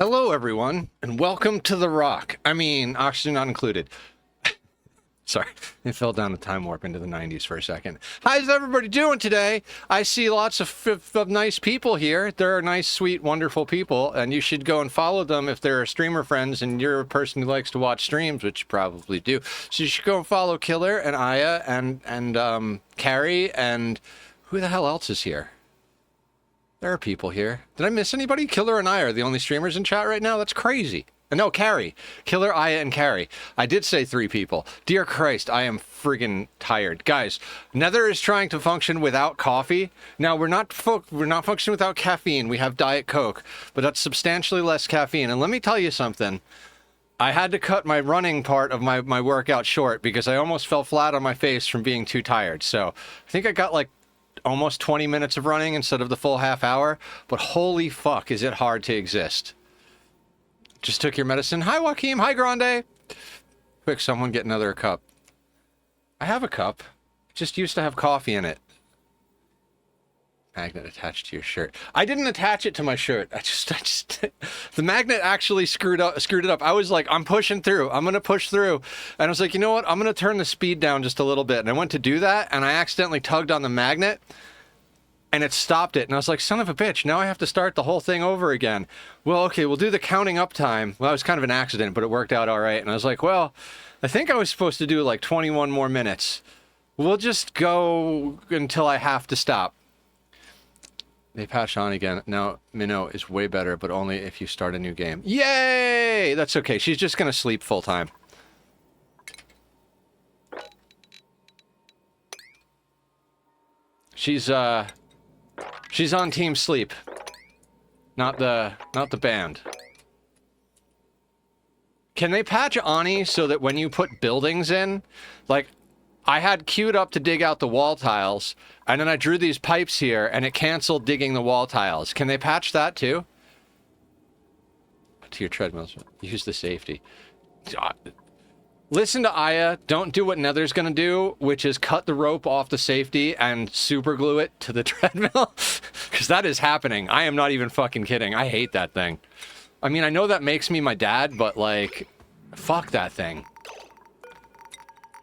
Hello, everyone, and welcome to The Rock. I mean, oxygen not included. Sorry, it fell down a time warp into the 90s for a second. How's everybody doing today? I see lots of nice people here. They're nice, sweet, wonderful people, and you should go and follow them if they're streamer friends and you're a person who likes to watch streams, which you probably do. So you should go and follow Killer and Aya and Carrie and who the hell else is here? There are people here. Did I miss anybody? Killer and Aya are the only streamers in chat right now? That's crazy. No, Carrie. Killer, Aya, and Carrie. I did say 3 people. Dear Christ, I am friggin' tired. Guys, Nether is trying to function without coffee. Now, we're not functioning without caffeine. We have Diet Coke, but that's substantially less caffeine. And let me tell you something. I had to cut my running part of my workout short because I almost fell flat on my face from being too tired. So I think I got like almost 20 minutes of running instead of the full half hour. But holy fuck, is it hard to exist. Just took your medicine. Hi, Joaquin. Hi, Grande. Quick, someone get another cup. I have a cup. Just used to have coffee in it. Magnet attached to your shirt. I didn't attach it to my shirt. I just the magnet actually screwed it up. I was like, I'm pushing through. I'm going to push through. And I was like, you know what? I'm going to turn the speed down just a little bit. And I went to do that, and I accidentally tugged on the magnet. And it stopped it, and I was like, son of a bitch, now I have to start the whole thing over again. Well, okay, we'll do the counting up time. Well, it was kind of an accident, but it worked out all right. And I was like, well, I think I was supposed to do like 21 more minutes. We'll just go until I have to stop. They patched on again. Now, Minnow is way better, but only if you start a new game. Yay! That's okay. She's just going to sleep full time. She's on Team Sleep, not the band. Can they patch ONI so that when you put buildings in, like, I had queued up to dig out the wall tiles, and then I drew these pipes here, and it canceled digging the wall tiles. Can they patch that too? To your treadmills. Use the safety. Listen to Aya, don't do what Nether's gonna do, which is cut the rope off the safety and super glue it to the treadmill. Because that is happening. I am not even fucking kidding. I hate that thing. I mean, I know that makes me my dad, but like, fuck that thing.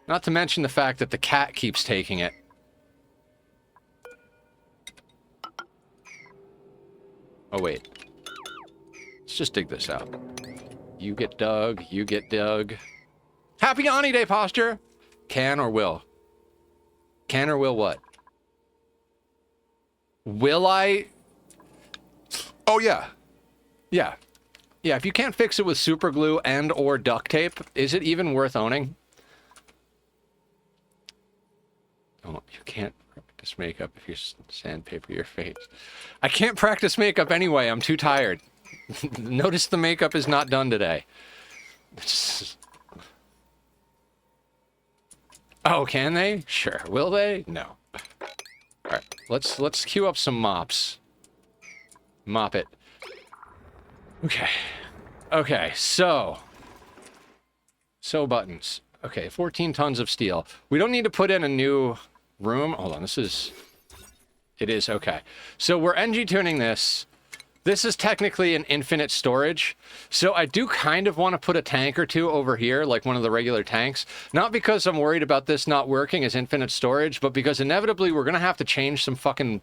Not to mention the fact that the cat keeps taking it. Oh, wait. Let's just dig this out. You get dug, you get dug. Happy ONI Day posture! Can or will? Can or will what? Will I? Oh, yeah. Yeah. Yeah, if you can't fix it with super glue and or duct tape, is it even worth owning? Oh, you can't practice makeup if you sandpaper your face. I can't practice makeup anyway, I'm too tired. Notice the makeup is not done today. Oh, can they? Sure. Will they? No. Alright, let's queue up some mops. Mop it. Okay. Okay, so buttons. Okay, 14 tons of steel. We don't need to put in a new room. Hold on, it is okay. So we're NG tuning this. This is technically an infinite storage, so I do kind of want to put a tank or two over here, like one of the regular tanks. Not because I'm worried about this not working as infinite storage, but because inevitably we're going to have to change some fucking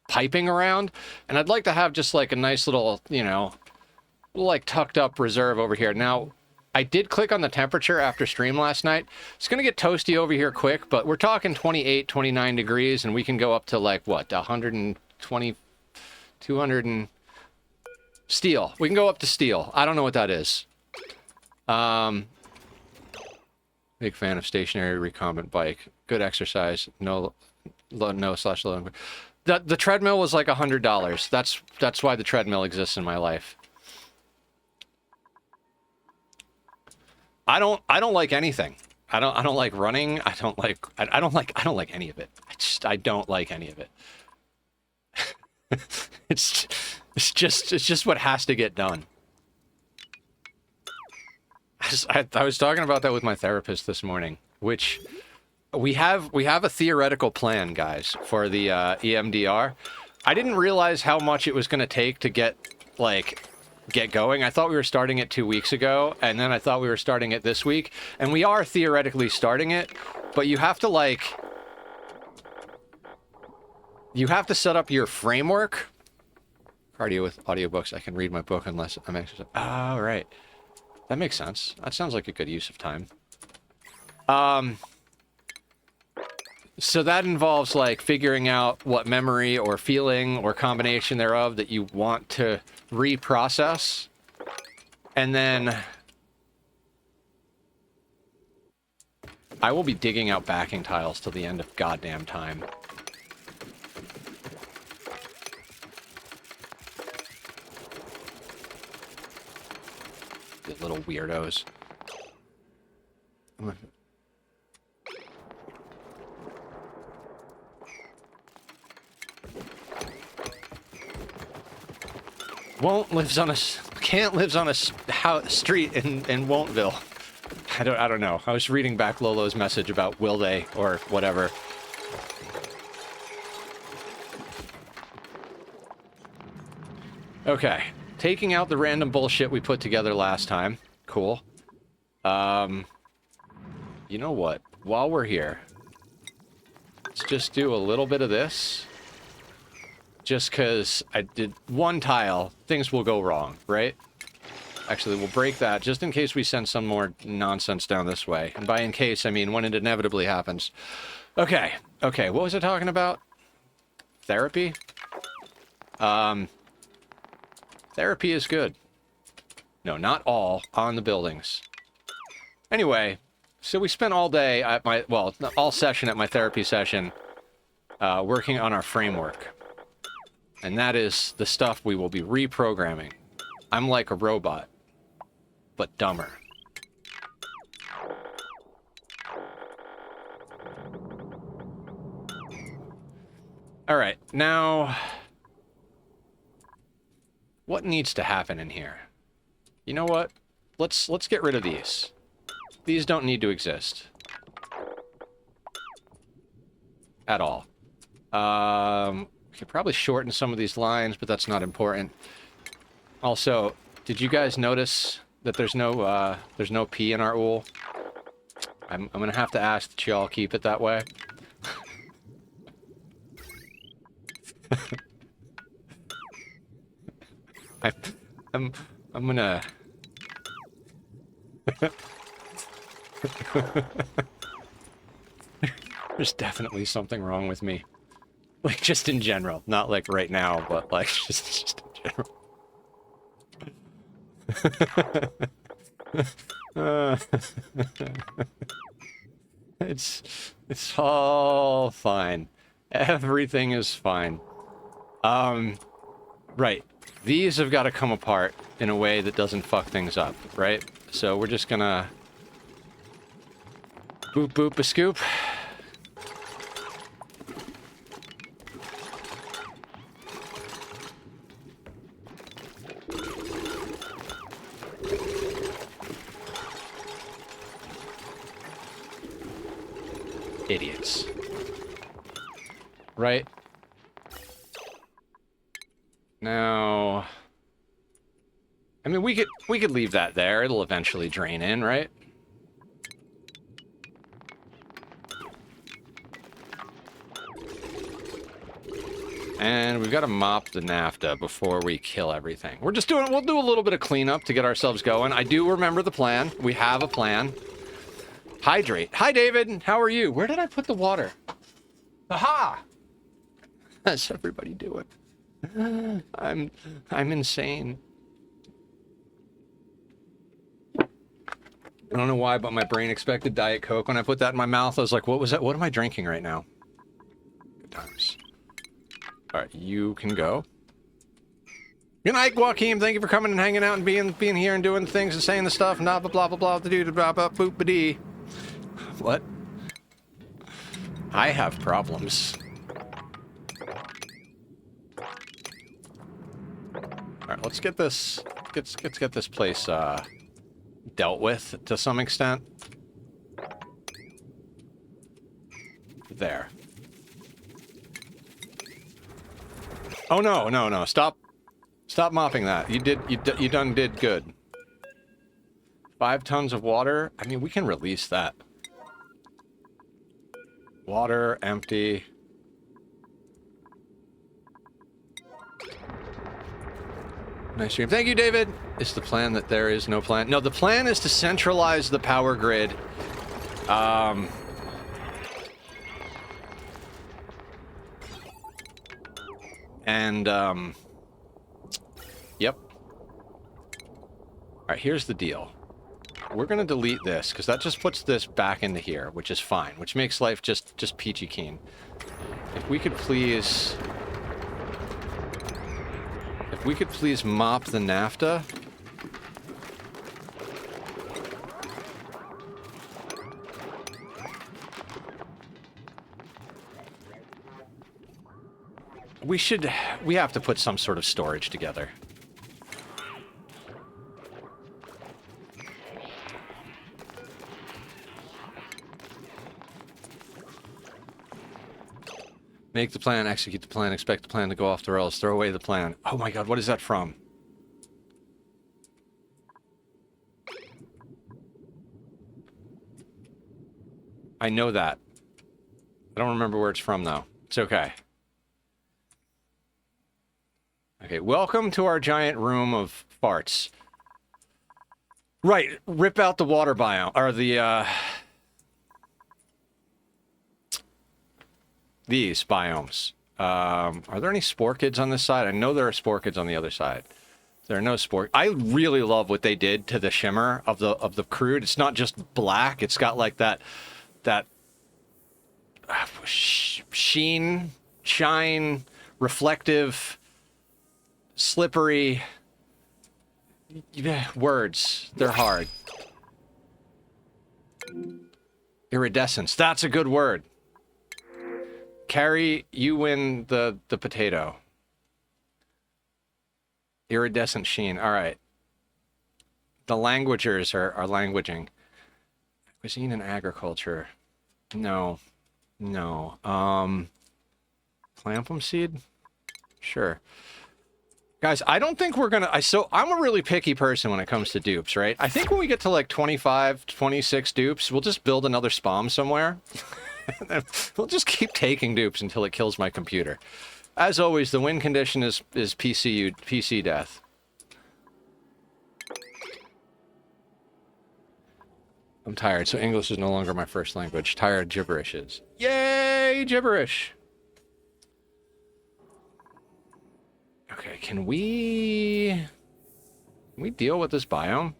piping around, and I'd like to have just like a nice little, you know, like tucked up reserve over here. Now, I did click on the temperature after stream last night. It's going to get toasty over here quick, but we're talking 28, 29 degrees, and we can go up to like, what, 120, 200 and... Steel. We can go up to steel. I don't know what that is. Big fan of stationary recumbent bike. Good exercise. No slash low. The treadmill was like $100. That's why the treadmill exists in my life. I don't like anything. I don't like running. I don't like any of it. I don't like any of it. It's just what has to get done. I was talking about that with my therapist this morning, which we have a theoretical plan, guys, for the EMDR. I didn't realize how much it was going to take to get like get going. I thought we were starting it 2 weeks ago, and then I thought we were starting it this week, and we are theoretically starting it, but you have to, like... You have to set up your framework. Cardio with audiobooks. I can read my book unless I'm exercising. Oh, right. That makes sense. That sounds like a good use of time. So that involves, like, figuring out what memory or feeling or combination thereof that you want to reprocess. And then I will be digging out backing tiles till the end of goddamn time. You little weirdos. Can't lives on a street in Won'tville. I don't know. I was reading back Lolo's message about will they or whatever. Okay, taking out the random bullshit we put together last time. Cool. You know what? While we're here, let's just do a little bit of this. Just because I did one tile, things will go wrong, right? Actually, we'll break that just in case we send some more nonsense down this way. And by in case, I mean when it inevitably happens. Okay, what was I talking about? Therapy? Therapy is good. No, not all on the buildings. Anyway, so we spent all day at my, well, all session at my therapy session, working on our framework. And that is the stuff we will be reprogramming. I'm like a robot, but dumber. All right, now, what needs to happen in here? You know what? Let's get rid of these. These don't need to exist. At all. We could probably shorten some of these lines, but that's not important. Also, did you guys notice that there's no P in our OOL? I'm gonna have to ask that you all keep it that way. I'm gonna... There's definitely something wrong with me. Like, just in general. Not, like, right now, but, like, just in general. It's all fine. Everything is fine. Right. These have got to come apart in a way that doesn't fuck things up, right? So we're just gonna... Boop boop a scoop. Idiots. Right? Now... I mean, we could leave that there. It'll eventually drain in, right? And we've got to mop the NAFTA before we kill everything. We'll do a little bit of cleanup to get ourselves going. I do remember the plan. We have a plan. Hydrate. Hi, David. How are you? Where did I put the water? Aha! How's everybody doing? I'm insane. I don't know why, but my brain expected Diet Coke. When I put that in my mouth, I was like, what was that? What am I drinking right now? Good times. All right, you can go. Good night, Joaquin. Thank you for coming and hanging out and being here and doing things and saying the stuff. And blah, blah, blah, blah, blah, the dude, blah, blah, boop, ba-dee. What? I have problems. All right, let's get this. Let's get this place dealt with to some extent. There. Oh no! Stop Stop mopping that. You done did good. 5 tons of water. I mean, we can release that. Water, empty. Nice stream. Thank you, David. Is the plan that there is no plan? No, the plan is to centralize the power grid. Yep. All right, here's the deal. We're going to delete this, because that just puts this back into here, which is fine, which makes life just peachy keen. If we could please... If we could please mop the NAFTA. We have to put some sort of storage together. Make the plan, execute the plan, expect the plan to go off the rails, throw away the plan. Oh my god, what is that from? I know that. I don't remember where it's from, though. It's okay. Okay, welcome to our giant room of farts. Right, rip out the water biome, or the, these biomes. Are there any spore kids on this side? I know there are spore kids on the other side. There are no spore. I really love what they did to the shimmer of the crude. It's not just black. It's got like that sheen, shine, reflective, slippery words. They're hard. Iridescence. That's a good word. Carrie, you win the potato. Iridescent sheen. All right. The languagers are languaging. Cuisine and agriculture. No. No. Clampum seed? Sure. Guys, I don't think we're gonna... I'm a really picky person when it comes to dupes, right? I think when we get to like 25, 26 dupes, we'll just build another spawn somewhere. We'll just keep taking dupes until it kills my computer. As always, the win condition is PC death. I'm tired, so English is no longer my first language. Tired gibberishes. Yay, gibberish! Okay, can we deal with this biome?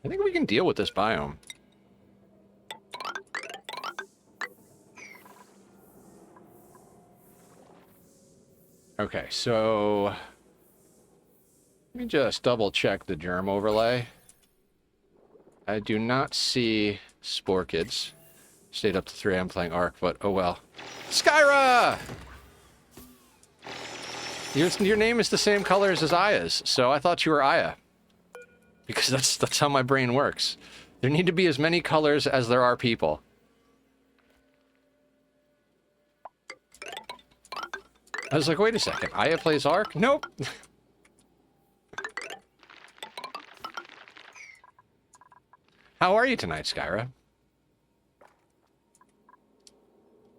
I think we can deal with this biome. Okay, so let me just double check the germ overlay. I do not see spore kids. Stayed up to 3 AM playing Ark, but oh well. Skyra! Your name is the same colors as Aya's, so I thought you were Aya. Because that's how my brain works. There need to be as many colors as there are people. I was like, wait a second, Aya plays Ark? Nope. How are you tonight, Skyra?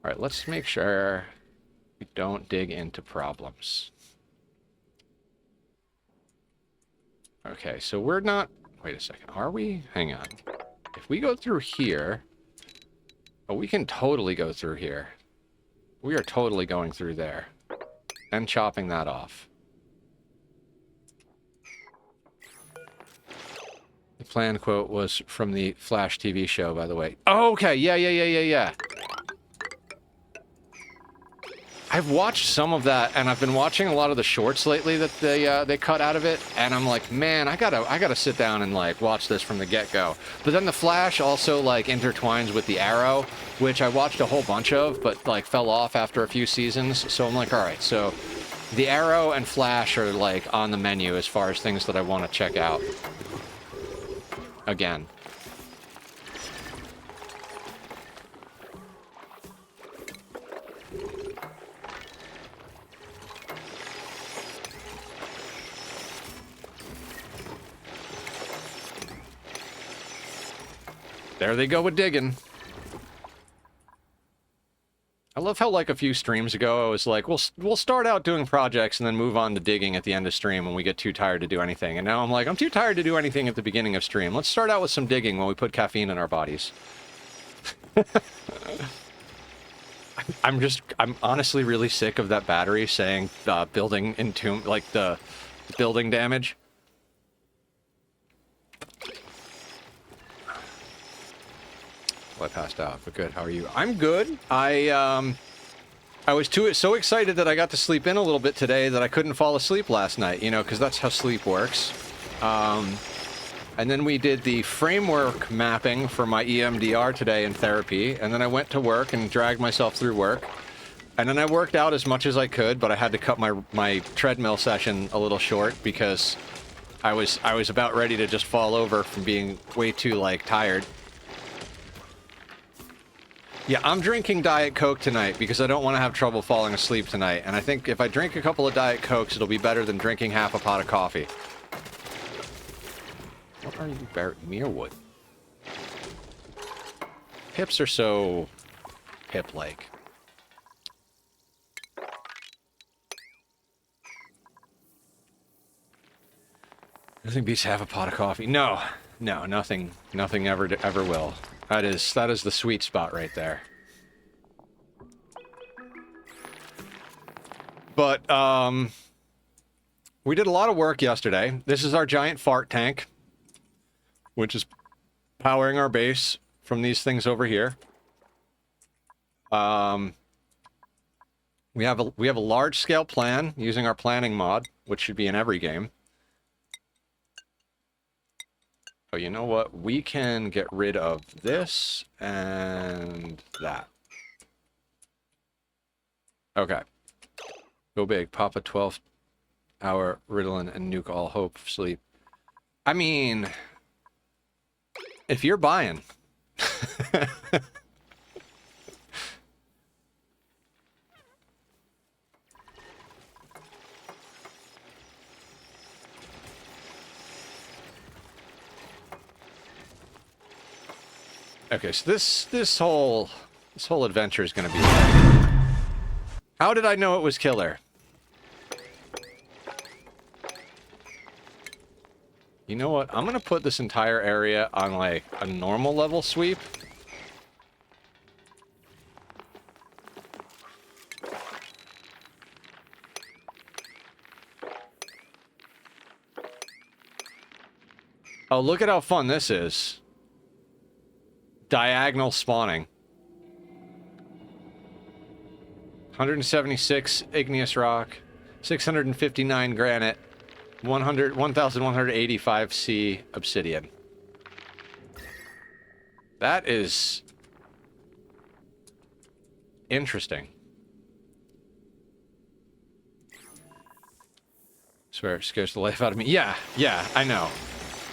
Alright, let's make sure we don't dig into problems. Okay, so we're not... Wait a second, are we? Hang on. If we go through here... Oh, we can totally go through here. We are totally going through there. And chopping that off. The plan quote was from the Flash TV show, by the way. Oh, okay, yeah. I've watched some of that, and I've been watching a lot of the shorts lately that they cut out of it, and I'm like, man, I gotta sit down and like watch this from the get-go. But then the Flash also like intertwines with the Arrow, which I watched a whole bunch of, but like fell off after a few seasons. So I'm like, all right, so the Arrow and Flash are like on the menu as far as things that I want to check out again. There they go with digging. I love how, like, a few streams ago, I was like, we'll start out doing projects and then move on to digging at the end of stream when we get too tired to do anything. And now I'm like, I'm too tired to do anything at the beginning of stream. Let's start out with some digging when we put caffeine in our bodies. I'm honestly really sick of that battery saying building entomb, like the building damage. Well, I passed out, but good. How are you? I'm good. I was so excited that I got to sleep in a little bit today that I couldn't fall asleep last night, you know, because that's how sleep works. And then we did the framework mapping for my EMDR today in therapy, and then I went to work and dragged myself through work. And then I worked out as much as I could, but I had to cut my treadmill session a little short because I was about ready to just fall over from being way too, like, tired. Yeah, I'm drinking Diet Coke tonight because I don't want to have trouble falling asleep tonight. And I think if I drink a couple of Diet Cokes, it'll be better than drinking half a pot of coffee. What are you, Merewood? Hips are so hip-like. Nothing beats half a pot of coffee. No, nothing ever will. That is the sweet spot right there. But we did a lot of work yesterday. This is our giant fart tank, which is powering our base from these things over here. We have a large scale plan using our planning mod, which should be in every game. Oh, you know what? We can get rid of this and that. Okay. Go big. Pop a 12-hour Ritalin and nuke all hope of sleep. I mean, if you're buying. Okay, so this whole adventure is going to be... How did I know it was killer? You know what? I'm going to put this entire area on, like, a normal level sweep. Oh, look at how fun this is. Diagonal spawning. 176 igneous rock, 659 granite, 1,185 C obsidian. That is interesting. Swear, it scares the life out of me. Yeah, I know.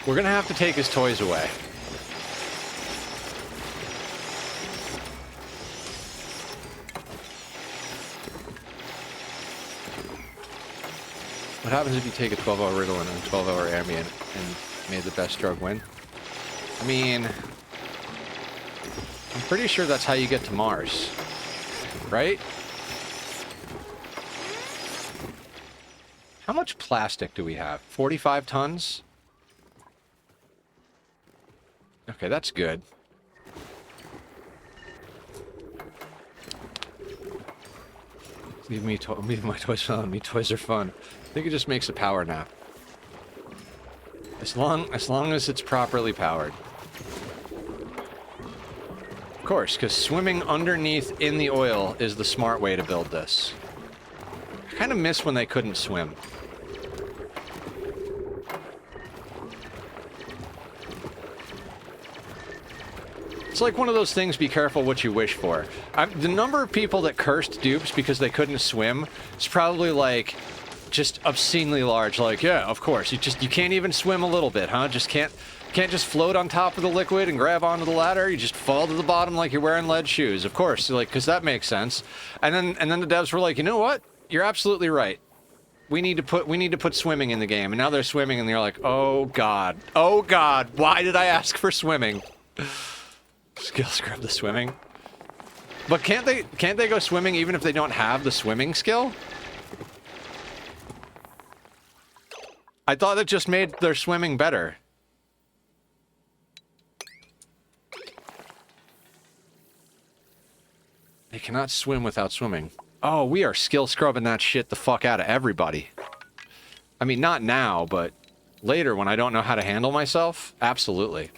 We're gonna have to take his toys away. What happens if you take a 12-hour Ritalin and a 12-hour Ambien and made the best drug win? I mean, I'm pretty sure that's how you get to Mars, right? How much plastic do we have? 45 tons? Okay, that's good. Leave my toys alone. Me toys are fun. I think it just makes a power nap. As long as it's properly powered. Of course, because swimming underneath in the oil is the smart way to build this. I kind of miss when they couldn't swim. It's like one of those things, be careful what you wish for. The number of people that cursed dupes because they couldn't swim is probably like just obscenely large. Like, yeah, of course, you can't even swim a little bit, huh? Just can't just float on top of the liquid and grab onto the ladder. You just fall to the bottom like you're wearing lead shoes. Of course, like, because that makes sense. And then the devs were like, you know what? You're absolutely right. We need to put swimming in the game. And now they're swimming and they're like, oh god, why did I ask for swimming? Skill scrub the swimming. But can't they go swimming even if they don't have the swimming skill? I thought it just made their swimming better. They cannot swim without swimming. Oh, we are skill scrubbing that shit the fuck out of everybody. I mean, not now, but later when I don't know how to handle myself, absolutely.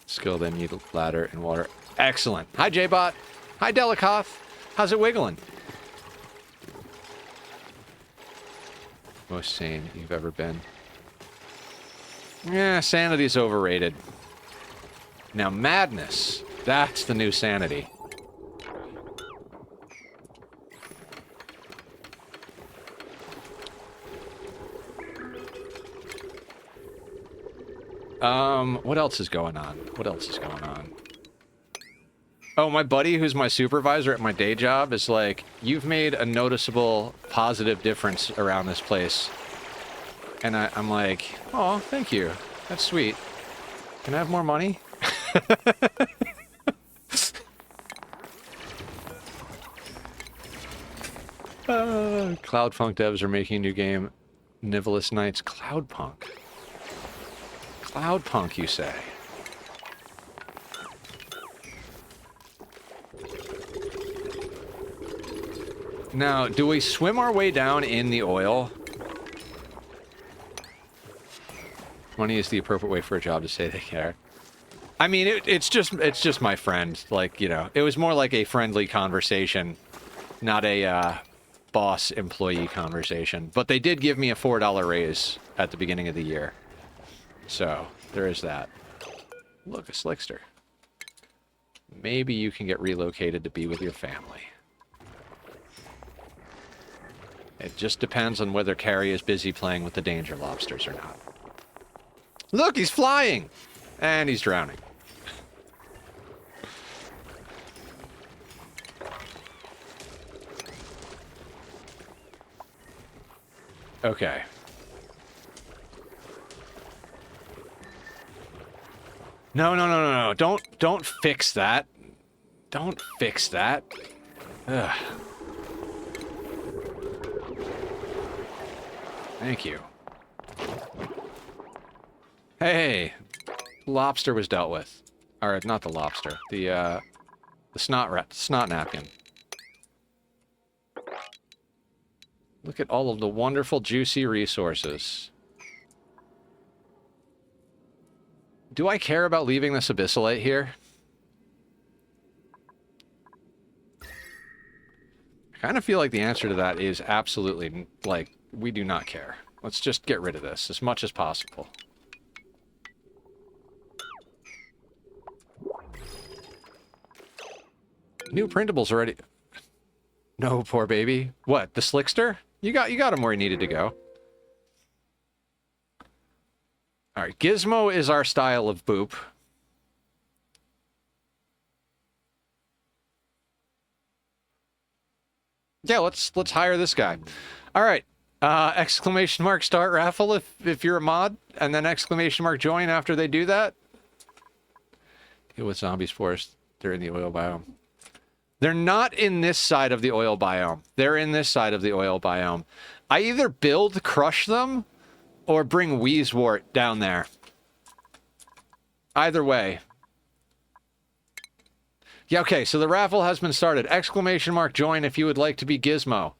Skill, they need ladder and water. Excellent. Hi, J-Bot. Hi, Delikoth. How's it wiggling? Most sane you've ever been. Yeah, sanity's overrated. Now, madness. That's the new sanity. What else is going on? What else is going on? Oh, my buddy who's my supervisor at my day job is like, you've made a noticeable positive difference around this place. And I'm like, oh, thank you. That's sweet. Can I have more money? Cloudpunk devs are making a new game. Nivelous Knights. Cloudpunk. Cloudpunk, you say? Now, do we swim our way down in the oil? Money is the appropriate way for a job to say they care. I mean, it's just my friend. Like, you know, it was more like a friendly conversation, not a boss-employee conversation. But they did give me a $4 raise at the beginning of the year. So, there is that. Look, a Slickster. Maybe you can get relocated to be with your family. It just depends on whether Carrie is busy playing with the danger lobsters or not. Look, he's flying! And he's drowning. Okay. No. Don't fix that. Don't fix that. Ugh. Thank you. Hey, lobster was dealt with. Or not the lobster, the snot napkin. Look at all of the wonderful, juicy resources. Do I care about leaving this abyssalite here? I kind of feel like the answer to that is absolutely, like, we do not care. Let's just get rid of this as much as possible. New printables already. No, poor baby. What, the Slickster? You got him where he needed to go. Alright, Gizmo is our style of boop. Yeah, let's hire this guy. Alright. Exclamation mark start raffle if you're a mod, and then exclamation mark join after they do that. Deal with zombies forest. They're in the oil biome. They're not in this side of the oil biome. They're in this side of the oil biome. I either build crush them or bring Wheezewort down there. Either way. Yeah, okay, so the raffle has been started. Exclamation mark join if you would like to be Gizmo.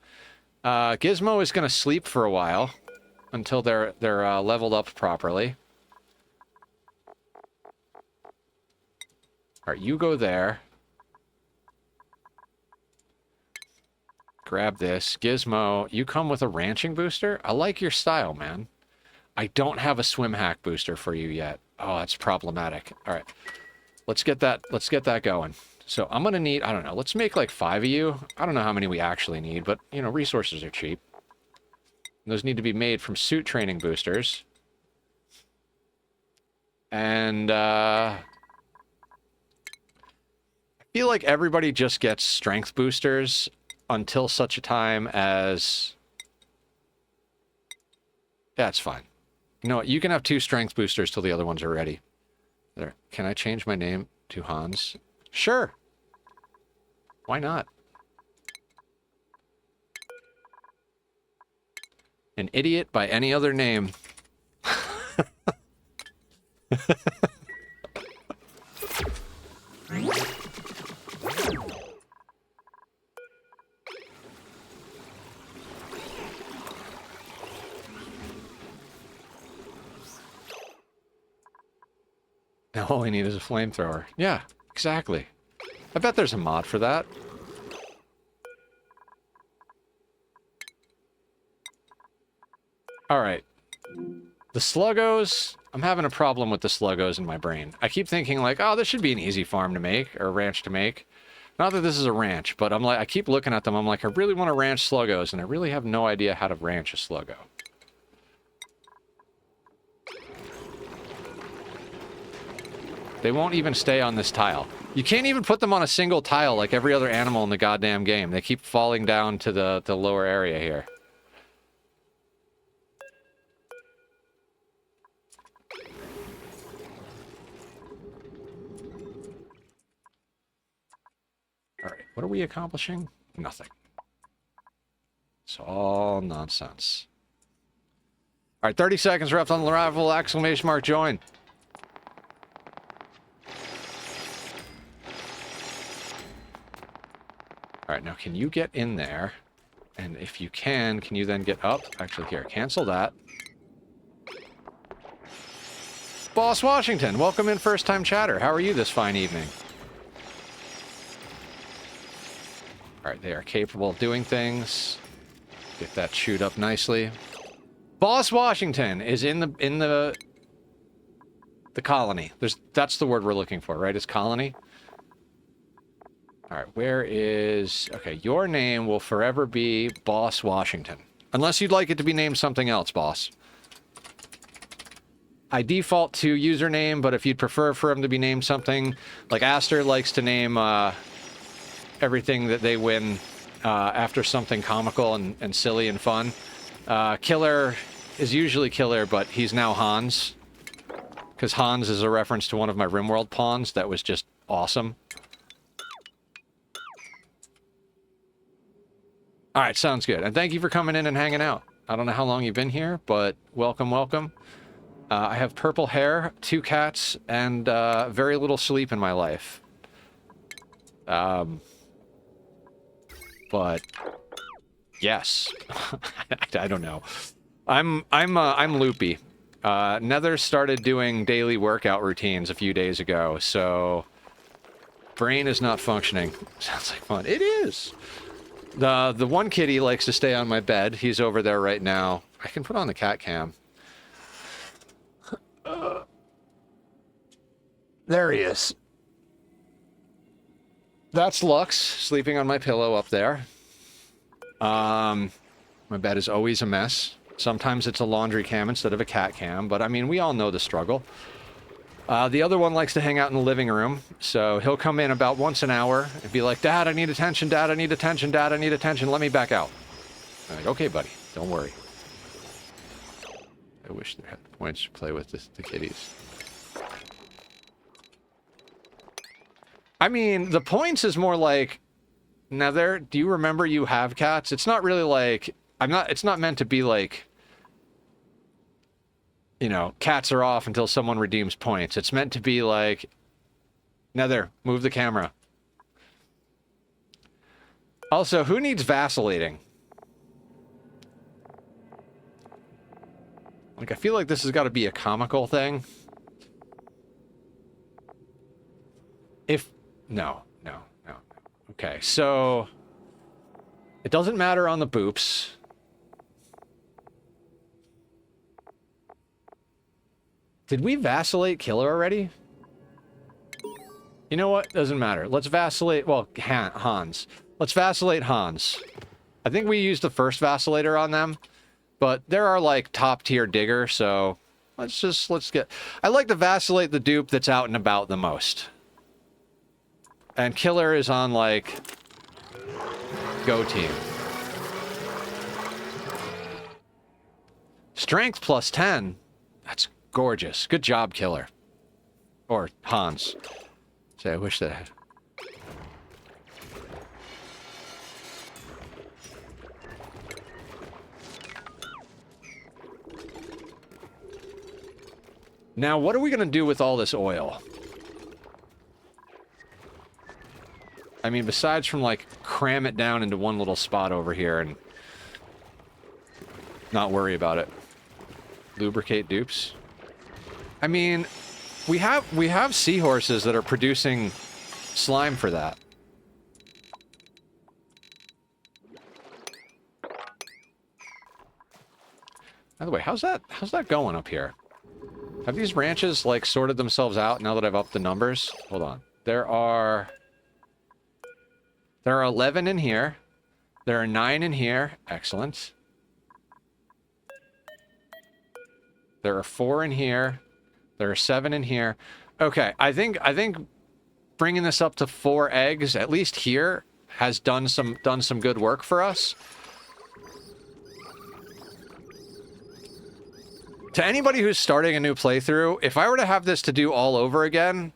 Gizmo is going to sleep for a while until they're leveled up properly. All right, you go there. Grab this. Gizmo, you come with a ranching booster? I like your style, man. I don't have a swim hack booster for you yet. Oh, that's problematic. All right. Let's get that going. So I'm going to need, I don't know, let's make like 5 of you. I don't know how many we actually need, but, you know, resources are cheap. Those need to be made from suit training boosters. And, I feel like everybody just gets strength boosters until such a time as Yeah, it's fine. You know what? You can have 2 strength boosters till the other ones are ready. There. Can I change my name to Hans? Sure. Why not? An idiot by any other name. Now all we need is a flamethrower. Yeah, exactly. I bet there's a mod for that. Alright. The sluggos... I'm having a problem with the sluggos in my brain. I keep thinking like, oh, this should be an easy farm to make, or ranch to make. Not that this is a ranch, but I'm like, I keep looking at them, I'm like, I really want to ranch sluggos, and I really have no idea how to ranch a sluggo. They won't even stay on this tile. You can't even put them on a single tile like every other animal in the goddamn game. They keep falling down to the lower area here. Alright, what are we accomplishing? Nothing. It's all nonsense. Alright, 30 seconds left on the arrival, exclamation mark, join. Alright, now can you get in there? And if you can you then get up? Actually, here, cancel that. Boss Washington, welcome in, first-time chatter. How are you this fine evening? Alright, they are capable of doing things. Get that chewed up nicely. Boss Washington is in the colony. That's the word we're looking for, right? It's colony. Alright, where is... Okay, your name will forever be Boss Washington. Unless you'd like it to be named something else, boss. I default to username, but if you'd prefer for him to be named something... Like Aster likes to name everything that they win after something comical and silly and fun. Killer is usually Killer, but he's now Hans. Because Hans is a reference to one of my RimWorld pawns that was just awesome. Alright, sounds good. And thank you for coming in and hanging out. I don't know how long you've been here, but welcome, welcome. I have purple hair, 2 cats, and very little sleep in my life. But yes, I don't know. I'm loopy. Nether started doing daily workout routines a few days ago, so brain is not functioning. Sounds like fun. It is. The one kitty likes to stay on my bed. He's over there right now. I can put on the cat cam. There he is. That's Lux, sleeping on my pillow up there. My bed is always a mess. Sometimes it's a laundry cam instead of a cat cam, but I mean, we all know the struggle. The other one likes to hang out in the living room, so he'll come in about once an hour and be like, Dad, I need attention, Dad, I need attention, Dad, I need attention, let me back out. I'm like, okay, buddy, don't worry. I wish there had points to play with the kitties. I mean, the points is more like, Nether, do you remember you have cats? It's not really like, it's not meant to be like, you know, cats are off until someone redeems points. It's meant to be like, Nether, move the camera. Also, who needs vacillating? Like, I feel like this has got to be a comical thing. No. Okay, so... It doesn't matter on the boops. Did we vacillate Killer already? You know what? Doesn't matter. Let's vacillate... Well, Hans. Let's vacillate Hans. I think we used the first vacillator on them. But there are, like, top-tier digger, so... Let's get... I like to vacillate the dupe that's out and about the most. And Killer is on, like... Go team. Strength plus 10. That's gorgeous. Good job, Killer. Or Hans. Say, I wish that I had. Now, what are we going to do with all this oil? I mean, besides from, like, cram it down into one little spot over here and not worry about it. Lubricate dupes. I mean, we have seahorses that are producing slime for that. By the way, how's that going up here? Have these ranches, like, sorted themselves out now that I've upped the numbers? Hold on. There are 11 in here. There are 9 in here. Excellent. There are 4 in here. There are 7 in here. Okay, I think bringing this up to 4 eggs, at least here, has done some good work for us. To anybody who's starting a new playthrough, if I were to have this to do all over again,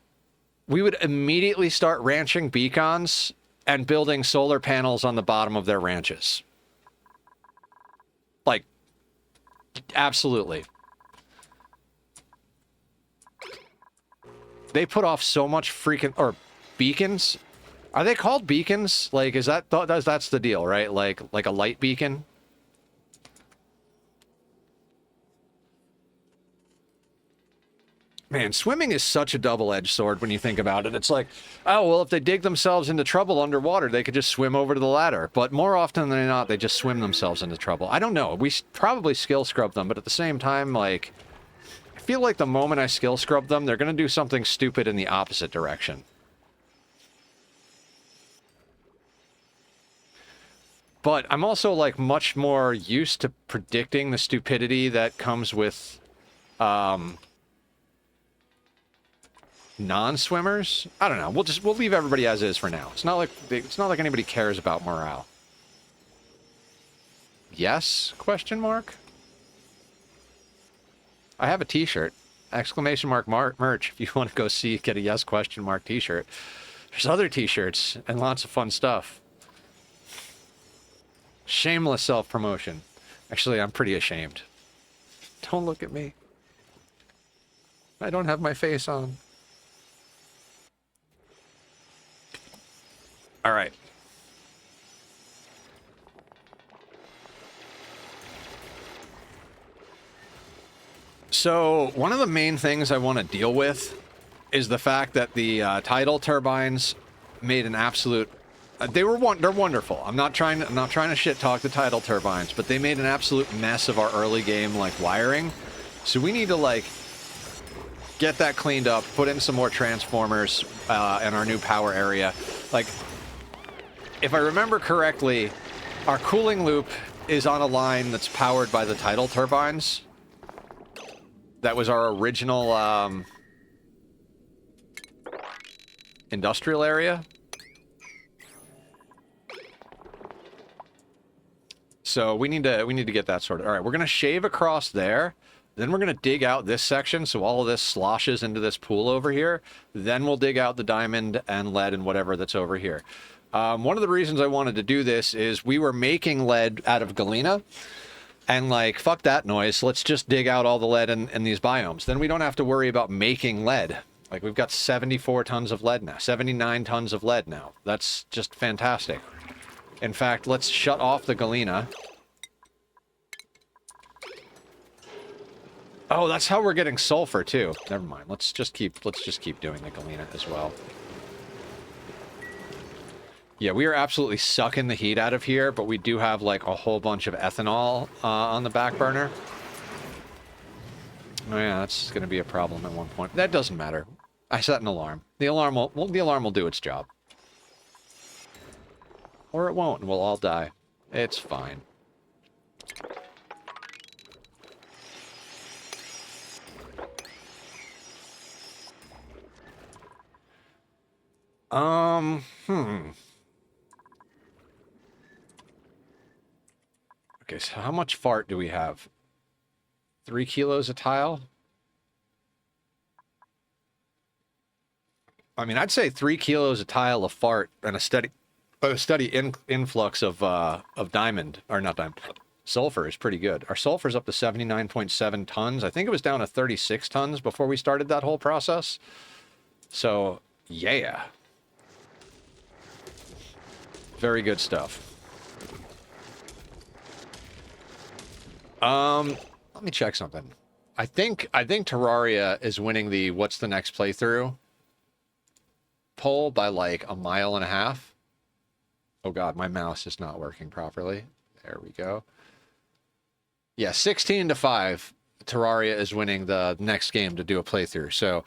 we would immediately start ranching beacons and building solar panels on the bottom of their ranches. Like, absolutely. They put off so much freaking... Or beacons? Are they called beacons? Like, is that... That's the deal, right? Like a light beacon? Man, swimming is such a double-edged sword when you think about it. It's like, oh, well, if they dig themselves into trouble underwater, they could just swim over to the ladder. But more often than not, they just swim themselves into trouble. I don't know. We probably skill scrub them, but at the same time, like... I feel like the moment I skill scrub them, they're going to do something stupid in the opposite direction. But I'm also, like, much more used to predicting the stupidity that comes with... non-swimmers? I don't know. We'll leave everybody as is for now. It's not like anybody cares about morale. Yes? Question mark? I have a t-shirt. Exclamation mark merch if you want to go see, get a yes question mark t-shirt. There's other t-shirts and lots of fun stuff. Shameless self-promotion. Actually, I'm pretty ashamed. Don't look at me. I don't have my face on. All right. So, one of the main things I want to deal with is the fact that the tidal turbines made an absolute... they're wonderful. I'm not trying to shit talk the tidal turbines, but they made an absolute mess of our early game, like, wiring. So we need to, like, get that cleaned up, put in some more transformers in our new power area. Like... If I remember correctly, our cooling loop is on a line that's powered by the tidal turbines. That was our original industrial area. So we need to get that sorted. All right, we're gonna shave across there. Then we're gonna dig out this section so all of this sloshes into this pool over here. Then we'll dig out the diamond and lead and whatever that's over here. One of the reasons I wanted to do this is we were making lead out of galena, and like, fuck that noise, let's just dig out all the lead in these biomes. Then we don't have to worry about making lead. Like, we've got 74 tons of lead now, 79 tons of lead now. That's just fantastic. In fact, let's shut off the galena. Oh, that's how we're getting sulfur too. Never mind. Let's just keep doing the galena as well. Yeah, we are absolutely sucking the heat out of here, but we do have, like, a whole bunch of ethanol on the back burner. Oh, yeah, that's going to be a problem at one point. That doesn't matter. I set an alarm. The alarm will do its job. Or it won't, and we'll all die. It's fine. Okay, so how much fart do we have? 3 kilos a tile. I mean, I'd say 3 kilos a tile of fart and a steady influx of diamond, or not diamond, sulfur is pretty good. Our sulfur's up to 79.7 tons. I think it was down to 36 tons before we started that whole process. So, yeah. Very good stuff. Let me check something. I think Terraria is winning the what's the next playthrough poll by like a mile and a half. Oh god, my mouse is not working properly. There we go. Yeah, 16-5. Terraria is winning the next game to do a playthrough. So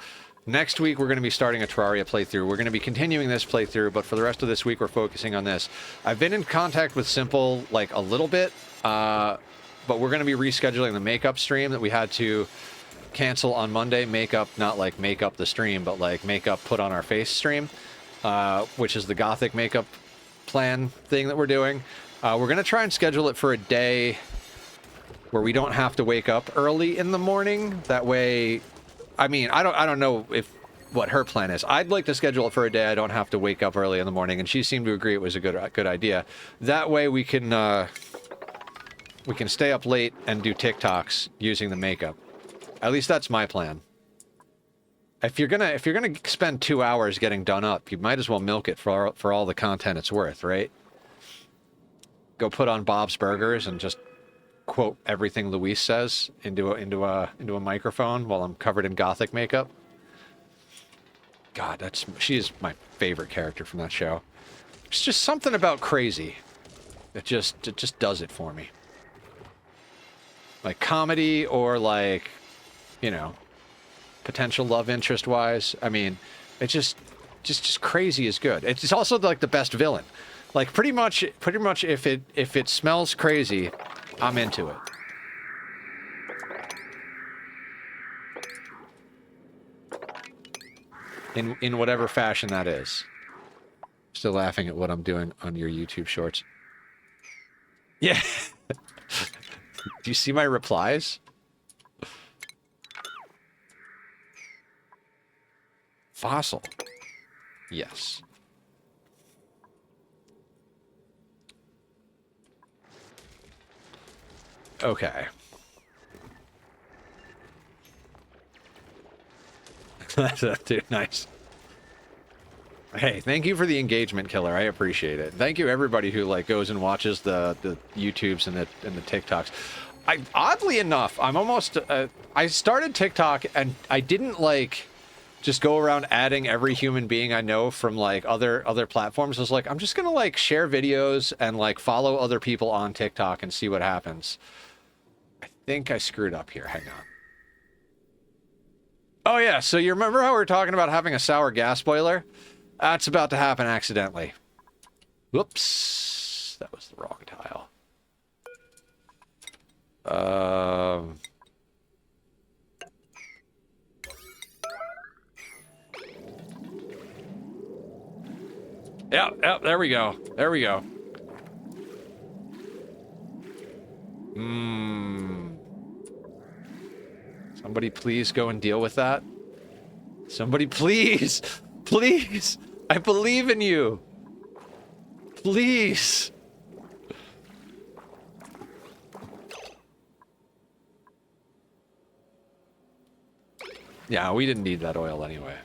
next week we're going to be starting a Terraria playthrough. We're going to be continuing this playthrough, but for the rest of this week we're focusing on this. I've been in contact with Simple like a little bit, but we're going to be rescheduling the makeup stream that we had to cancel on Monday. Makeup, not like makeup the stream, but like makeup put on our face stream, which is the Gothic makeup plan thing that we're doing. We're going to try and schedule it for a day where we don't have to wake up early in the morning. That way, I mean, I don't know what her plan is. I'd like to schedule it for a day I don't have to wake up early in the morning, and she seemed to agree it was a good idea. That way we can stay up late and do TikToks using the makeup. At least that's my plan. If you're gonna spend 2 hours getting done up, you might as well milk it for all the content it's worth, right? Go put on Bob's Burgers and just quote everything Luis says into a microphone while I'm covered in Gothic makeup. God, she is my favorite character from that show. It's just something about crazy. It just does it for me. Like comedy or like, you know, potential love interest wise. I mean, it's just crazy is good. It's also like the best villain. Like pretty much if it smells crazy, I'm into it. In whatever fashion that is. Still laughing at what I'm doing on your YouTube shorts. Yeah. Do you see my replies? Fossil. Yes. Okay. Dude, nice. Hey, thank you for the engagement, Killer. I appreciate it. Thank you, everybody who like goes and watches the YouTubes and the TikToks. Oddly enough, I'm almost. I started TikTok and I didn't like just go around adding every human being I know from like other platforms. I was like, I'm just gonna like share videos and like follow other people on TikTok and see what happens. I think I screwed up here. Hang on. Oh yeah, so you remember how we were talking about having a sour gas boiler? That's about to happen accidentally. Whoops. That was the wrong tile. Yep, there we go. There we go. Somebody please go and deal with that. Somebody please. Please. I believe in you. Please. Yeah, we didn't need that oil anyway.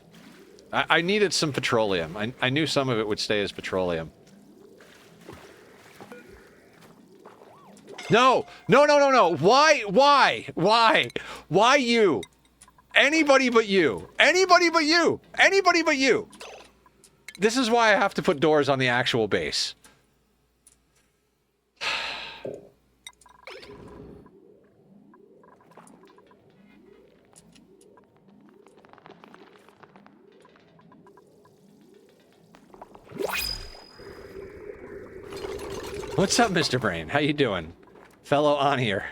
I needed some petroleum. I knew some of it would stay as petroleum. No! No, no, no, no! Why? Why? Why? Why you? Anybody but you. Anybody but you. Anybody but you. This is why I have to put doors on the actual base. What's up, Mr. Brain? How you doing? Fellow on here.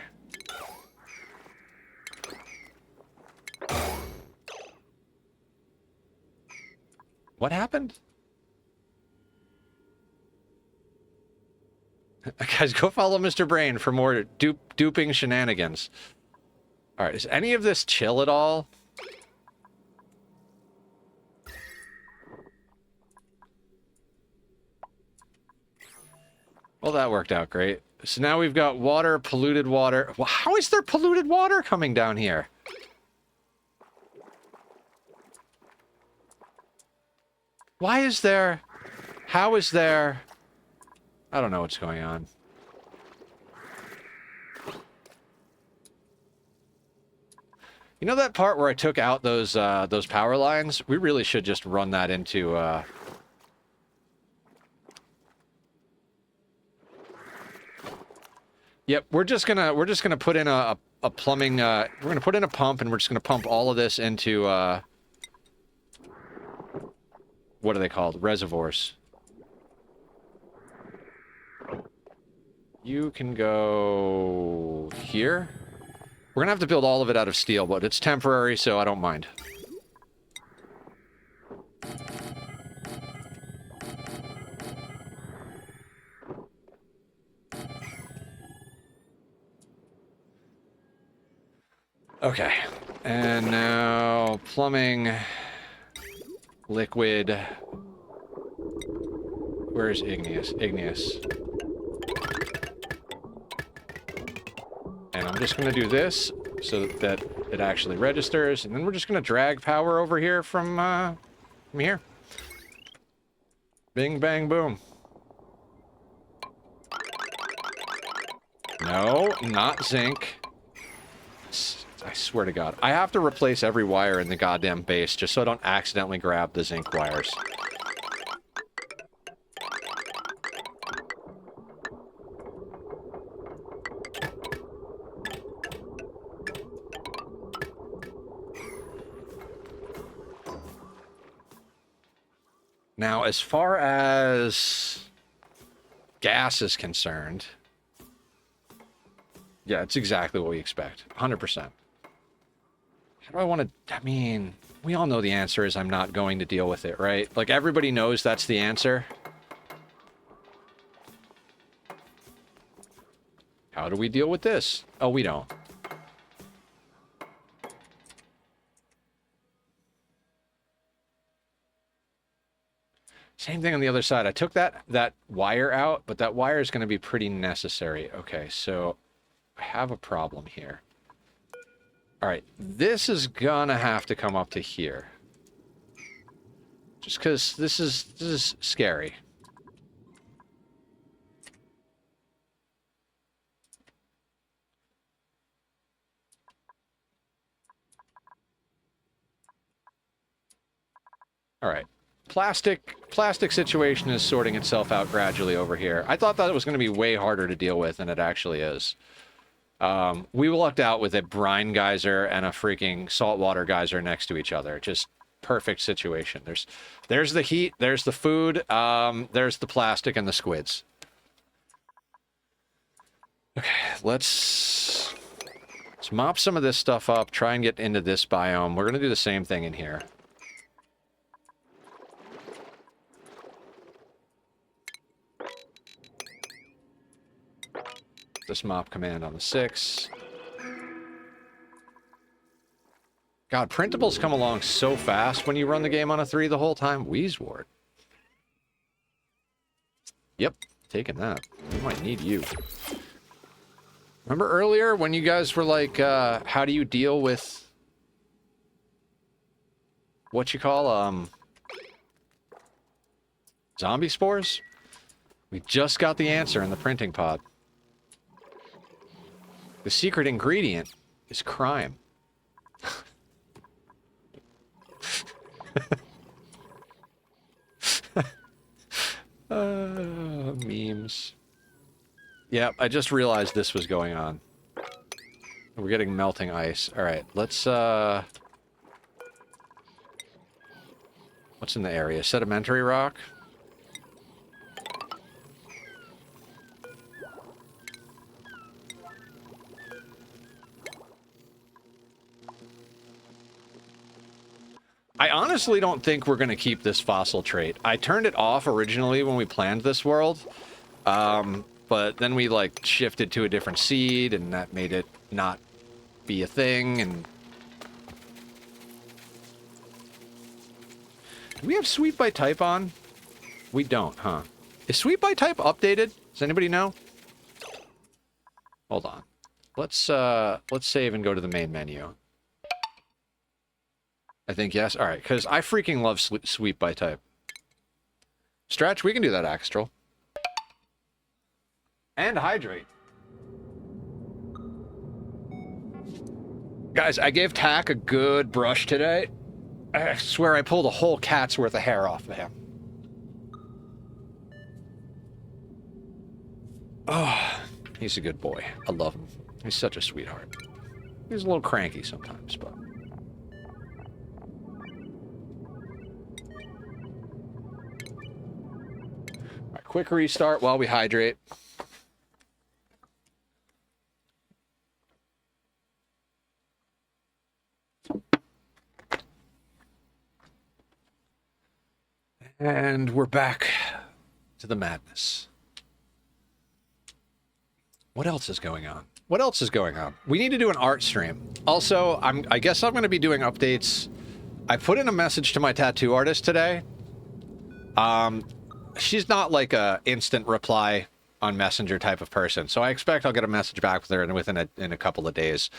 What happened? Guys, go follow Mr. Brain for more duping shenanigans. All right, is any of this chill at all? Well, that worked out great. So now we've got water, polluted water. Well, how is there polluted water coming down here? Why is there... How is there... I don't know what's going on. You know that part where I took out those power lines? We really should just run that into... Yep, we're just gonna put in a plumbing. We're gonna put in a pump, and we're just gonna pump all of this into what are they called? Reservoirs. You can go here. We're gonna have to build all of it out of steel, but it's temporary, so I don't mind. Okay, and now plumbing, liquid. Where's igneous? Igneous. And I'm just going to do this so that it actually registers, and then we're just going to drag power over here from here. Bing, bang, boom. No, not zinc. I swear to God. I have to replace every wire in the goddamn base just so I don't accidentally grab the zinc wires. Now, as far as gas is concerned, yeah, it's exactly what we expect. 100%. How do I want to... I mean, we all know the answer is I'm not going to deal with it, right? Like, everybody knows that's the answer. How do we deal with this? Oh, we don't. Same thing on the other side. I took that wire out, but that wire is going to be pretty necessary. Okay, so I have a problem here. All right, this is gonna have to come up to here. Just because this is scary. All right. Plastic situation is sorting itself out gradually over here. I thought that it was going to be way harder to deal with than it actually is. We lucked out with a brine geyser and a freaking saltwater geyser next to each other. Just perfect situation. There's the heat, there's the food, there's the plastic and the squids. Okay, let's mop some of this stuff up, try and get into this biome. We're going to do the same thing in here. This mop command on the 6. God, printables come along so fast when you run the game on a 3 the whole time. Wheezewort. Yep, taking that. We might need you. Remember earlier when you guys were like, how do you deal with what you call, zombie spores? We just got the answer in the printing pod. The secret ingredient is crime. Memes. Yep, I just realized this was going on. We're getting melting ice. Alright, let's, what's in the area? Sedimentary rock? I honestly don't think we're going to keep this fossil trait. I turned it off originally when we planned this world, but then we, like, shifted to a different seed, and that made it not be a thing, and... Do we have sweep by type on? We don't, huh? Is sweep by type updated? Does anybody know? Hold on. Let's save and go to the main menu. I think yes. All right, because I freaking love sweep by type. Stretch, we can do that, Axtral. And hydrate. Guys, I gave Tack a good brush today. I swear I pulled a whole cat's worth of hair off of him. Oh, he's a good boy. I love him. He's such a sweetheart. He's a little cranky sometimes, but... All right, quick restart while we hydrate. And we're back to the madness. What else is going on? What else is going on? We need to do an art stream. Also, I guess I'm going to be doing updates. I put in a message to my tattoo artist today. She's not like a instant reply on Messenger type of person, so I expect I'll get a message back with her within a couple of days.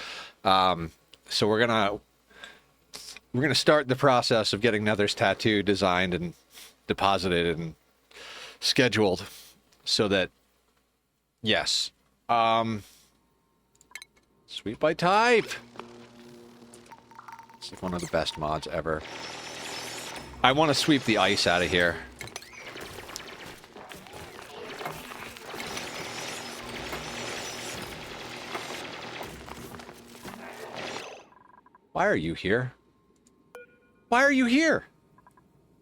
So we're gonna start the process of getting Nether's tattoo designed and deposited and scheduled, so that yes. Sweep by type. It's like one of the best mods ever. I want to sweep the ice out of here. Why are you here? Why are you here?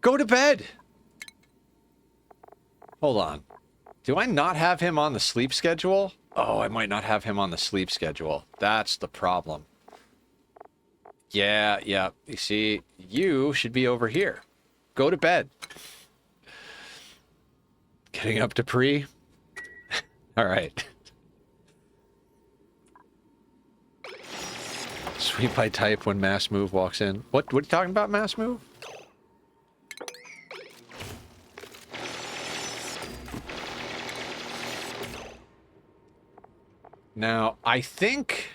Go to bed. Hold on. Do I not have him on the sleep schedule? Oh, I might not have him on the sleep schedule. That's the problem. Yeah. You see, you should be over here. Go to bed. Getting up to pre? All right. Sweep by type when mass move walks in. What are you talking about, mass move? Now, I think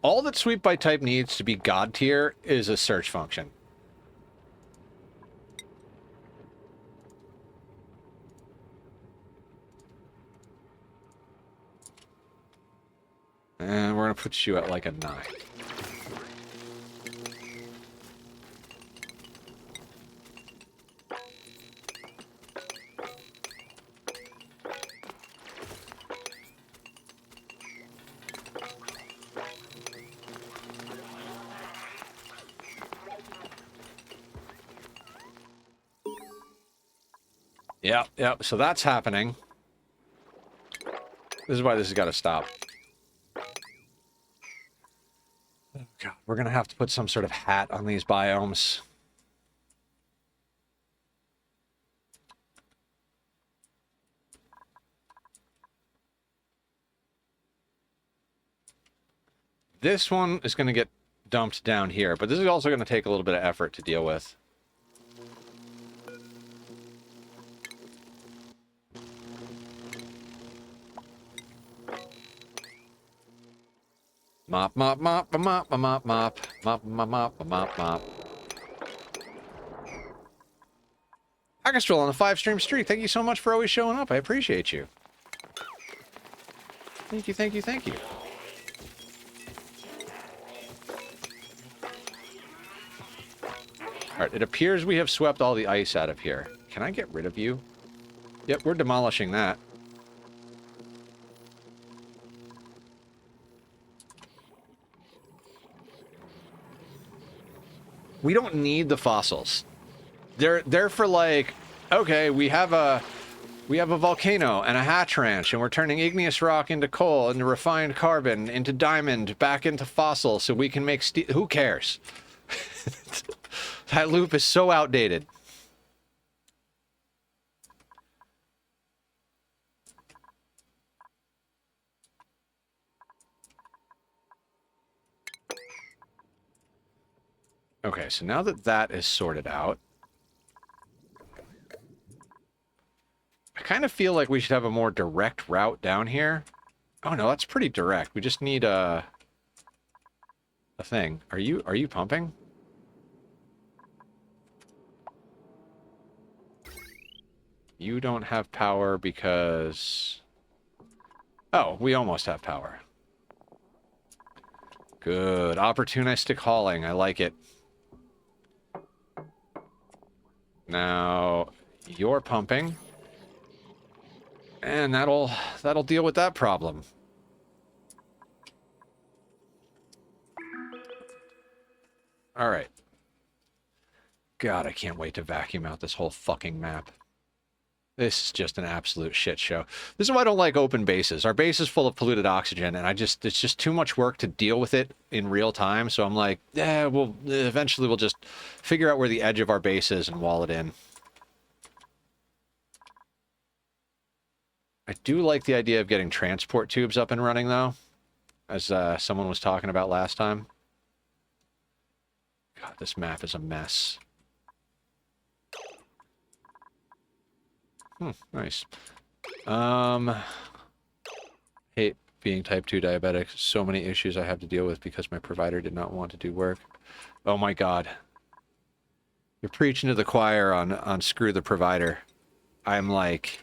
all that sweep by type needs to be god tier is a search function. And we're going to put you at like a 9. Yep. So that's happening. This is why this has got to stop. Oh, God. We're going to have to put some sort of hat on these biomes. This one is going to get dumped down here, but this is also going to take a little bit of effort to deal with. Mop, mop, mop, mop, mop, mop, mop, mop, mop, mop, mop, mop. Agastrel on the 5-stream streak. Thank you so much for always showing up. I appreciate you. Thank you. Alright, it appears we have swept all the ice out of here. Can I get rid of you? Yep, we're demolishing that. We don't need the fossils. They're for like, okay, we have a volcano and a hatch ranch, and we're turning igneous rock into coal, into refined carbon, into diamond, back into fossil, so we can make steel. Who cares? That loop is so outdated. Okay, so now that that is sorted out, I kind of feel like we should have a more direct route down here. Oh no, that's pretty direct. We just need a thing. Are you pumping? You don't have power because... Oh, we almost have power. Good. Opportunistic hauling. I like it. Now, you're pumping. And that'll deal with that problem. All right. God, I can't wait to vacuum out this whole fucking map. This is just an absolute shit show. This is why I don't like open bases. Our base is full of polluted oxygen, and it's just too much work to deal with it in real time. So I'm like, eventually we'll just figure out where the edge of our base is and wall it in. I do like the idea of getting transport tubes up and running, though, as someone was talking about last time. God, this map is a mess. Nice. Hate being type 2 diabetic. So many issues I have to deal with because my provider did not want to do work. Oh my God. You're preaching to the choir on screw the provider. I'm like...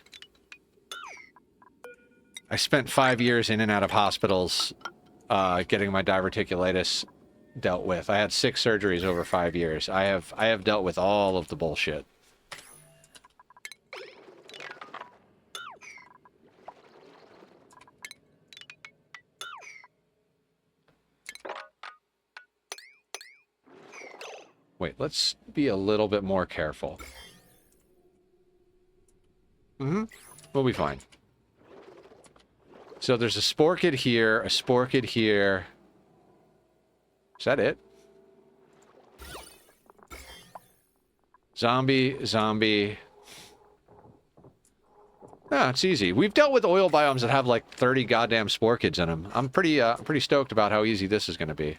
I spent 5 years in and out of hospitals getting my diverticulitis dealt with. I had 6 surgeries over 5 years. I have dealt with all of the bullshit. Wait, let's be a little bit more careful. We'll be fine. So there's a sporkid here, a sporkid here. Is that it? Zombie, zombie. Ah, it's easy. We've dealt with oil biomes that have like 30 goddamn sporkids in them. I'm pretty stoked about how easy this is going to be.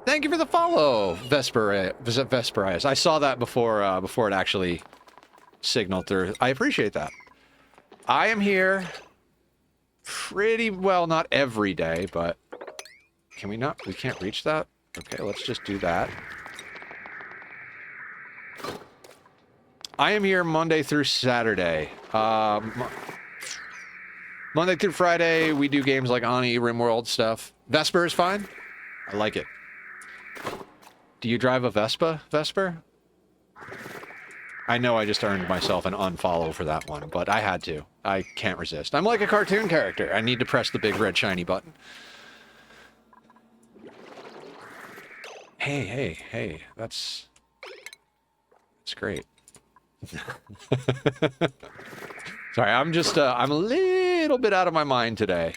Thank you for the follow, Vesperias. I saw that before it actually signaled through. I appreciate that. I am here pretty well, not every day, but can we not? We can't reach that? Okay, let's just do that. I am here Monday through Saturday. Monday through Friday, we do games like ONI, RimWorld stuff. Vesper is fine. I like it. Do you drive a Vespa, Vesper? I know I just earned myself an unfollow for that one, but I had to. I can't resist. I'm like a cartoon character. I need to press the big red shiny button. Hey. That's great. Sorry, I'm just, I'm a little bit out of my mind today.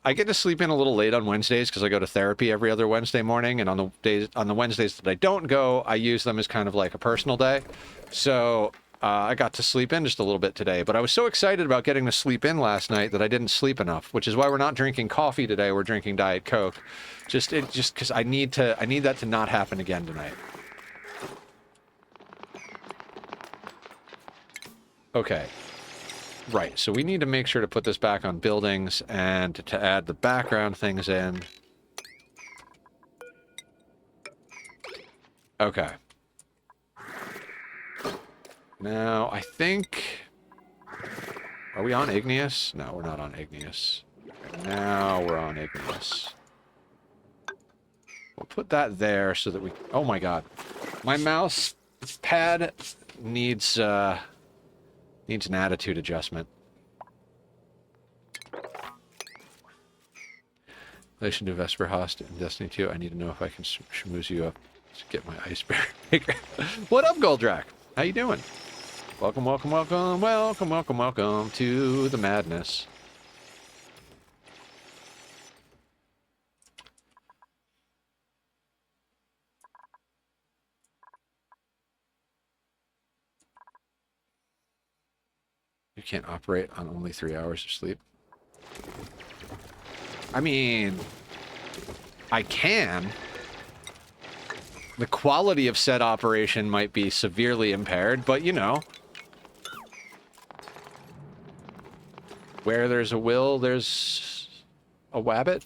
I get to sleep in a little late on Wednesdays because I go to therapy every other Wednesday morning, and on the Wednesdays that I don't go, I use them as kind of like a personal day. So I got to sleep in just a little bit today, but I was so excited about getting to sleep in last night that I didn't sleep enough, which is why we're not drinking coffee today. We're drinking Diet Coke, just because I need that to not happen again tonight. Okay. Right, so we need to make sure to put this back on buildings and to add the background things in. Okay. Now, I think... Are we on Igneous? No, we're not on Igneous. Now we're on Igneous. We'll put that there so that we... Oh my god. My mouse pad needs an attitude adjustment. In relation to Vesper Host in Destiny 2, I need to know if I can schmooze you up to get my ice bear. What up, Goldrak? How you doing? Welcome to the madness. You can't operate on only 3 hours of sleep. I mean, I can. The quality of said operation might be severely impaired, but you know. Where there's a will, there's a wabbit?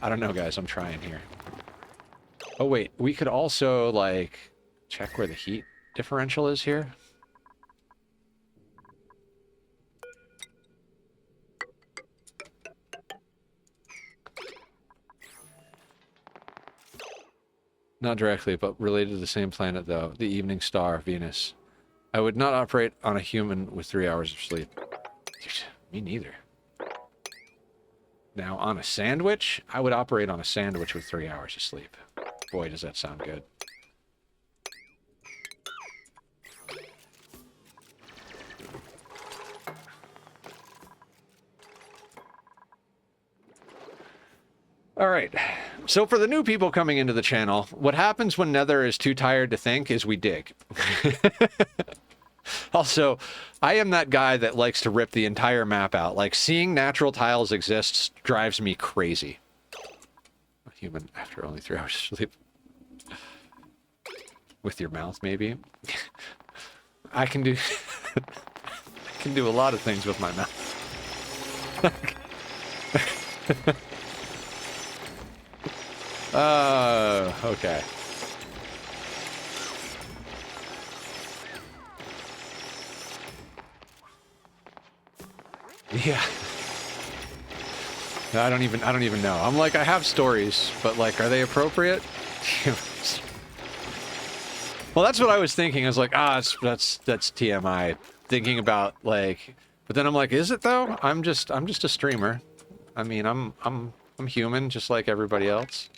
I don't know, guys. I'm trying here. Oh, wait. We could also, like, check where the heat differential is here. Not directly, but related to the same planet, though. The evening star, Venus. I would not operate on a human with 3 hours of sleep. Me neither. Now, on a sandwich, I would operate on a sandwich with 3 hours of sleep. Boy, does that sound good. All right. So for the new people coming into the channel, what happens when Nether is too tired to think is we dig. Also, I am that guy that likes to rip the entire map out. Like, seeing natural tiles exist drives me crazy. A human after only 3 hours of sleep. With your mouth, maybe? I can do... I can do a lot of things with my mouth. Okay. Yeah. I don't even know. I'm like, I have stories, but like, are they appropriate? Well, that's what I was thinking. I was like, that's TMI. Thinking about like, but then I'm like, is it though? I'm just a streamer. I mean, I'm human, just like everybody else.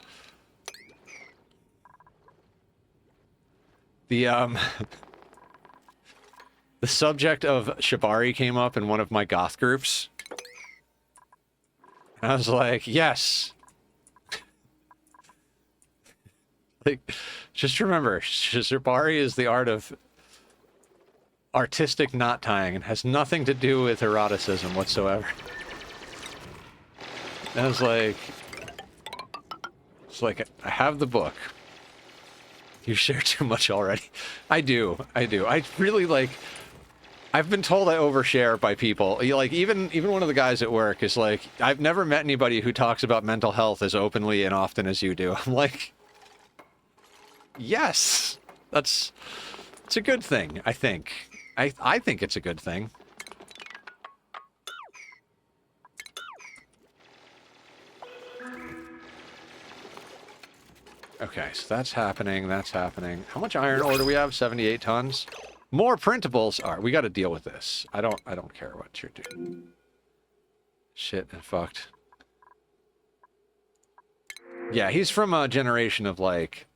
The the subject of Shibari came up in one of my goth groups. And I was like, yes. Like, just remember, Shibari is the art of artistic knot tying and has nothing to do with eroticism whatsoever. And I was like, it's like, I have the book. You share too much already. I do. I really like... I've been told I overshare by people. Like, even one of the guys at work is like, I've never met anybody who talks about mental health as openly and often as you do. I'm like, yes, it's a good thing, I think. I think it's a good thing. Okay, so that's happening, that's happening. How much iron ore do we have? 78 tons? More printables. All right, we got to deal with this. I don't care what you're doing. Shit and fucked. Yeah, he's from a generation of like,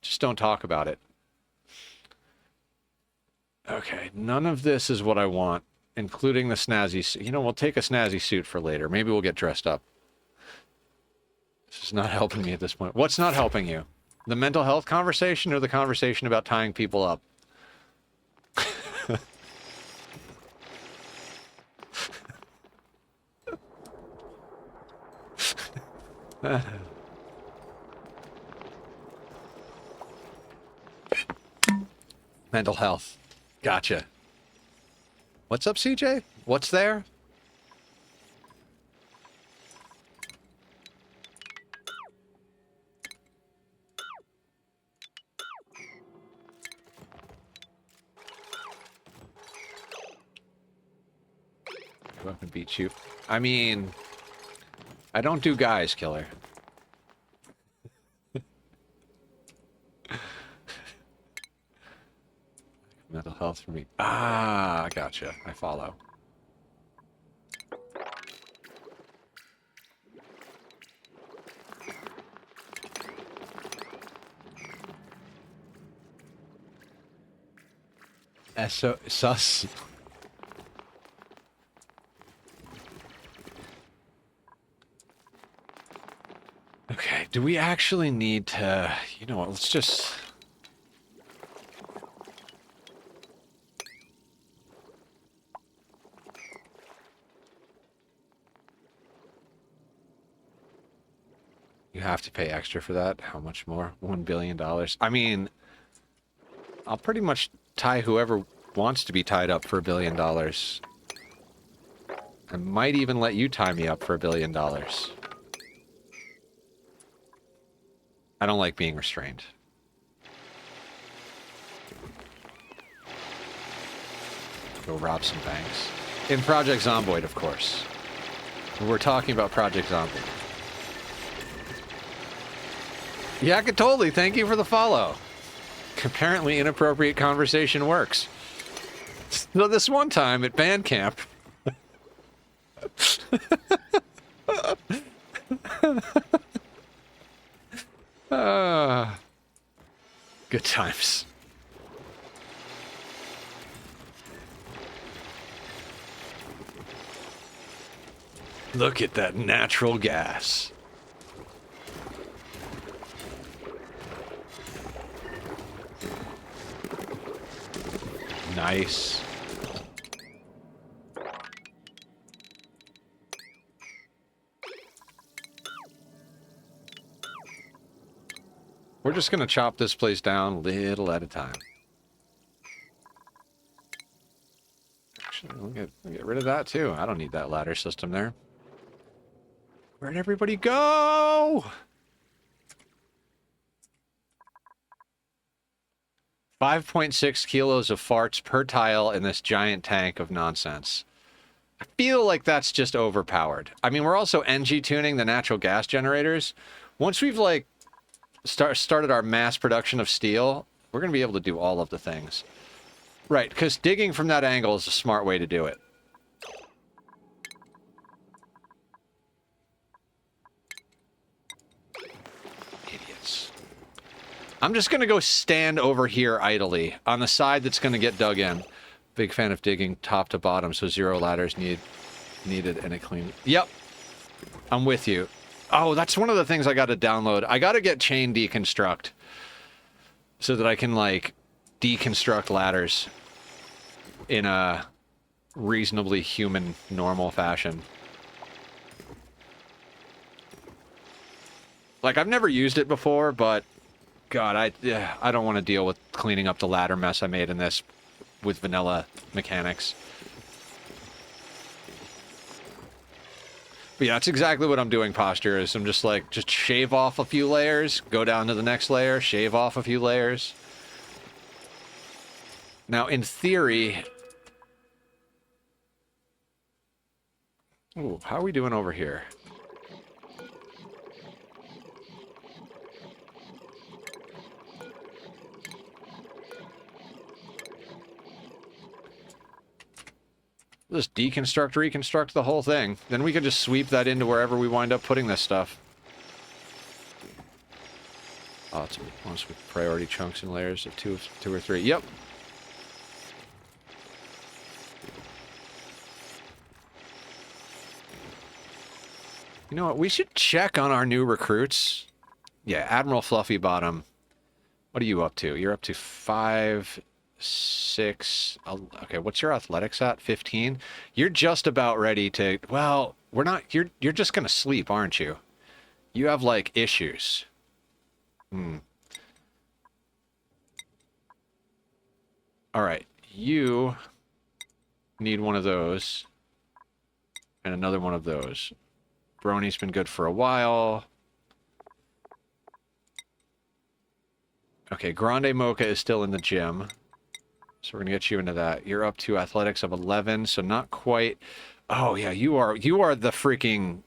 just don't talk about it. Okay, none of this is what I want, including the snazzy suit. You know, we'll take a snazzy suit for later. Maybe we'll get dressed up. This is not helping me at this point. What's not helping you? The mental health conversation or the conversation about tying people up? Mental health. Gotcha. What's up, CJ? What's there? Weapon beat you. I mean, I don't do guys, killer. Mental health for me. Ah, gotcha. I follow. Sus. Okay, do we actually need to... You know what, let's just... You have to pay extra for that. How much more? $1 billion. I mean, I'll pretty much tie whoever wants to be tied up for $1 billion. I might even let you tie me up for $1 billion. I don't like being restrained. Go rob some banks. In Project Zomboid, of course. We're talking about Project Zomboid. Yakatoli, thank you for the follow. Apparently inappropriate conversation works. So this one time at band camp... good times. Look at that natural gas. Nice. We're just gonna chop this place down little at a time. Actually, we'll get rid of that too. I don't need that ladder system there. Where'd everybody go? 5.6 kilos of farts per tile in this giant tank of nonsense. I feel like that's just overpowered. I mean, we're also NG tuning the natural gas generators. Once we've like started our mass production of steel, we're going to be able to do all of the things. Right, because digging from that angle is a smart way to do it. Idiots. I'm just going to go stand over here idly on the side that's going to get dug in. Big fan of digging top to bottom, so 0 ladders needed and a clean... Yep. I'm with you. Oh, that's one of the things I got to download. I got to get chain deconstruct so that I can, like, deconstruct ladders in a reasonably human, normal fashion. Like, I've never used it before, but God, I don't want to deal with cleaning up the ladder mess I made in this with vanilla mechanics. But yeah, that's exactly what I'm doing, Posture, is I'm just like, just shave off a few layers, go down to the next layer, shave off a few layers. Now, in theory... Ooh, how are we doing over here? Just deconstruct, reconstruct the whole thing. Then we can just sweep that into wherever we wind up putting this stuff. Oh, it's once with priority chunks and layers of two or three. Yep. You know what? We should check on our new recruits. Yeah, Admiral Fluffy Bottom. What are you up to? You're up to 5, 6... Okay, what's your athletics at? 15? You're just about ready to... Well, we're not... You're just gonna sleep, aren't you? You have, like, issues. Alright, you need one of those. And another one of those. Brony's been good for a while. Okay, Grande Mocha is still in the gym. So we're going to get you into that. You're up to athletics of 11, so not quite... Oh, yeah, you are the freaking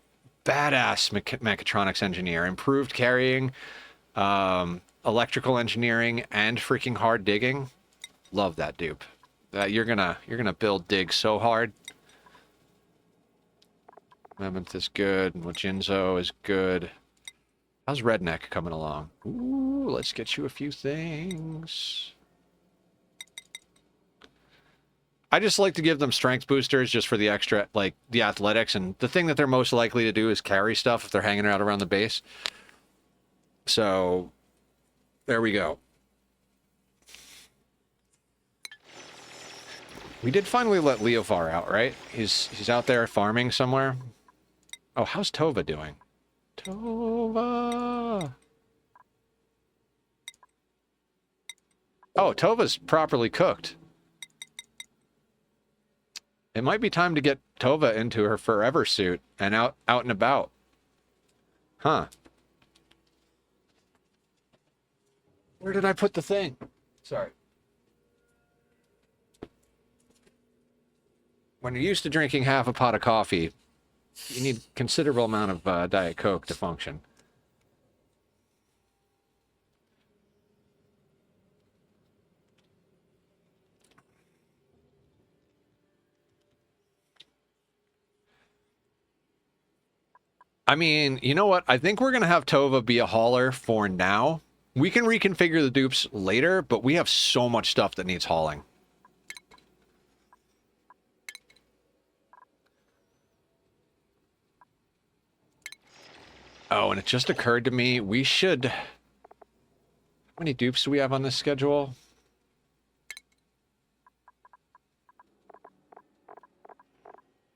badass mechatronics engineer. Improved carrying, electrical engineering, and freaking hard digging. Love that dupe. You're gonna build dig so hard. Mammoth is good. Mojinzo is good. How's Redneck coming along? Ooh, let's get you a few things. I just like to give them strength boosters just for the extra, like, the athletics. And the thing that they're most likely to do is carry stuff if they're hanging out around the base. So, there we go. We did finally let Leofar out, right? He's out there farming somewhere. Oh, how's Tova doing? Tova. Oh, Tova's properly cooked. It might be time to get Tova into her forever suit and out and about. Huh. Where did I put the thing? Sorry. When you're used to drinking half a pot of coffee, you need considerable amount of Diet Coke to function. I mean, you know what? I think we're going to have Tova be a hauler for now. We can reconfigure the dupes later, but we have so much stuff that needs hauling. Oh, and it just occurred to me, we should... How many dupes do we have on this schedule?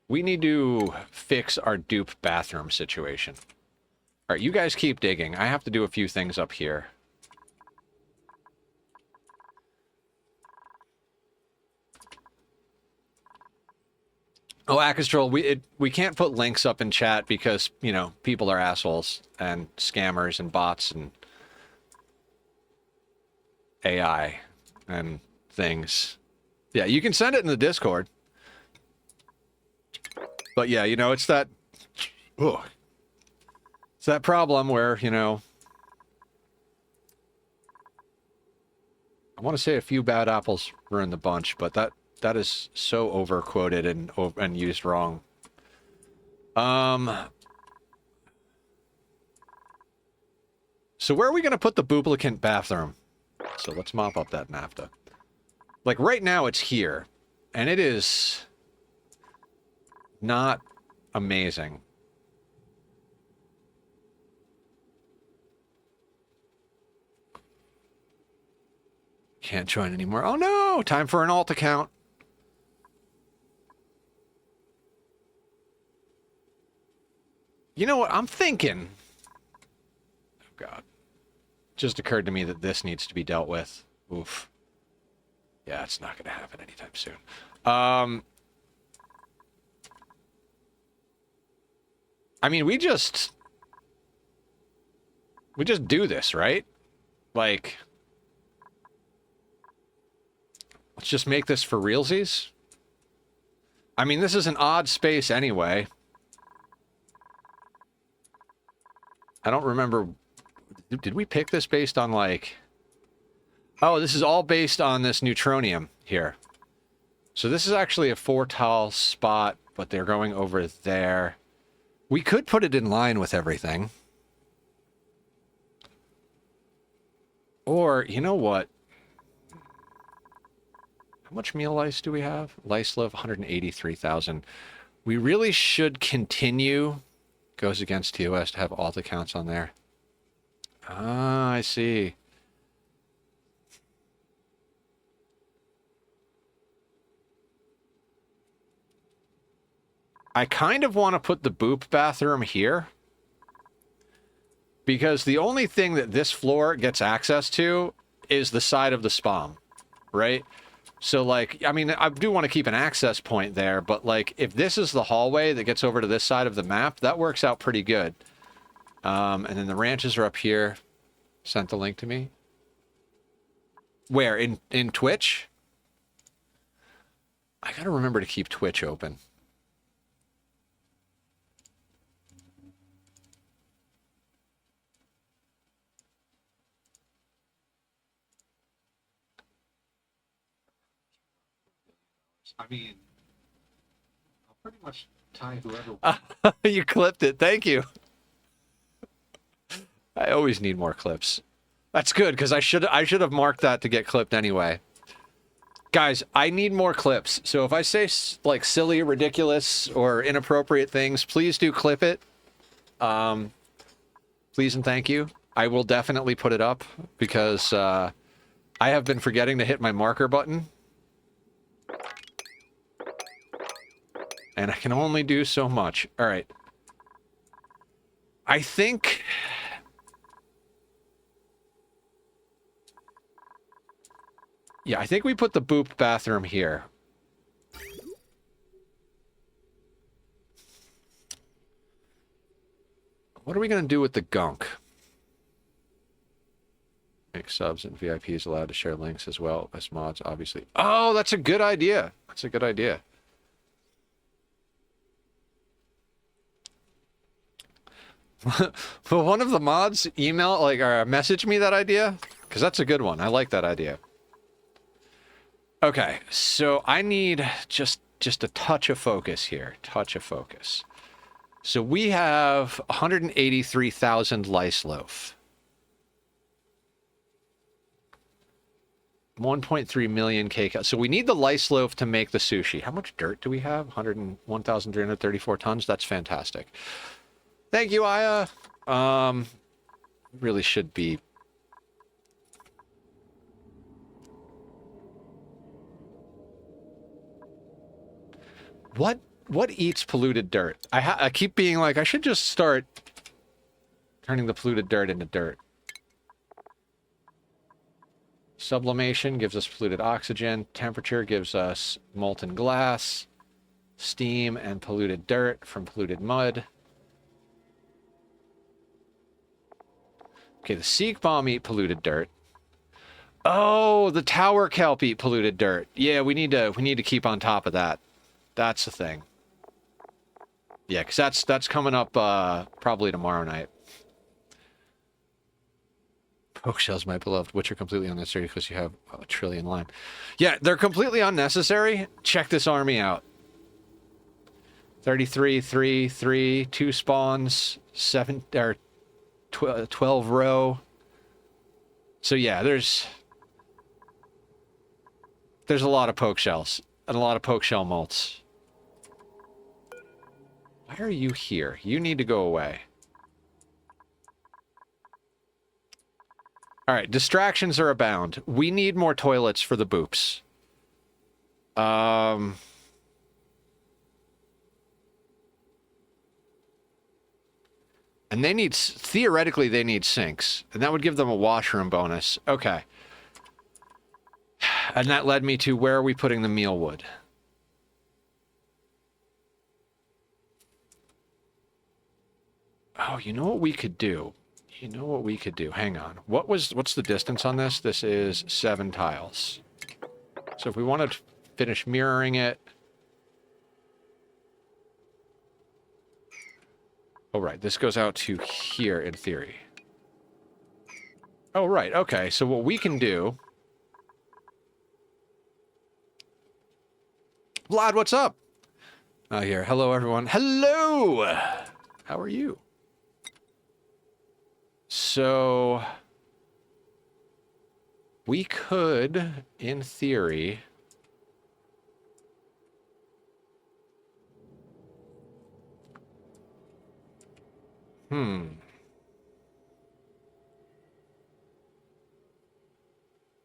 We need to fix our dupe bathroom situation. All right, you guys keep digging. I have to do a few things up here. Oh, Acastrol, we can't put links up in chat because, you know, people are assholes and scammers and bots and AI and things. Yeah, you can send it in the Discord. But yeah, you know, it's that... Ugh. It's that problem where, you know... I want to say a few bad apples ruin the bunch, but that is so over-quoted and used wrong. So where are we going to put the duplicant bathroom? So let's mop up that NAFTA. Like, right now it's here. And it is... not amazing. Can't join anymore. Oh no! Time for an alt account. You know what? I'm thinking... Oh god. Just occurred to me that this needs to be dealt with. Oof. Yeah, it's not going to happen anytime soon. I mean, we just do this, right? Like, let's just make this for realsies. I mean, this is an odd space anyway. I don't remember. Did we pick this based on, like... Oh, this is all based on this neutronium here. So this is actually a 4-tile spot, but they're going over there. We could put it in line with everything. Or, you know what? How much meal lice do we have? Lice live 183,000. We really should continue. Goes against TOS to have alt accounts on there. Ah, I see. I kind of want to put the boop bathroom here. Because the only thing that this floor gets access to is the side of the spawn, right? So, like, I mean, I do want to keep an access point there, but, like, if this is the hallway that gets over to this side of the map, that works out pretty good. And then the ranches are up here. Sent the link to me. Where? In Twitch? I gotta remember to keep Twitch open. I mean, I'll pretty much tie whoever... You clipped it. Thank you. I always need more clips. That's good, because I should have marked that to get clipped anyway. Guys, I need more clips. So if I say, like, silly, ridiculous, or inappropriate things, please do clip it. Please and thank you. I will definitely put it up, because I have been forgetting to hit my marker button. And I can only do so much. All right. I think... Yeah, I think we put the boop bathroom here. What are we going to do with the gunk? Make subs and VIPs allowed to share links as well as mods, obviously. Oh, that's a good idea. That's a good idea. Will one of the mods email, like, or message me that idea? Because that's a good one. I like that idea. Okay, so I need just a touch of focus here. Touch of focus. So we have 183,000 lice loaf. 1.3 million cake. So we need the lice loaf to make the sushi. How much dirt do we have? 101,334 tons. That's fantastic. Thank you, Aya. Really should be. What eats polluted dirt? I keep being like, I should just start turning the polluted dirt into dirt. Sublimation gives us polluted oxygen. Temperature gives us molten glass. Steam and polluted dirt from polluted mud. Okay, the Seek Bomb eat polluted dirt. Oh, the Tower Kelp eat polluted dirt. Yeah, we need to keep on top of that. That's the thing. Yeah, because that's coming up probably tomorrow night. Poke shells, my beloved, which are completely unnecessary because you have a trillion lime. Yeah, they're completely unnecessary. Check this army out. 33, 3, 3, 2 spawns, 7 or 12 row. So yeah, there's a lot of poke shells and a lot of poke shell molts. Why are you here? You need to go away. All right, distractions are abound. We need more toilets for the boops. And they need, theoretically, they need sinks. And that would give them a washroom bonus. Okay. And that led me to, where are we putting the mealwood? Oh, you know what we could do? You know what we could do? Hang on. What's the distance on this? This is 7 tiles. So if we want to finish mirroring it... Oh, right. This goes out to here, in theory. Oh, right. Okay. So what we can do... Vlad, what's up? Here. Hello, everyone. Hello! How are you? So... we could, in theory...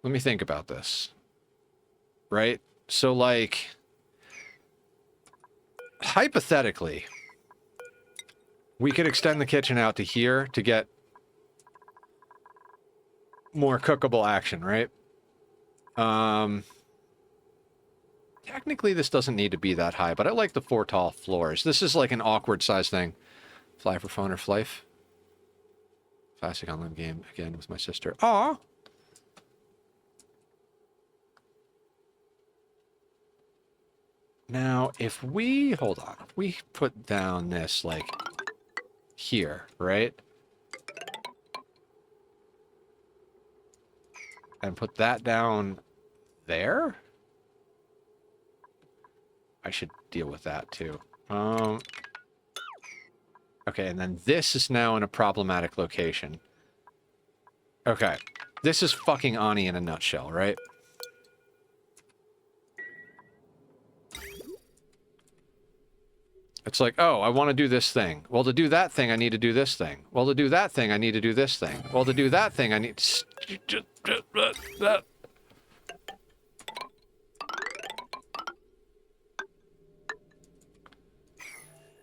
Let me think about this. Right? So, like... hypothetically, we could extend the kitchen out to here to get more cookable action, right? Technically, this doesn't need to be that high, but I like the 4 tall floors. This is like an awkward size thing. Fly for phone or flife. Classic online game again with my sister. Aw! Now, if we, hold on, if we put down this, like, here, right? And put that down there? I should deal with that, too. Okay, and then this is now in a problematic location. Okay, this is fucking ONI in a nutshell, right? It's like, oh, I want to do this thing. Well, to do that thing, I need to do this thing. Well, to do that thing, I need to do this thing. Well, to do that thing, I need...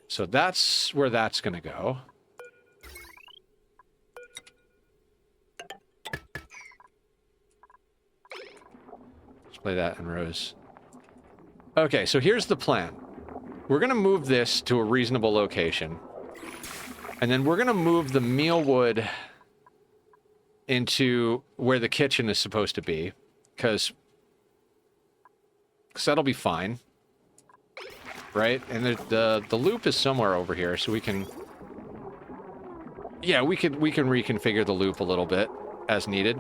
So that's where that's going to go. Play that in rows. Okay, so here's the plan. We're going to move this to a reasonable location. And then we're going to move the mealwood into where the kitchen is supposed to be. Because that'll be fine. Right? And the loop is somewhere over here, so we can... Yeah, we can reconfigure the loop a little bit as needed.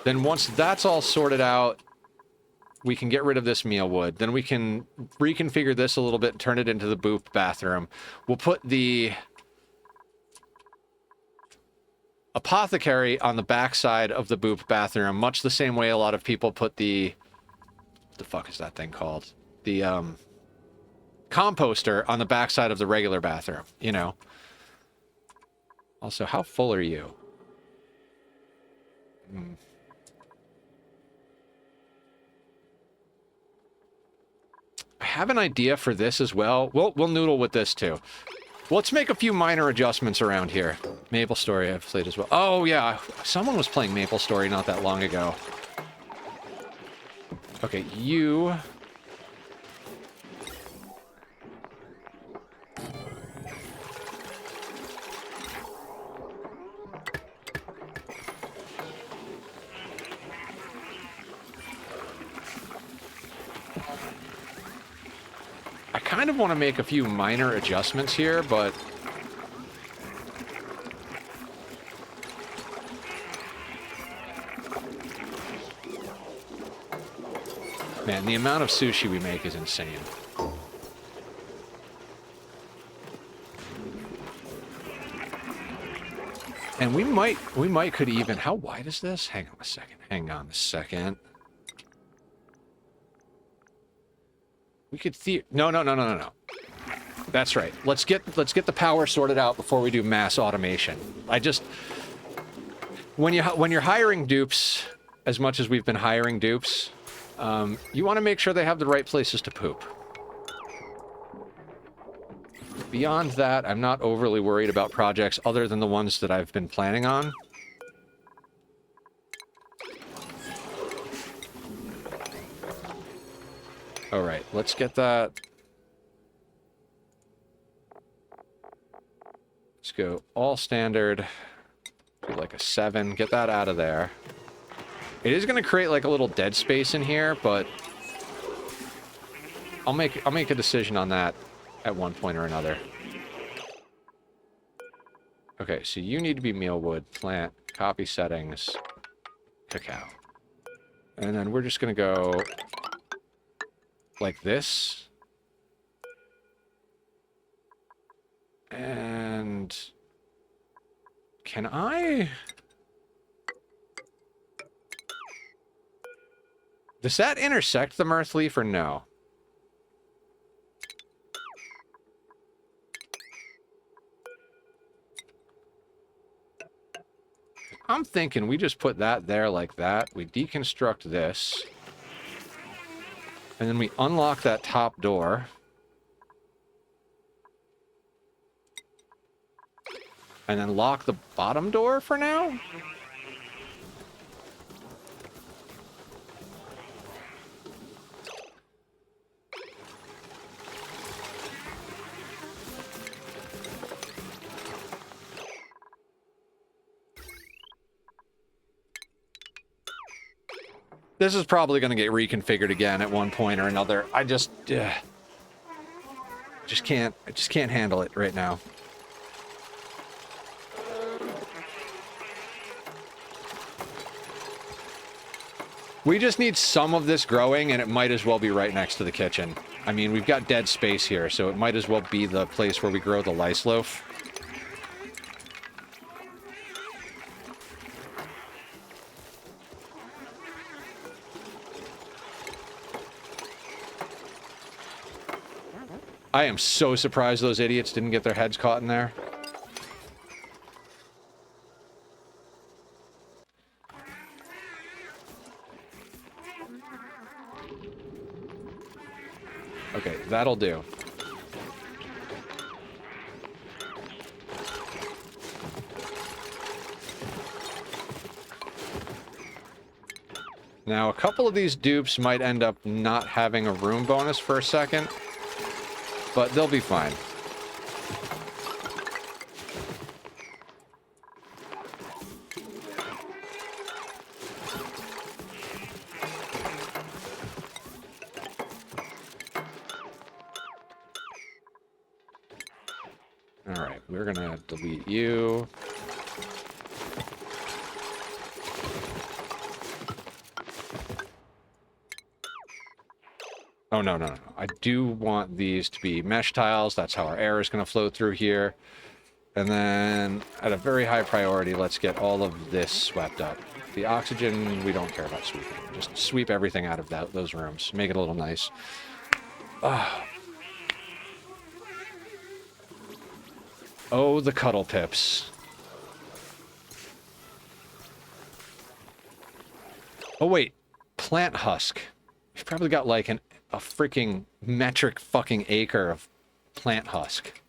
Then once that's all sorted out, we can get rid of this mealwood. Then we can reconfigure this a little bit and turn it into the boop bathroom. We'll put the apothecary on the backside of the boop bathroom, much the same way a lot of people put the... What the fuck is that thing called? The, composter on the backside of the regular bathroom, you know? Also, how full are you? I have an idea for this as well. We'll noodle with this too. Let's make a few minor adjustments around here. Maple Story I've played as well. Oh yeah, someone was playing Maple Story not that long ago. Okay, you... I kind of want to make a few minor adjustments here, but... Man, the amount of sushi we make is insane. And we might could even... How wide is this? Hang on a second. Hang on a second. We could No. That's right. Let's get the power sorted out before we do mass automation. I just... When you're hiring dupes, as much as we've been hiring dupes, you want to make sure they have the right places to poop. Beyond that, I'm not overly worried about projects other than the ones that I've been planning on. Alright, let's get that. Let's go all standard. Do like a 7. Get that out of there. It is going to create like a little dead space in here, but I'll make a decision on that at one point or another. Okay, so you need to be mealwood, plant, copy settings, cacao. And then we're just going to go like this. And can I... Does that intersect the mirth leaf or no? I'm thinking we just put that there like that. We deconstruct this. And then we unlock that top door. And then lock the bottom door for now? This is probably going to get reconfigured again at one point or another. I just can't handle it right now. We just need some of this growing, and it might as well be right next to the kitchen. I mean, we've got dead space here, so it might as well be the place where we grow the lice loaf. I am so surprised those idiots didn't get their heads caught in there. Okay, that'll do. Now, a couple of these dupes might end up not having a room bonus for a second, but they'll be fine. Alright, we're gonna delete you. Oh, no, no, no. I do want these to be mesh tiles. That's how our air is going to flow through here. And then, at a very high priority, let's get all of this swept up. The oxygen, we don't care about sweeping. Just sweep everything out of those rooms. Make it a little nice. Oh, the cuddle pips. Oh, wait. Plant husk. We've probably got, like, a freaking metric fucking acre of plant husk.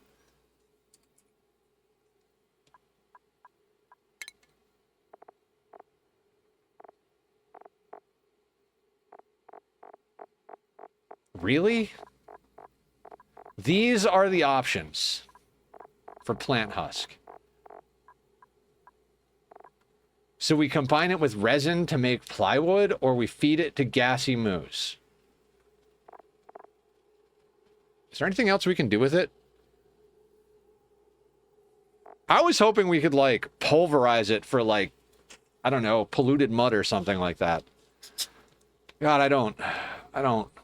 Really? These are the options for plant husk. So we combine it with resin to make plywood, or we feed it to gassy moose. Is there anything else we can do with it? I was hoping we could, like, pulverize it for, like, I don't know, polluted mud or something like that. God, I don't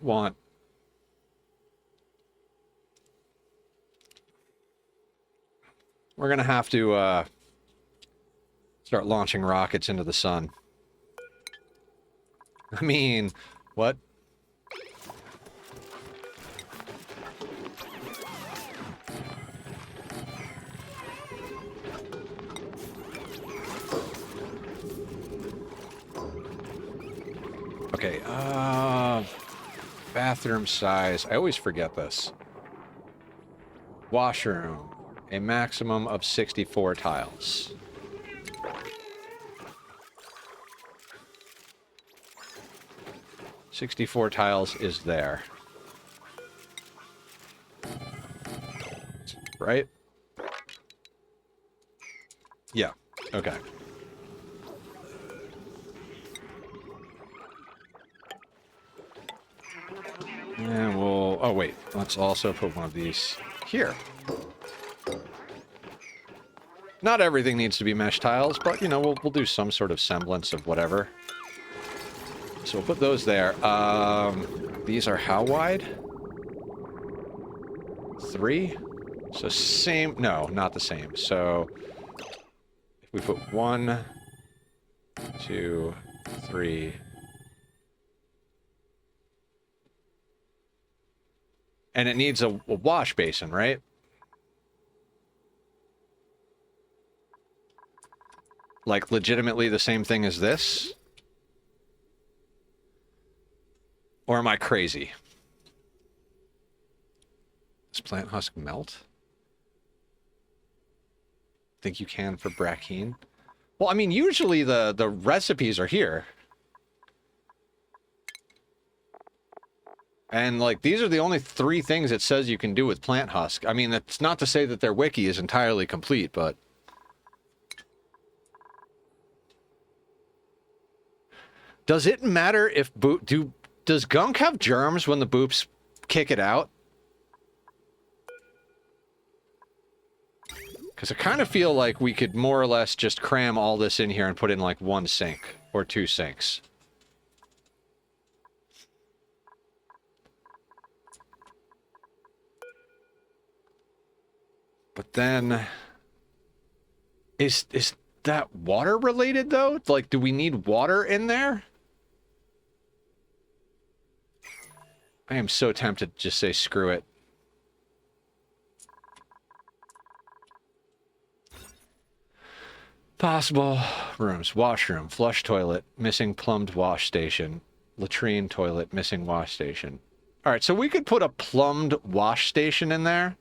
want... We're gonna have to, start launching rockets into the sun. I mean, what? Okay, bathroom size. I always forget this. Washroom. A maximum of 64 tiles. $64 tiles is there. Right? Yeah. Okay. And we'll... Oh, wait. Let's also put one of these here. Not everything needs to be mesh tiles, but, you know, we'll do some sort of semblance of whatever. So we'll put those there. These are how wide? 3? So same... No, not the same. So if we put 1, 2, 3... And it needs a wash basin, right? Like, legitimately the same thing as this? Or am I crazy? Does plant husk melt? Think you can for Brackeen? Well, I mean, usually the recipes are here. And, like, these are the only 3 things it says you can do with plant husk. I mean, that's not to say that their wiki is entirely complete, but... Does it matter if does gunk have germs when the boops kick it out? Because I kind of feel like we could more or less just cram all this in here and put in like 1 sink or 2 sinks. But then, is that water related though? Like, do we need water in there? I am so tempted to just say screw it. Possible rooms. Washroom. Flush toilet. Missing plumbed wash station. Latrine toilet. Missing wash station. Alright, so we could put a plumbed wash station in there.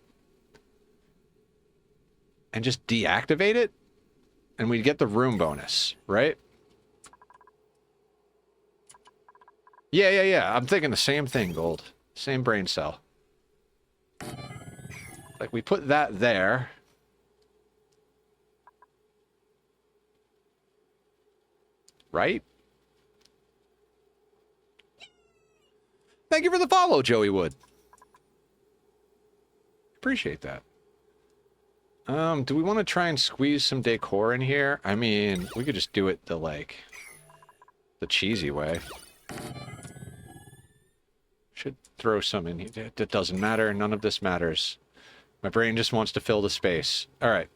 And just deactivate it. And we'd get the room bonus, right? Yeah, yeah, yeah. I'm thinking the same thing, Gold. Same brain cell. Like, we put that there. Right? Thank you for the follow, Joey Wood. Appreciate that. Do we want to try and squeeze some decor in here? I mean, we could just do it the, like, the cheesy way. Should throw some in here. It doesn't matter. None of this matters. My brain just wants to fill the space. All right.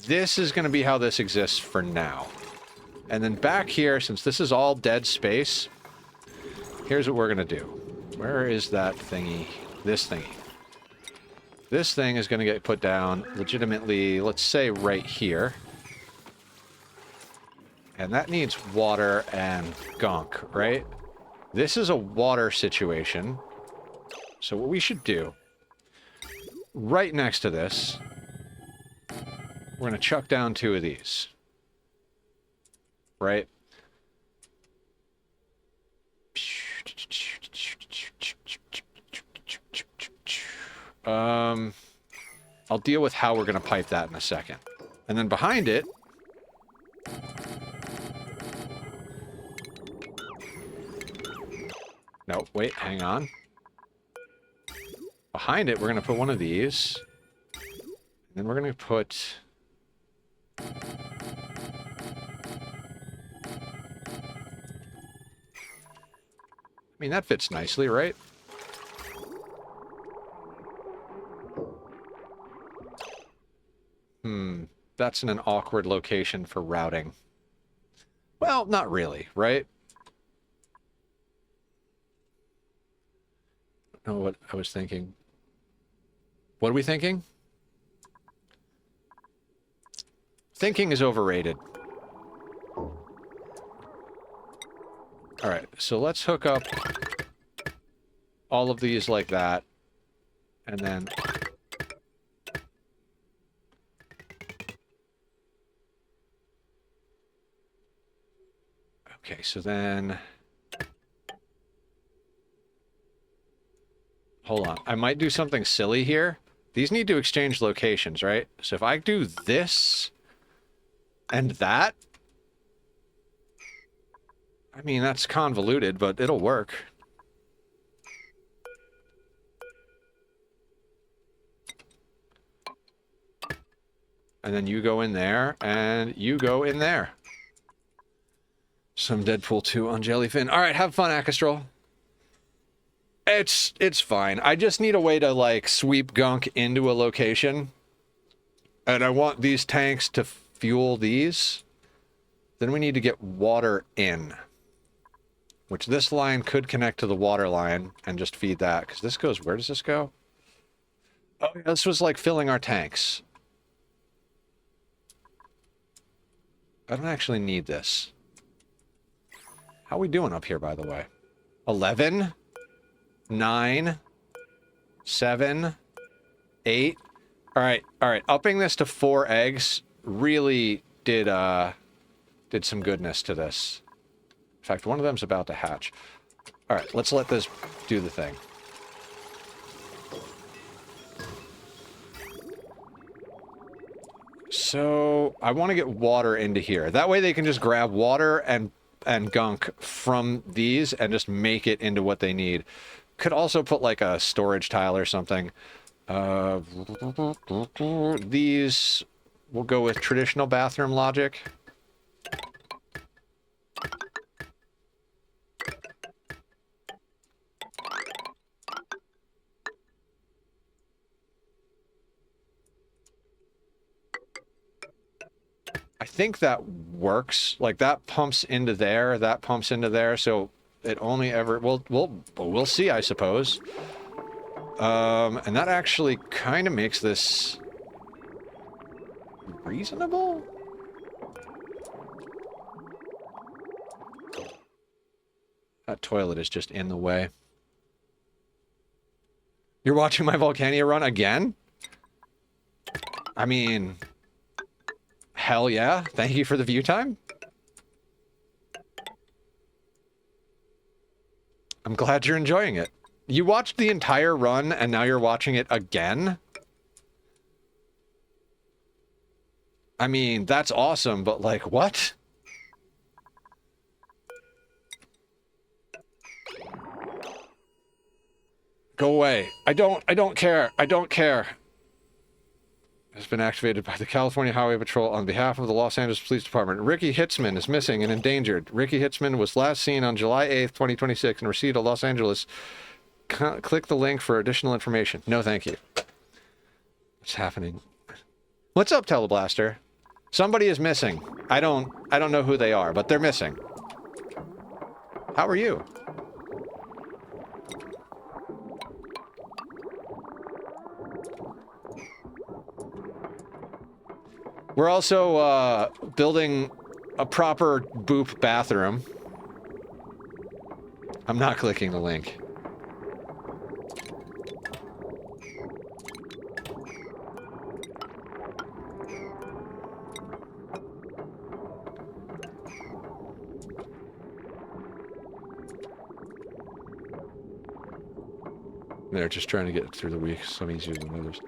This is going to be how this exists for now. And then back here, since this is all dead space, here's what we're going to do. Where is that thingy? This thingy. This thing is going to get put down legitimately, let's say right here. And that needs water and gunk, right? This is a water situation. So what we should do, right next to this, we're going to chuck down 2 of these. Right? I'll deal with how we're going to pipe that in a second. And then behind it... No, wait, hang on. Behind it, we're going to put one of these. And then we're going to put... I mean, that fits nicely, right? That's in an awkward location for routing. Well, not really, right? I don't know what I was thinking. What are we thinking? Thinking is overrated. Alright, so let's hook up all of these like that. And then... Okay, so then... Hold on. I might do something silly here. These need to exchange locations, right? So if I do this and that... I mean, that's convoluted, but it'll work. And then you go in there, and you go in there. Some Deadpool 2 on Jellyfin. Alright, have fun, Acastrol. It's fine. I just need a way to, like, sweep gunk into a location. And I want these tanks to fuel these. Then we need to get water in. Which this line could connect to the water line and just feed that. Because this goes... Where does this go? Oh, yeah, this was, like, filling our tanks. I don't actually need this. How are we doing up here, by the way? 11? 9? 7? 8? Alright, alright. Upping this to 4 eggs really did some goodness to this. In fact, one of them's about to hatch. Alright, let's let this do the thing. So, I want to get water into here. That way they can just grab water and gunk from these and just make it into what they need. Could also put like a storage tile or something. These will go with traditional bathroom logic. I think that works. Like that pumps into there, that pumps into there, so it only ever... We'll see, I suppose. And that actually kind of makes this reasonable? That toilet is just in the way. You're watching my Volcania run again? I mean... Hell yeah. Thank you for the view time. I'm glad you're enjoying it. You watched the entire run, and now you're watching it again? I mean, that's awesome, but like, what? Go away. I don't care. I don't care. Has been activated by the California Highway Patrol on behalf of the Los Angeles Police Department. Ricky Hitzman is missing and endangered. Ricky Hitzman was last seen on July 8th, 2026 and received a Los Angeles. Click the link for additional information. No, thank you. What's happening? What's up, Teleblaster? Somebody is missing. I don't know who they are, but they're missing. How are you? We're also building a proper boop bathroom. I'm not clicking the link. They're just trying to get through the week some easier than others.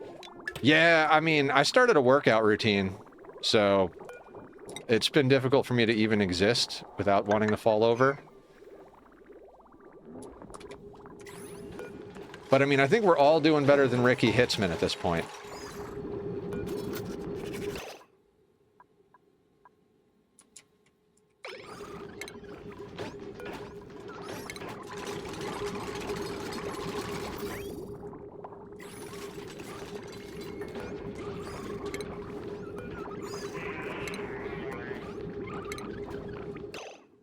Yeah, I mean, I started a workout routine, so it's been difficult for me to even exist without wanting to fall over. But I mean, I think we're all doing better than Ricky Hitzman at this point.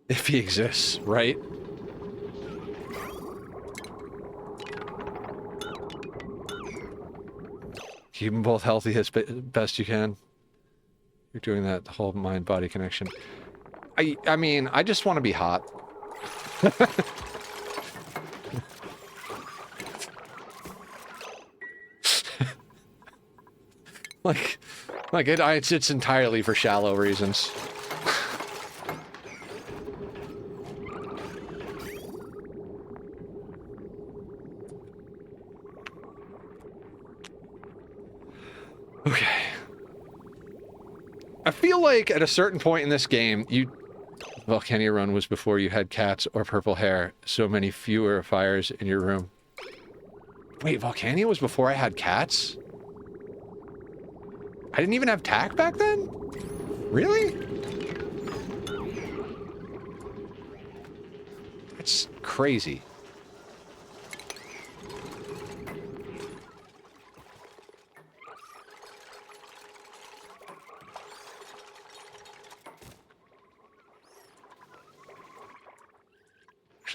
If he exists, right? Keep them both healthy as best you can. You're doing that whole mind-body connection. I mean, I just want to be hot. It's entirely for shallow reasons. Okay. I feel like at a certain point in this game, Volcania Run was before you had cats or purple hair. So many fewer fires in your room. Wait, Volcania was before I had cats? I didn't even have tack back then? Really? That's crazy.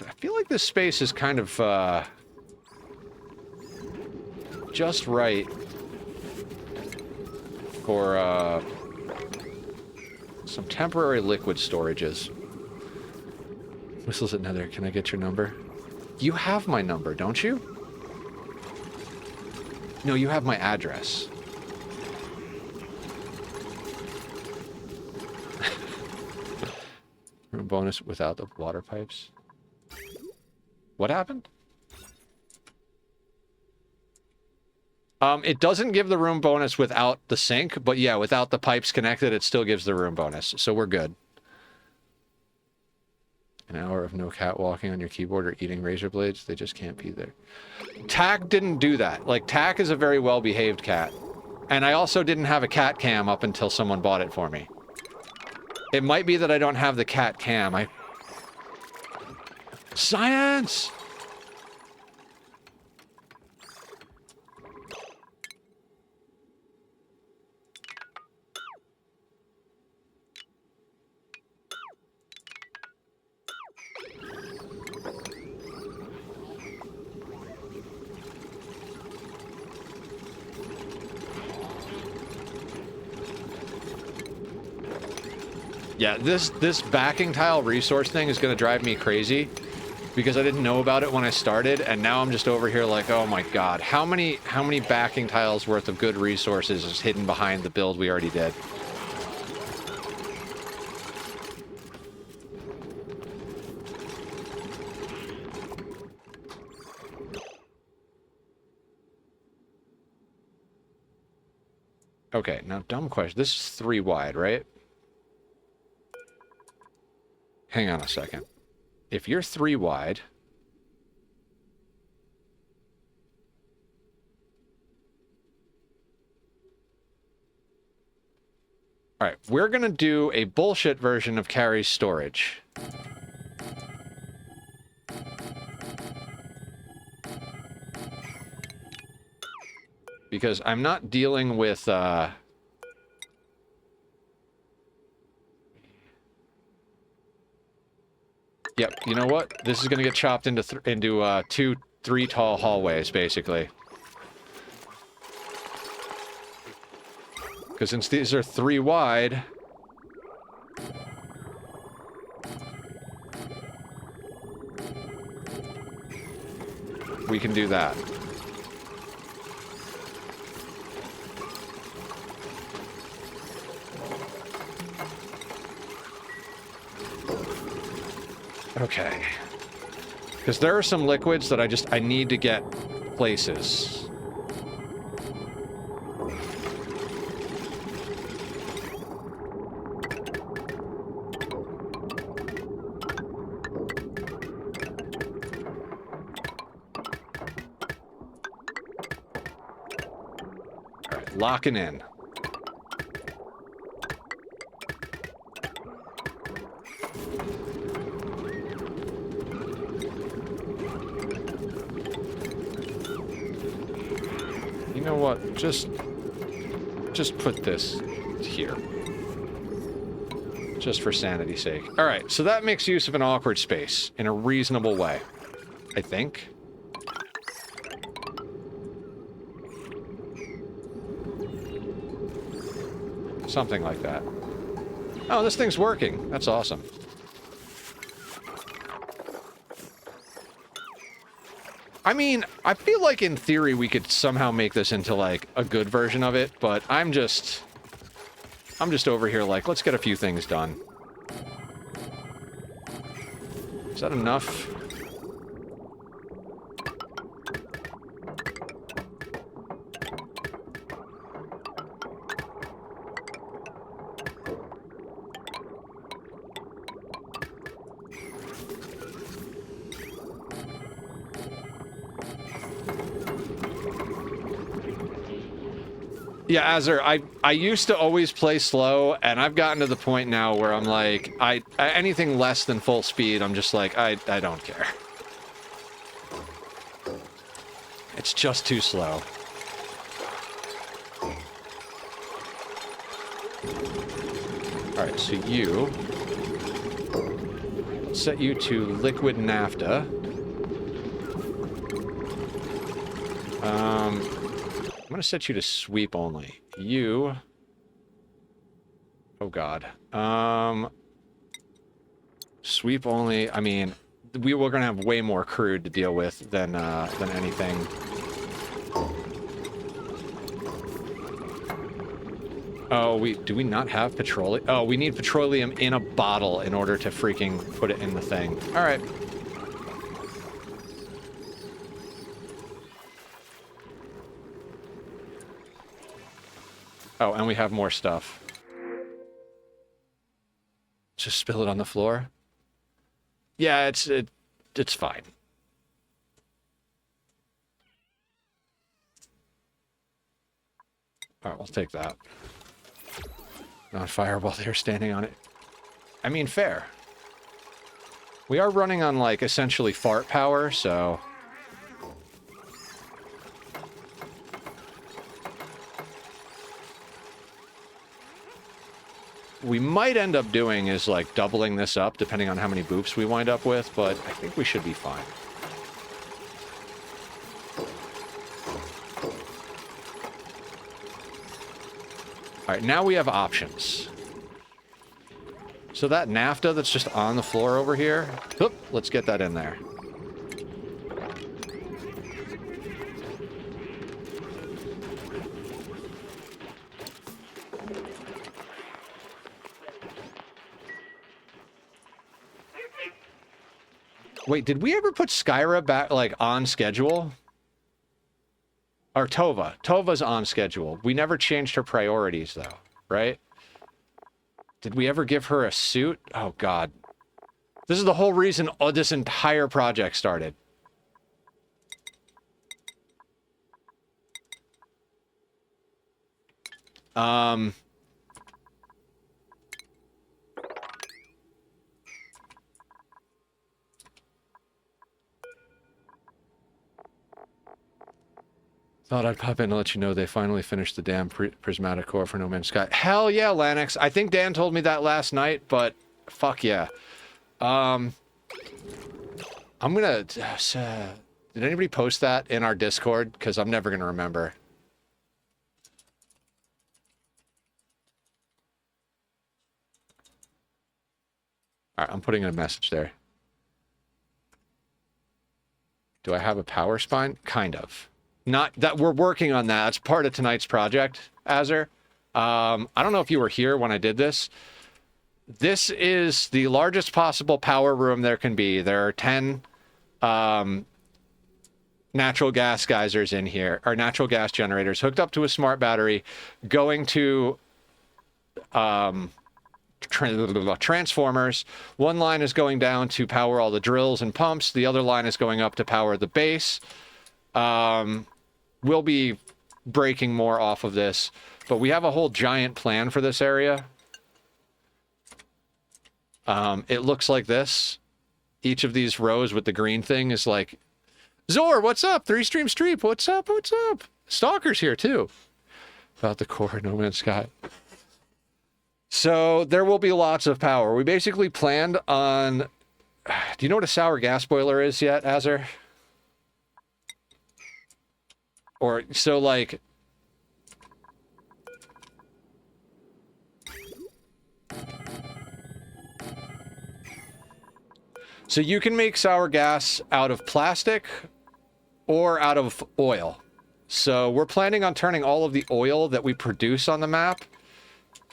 I feel like this space is kind of, just right for, some temporary liquid storages. Whistles at Nether, can I get your number? You have my number, don't you? No, you have my address. Room bonus without the water pipes. What happened? It doesn't give the room bonus without the sink, but yeah, without the pipes connected, it still gives the room bonus, so we're good. An hour of no cat walking on your keyboard or eating razor blades, they just can't be there. Tack didn't do that. Like, Tack is a very well-behaved cat. And I also didn't have a cat cam up until someone bought it for me. It might be that I don't have the cat cam. Science! Yeah, this backing tile resource thing is going to drive me crazy because I didn't know about it when I started, and now I'm just over here like, oh my god, how many backing tiles worth of good resources is hidden behind the build we already did? Okay, now dumb question. This is 3 wide, right? Hang on a second. If you're 3 wide... Alright, we're gonna do a bullshit version of Carrie's storage. Because I'm not dealing with, Yep, you know what? This is gonna get chopped into 2, 3 tall hallways, basically. Because since these are 3 wide... we can do that. Okay. Because there are some liquids that I need to get places. Alright, locking in. You know what? Just put this here. Just for sanity's sake. Alright, so that makes use of an awkward space in a reasonable way. I think. Something like that. Oh, this thing's working. That's awesome. I mean, I feel like in theory we could somehow make this into, like, a good version of it, but I'm just over here like, let's get a few things done. Is that enough? Yeah, Azur, I used to always play slow, and I've gotten to the point now where I'm like, anything less than full speed, I'm just like, I don't care. It's just too slow. Alright, so you... set you to liquid naphtha. I'm gonna set you to sweep only. You... oh god. Sweep only, I mean, we're gonna have way more crude to deal with than anything. Oh, do we not have petroleum? Oh, we need petroleum in a bottle in order to freaking put it in the thing. Alright. Oh, and we have more stuff. Just spill it on the floor? Yeah, it's fine. Alright, we'll take that. Not fire while they're standing on it. I mean, fair. We are running on, like, essentially fart power, so... we might end up doing is, like, doubling this up, depending on how many boops we wind up with, but I think we should be fine. Alright, now we have options. So that naphtha that's just on the floor over here, oop, let's get that in there. Wait, did we ever put Skyra back, like, on schedule? Or Tova. Tova's on schedule. We never changed her priorities, though, right? Did we ever give her a suit? Oh, God. This is the whole reason this entire project started. Thought I'd pop in and let you know they finally finished the damn prismatic core for No Man's Sky. Hell yeah, Lanix. I think Dan told me that last night, but fuck yeah. I'm gonna... did anybody post that in our Discord? Because I'm never gonna remember. Alright, I'm putting in a message there. Do I have a power spine? Kind of. Not that we're working on that. It's part of tonight's project, Azur. I don't know if you were here when I did this. This is the largest possible power room there can be. There are 10 natural gas geysers in here, or natural gas generators hooked up to a smart battery, going to transformers. One line is going down to power all the drills and pumps. The other line is going up to power the base. We'll be breaking more off of this, but we have a whole giant plan for this area. It looks like this. Each of these rows with the green thing is like, Zor, what's up? 3-Stream Streep, what's up? What's up? Stalker's here too. About the core, No Man's Sky. So there will be lots of power. We basically planned on... Do you know what a sour gas boiler is yet, Azur? Or, so like... So you can make sour gas out of plastic or out of oil. So we're planning on turning all of the oil that we produce on the map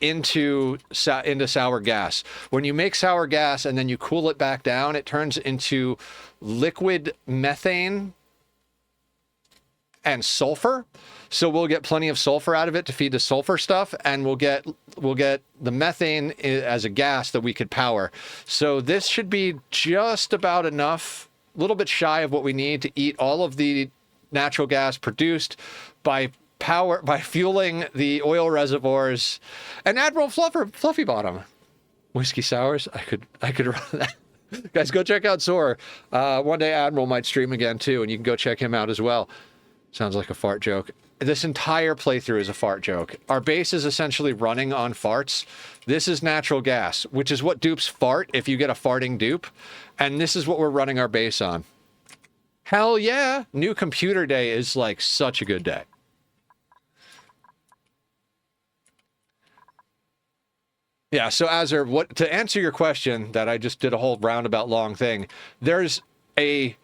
into sour gas. When you make sour gas and then you cool it back down, it turns into liquid methane and sulfur. So we'll get plenty of sulfur out of it to feed the sulfur stuff, and we'll get the methane as a gas that we could power. So this should be just about enough, a little bit shy of what we need to eat all of the natural gas produced by fueling the oil reservoirs. And Admiral Fluffy Bottom. Whiskey sours? I could run that. Guys, go check out Zor. One day Admiral might stream again too, and you can go check him out as well. Sounds like a fart joke. This entire playthrough is a fart joke. Our base is essentially running on farts. This is natural gas, which is what dupes fart if you get a farting dupe. And this is what we're running our base on. Hell yeah! New computer day is like such a good day. Yeah, so Azur, to answer your question that I just did a whole roundabout long thing, there's a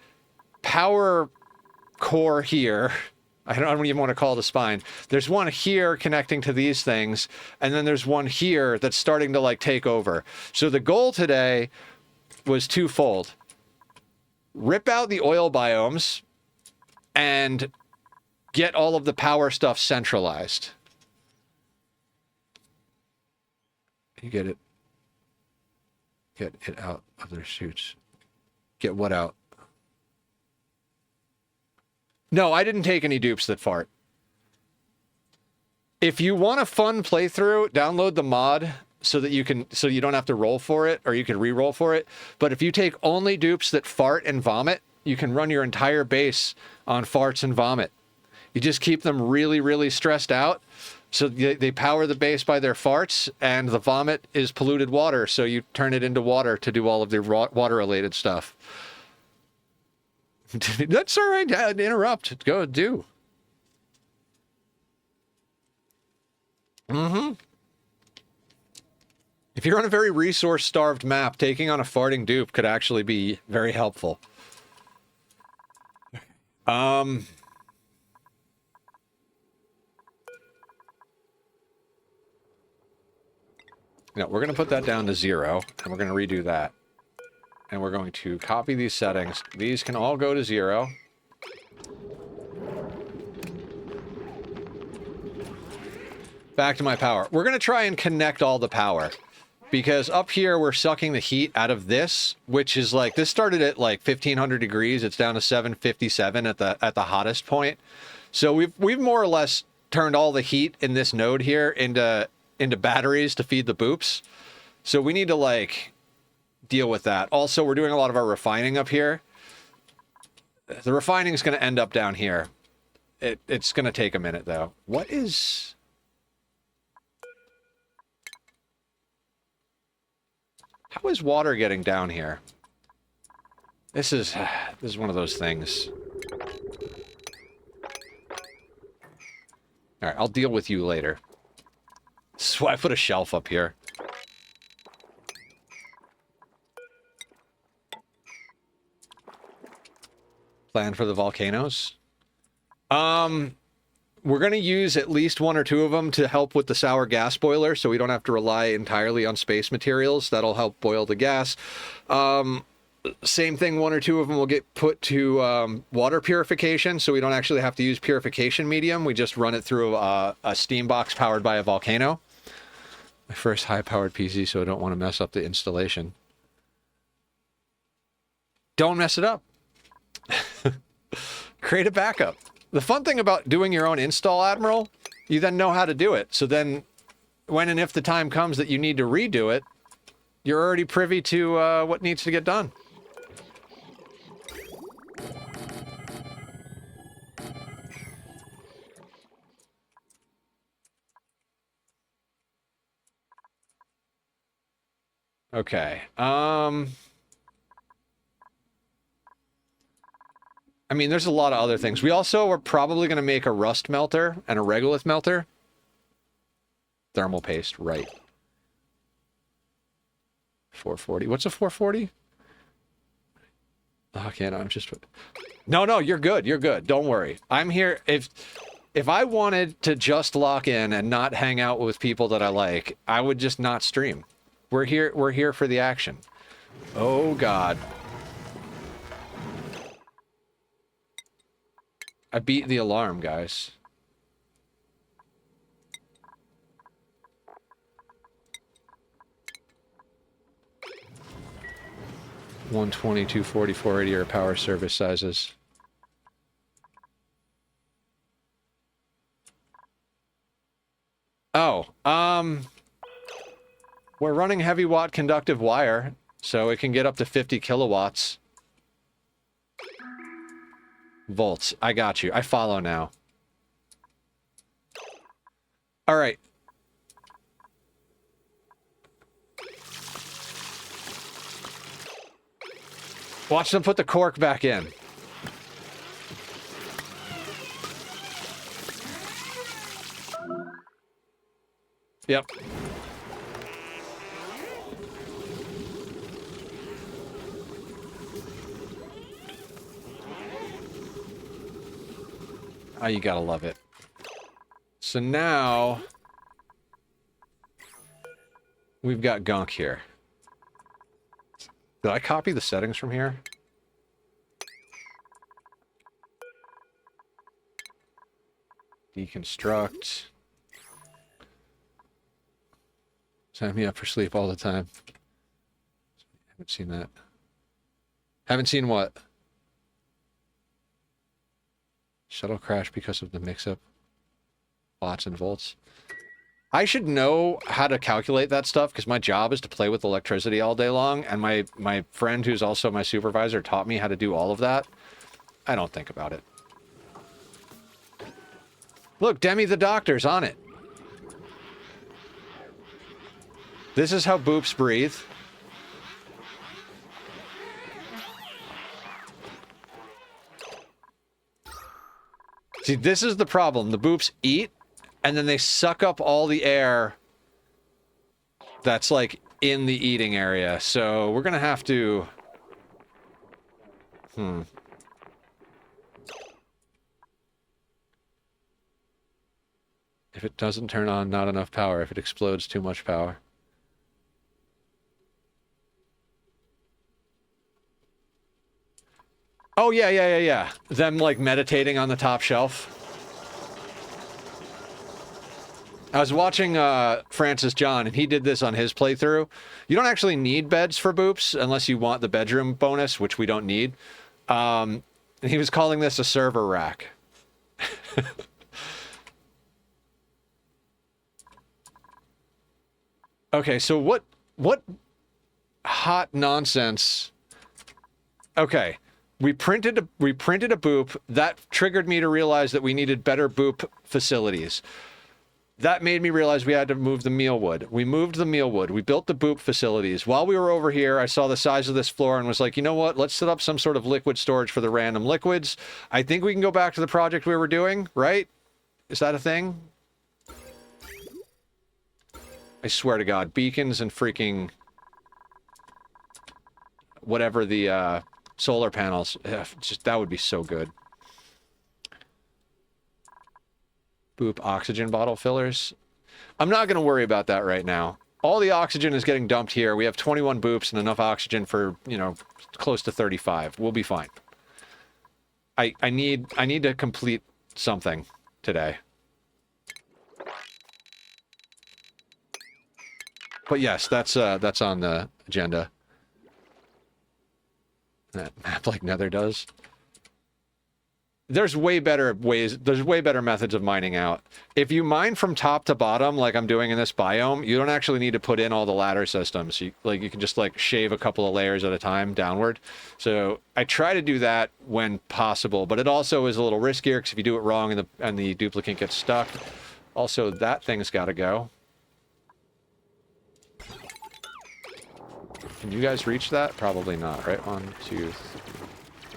power core here. I don't even want to call it a spine. There's one here connecting to these things, and then there's one here that's starting to like take over. So the goal today was twofold. Rip out the oil biomes and get all of the power stuff centralized. You get it. Get it out of their suits. Get what out? No, I didn't take any dupes that fart. If you want a fun playthrough, download the mod so that you don't have to roll for it, or you can re-roll for it. But if you take only dupes that fart and vomit, you can run your entire base on farts and vomit. You just keep them really, really stressed out. So they power the base by their farts, and the vomit is polluted water. So you turn it into water to do all of the water-related stuff. That's all right. Interrupt. Go do. Mm-hmm. If you're on a very resource-starved map, taking on a farting dupe could actually be very helpful. No, we're going to put that down to 0, and we're going to redo that. And we're going to copy these settings. These can all go to 0. Back to my power. We're going to try and connect all the power. Because up here, we're sucking the heat out of this, which is like, this started at like 1500 degrees. It's down to 757 at the hottest point. So we've more or less turned all the heat in this node here into batteries to feed the boops. So we need to like deal with that. Also, we're doing a lot of our refining up here. The refining is going to end up down here. It's going to take a minute though. What is... How is water getting down here? This is one of those things. All right, I'll deal with you later. So I put a shelf up here. Plan for the volcanoes. We're going to use at least one or two of them to help with the sour gas boiler, so we don't have to rely entirely on space materials. That'll help boil the gas. Same thing, one or two of them will get put to water purification, so we don't actually have to use purification medium. We just run it through a steam box powered by a volcano. My first high-powered PC, so I don't want to mess up the installation. Don't mess it up. Create a backup. The fun thing about doing your own install, Admiral, you then know how to do it. So then, when and if the time comes that you need to redo it, you're already privy to what needs to get done. Okay. I mean, there's a lot of other things. We also are probably going to make a rust melter and a regolith melter. Thermal paste, right. 440. What's a 440? Oh, okay, no, I'm just... No, you're good. You're good. Don't worry. I'm here. If I wanted to just lock in and not hang out with people that I like, I would just not stream. We're here for the action. Oh, God. I beat the alarm, guys. $120, $240, $480 are power service sizes. Oh, we're running heavy watt conductive wire, so it can get up to 50 kilowatts. Volts. I got you. I follow now. All right. Watch them put the cork back in. Yep. Oh, you gotta love it. So now we've got gunk here. Did I copy the settings from here? Deconstruct. Sign me up for sleep all the time. Haven't seen that. Haven't seen what? Shuttle crash because of the mix-up. Watts and volts. I should know how to calculate that stuff because my job is to play with electricity all day long, and my friend who's also my supervisor taught me how to do all of that. I don't think about it. Look, Demi the doctor's on it. This is how boops breathe. See, this is the problem. The boops eat, and then they suck up all the air that's, like, in the eating area. So we're gonna have to... If it doesn't turn on, not enough power. If it explodes, too much power. Oh, yeah. Them, like, meditating on the top shelf. I was watching Francis John, and he did this on his playthrough. You don't actually need beds for boops unless you want the bedroom bonus, which we don't need. And he was calling this a server rack. Okay, so what hot nonsense? Okay, we printed a boop that triggered me to realize that we needed better boop facilities. That made me realize we had to move the mealwood. We moved the mealwood. We built the boop facilities. While we were over here, I saw the size of this floor and was like, you know what? Let's set up some sort of liquid storage for the random liquids. I think we can go back to the project we were doing, right? Is that a thing? I swear to God, beacons and freaking whatever the solar panels, just that would be so good. Boop oxygen bottle fillers. I'm not going to worry about that right now. All the oxygen is getting dumped here. We have 21 boops and enough oxygen for, you know, close to 35. We'll be fine. I need to complete something today. But yes, that's on the agenda. That map like Nether does. There's way better ways, there's way better methods of mining out. If you mine from top to bottom, like I'm doing in this biome, you don't actually need to put in all the ladder systems. You can just like shave a couple of layers at a time downward. So I try to do that when possible, but it also is a little riskier because if you do it wrong and the duplicate gets stuck. Also, that thing's got to go. Can you guys reach that? Probably not, right? 1, 2, 3.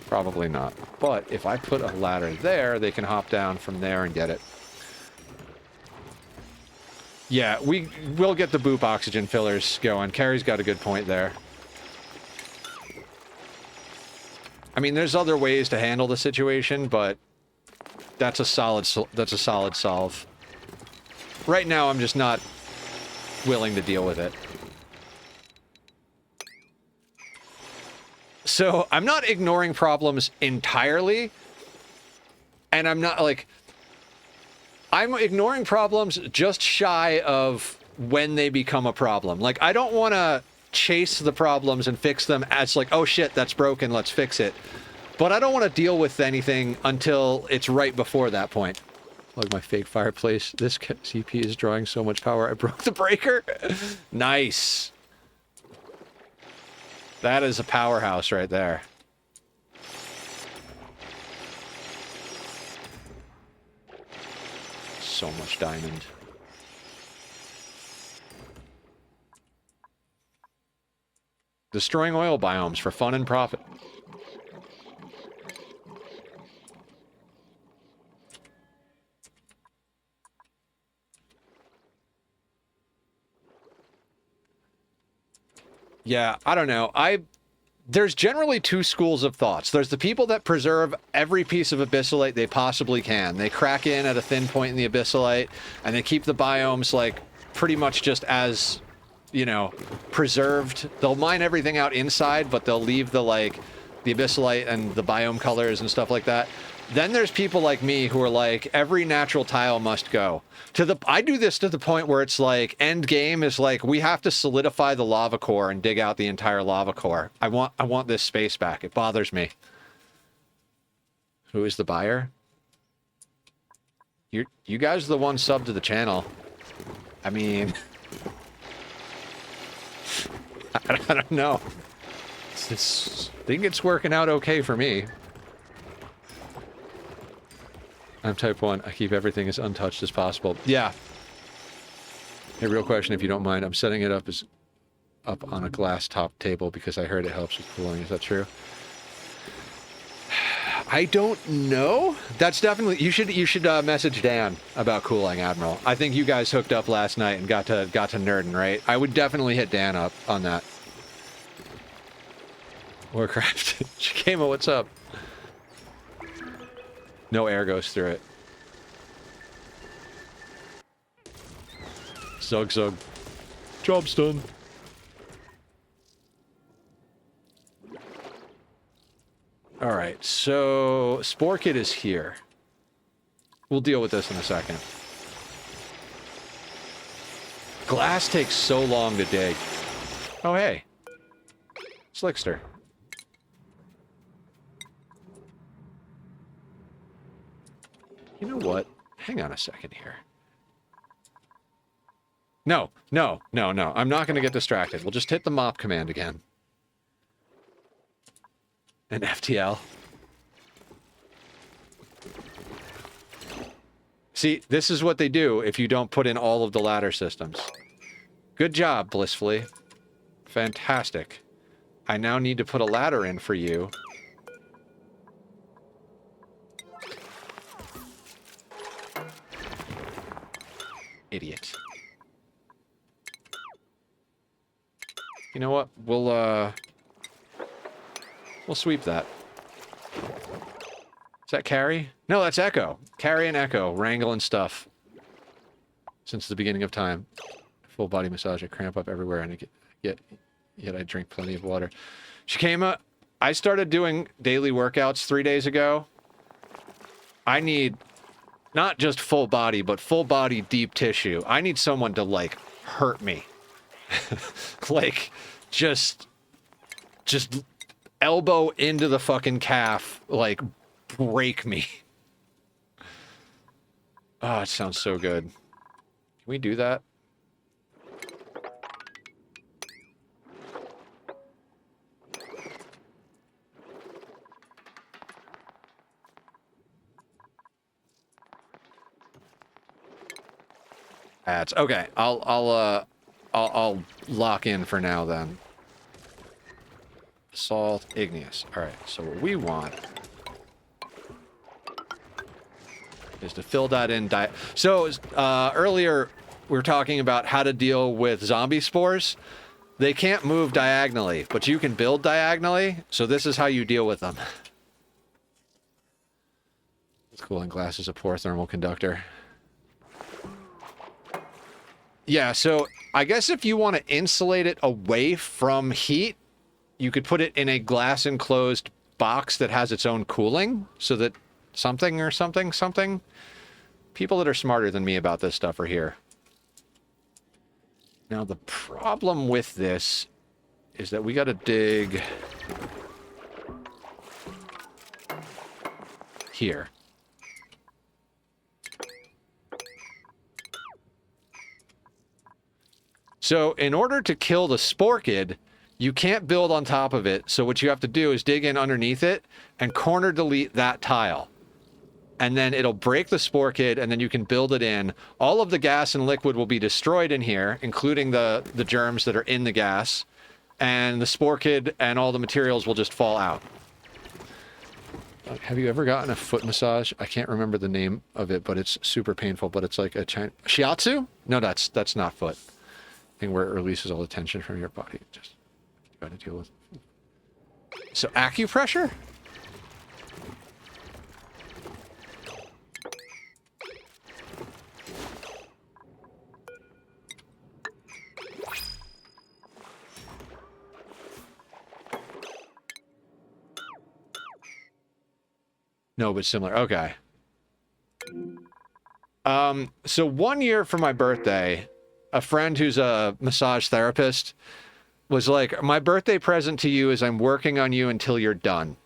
Probably not. But if I put a ladder there, they can hop down from there and get it. Yeah, we will get the boop oxygen fillers going. Carrie's got a good point there. I mean, there's other ways to handle the situation, but that's a solid solve. Right now, I'm just not willing to deal with it. So, I'm not ignoring problems entirely, and I'm not, like... I'm ignoring problems just shy of when they become a problem. Like, I don't want to chase the problems and fix them as, like, oh shit, that's broken, let's fix it. But I don't want to deal with anything until it's right before that point. Like my fake fireplace. This CP is drawing so much power, I broke the breaker. Nice. That is a powerhouse right there. So much diamond. Destroying oil biomes for fun and profit. Yeah, I don't know. There's generally two schools of thoughts. There's the people that preserve every piece of abyssalite they possibly can. They crack in at a thin point in the abyssalite, and they keep the biomes, like, pretty much just as, you know, preserved. They'll mine everything out inside, but they'll leave the, like, the abyssalite and the biome colors and stuff like that. Then there's people like me who are like, every natural tile must go. I do this to the point where it's like, end game is like, we have to solidify the lava core and dig out the entire lava core. I want this space back. It bothers me. Who is the buyer? You guys are the one sub to the channel. I mean... I don't know. I think it's working out okay for me. I'm type 1. I keep everything as untouched as possible. Yeah. Hey, real question, if you don't mind. I'm setting it up on a glass top table because I heard it helps with cooling. Is that true? I don't know. That's definitely... You should message Dan about cooling, Admiral. I think you guys hooked up last night and got to nerding, right? I would definitely hit Dan up on that. Warcraft. Shikama, what's up? No air goes through it. Zug zug. Job's done. Alright, so Spore Kit is here. We'll deal with this in a second. Glass takes so long to dig. Oh, hey. Slickster. You know what? Hang on a second here. No, no, no, no. I'm not going to get distracted. We'll just hit the mop command again. And FTL. See, this is what they do if you don't put in all of the ladder systems. Good job, Blissfully. Fantastic. I now need to put a ladder in for you. Idiot. You know what? We'll sweep that. Is that Carrie? No, that's Echo. Carrie and Echo wrangling stuff since the beginning of time. Full body massage. I cramp up everywhere, and yet I drink plenty of water. Shikema, I started doing daily workouts 3 days ago. I need not just full body, but full body deep tissue. I need someone to, like, hurt me. Like, just elbow into the fucking calf, like, break me. Oh, it sounds so good. Can we do that? Ads. Okay, I'll lock in for now then. Salt, igneous. All right. So what we want is to fill that in. So earlier we were talking about how to deal with zombie spores. They can't move diagonally, but you can build diagonally. So this is how you deal with them. Cooling glass is a poor thermal conductor. Yeah, so I guess if you want to insulate it away from heat, you could put it in a glass enclosed box that has its own cooling, so that something. People that are smarter than me about this stuff are here. Now the problem with this is that we got to dig here. So in order to kill the sporkid, you can't build on top of it. So what you have to do is dig in underneath it and corner delete that tile. And then it'll break the sporkid, and then you can build it in. All of the gas and liquid will be destroyed in here, including the germs that are in the gas. And the sporkid and all the materials will just fall out. Have you ever gotten a foot massage? I can't remember the name of it, but it's super painful. But it's like a shiatsu? No, that's not foot. Thing where it releases all the tension from your body. Just got to deal with. So acupressure? No, but similar. Okay. So 1 year for my birthday, a friend who's a massage therapist was like, my birthday present to you is I'm working on you until you're done.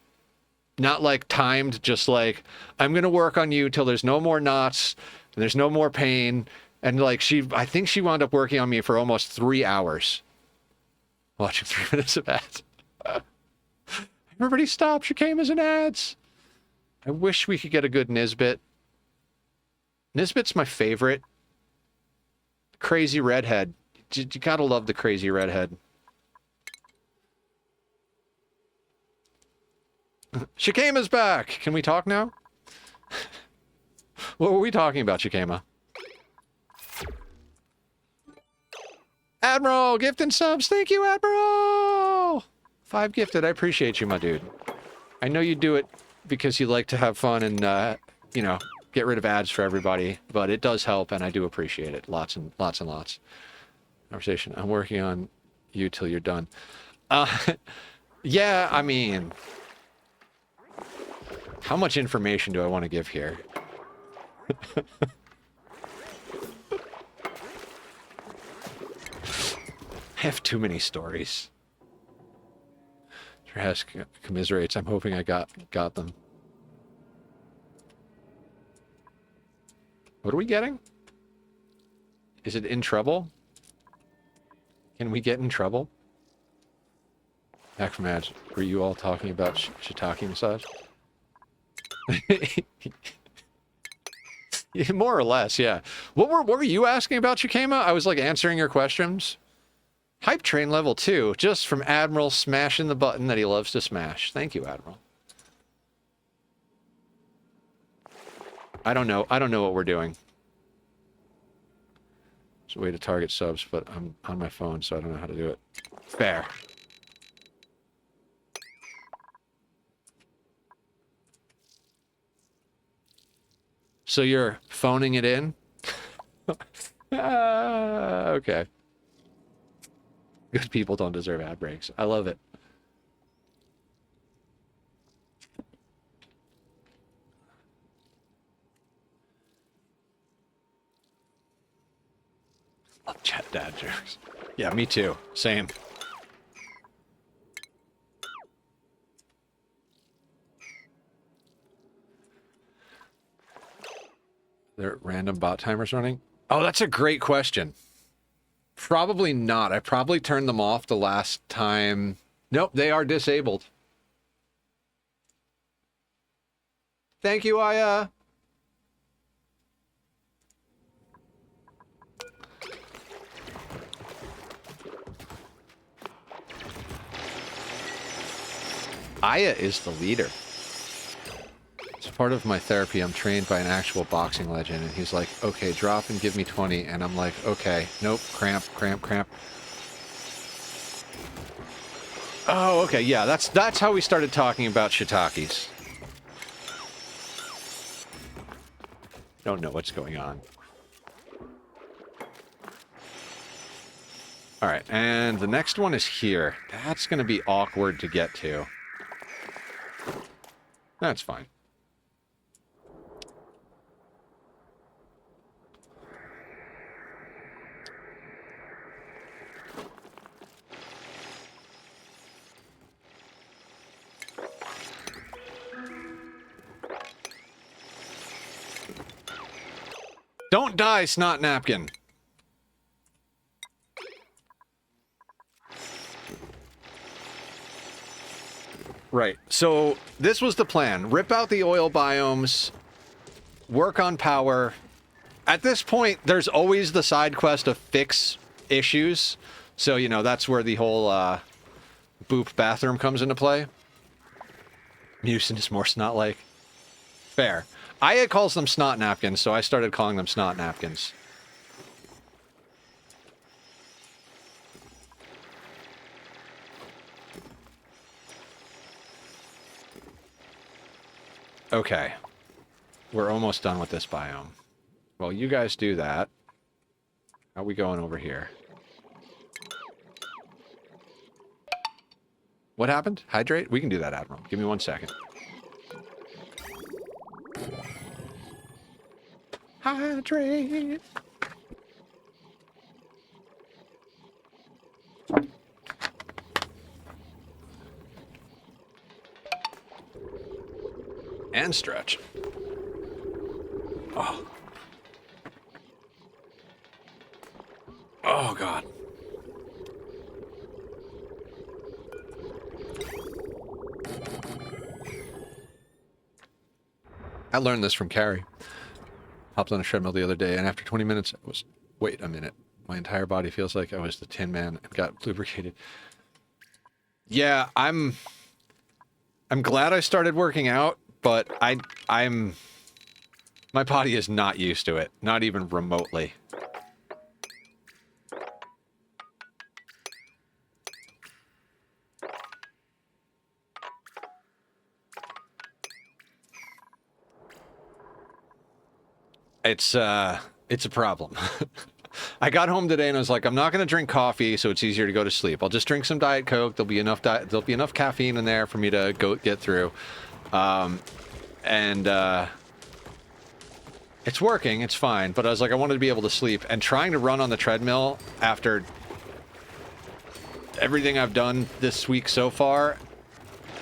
Not like timed, just like, I'm going to work on you till there's no more knots and there's no more pain. And like I think she wound up working on me for almost 3 hours. Watching 3 minutes of ads. Everybody stop, she came as an ads. I wish we could get a good Nisbet. Nisbet's my favorite. Crazy redhead. You gotta love the crazy redhead. Shikema's back! Can we talk now? What were we talking about, Shikema? Admiral, gift and subs. Thank you, Admiral! 5 gifted. I appreciate you, my dude. I know you do it because you like to have fun and, you know, get rid of ads for everybody, but it does help, and I do appreciate it. Lots and lots and lots. Conversation. I'm working on you till you're done. Yeah, I mean, how much information do I want to give here? I have too many stories. Trash commiserates. I'm hoping I got them. What are we getting? Is it in trouble? Can we get in trouble? Back from ads. Were you all talking about shiitake massage? More or less, yeah. What were you asking about, Shikema? I was like answering your questions. Hype train level 2, just from Admiral smashing the button that he loves to smash. Thank you, Admiral. I don't know what we're doing. There's a way to target subs, but I'm on my phone, so I don't know how to do it. Fair. So you're phoning it in? Okay. Good people don't deserve ad breaks. I love it. Love chat dad jokes. Yeah, me too. Same. There are random bot timers running? Oh, that's a great question. Probably not. I probably turned them off the last time. Nope, they are disabled. Thank you, Aya. Aya is the leader. As part of my therapy, I'm trained by an actual boxing legend, and he's like, okay, drop and give me 20, and I'm like, okay, nope, cramp, cramp, cramp. Oh, okay, yeah, that's how we started talking about shiitakes. Don't know what's going on. Alright, and the next one is here. That's gonna be awkward to get to. That's fine. Don't die, Snot Napkin! Right, so this was the plan. Rip out the oil biomes, work on power. At this point, there's always the side quest of fix issues. So, you know, that's where the whole boop bathroom comes into play. Mucin is more snot-like. Fair. Aya calls them snot napkins, so I started calling them snot napkins. Okay. We're almost done with this biome. Well, you guys do that. How are we going over here? What happened? Hydrate? We can do that, Admiral. Give me 1 second. Hydrate! And stretch. Oh. Oh, God. I learned this from Carrie. Hopped on a treadmill the other day, and after 20 minutes, I was... Wait a minute. My entire body feels like I was the Tin Man and got lubricated. Yeah, I'm glad I started working out, but I'm... My body is not used to it. Not even remotely. It's a problem. I got home today and I was like, I'm not going to drink coffee, so it's easier to go to sleep. I'll just drink some Diet Coke. There'll be enough caffeine in there for me to get through. It's working. It's fine. But I was like, I wanted to be able to sleep. And trying to run on the treadmill after everything I've done this week so far,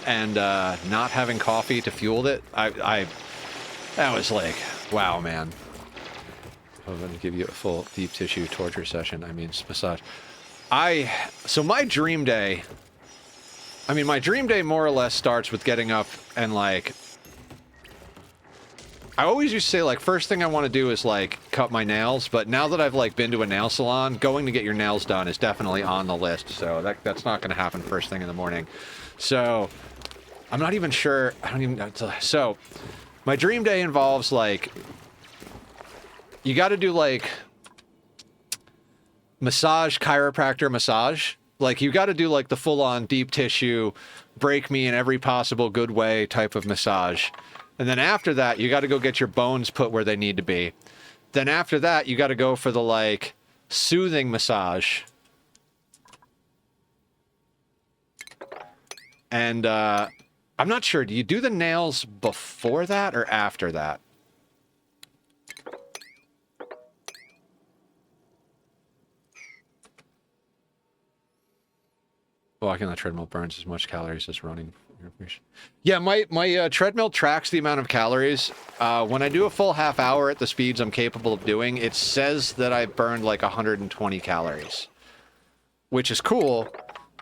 and not having coffee to fuel it, that was like, wow, man. I'm going to give you a full deep tissue torture session. I mean, massage. So my dream day, my dream day more or less starts with getting up and, like, I always used to say, like, first thing I want to do is, like, cut my nails, but now that I've, like, been to a nail salon, going to get your nails done is definitely on the list, so that's not going to happen first thing in the morning. So, I'm not even sure, I don't even know. So, my dream day involves, like, you got to do, like, massage, chiropractor massage. Like, you got to do, like, the full-on deep tissue, break me in every possible good way type of massage. And then after that, you got to go get your bones put where they need to be. Then after that, you got to go for the, like, soothing massage. And, I'm not sure. Do you do the nails before that or after that? Walking on the treadmill burns as much calories as running. Yeah, my treadmill tracks the amount of calories. When I do a full half hour at the speeds I'm capable of doing, it says that I burned like 120 calories, which is cool,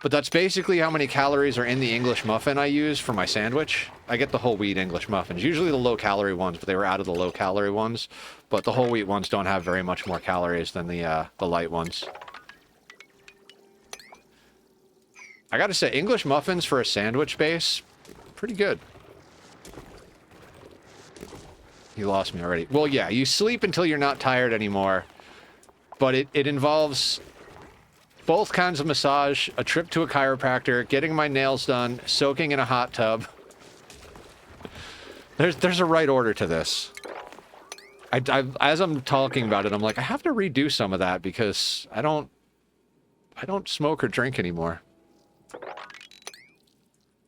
but that's basically how many calories are in the English muffin I use for my sandwich. I get the whole wheat English muffins, usually the low calorie ones, but they were out of the low calorie ones. But the whole wheat ones don't have very much more calories than the light ones. I gotta say, English muffins for a sandwich base, pretty good. You lost me already. Well, yeah, you sleep until you're not tired anymore, but it involves both kinds of massage, a trip to a chiropractor, getting my nails done, soaking in a hot tub. There's a right order to this. As I'm talking about it, I'm like, I have to redo some of that because I don't smoke or drink anymore.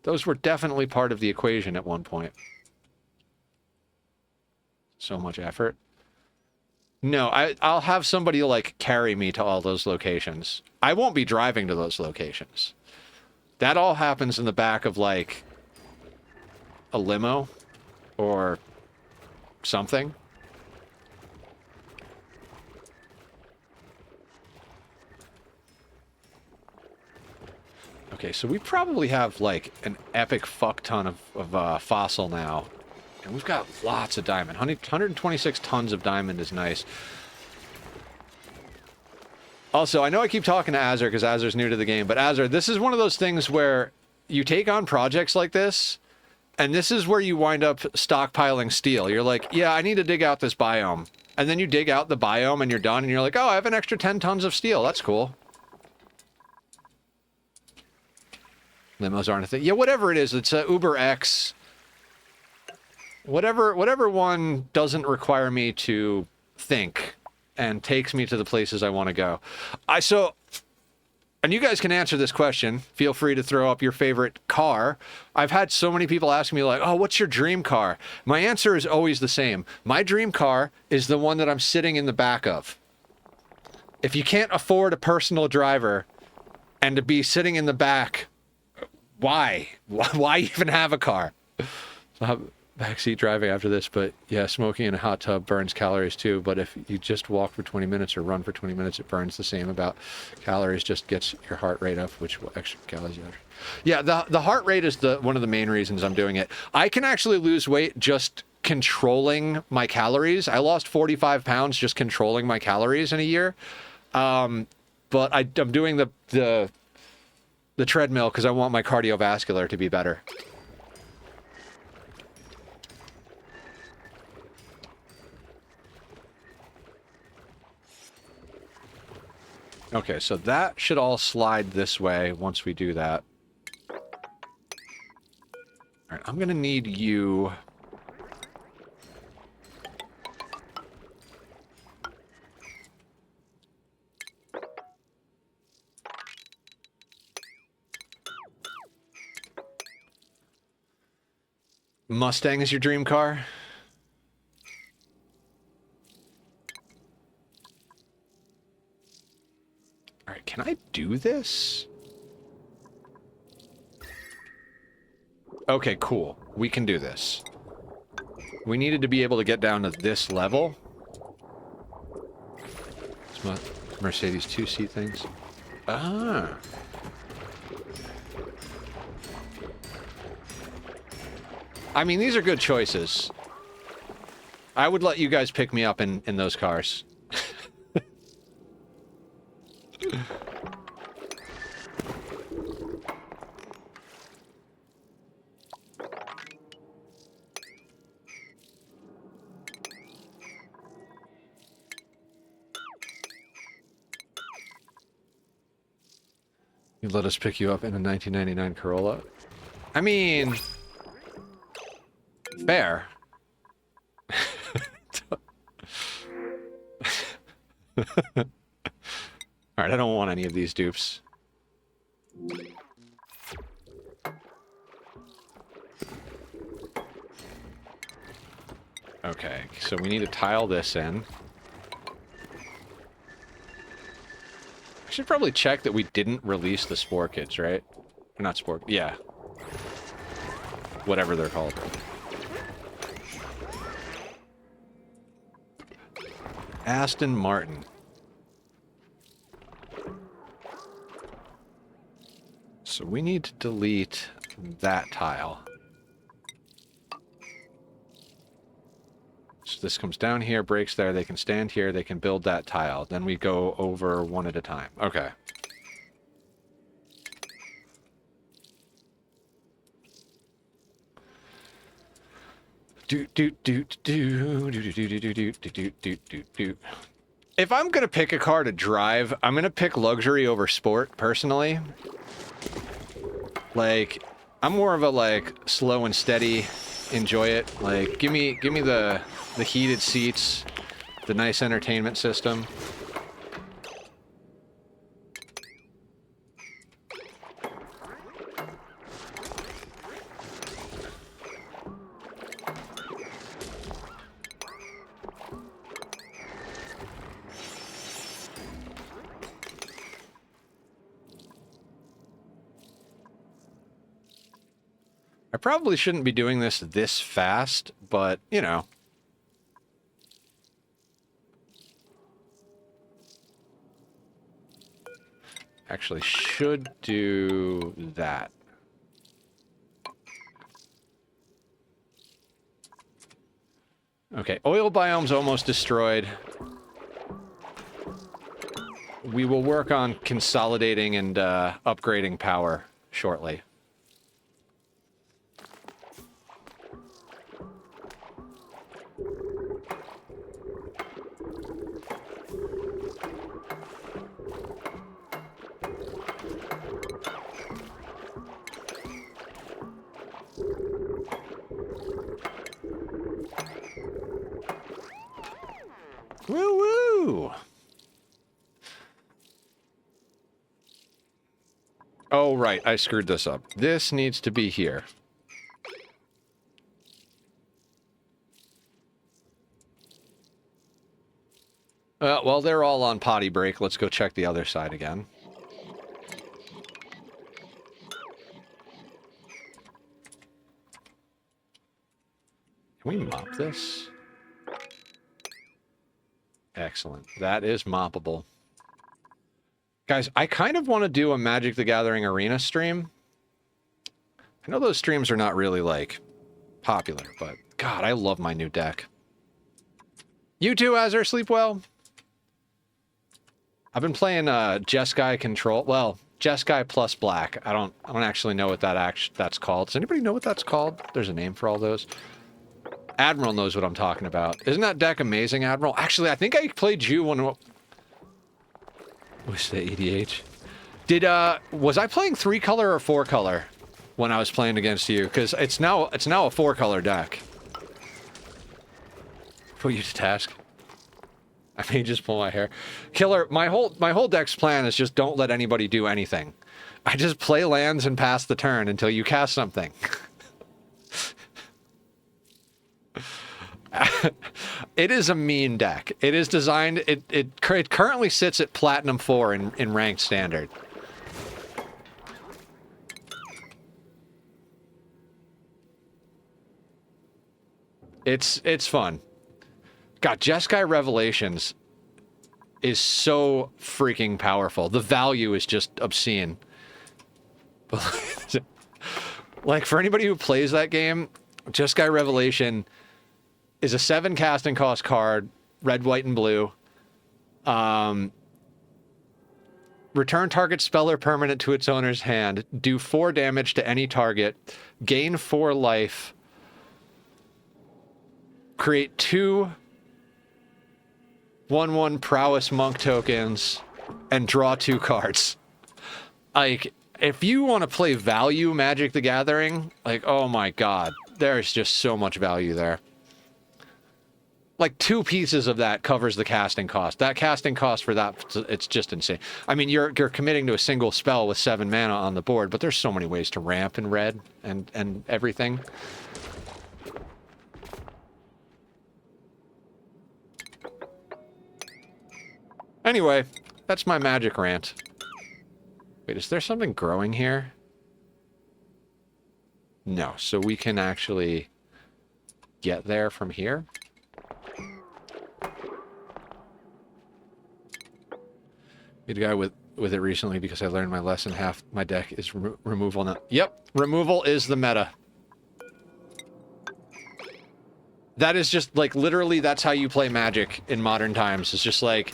Those were definitely part of the equation at one point. So much effort. No, I'll have somebody, like, carry me to all those locations. I won't be driving to those locations. That all happens in the back of, like, a limo or something. Okay, so we probably have, like, an epic fuck ton of fossil now. And we've got lots of diamond. 126 tons of diamond is nice. Also, I know I keep talking to Azur because Azur's new to the game, but Azur, this is one of those things where you take on projects like this, and this is where you wind up stockpiling steel. You're like, yeah, I need to dig out this biome. And then you dig out the biome and you're done, and you're like, oh, I have an extra 10 tons of steel. That's cool. Limos aren't a thing. Yeah, whatever it is, it's a Uber X. Whatever one doesn't require me to think and takes me to the places I want to go. And you guys can answer this question. Feel free to throw up your favorite car. I've had so many people ask me, like, oh, what's your dream car? My answer is always the same. My dream car is the one that I'm sitting in the back of. If you can't afford a personal driver and to be sitting in the back, why? Why even have a car? So I'll have backseat driving after this, but yeah, smoking in a hot tub burns calories too, but if you just walk for 20 minutes or run for 20 minutes, it burns the same about calories, just gets your heart rate up, which will extra calories. Yeah, the heart rate is one of the main reasons I'm doing it. I can actually lose weight just controlling my calories. I lost 45 pounds just controlling my calories in a year. But I'm doing the treadmill because I want my cardiovascular to be better. Okay, so that should all slide this way once we do that. All right, I'm gonna need you. Mustang is your dream car? All right, can I do this? Okay, cool. We can do this. We needed to be able to get down to this level. Mercedes two-seat things. Ah. I mean, these are good choices. I would let you guys pick me up in those cars. You let us pick you up in a 1999 Corolla? I mean... fair. Alright, I don't want any of these dupes. Okay, so we need to tile this in. I should probably check that we didn't release the Spore Kids, right? Or not Spore... yeah. Whatever they're called. Aston Martin. So we need to delete that tile. So this comes down here, breaks there, they can stand here, they can build that tile. Then we go over one at a time. Okay. If I'm gonna pick a car to drive, I'm gonna pick luxury over sport, personally. Like, I'm more of a, like, slow and steady, enjoy it. Like, give me the heated seats, the nice entertainment system. I probably shouldn't be doing this fast, but, you know. Actually, should do that. Okay, oil biome's almost destroyed. We will work on consolidating and upgrading power shortly. Woo-woo! Oh, right, I screwed this up. This needs to be here. Well, they're all on potty break. Let's go check the other side again. Can we mop this? Excellent. That is moppable. Guys, I kind of want to do a Magic the Gathering Arena stream. I know those streams are not really, like, popular, but God, I love my new deck. You too, Azure. Sleep well. I've been playing Jeskai Control. Well, Jeskai plus Black. I don't actually know what that's called. Does anybody know what that's called? There's a name for all those. Admiral knows what I'm talking about. Isn't that deck amazing, Admiral? Actually, I think I played you when... What's the EDH? Was I playing 3-color or 4-color when I was playing against you? Because it's now a 4-color deck. Put you to task. I may just pull my hair. Killer, my whole deck's plan is just don't let anybody do anything. I just play lands and pass the turn until you cast something. It is a mean deck. It is designed... It currently sits at Platinum 4 in Ranked Standard. It's fun. God, Jeskai Revelations is so freaking powerful. The value is just obscene. Like, for anybody who plays that game, Jeskai Revelation is a 7 casting cost card, red, white, and blue. Return target spell or permanent to its owner's hand. Do 4 damage to any target. Gain 4 life. Create 2 1/1 prowess monk tokens and draw 2 cards. Like, if you want to play value Magic the Gathering, like, oh my god, there's just so much value there. Like, 2 pieces of that covers the casting cost. That casting cost for that, it's just insane. I mean, you're committing to a single spell with 7 mana on the board, but there's so many ways to ramp in red and everything. Anyway, that's my Magic rant. Wait, is there something growing here? No, so we can actually get there from here? Meet a guy with it recently because I learned my lesson. Half my deck is removal now. Yep, removal is the meta. That is just, like, literally that's how you play Magic in modern times. It's just like,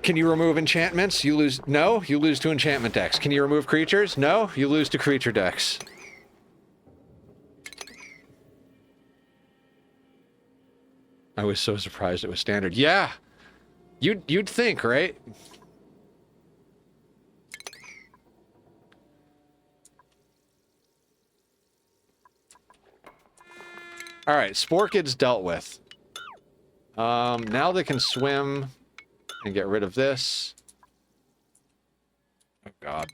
can you remove enchantments? You lose. No, you lose to enchantment decks. Can you remove creatures? No, you lose to creature decks. I was so surprised it was standard. Yeah, you'd think, right? All right, Sporkid's dealt with. Now they can swim and get rid of this. Oh god.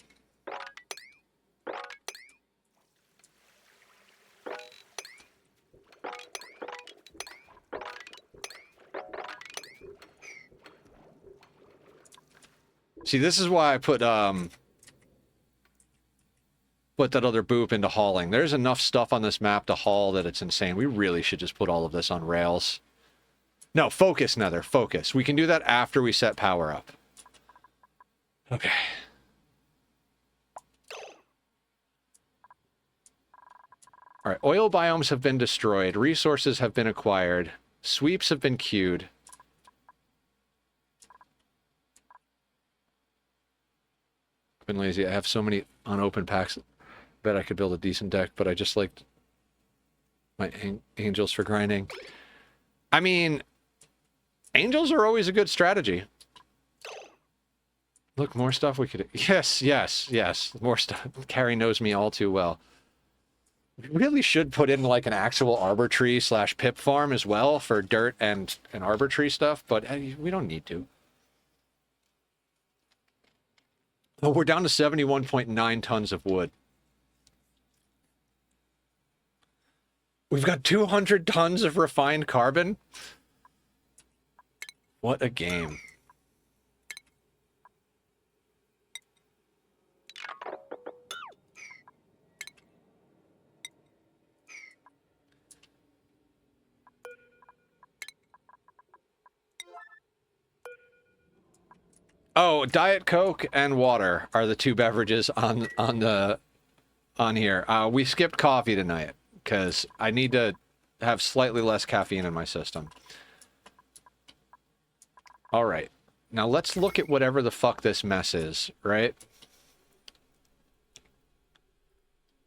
See, this is why I put that other boop into hauling. There's enough stuff on this map to haul that it's insane. We really should just put all of this on rails. No, focus, Nether. Focus. We can do that after we set power up. Okay. All right. Oil biomes have been destroyed. Resources have been acquired. Sweeps have been queued. I've been lazy. I have so many unopened packs. Bet I could build a decent deck, but I just liked my angels for grinding. I mean, angels are always a good strategy. Look, more stuff we could... Yes, yes, yes. More stuff. Carrie knows me all too well. We really should put in, like, an actual arbor tree / pip farm as well for dirt and arbor tree stuff, but we don't need to. Oh, we're down to 71.9 tons of wood. We've got 200 tons of refined carbon? What a game. Oh, Diet Coke and water are the 2 beverages on here. We skipped coffee tonight because I need to have slightly less caffeine in my system. All right. Now let's look at whatever the fuck this mess is, right?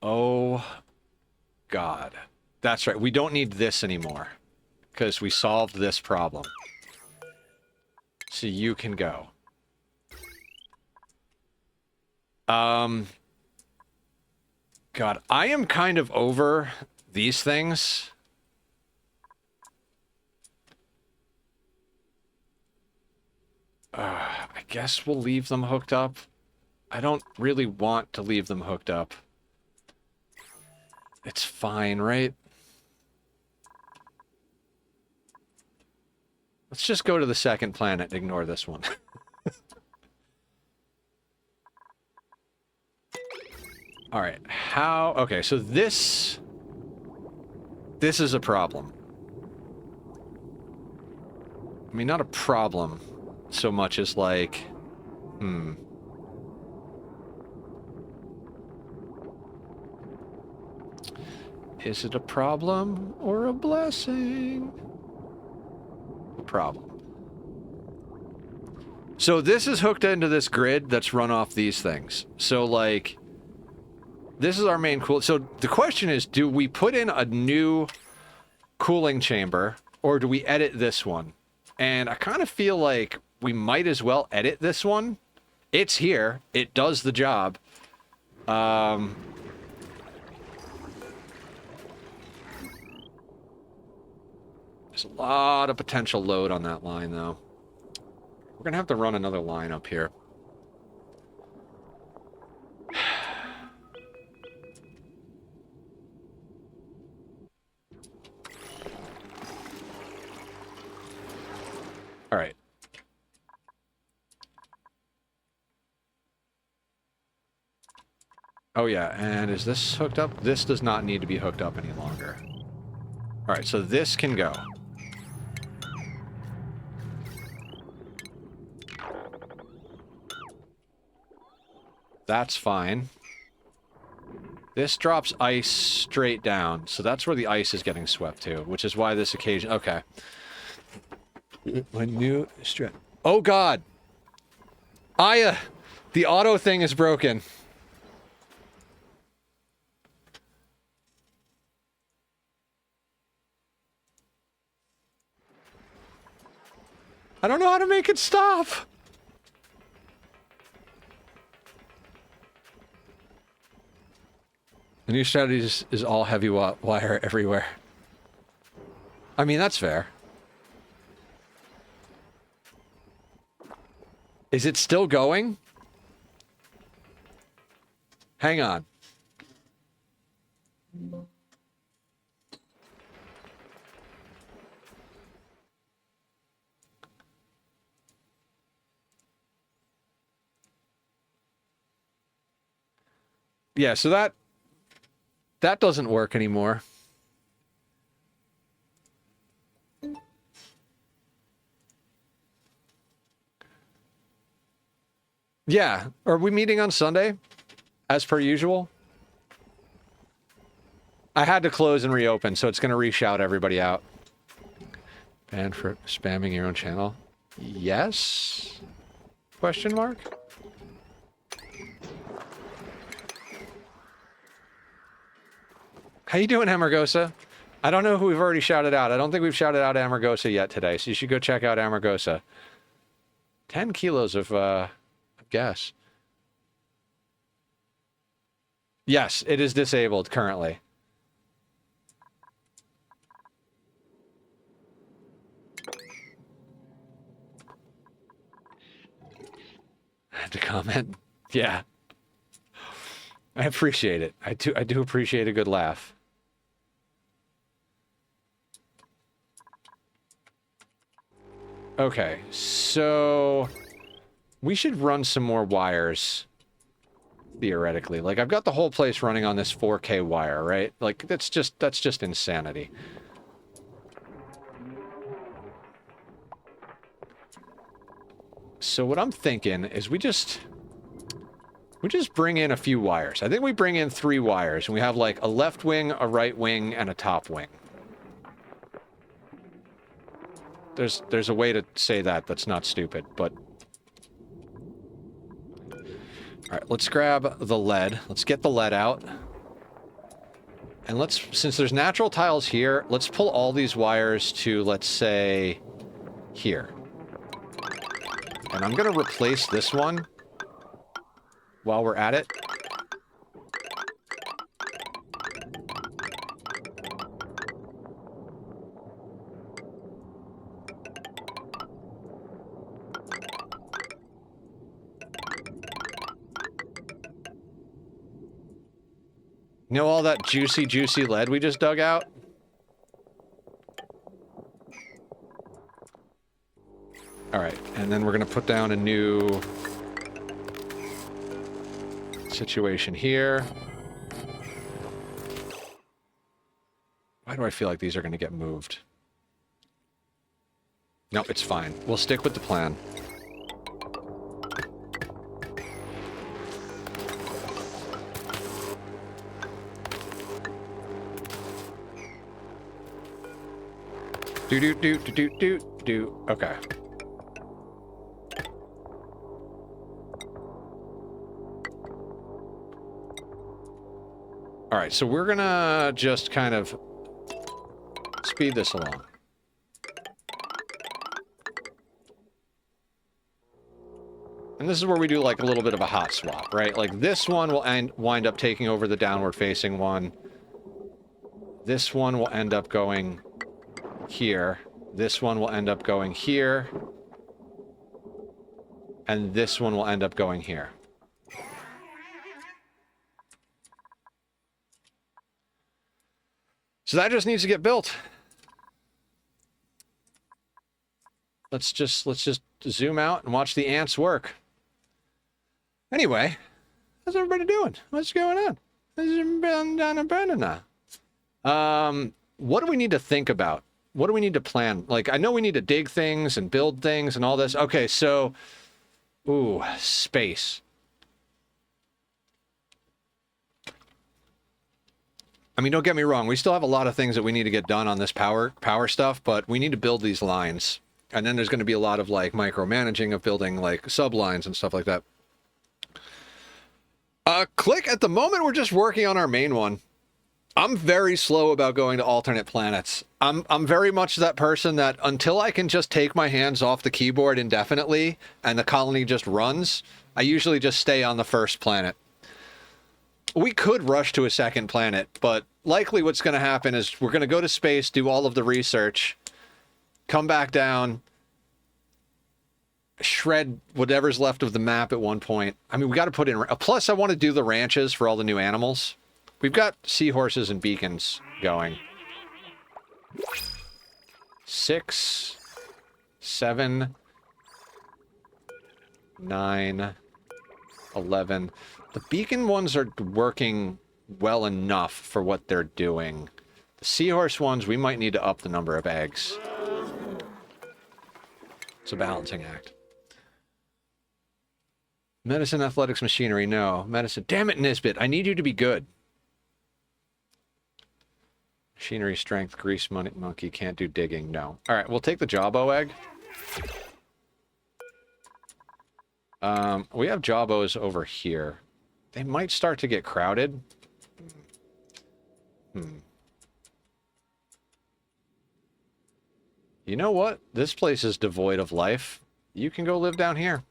Oh, God. That's right. We don't need this anymore because we solved this problem. So you can go. God, I am kind of over these things. I guess we'll leave them hooked up. I don't really want to leave them hooked up. It's fine, right? Let's just go to the second planet and ignore this one. All right, how... Okay, so this this is a problem. I mean, not a problem so much as like, Is it a problem or a blessing? A problem. So this is hooked into this grid that's run off these things. So, like, this is our main cool. So the question is, do we put in a new cooling chamber or do we edit this one? And I kind of feel like we might as well edit this one. It's here. It does the job. There's a lot of potential load on that line, though. We're going to have to run another line up here. All right. Oh, yeah, and is this hooked up? This does not need to be hooked up any longer. All right, so this can go. That's fine. This drops ice straight down, so that's where the ice is getting swept to, which is why this occasion... Okay. When new strip. Oh, God! Aya! The auto thing is broken. I don't know how to make it stop! The new strategy is all heavy wire everywhere. I mean, that's fair. Is it still going? Hang on. Yeah, so that doesn't work anymore. Yeah. Are we meeting on Sunday? As per usual? I had to close and reopen, so it's going to re-shout everybody out. Banned for spamming your own channel? Yes? Question mark? How you doing, Amargosa? I don't know who we've already shouted out. I don't think we've shouted out Amargosa yet today, so you should go check out Amargosa. 10 kilos of gas. Yes, it is disabled currently. I had to comment. Yeah. I appreciate it. I do appreciate a good laugh. Okay, so we should run some more wires, theoretically. Like, I've got the whole place running on this 4K wire, right? Like, that's just insanity. So what I'm thinking is we just bring in a few wires. I think we bring in 3 wires, and we have, like, a left wing, a right wing, and a top wing. There's a way to say that that's not stupid, but... Alright, let's grab the lead. Let's get the lead out. And let's, since there's natural tiles here, let's pull all these wires to, let's say, here. And I'm gonna replace this one while we're at it. You know all that juicy, juicy lead we just dug out? Alright, and then we're gonna put down a new situation here. Why do do I feel like these are going to get moved? No, it's fine. We'll stick with the plan. Do. Okay. All right, so we're gonna just kind of speed this along. And this is where we do like a little bit of a hot swap, right? Like this one will wind up taking over the downward facing one. This one will end up going here. This one will end up going here. And this one will end up going here. So that just needs to get built. Let's just zoom out and watch the ants work. Anyway, how's everybody doing? What's going on? What do we need to think about? What do we need to plan? Like, I know we need to dig things and build things and all this. Okay, so, ooh, space. I mean, don't get me wrong. We still have a lot of things that we need to get done on this power stuff, but we need to build these lines. And then there's going to be a lot of, like, micromanaging of building, like, sublines and stuff like that. Click, at the moment, we're just working on our main one. I'm very slow about going to alternate planets. I'm very much that person that until I can just take my hands off the keyboard indefinitely and the colony just runs, I usually just stay on the first planet. We could rush to a second planet, but likely what's going to happen is we're going to go to space, do all of the research, come back down, shred whatever's left of the map at one point. I mean, we got to put in... Plus, I want to do the ranches for all the new animals. We've got seahorses and beacons going. 6, 7, 9, 11. The beacon ones are working well enough for what they're doing. The seahorse ones, we might need to up the number of eggs. It's a balancing act. Medicine, athletics, machinery, no. Medicine, damn it, Nisbet, I need you to be good. Machinery, strength, grease, monkey, can't do digging, no. Alright, we'll take the Jawbo egg. We have Jawbos over here. They might start to get crowded. You know what? This place is devoid of life. You can go live down here.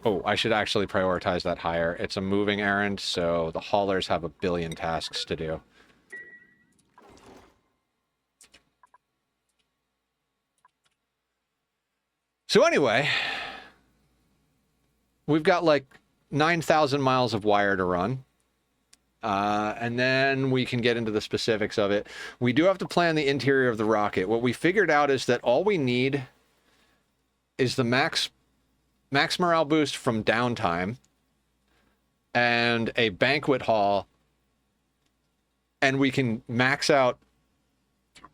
Oh, I should actually prioritize that higher. It's a moving errand, so the haulers have a billion tasks to do. So anyway, we've got like 9,000 miles of wire to run. And then we can get into the specifics of it. We do have to plan the interior of the rocket. What we figured out is that all we need is the max morale boost from downtime and a banquet hall, and we can max out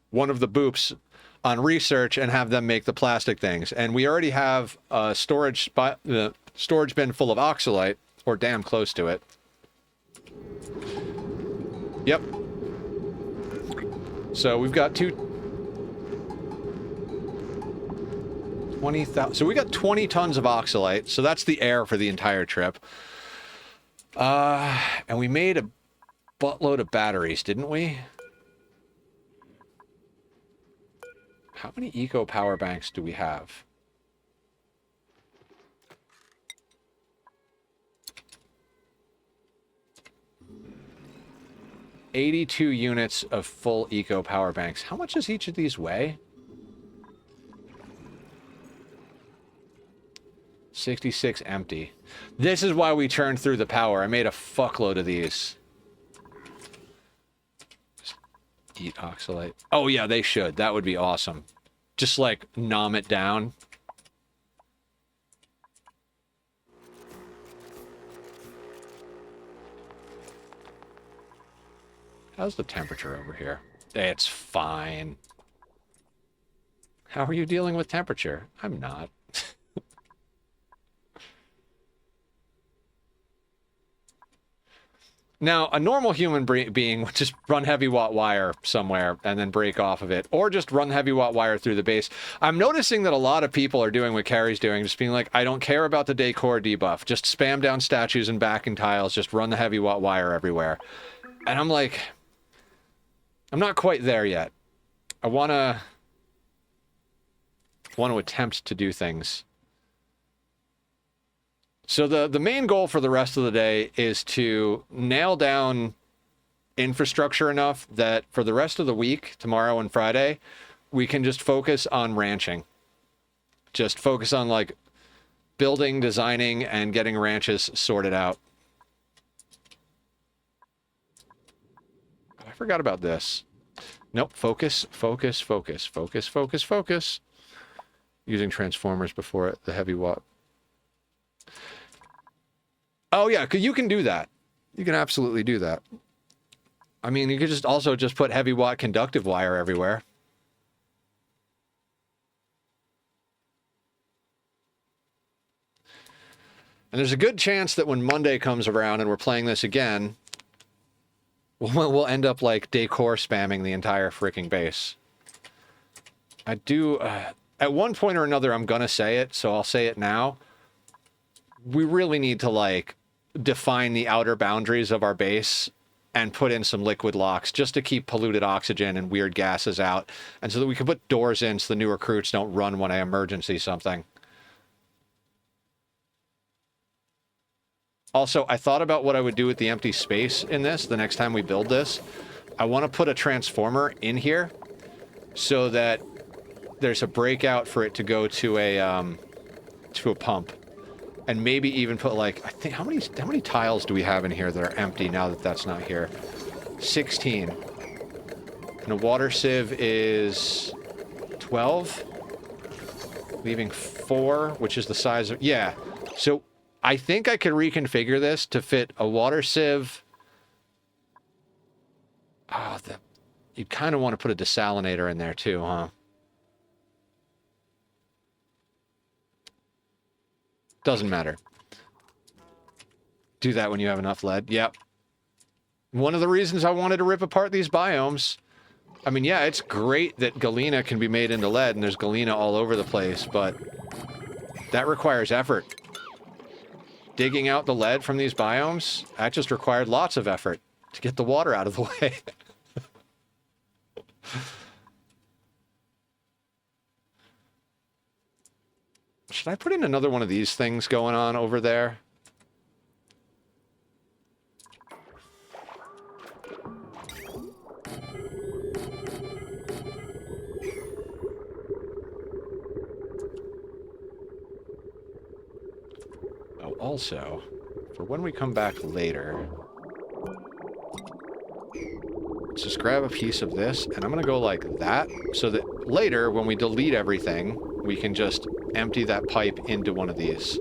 one of the boops on research and have them make the plastic things. And we already have a storage bin full of oxalite, or damn close to it. Yep. So we've got 20,000. So we got 20 tons of oxalite. So that's the air for the entire trip. And we made a buttload of batteries, didn't we? How many eco power banks do we have? $82 units of full eco power banks. How much does each of these weigh? 66 empty. This is why we churned through the power. I made a fuckload of these. Just eat oxalite. Oh yeah, they should. That would be awesome. Just like nom it down. How's the temperature over here? It's fine. How are you dealing with temperature? I'm not. Now, a normal human being would just run heavy watt wire somewhere and then break off of it, or just run heavy watt wire through the base. I'm noticing that a lot of people are doing what Carrie's doing, just being like, I don't care about the decor debuff. Just spam down statues and backing tiles, just run the heavy watt wire everywhere. And I'm like, I'm not quite there yet. I want to attempt to do things. So the main goal for the rest of the day is to nail down infrastructure enough that for the rest of the week, tomorrow and Friday, we can just focus on ranching. Just focus on like building, designing, and getting ranches sorted out. I forgot about this. Nope, focus, focus, focus, focus, focus, focus. Using transformers before the heavy watt. Oh, yeah, you can do that. You can absolutely do that. I mean, you could just also just put heavy watt conductive wire everywhere. And there's a good chance that when Monday comes around and we're playing this again, we'll end up like decor spamming the entire freaking base. I do... at one point or another, I'm gonna say it, so I'll say it now. We really need to, like, define the outer boundaries of our base and put in some liquid locks just to keep polluted oxygen and weird gases out, and so that we can put doors in so the new recruits don't run when I emergency something. Also, I thought about what I would do with the empty space in this the next time we build this. I want to put a transformer in here so that there's a breakout for it to go to a pump. And maybe even put, like, I think, how many tiles do we have in here that are empty now that that's not here? 16. And a water sieve is 12. Leaving 4, which is the size of... Yeah. So I think I could reconfigure this to fit a water sieve. Oh, you kind of want to put a desalinator in there too, huh? Doesn't matter. Do that when you have enough lead. Yep. One of the reasons I wanted to rip apart these biomes. I mean, yeah, it's great that galena can be made into lead, and there's galena all over the place, but that requires effort. Digging out the lead from these biomes, that just required lots of effort to get the water out of the way. Should I put in another one of these things going on over there? Oh, also, for when we come back later, let's just grab a piece of this, and I'm going to go like that, so that later, when we delete everything, we can just empty that pipe into one of these.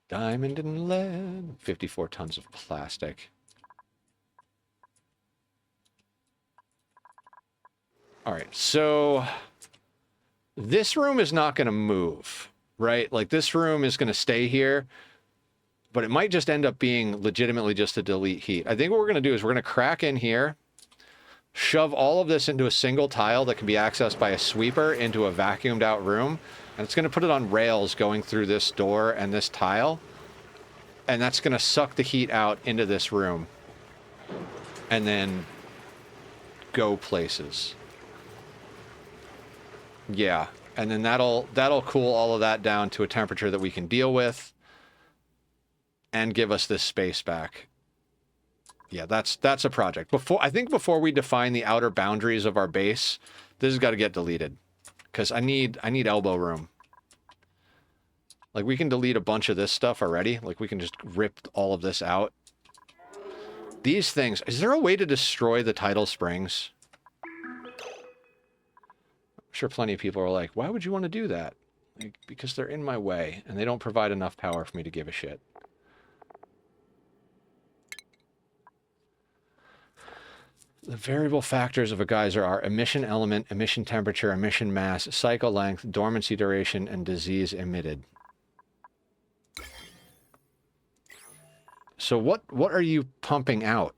Diamond and lead. 54 tons of plastic. All right, so this room is not going to move, right? Like, this room is going to stay here, but it might just end up being legitimately just to delete heat. I think what we're going to do is we're going to crack in here, shove all of this into a single tile that can be accessed by a sweeper into a vacuumed out room, and it's going to put it on rails going through this door and this tile, and that's going to suck the heat out into this room and then go places. Yeah, and then that'll cool all of that down to a temperature that we can deal with and give us this space back. Yeah, that's a project. I think before we define the outer boundaries of our base, this has got to get deleted, because I need elbow room. Like, we can delete a bunch of this stuff already. Like, we can just rip all of this out. These things, is there a way to destroy the tidal springs? sure plenty of people are like, why would you want to do that? Like, because they're in my way, and they don't provide enough power for me to give a shit. The variable factors of a geyser are emission element, emission temperature, emission mass, cycle length, dormancy duration, and disease emitted. So what are you pumping out?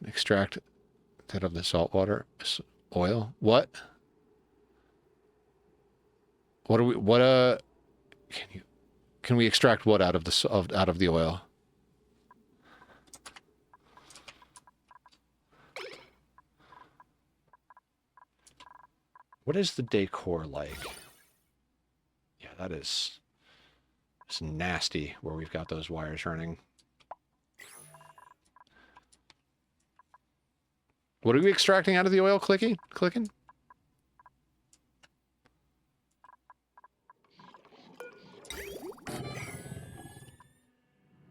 Extract that of the saltwater oil. What? What are we? What Can we extract what out of the out of the oil? What is the decor like? Yeah, that is. It's nasty where we've got those wires running. What are we extracting out of the oil, clicking?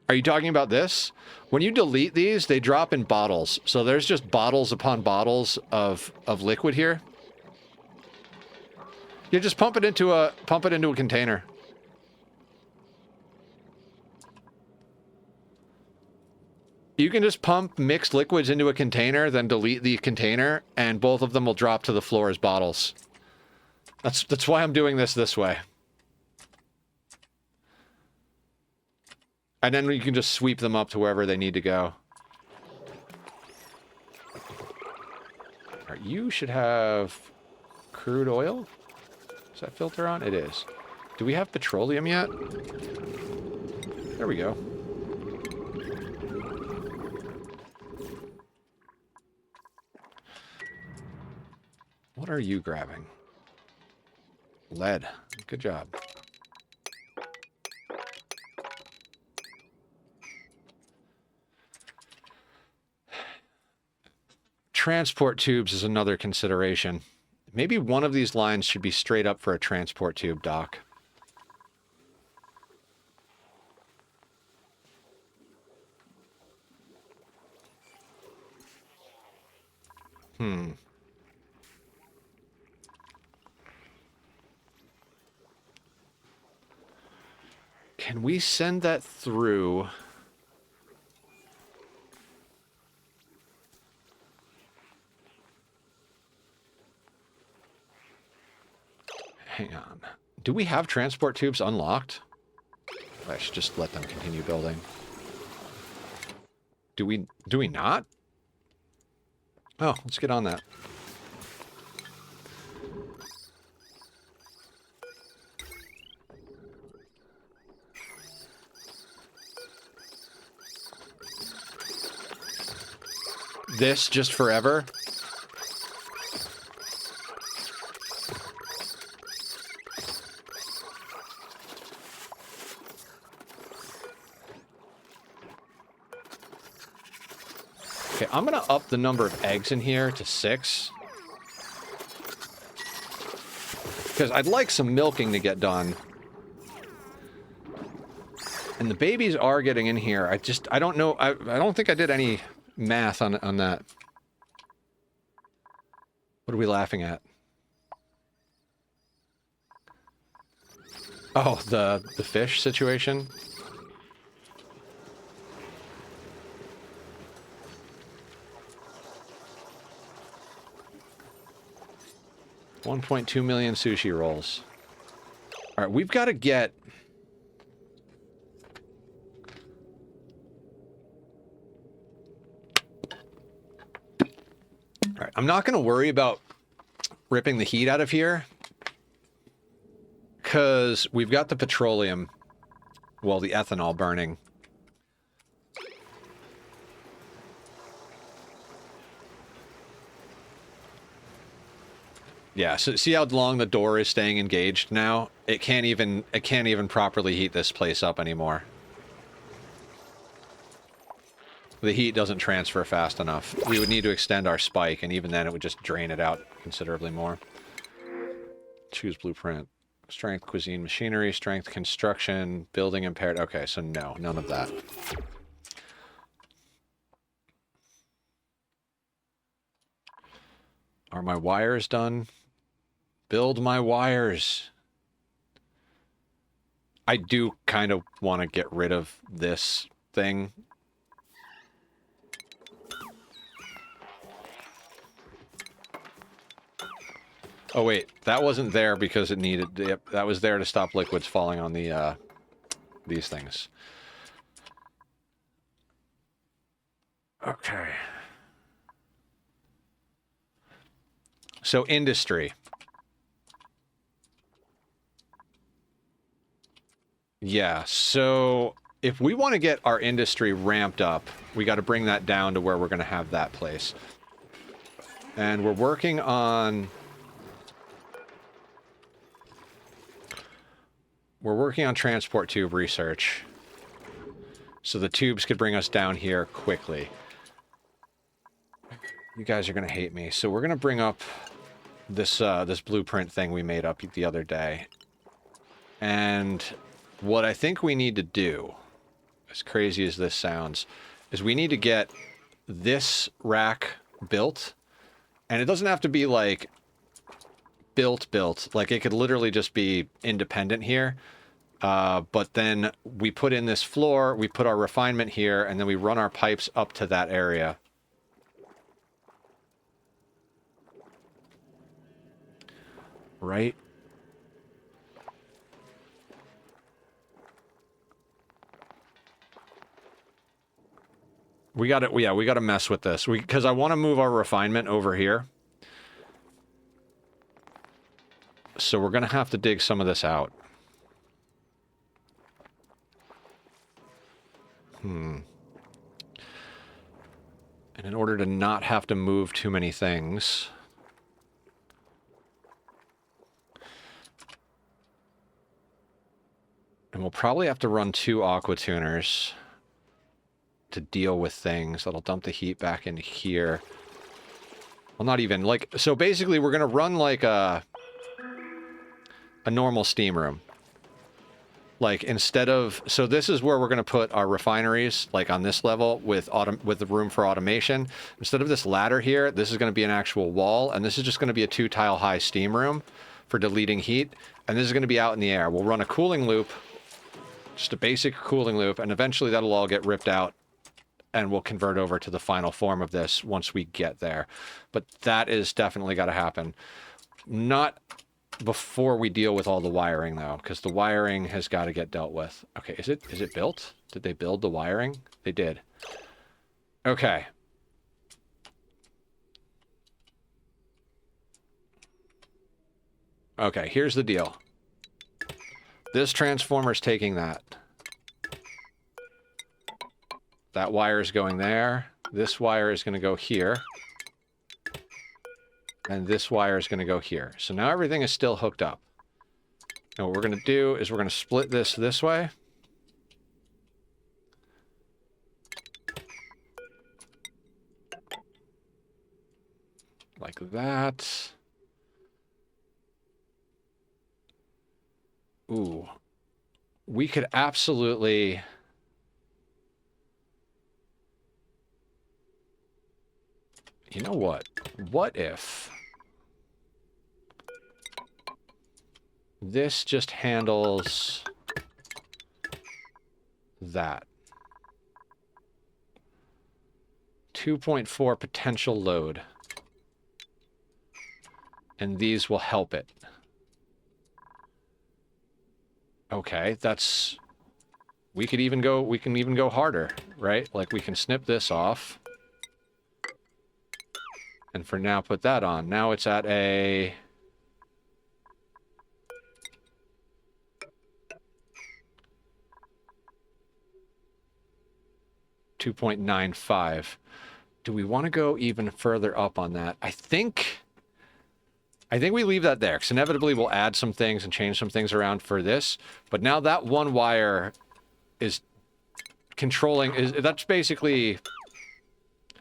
Are you talking about this? When you delete these, they drop in bottles. So there's just bottles upon bottles of liquid here. You just pump it into a container. You can just pump mixed liquids into a container, then delete the container, and both of them will drop to the floor as bottles. That's why I'm doing this way. And then you can just sweep them up to wherever they need to go. All right, you should have crude oil. Is that filter on? It is. Do we have petroleum yet? There we go. What are you grabbing? Lead. Good job. Transport tubes is another consideration. Maybe one of these lines should be straight up for a transport tube, Doc. Can we send that through? Hang on. Do we have transport tubes unlocked? I should just let them continue building. Do we not? Oh, let's get on that. This just forever? Okay, I'm gonna up the number of eggs in here to 6. Because I'd like some milking to get done. And the babies are getting in here. I don't know. I don't think I did any math on that. What are we laughing at? Oh, the fish situation? $1.2 million sushi rolls. All right, we've got to get... All right, I'm not going to worry about ripping the heat out of here because we've got the petroleum, well, the ethanol burning. Yeah, so see how long the door is staying engaged now? It can't even properly heat this place up anymore. The heat doesn't transfer fast enough. We would need to extend our spike, and even then it would just drain it out considerably more. Choose blueprint. Strength, cuisine, machinery, strength, construction, building impaired. Okay, so no, none of that. Are my wires done? Build my wires. I do kind of want to get rid of this thing. Oh wait, that wasn't there because it needed... Yep, that was there to stop liquids falling on the, these things. Okay. So industry. Yeah, so if we want to get our industry ramped up, we got to bring that down to where we're going to have that place. And we're working on... We're working on transport tube research. So the tubes could bring us down here quickly. You guys are going to hate me. So we're going to bring up this this blueprint thing we made up the other day. And what I think we need to do, as crazy as this sounds, is we need to get this rack built. And it doesn't have to be like built. Like it could literally just be independent here. But then we put in this floor, we put our refinement here, and then we run our pipes up to that area. Right? We got to, yeah, we got to mess with this. Because I want to move our refinement over here. So we're going to have to dig some of this out. And in order to not have to move too many things... And we'll probably have to run 2 aqua tuners to deal with things. That'll dump the heat back into here. Well, not even, like... So basically, we're going to run like a normal steam room. Like, instead of... So this is where we're going to put our refineries, like on this level, with the room for automation. Instead of this ladder here, this is going to be an actual wall, and this is just going to be a 2-tile high steam room for deleting heat. And this is going to be out in the air. We'll run a cooling loop, just a basic cooling loop, and eventually that'll all get ripped out, and we'll convert over to the final form of this once we get there. But that is definitely got to happen. Not... before we deal with all the wiring, though, because the wiring has got to get dealt with. Okay, is it built? Did they build the wiring? They did. Okay. Okay, here's the deal. This transformer's taking that. That wire is going there. This wire is going to go here. And this wire is going to go here. So now everything is still hooked up. And what we're going to do is we're going to split this way. Like that. Ooh. We could absolutely... You know what? What if... this just handles that. 2.4 potential load. And these will help it. Okay, that's... we can even go harder, right? Like we can snip this off. And for now, put that on. Now it's at a... 2.95. Do we want to go even further up on that? I think we leave that there, because inevitably we'll add some things and change some things around for this. But now that one wire is controlling... that's basically...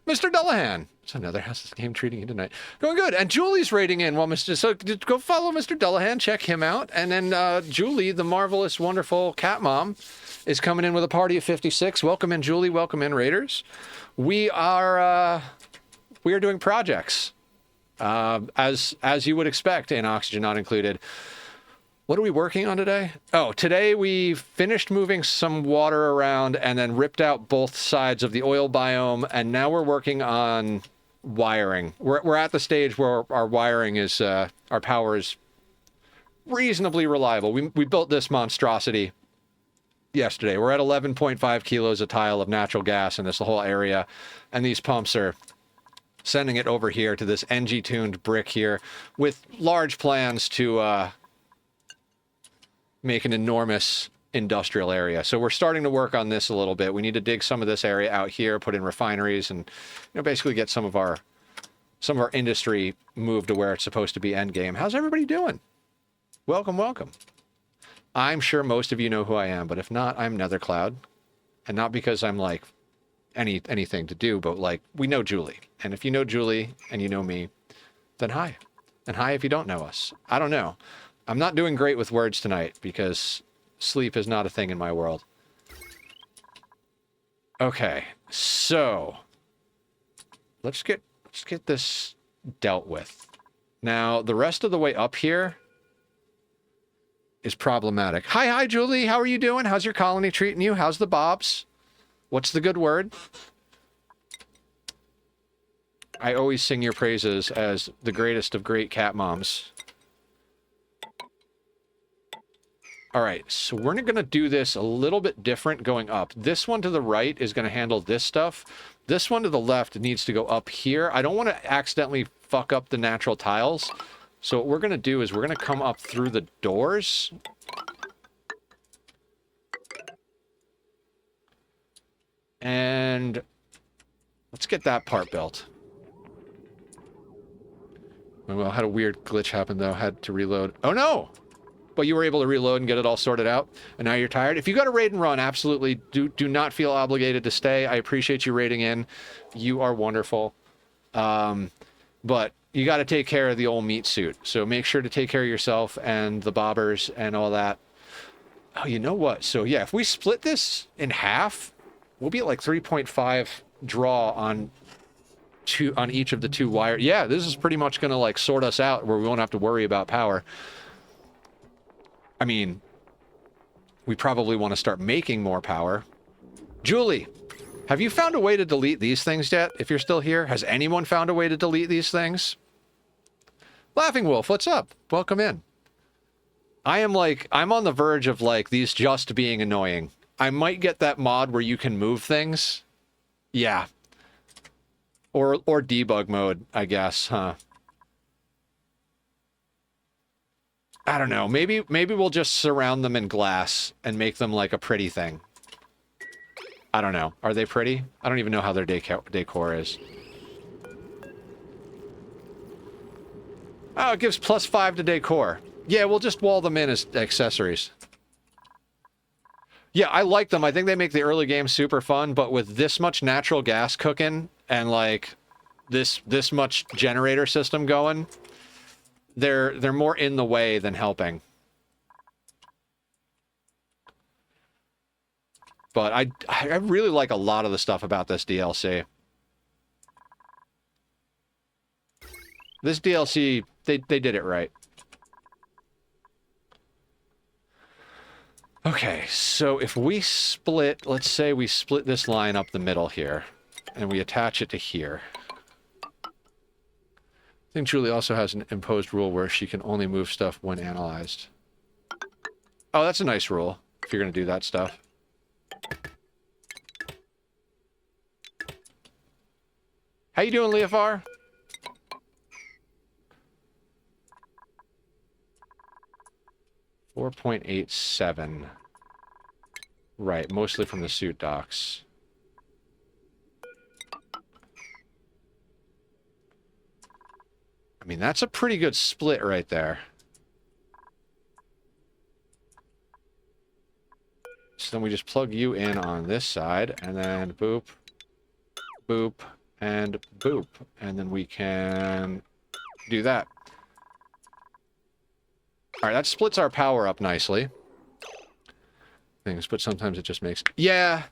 Mr. Dullahan! So another how's this game treating you tonight? Going good. And Julie's rating in. Well, so go follow Mr. Dullahan. Check him out. And then Julie, the marvelous, wonderful cat mom, is coming in with a party of 56. Welcome in, Julie. Welcome in, Raiders. We are doing projects, as you would expect, in Oxygen Not Included. What are we working on today? Oh, today we finished moving some water around and then ripped out both sides of the oil biome, and now we're working on wiring. We're at the stage where our wiring is, our power is reasonably reliable. We built this monstrosity yesterday. We're at 11.5 kilos a tile of natural gas in this whole area, and these pumps are sending it over here to this NG-tuned brick here with large plans to make an enormous industrial area. So we're starting to work on this a little bit. We need to dig some of this area out here, put in refineries, and basically get some of our industry moved to where it's supposed to be end game. How's everybody doing? Welcome, welcome. I'm sure most of you know who I am, but if not, I'm Nethercloud. And not because I'm like anything to do, but like we know Julie. And if you know Julie and you know me, then hi. And hi if you don't know us. I don't know. I'm not doing great with words tonight because sleep is not a thing in my world. Okay, so let's get this dealt with. Now, the rest of the way up here is problematic. Hi, Julie. How are you doing? How's your colony treating you? How's the bobs? What's the good word? I always sing your praises as the greatest of great cat moms. All right, so we're going to do this a little bit different going up. This one to the right is going to handle this stuff. This one to the left needs to go up here. I don't want to accidentally fuck up the natural tiles. So what we're going to do is we're going to come up through the doors. And let's get that part built. Well, I had a weird glitch happen, though. I had to reload. Oh, no! But you were able to reload and get it all sorted out, and now you're tired. If you got a raid and run, absolutely do not feel obligated to stay. I appreciate you raiding in. You are wonderful. But you got to take care of the old meat suit. So make sure to take care of yourself and the bobbers and all that. Oh, you know what? So yeah, if we split this in half, we'll be at like 3.5 draw on each of the two wires. Yeah, this is pretty much going to like sort us out where we won't have to worry about power. I mean, we probably want to start making more power. Julie, have you found a way to delete these things yet? If you're still here, has anyone found a way to delete these things? Laughing Wolf, what's up? Welcome in. I'm on the verge of like these just being annoying. I might get that mod where you can move things. Yeah. Or debug mode, I guess, huh? I don't know. Maybe we'll just surround them in glass and make them like a pretty thing. I don't know. Are they pretty? I don't even know how their decor is. Oh, it gives +5 to decor. Yeah, we'll just wall them in as accessories. Yeah, I like them. I think they make the early game super fun, but with this much natural gas cooking and like this much generator system going, they're more in the way than helping. But I really like a lot of the stuff about this DLC. This DLC, they did it right. Okay, so if we split, let's say we split this line up the middle here, and we attach it to here. I think Julie also has an imposed rule where she can only move stuff when analyzed. Oh, that's a nice rule, if you're going to do that stuff. How you doing, Leofar? $4.87. Right, mostly from the suit docks. I mean, that's a pretty good split right there. So then we just plug you in on this side, and then boop, boop, and boop. And then we can do that. All right, that splits our power up nicely. Things, but sometimes it just makes... Yeah.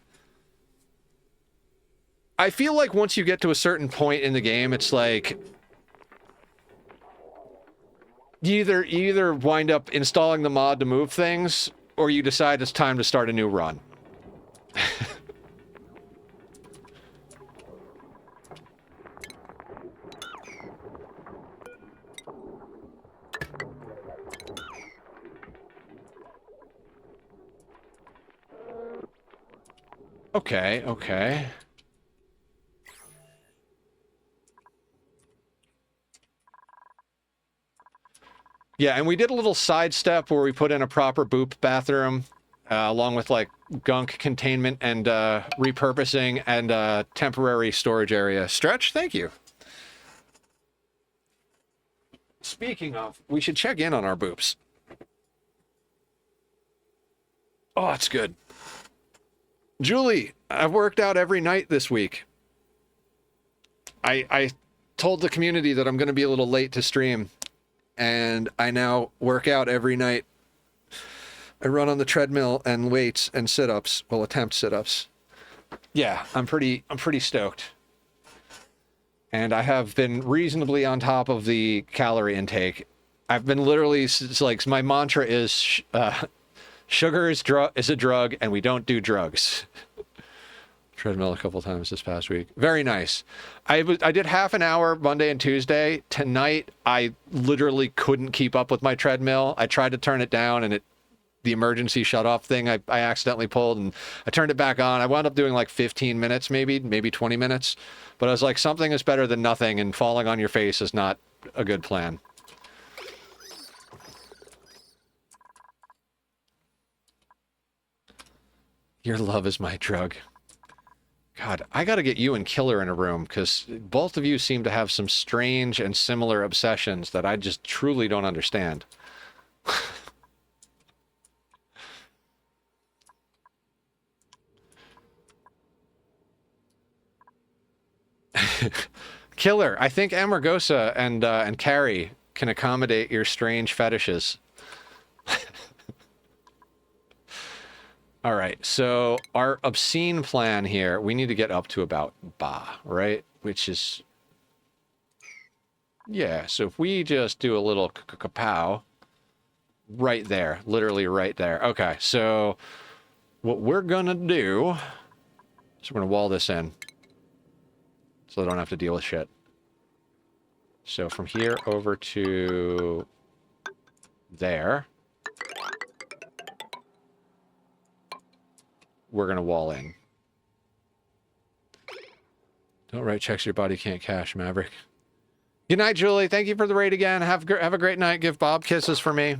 I feel like once you get to a certain point in the game, it's like... You either wind up installing the mod to move things, or you decide it's time to start a new run. Okay, okay. Yeah, and we did a little sidestep where we put in a proper boop bathroom, along with, like, gunk containment and repurposing and temporary storage area. Stretch, thank you. Speaking of, we should check in on our boops. Oh, it's good. Julie, I've worked out every night this week. I told the community that I'm going to be a little late to stream, and I now work out every night. I run on the treadmill and weights and sit-ups. Well, attempt sit-ups. Yeah, I'm pretty stoked. And I have been reasonably on top of the calorie intake. I've been literally, it's like, my mantra is, sugar is a drug, and we don't do drugs. Treadmill a couple times this past week. Very nice. I did half an hour Monday and Tuesday. Tonight, I literally couldn't keep up with my treadmill. I tried to turn it down, and the emergency shut-off thing I accidentally pulled, and I turned it back on. I wound up doing like 15 minutes, maybe 20 minutes. But I was like, something is better than nothing, and falling on your face is not a good plan. Your love is my drug. God, I gotta get you and Killer in a room, because both of you seem to have some strange and similar obsessions that I just truly don't understand. Killer, I think Amargosa and Carrie can accommodate your strange fetishes. All right, so our obscene plan here, we need to get up to about ba, right? Which is... Yeah, so if we just do a little kapow right there, literally right there. Okay, so what we're gonna do is we're gonna wall this in so I don't have to deal with shit. So from here over to there, we're going to wall in. Don't write checks your body can't cash, Maverick. Good night, Julie. Thank you for the raid again. Have a great night. Give Bob kisses for me.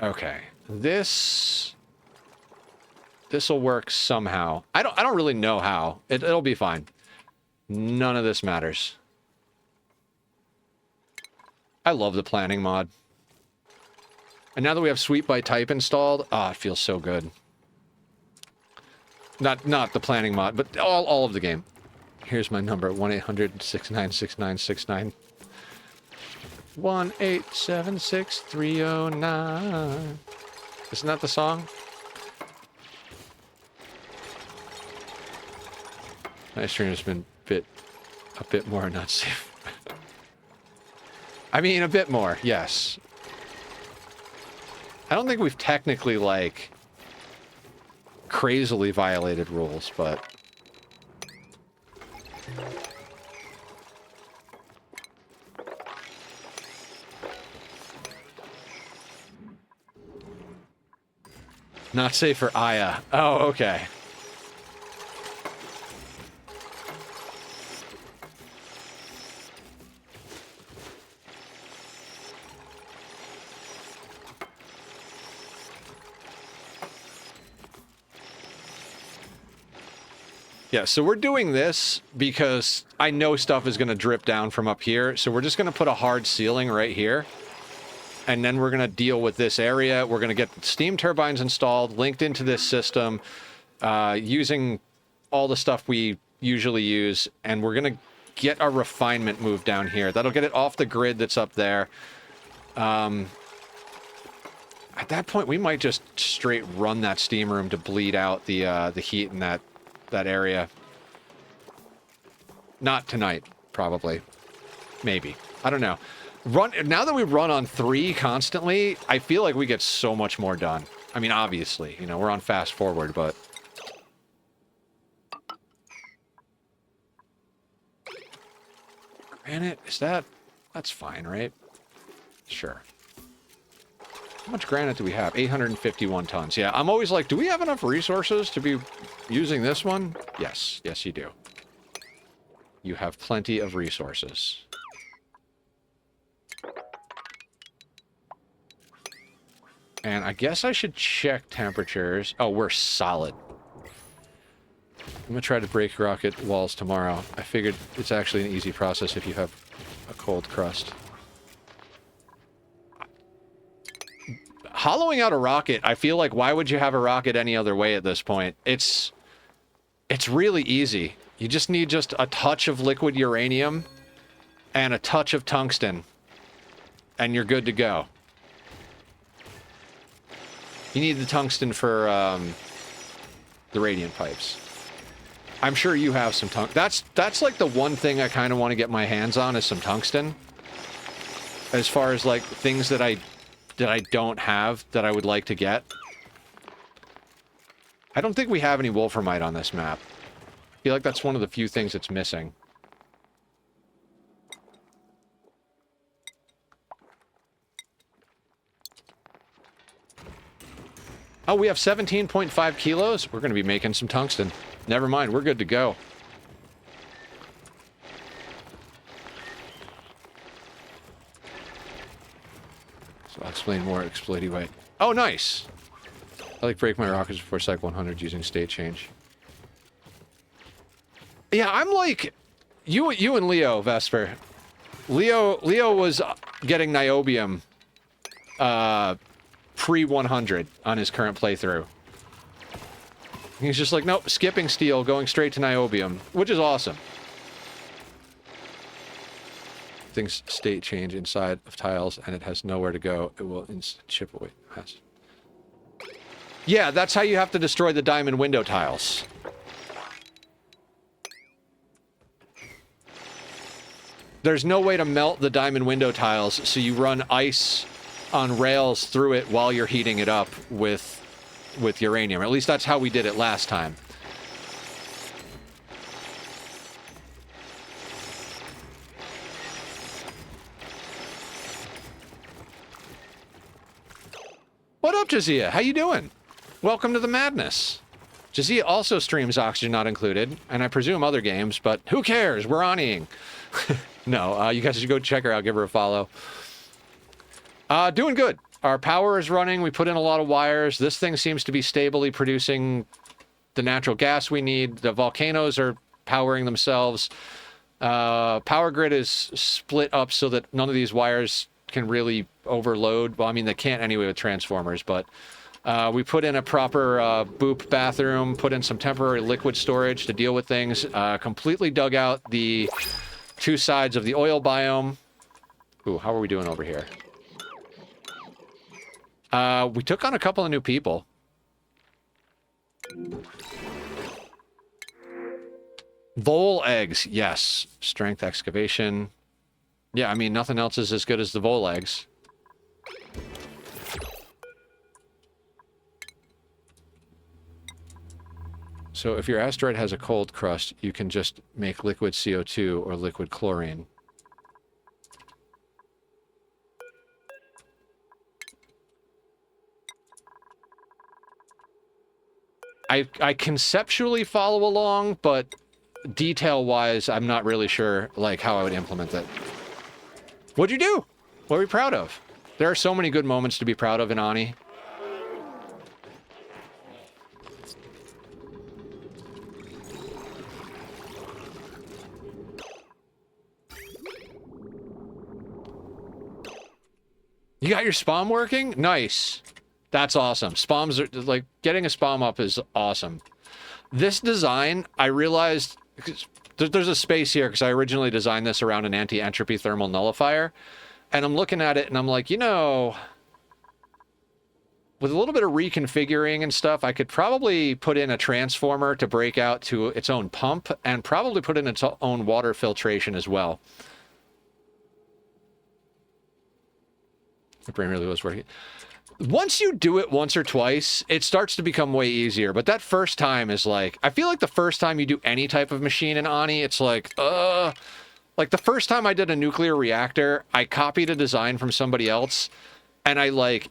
Okay. This'll work somehow. I don't really know how. It'll be fine. None of this matters. I love the planning mod. And now that we have Sweep by Type installed, it feels so good. Not the planning mod, but all of the game. Here's my number, 1-800-696-969. 1-877-6309. Isn't that the song? My stream has been a bit more not safe. I mean, a bit more, yes. I don't think we've technically, like, crazily violated rules, but... Not safe for Aya. Oh, okay. Yeah, so we're doing this because I know stuff is going to drip down from up here. So we're just going to put a hard ceiling right here. And then we're going to deal with this area. We're going to get steam turbines installed, linked into this system, using all the stuff we usually use. And we're going to get our refinement moved down here. That'll get it off the grid that's up there. At that point, we might just straight run that steam room to bleed out the heat in that area. Not tonight, probably. Maybe. I don't know. Now that we run on 3 constantly, I feel like we get so much more done. I mean, obviously, you know, we're on fast forward, but... Granite, is that... That's fine, right? Sure. How much granite do we have? 851 tons. Yeah, I'm always like, do we have enough resources to be using this one? Yes. Yes, you do. You have plenty of resources. And I guess I should check temperatures. Oh, we're solid. I'm going to try to break rocket walls tomorrow. I figured it's actually an easy process if you have a cold crust. Hollowing out a rocket, I feel like why would you have a rocket any other way at this point? It's really easy. You just need just a touch of liquid uranium and a touch of tungsten, and you're good to go. You need the tungsten for the radiant pipes. I'm sure you have some tungsten. That's like the one thing I kind of want to get my hands on is some tungsten. As far as like things that I don't have that I would like to get. I don't think we have any wolframite on this map. I feel like that's one of the few things that's missing. Oh, we have 17.5 kilos? We're going to be making some tungsten. Never mind, we're good to go. So I'll explain more exploity way. Oh, nice! I like break my rockets before Cycle 100 using state change. Yeah, I'm like... You and Leo, Vesper. Leo was getting niobium pre-100 on his current playthrough. He's just like, nope, skipping steel, going straight to niobium, which is awesome. Things state change inside of tiles, and it has nowhere to go. It will chip away. Yeah, that's how you have to destroy the diamond window tiles. There's no way to melt the diamond window tiles, so you run ice on rails through it while you're heating it up with uranium. At least that's how we did it last time. What up, Jazia? How you doing? Welcome to the madness. Jazia also streams Oxygen Not Included, and I presume other games, but who cares? We're ONIing. No, you guys should go check her out, give her a follow. Doing good. Our power is running. We put in a lot of wires. This thing seems to be stably producing the natural gas we need. The volcanoes are powering themselves. Power grid is split up so that none of these wires can really overload. Well, I mean, they can't anyway with transformers, but we put in a proper boop bathroom, put in some temporary liquid storage to deal with things, completely dug out the 2 sides of the oil biome. Ooh, how are we doing over here? We took on a couple of new people. Vole eggs, yes. Strength excavation. Yeah, I mean, nothing else is as good as the vole eggs. So if your asteroid has a cold crust, you can just make liquid CO2 or liquid chlorine. I conceptually follow along, but detail-wise, I'm not really sure, like, how I would implement it. What'd you do? What are we proud of? There are so many good moments to be proud of in ONI. You got your spam working? Nice. That's awesome. Spams are, like, getting a spam up is awesome. This design, I realized, there's a space here because I originally designed this around an anti-entropy thermal nullifier. And I'm looking at it and I'm like, you know, with a little bit of reconfiguring and stuff, I could probably put in a transformer to break out to its own pump and probably put in its own water filtration as well. The brain really was working. Once you do it once or twice, it starts to become way easier. But that first time is like, I feel like the first time you do any type of machine in ONI, it's like the first time I did a nuclear reactor, I copied a design from somebody else and I like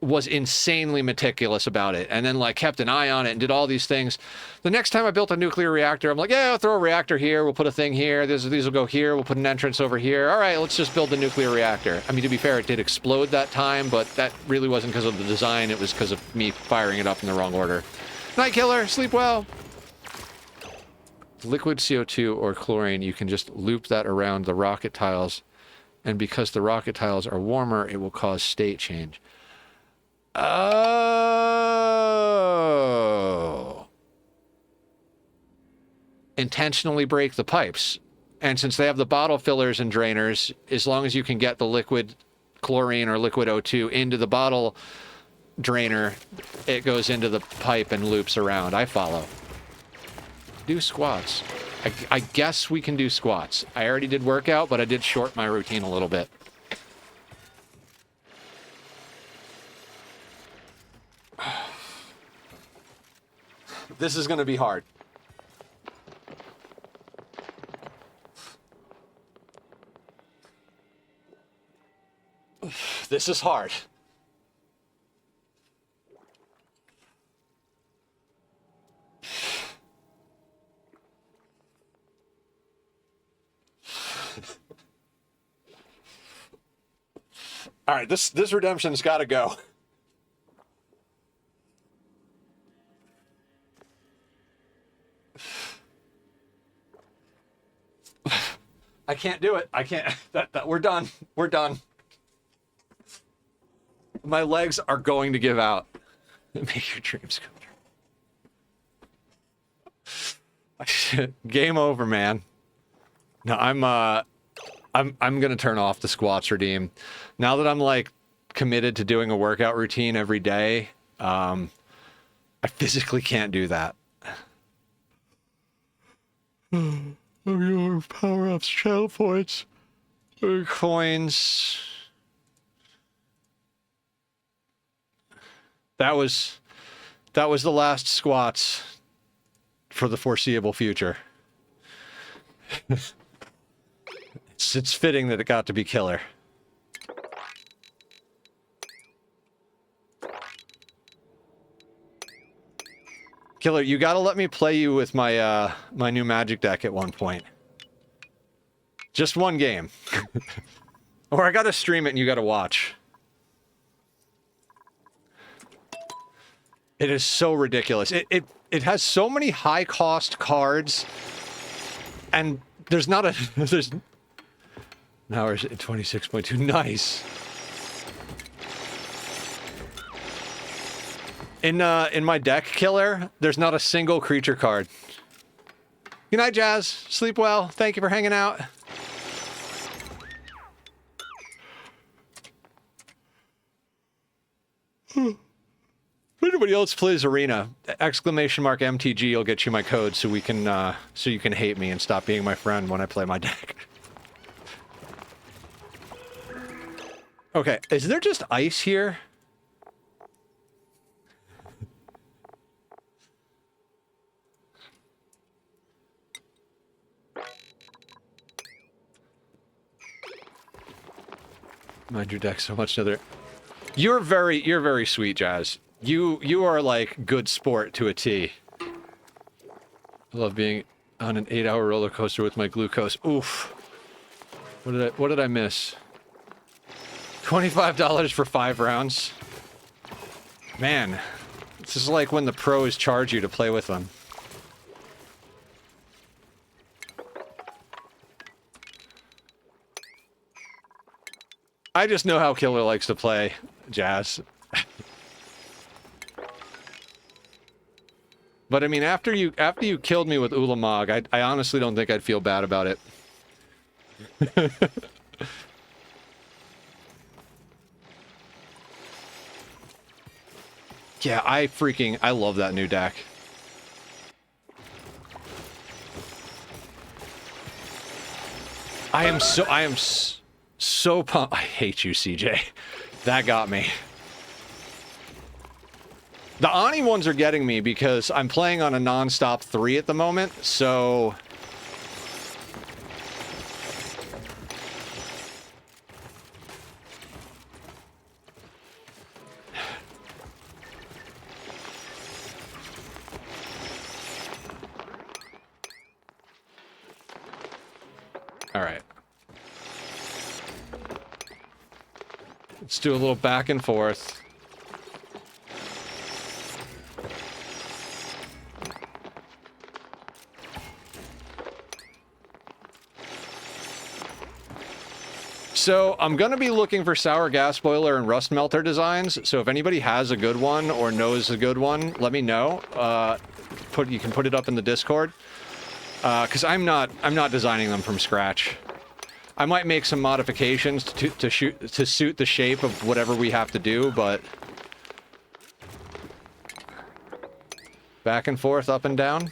was insanely meticulous about it and then like kept an eye on it and did all these things. The next time I built a nuclear reactor, I'm like, yeah, I'll throw a reactor here. We'll put a thing here. These will go here. We'll put an entrance over here. All right, let's just build the nuclear reactor. I mean, to be fair, it did explode that time, but that really wasn't because of the design. It was because of me firing it up in the wrong order. Night killer, sleep well. Liquid CO2 or chlorine, you can just loop that around the rocket tiles. And because the rocket tiles are warmer, it will cause state change. Oh. Intentionally break the pipes. And since they have the bottle fillers and drainers, as long as you can get the liquid chlorine or liquid O2 into the bottle drainer, it goes into the pipe and loops around. I follow. Do squats. I guess we can do squats. I already did workout, but I did short my routine a little bit. This is going to be hard. This is hard. All right, this redemption's got to go. I can't do it. I can't. We're done. We're done. My legs are going to give out. Make your dreams come true. Game over, man. No, I'm gonna turn off the squats redeem. Now that I'm like committed to doing a workout routine every day, I physically can't do that. Your power-ups, channel points, coins. That was the last squats for the foreseeable future. It's fitting that it got to be killer. Killer, you gotta let me play you with my my new magic deck at one point. Just one game. Or I gotta stream it and you gotta watch. It is so ridiculous. It has so many high cost cards and there's not a there's now we're at 26.2. Nice. In my deck, Killer, there's not a single creature card. Good night, Jazz. Sleep well. Thank you for hanging out. If anybody else plays Arena, !MTG will get you my code so we can so you can hate me and stop being my friend when I play my deck. Okay, is there just ice here? Mind your deck so much other. You're very sweet, Jazz. You are like good sport to a T. I love being on an 8-hour roller coaster with my glucose. Oof. What did I miss? $25 for 5 rounds. Man, this is like when the pros charge you to play with them. I just know how Killer likes to play Jazz. But I mean, after you killed me with Ulamog, I honestly don't think I'd feel bad about it. Yeah, I love that new deck. I am so pumped. I hate you, CJ. That got me. The ONI ones are getting me because I'm playing on a non-stop 3 at the moment, so... All right. Let's do a little back and forth. So I'm going to be looking for Sour Gas Boiler and Rust Melter designs. So if anybody has a good one or knows a good one, let me know. You can put it up in the Discord. Because I'm not designing them from scratch. I might make some modifications to suit the shape of whatever we have to do, but back and forth, up and down.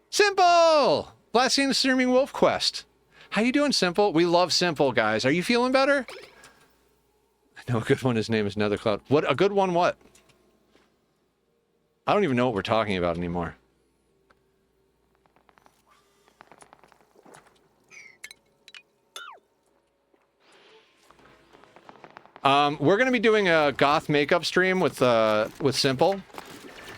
Simple! Last seen the Streaming Wolf Quest. How you doing, Simple? We love Simple, guys. Are you feeling better? I know a good one. His name is Nethercloud. What a good one? What? I don't even know what we're talking about anymore. We're going to be doing a goth makeup stream with Simple.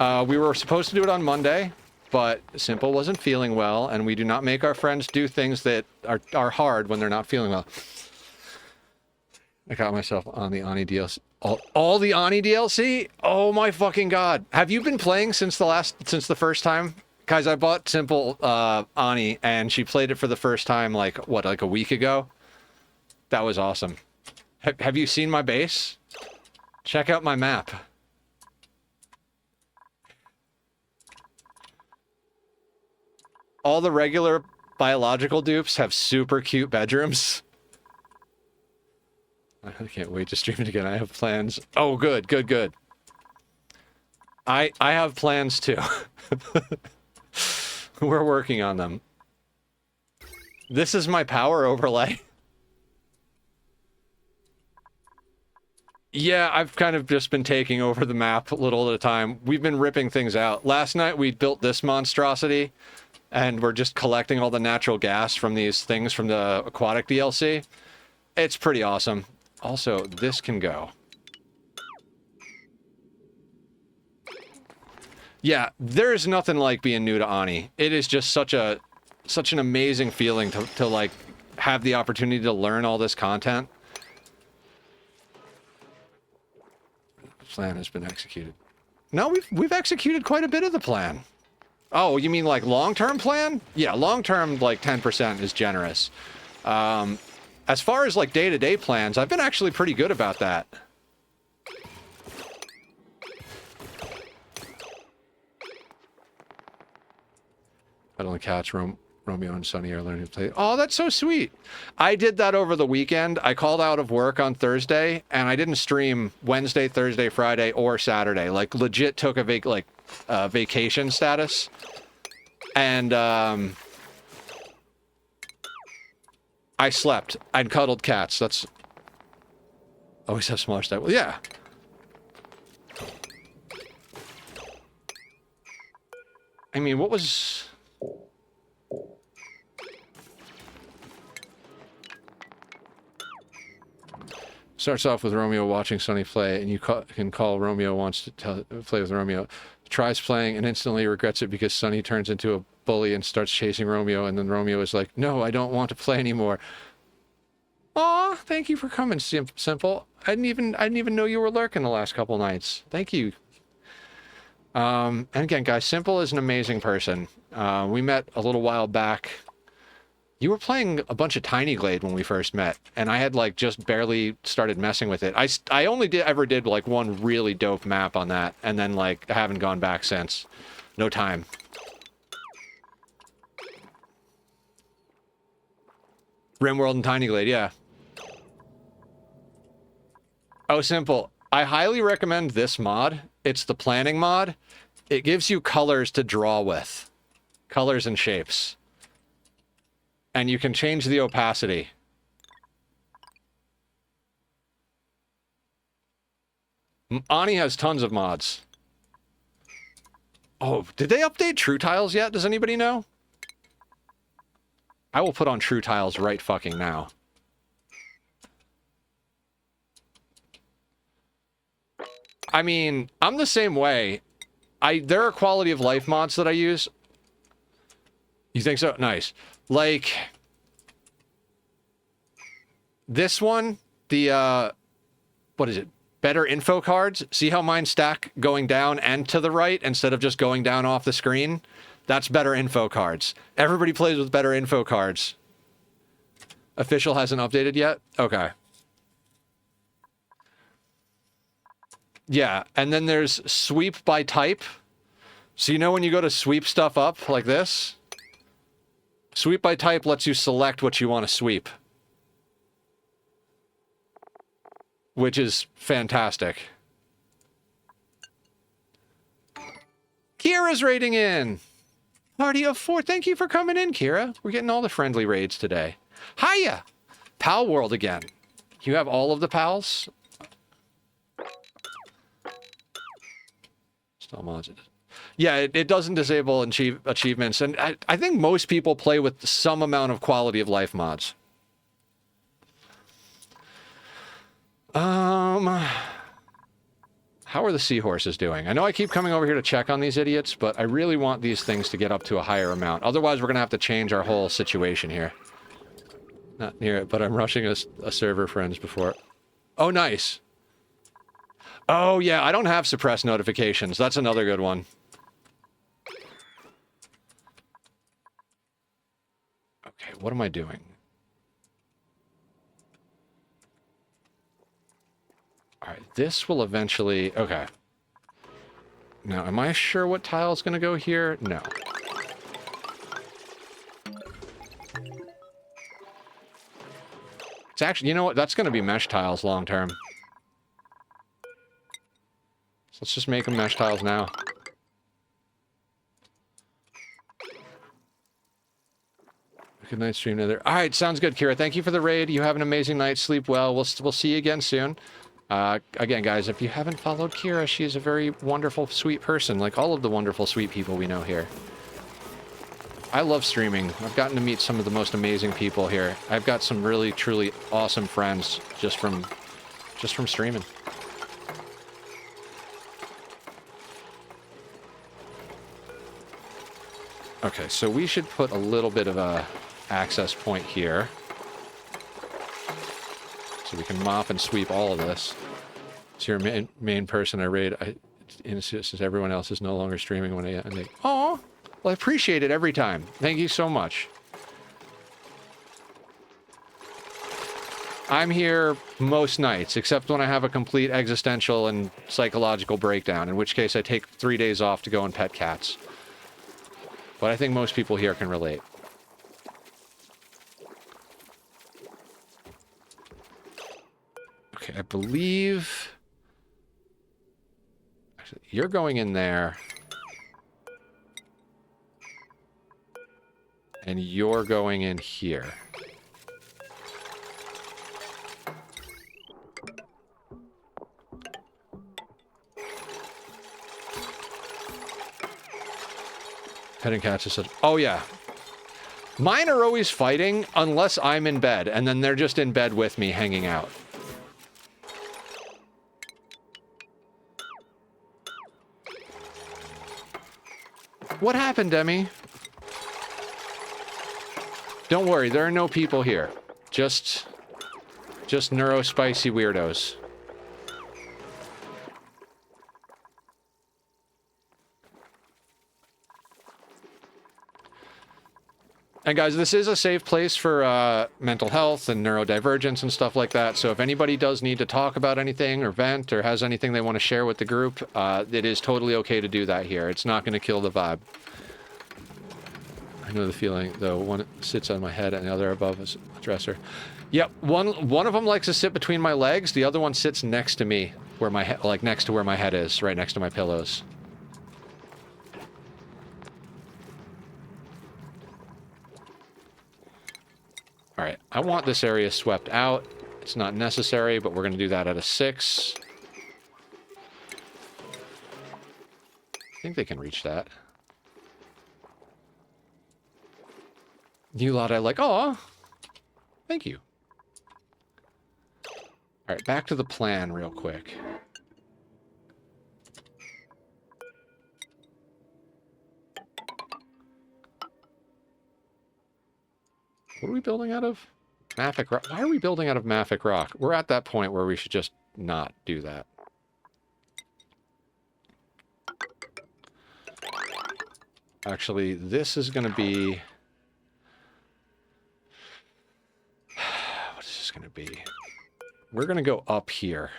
We were supposed to do it on Monday, but Simple wasn't feeling well, and we do not make our friends do things that are hard when they're not feeling well. I got myself on the ONI DLC. All the ONI DLC? Oh my fucking god. Have you been playing since the first time? Guys, I bought Simple ONI, and she played it for the first time, like a week ago? That was awesome. Have you seen my base? Check out my map. All the regular biological dupes have super cute bedrooms. I can't wait to stream it again. I have plans. Oh, good, good, good. I have plans too. We're working on them. This is my power overlay. Yeah, I've kind of just been taking over the map a little at a time. We've been ripping things out. Last night we built this monstrosity, and we're just collecting all the natural gas from these things from the Aquatic DLC. It's pretty awesome. Also, this can go. Yeah, there's nothing like being new to ONI. It is just such an amazing feeling to like have the opportunity to learn all this content. Plan has been executed. No, we've executed quite a bit of the plan. Oh, you mean like long-term plan? Yeah, long-term, like 10% is generous. As far as like day-to-day plans, I've been actually pretty good about that. Pet on the couch, Romeo and Sunny are learning to play. Oh, that's so sweet. I did that over the weekend. I called out of work on Thursday, and I didn't stream Wednesday, Thursday, Friday, or Saturday. Like, legit took a vacation status. And, I slept. I'd cuddled cats. That's... Always have smaller stuff. Well, yeah. I mean, what was... Starts off with Romeo watching Sunny play, and you can call Romeo wants to play with Romeo. Tries playing and instantly regrets it because Sunny turns into a bully and starts chasing Romeo, and then Romeo is like, "No, I don't want to play anymore." Aw, thank you for coming, Simple. I didn't even know you were lurking the last couple nights. Thank you. And again, guys, Simple is an amazing person. We met a little while back You were playing a bunch of Tiny Glade when we first met, and I had like just barely started messing with it. I only ever did like one really dope map on that, and then like I haven't gone back since. No time. RimWorld and Tiny Glade, yeah. Oh, simple. I highly recommend this mod. It's the planning mod. It gives you colors to draw with. Colors and shapes. And you can change the opacity. ONI has tons of mods. Oh, did they update True Tiles yet? Does anybody know? I will put on True Tiles right fucking now. I mean, I'm the same way. There are quality of life mods that I use. You think so? Nice. Like, this one, the, what is it? Better info cards. See how mine stack going down and to the right instead of just going down off the screen? That's better info cards. Everybody plays with better info cards. Official hasn't updated yet? Okay. Yeah, and then there's sweep by type. So you know when you go to sweep stuff up like this? Sweep by type lets you select what you want to sweep. Which is fantastic. Kira's raiding in! Party of 4. Thank you for coming in, Kira. We're getting all the friendly raids today. Hiya! Pal World again. You have all of the pals? Still mods it. Yeah, it doesn't disable achievements, and I think most people play with some amount of quality of life mods. How are the seahorses doing? I know I keep coming over here to check on these idiots, but I really want these things to get up to a higher amount. Otherwise, we're going to have to change our whole situation here. Not near it, but I'm rushing a server friends before. Oh, nice. Oh, yeah, I don't have suppressed notifications. That's another good one. Okay, what am I doing? All right, this will eventually... Okay. Now, am I sure what tile is going to go here? No. It's actually... You know what? That's going to be mesh tiles long term. So let's just make them mesh tiles now. Good night, stream nether. All right, sounds good, Kira. Thank you for the raid. You have an amazing night. Sleep well. We'll see you again soon. Again, guys, if you haven't followed Kira, she is a very wonderful, sweet person, like all of the wonderful, sweet people we know here. I love streaming. I've gotten to meet some of the most amazing people here. I've got some really, truly awesome friends just from streaming. Okay, so we should put a little bit of a access point here. So we can mop and sweep all of this. It's your main person I raid. Since everyone else is no longer streaming when they... Aw! Well, I appreciate it every time. Thank you so much. I'm here most nights, except when I have a complete existential and psychological breakdown, in which case I take 3 days off to go and pet cats. But I think most people here can relate. Okay, I believe... Actually, you're going in there. And you're going in here. Petting cats is such... Oh, yeah. Mine are always fighting unless I'm in bed, and then they're just in bed with me hanging out. What happened, Demi? Don't worry, there are no people here. Just neurospicy weirdos. And guys, this is a safe place for mental health and neurodivergence and stuff like that. So if anybody does need to talk about anything or vent or has anything they want to share with the group, it is totally okay to do that here. It's not going to kill the vibe. I know the feeling, though. One sits on my head and the other above a dresser. Yep, one of them likes to sit between my legs. The other one sits next to me, where my head, like next to where my head is, right next to my pillows. All right, I want this area swept out. It's not necessary, but we're going to do that at a 6. I think they can reach that. You lot I like. Aw, thank you. All right, back to the plan real quick. What are we building out of? Mafic Rock. Why are we building out of Mafic Rock? We're at that point where we should just not do that. Actually, this is going to be... What is this going to be? We're going to go up here.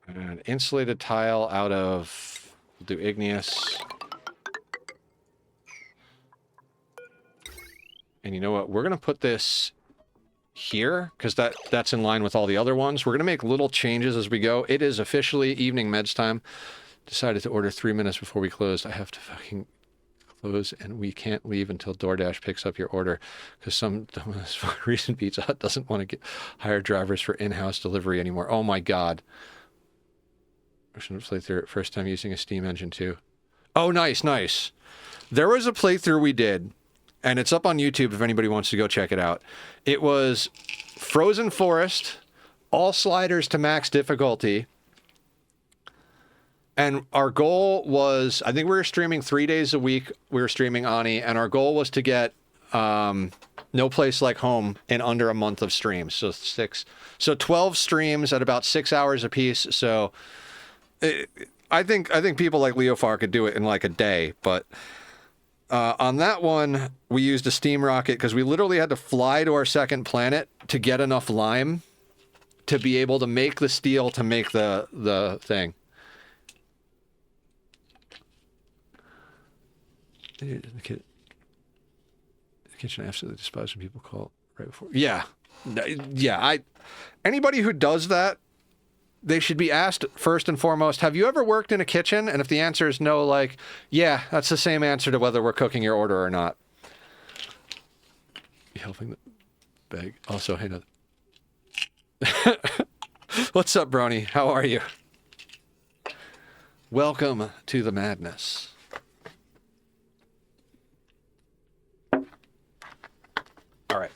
And insulated tile out of... We'll do igneous. And you know what? We're going to put this here, because that's in line with all the other ones. We're going to make little changes as we go. It is officially evening meds time. Decided to order 3 minutes before we closed. I have to fucking close, and we can't leave until DoorDash picks up your order, because some recent Pizza Hut doesn't want to hire drivers for in-house delivery anymore. Oh my god. I should have played through it first time using a Steam engine too. Oh, nice, nice. There was a playthrough we did, and it's up on YouTube if anybody wants to go check it out. It was Frozen Forest, all sliders to max difficulty. And our goal was, I think we were streaming 3 days a week. We were streaming ONI, and our goal was to get No Place Like Home in under a month of streams. So 12 streams at about 6 hours a piece. So I think people like Leofar could do it in like a day, but on that one we used a steam rocket because we literally had to fly to our second planet to get enough lime to be able to make the steel to make the thing. The kitchen absolutely despise when people call right before. Yeah. Anybody who does that, they should be asked first and foremost, have you ever worked in a kitchen? And if the answer is no, like, yeah, that's the same answer to whether we're cooking your order or not. You helping the bag. Also, hey, no. What's up, Brony? How are you? Welcome to the madness. All right.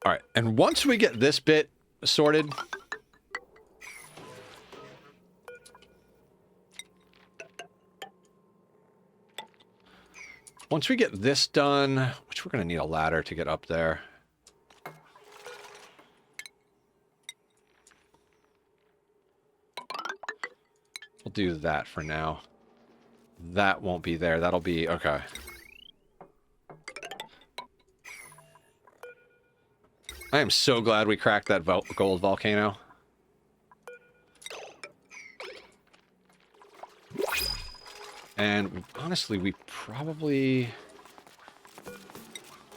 All right, and once we get this bit sorted, once we get this done, which we're going to need a ladder to get up there. We'll do that for now. That won't be there. That'll be... Okay. I am so glad we cracked that gold volcano. And honestly, we probably...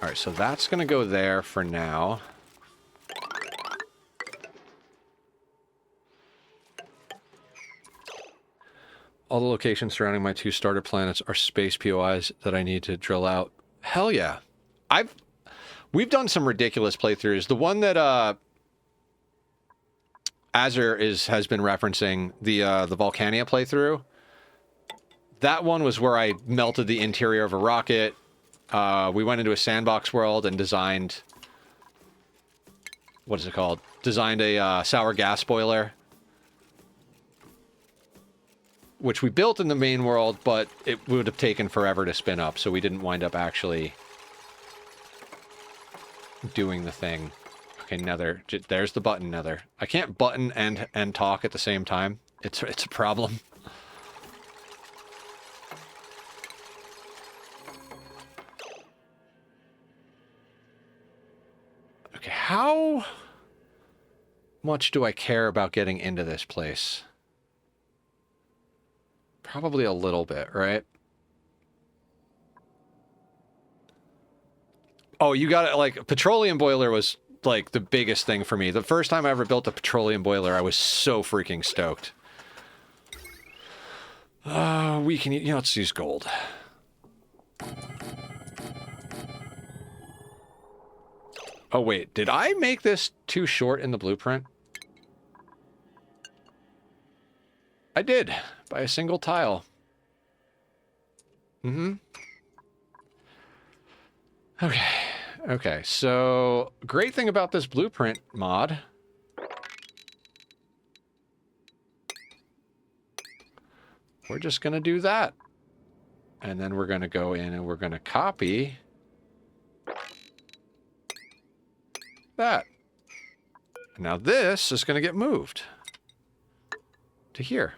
Alright, so that's going to go there for now. All the locations surrounding my 2 starter planets are space POIs that I need to drill out. Hell yeah. We've done some ridiculous playthroughs. The one that Azure has been referencing, the Volcania playthrough. That one was where I melted the interior of a rocket. We went into a sandbox world and designed... What is it called? Designed a sour gas boiler. Which we built in the main world, but it would have taken forever to spin up, so we didn't wind up actually... doing the thing. Okay, Nether. There's the button, Nether. I can't button and talk at the same time. It's a problem. Okay, how much do I care about getting into this place? Probably a little bit, right? Oh, you got it. Like, petroleum boiler was, like, the biggest thing for me. The first time I ever built a petroleum boiler, I was so freaking stoked. We can, you know, let's use gold. Oh, wait, did I make this too short in the blueprint? I did, by a single tile. Mm-hmm. Okay, okay, so, great thing about this blueprint mod. We're just gonna do that. And then we're gonna go in and we're gonna copy that. Now this is gonna get moved to here.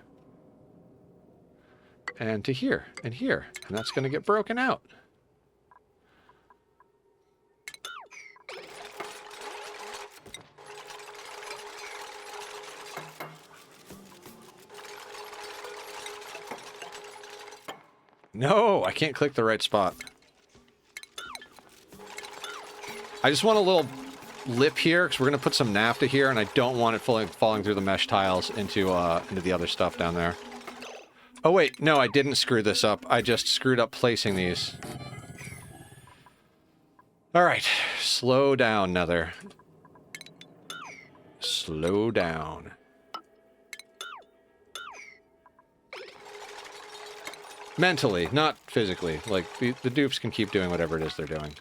And to here, and here. And that's gonna get broken out. No, I can't click the right spot. I just want a little lip here, because we're going to put some naphtha here, and I don't want it falling through the mesh tiles into the other stuff down there. Oh wait, no, I didn't screw this up. I just screwed up placing these. Alright, slow down, Nether. Slow down. Mentally, not physically. Like, the dupes can keep doing whatever it is they're doing.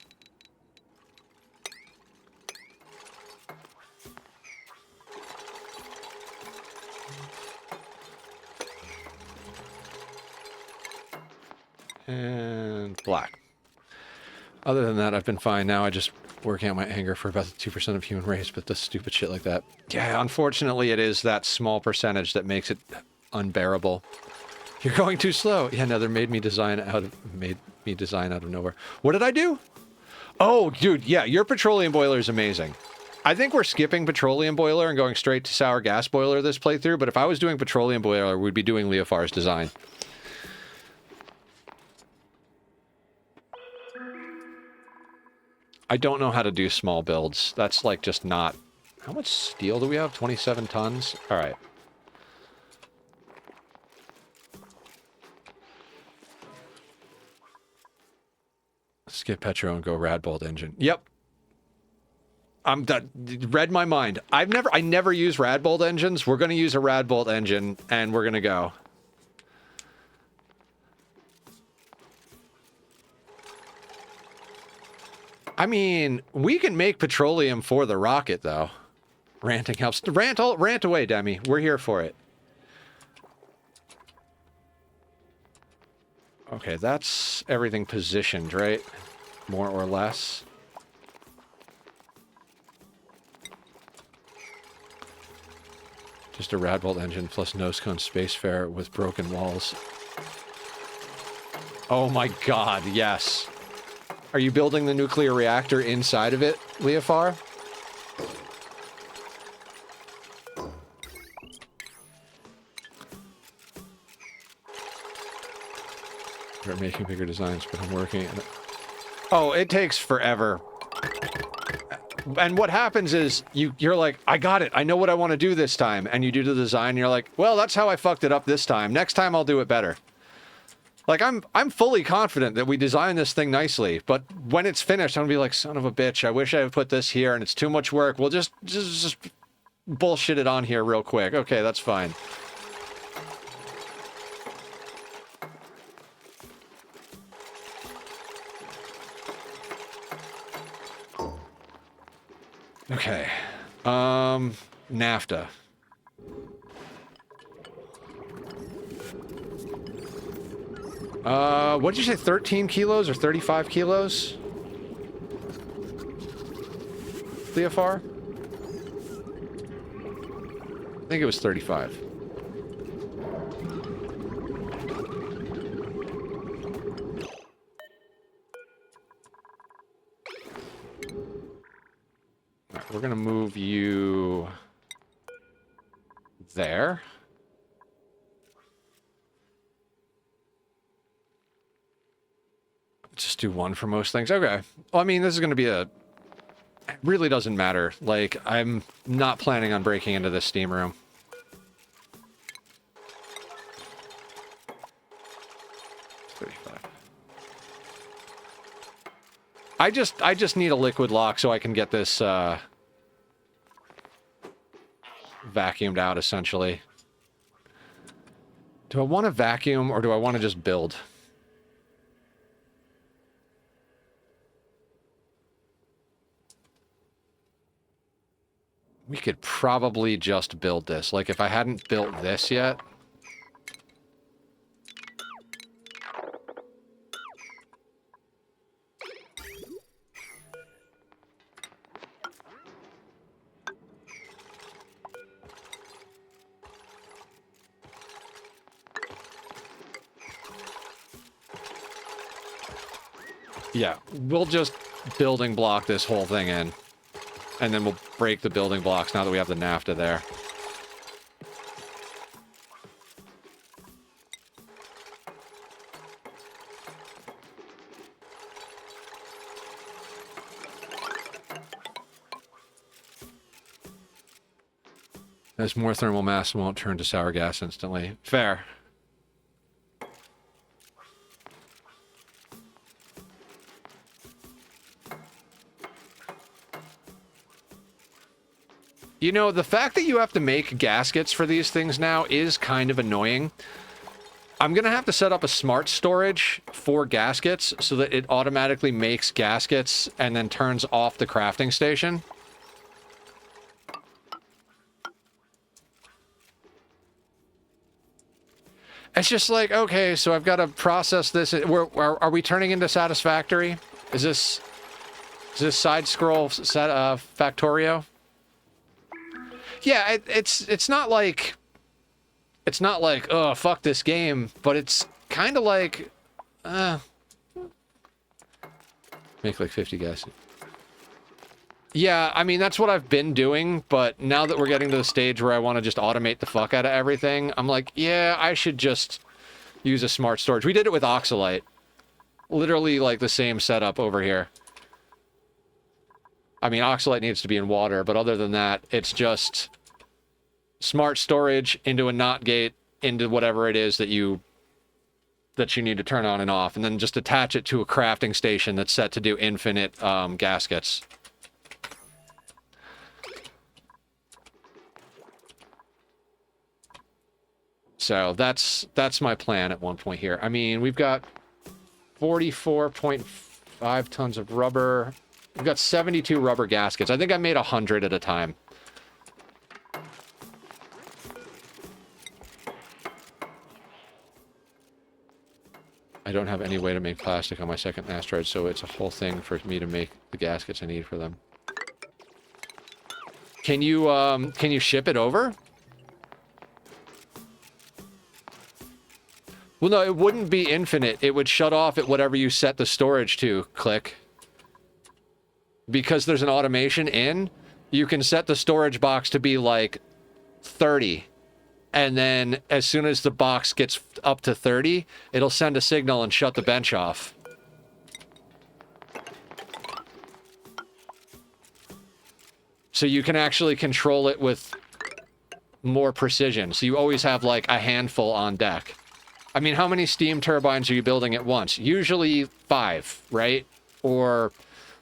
And black. Other than that, I've been fine. Now I just working out my anger for about the 2% of human race, but the stupid shit like that. Yeah, unfortunately it is that small percentage that makes it unbearable. You're going too slow. Yeah, Nether made me design out of nowhere. What did I do? Oh, dude, yeah, your petroleum boiler is amazing. I think we're skipping petroleum boiler and going straight to sour gas boiler this playthrough, but if I was doing petroleum boiler, we'd be doing Leofar's design. I don't know how to do small builds. That's like just not... How much steel do we have? 27 tons? Alright. Skip Petro and go Radbolt engine. Yep. Read my mind. I never use Radbolt engines. We're going to use a Radbolt engine, and we're going to go. I mean, we can make petroleum for the rocket, though. Ranting helps. Rant away, Demi. We're here for it. Okay, that's everything positioned, right? More or less. Just a Radbolt engine plus Nosecone Spacefarer with broken walls. Oh my god, yes. Are you building the nuclear reactor inside of it, Leofar? We're making bigger designs, but I'm working on it. Oh, it takes forever. And what happens is, you're like, I got it, I know what I want to do this time, and you do the design, and you're like, well, that's how I fucked it up this time. Next time I'll do it better. Like, I'm fully confident that we designed this thing nicely, but when it's finished, I'm gonna be like, son of a bitch, I wish I had put this here, and it's too much work. We'll just bullshit it on here real quick. Okay, that's fine. Okay. NAFTA. What'd you say, 13 kilos or 35 kilos? Leofar? I think it was 35. Alright, we're gonna move you there. Just do one for most things. Okay. Well, I mean, this is gonna be a... It really doesn't matter. Like, I'm not planning on breaking into this steam room. I just need a liquid lock so I can get this vacuumed out, essentially. Do I want to vacuum or do I want to just build? We could probably just build this. Like, if I hadn't built this yet... Yeah, we'll just building block this whole thing in. And then we'll break the building blocks now that we have the NAFTA there. As more thermal mass won't turn to sour gas instantly. Fair. You know, the fact that you have to make gaskets for these things now is kind of annoying. I'm going to have to set up a smart storage for gaskets so that it automatically makes gaskets and then turns off the crafting station. It's just like, okay, so I've got to process this. Are we turning into Satisfactory? Is this side scroll Factorio? Yeah, it's not like oh fuck this game, but it's kind of like make like 50 guesses. Yeah, I mean that's what I've been doing, but now that we're getting to the stage where I want to just automate the fuck out of everything, I'm like, yeah, I should just use a smart storage. We did it with Oxalite. Literally like the same setup over here. I mean, Oxalite needs to be in water, but other than that, it's just smart storage into a NOT gate, into whatever it is that you need to turn on and off, and then just attach it to a crafting station that's set to do infinite gaskets. So that's my plan at one point here. I mean, we've got 44.5 tons of rubber. We've got 72 rubber gaskets. I think I made 100 at a time. I don't have any way to make plastic on my second asteroid, so it's a whole thing for me to make the gaskets I need for them. Can you ship it over? Well, no, it wouldn't be infinite. It would shut off at whatever you set the storage to, click. Because there's an automation in, you can set the storage box to be like 30. And then as soon as the box gets up to 30, it'll send a signal and shut the bench off. So you can actually control it with more precision. So you always have like a handful on deck. I mean, how many steam turbines are you building at once? Usually 5, right? Or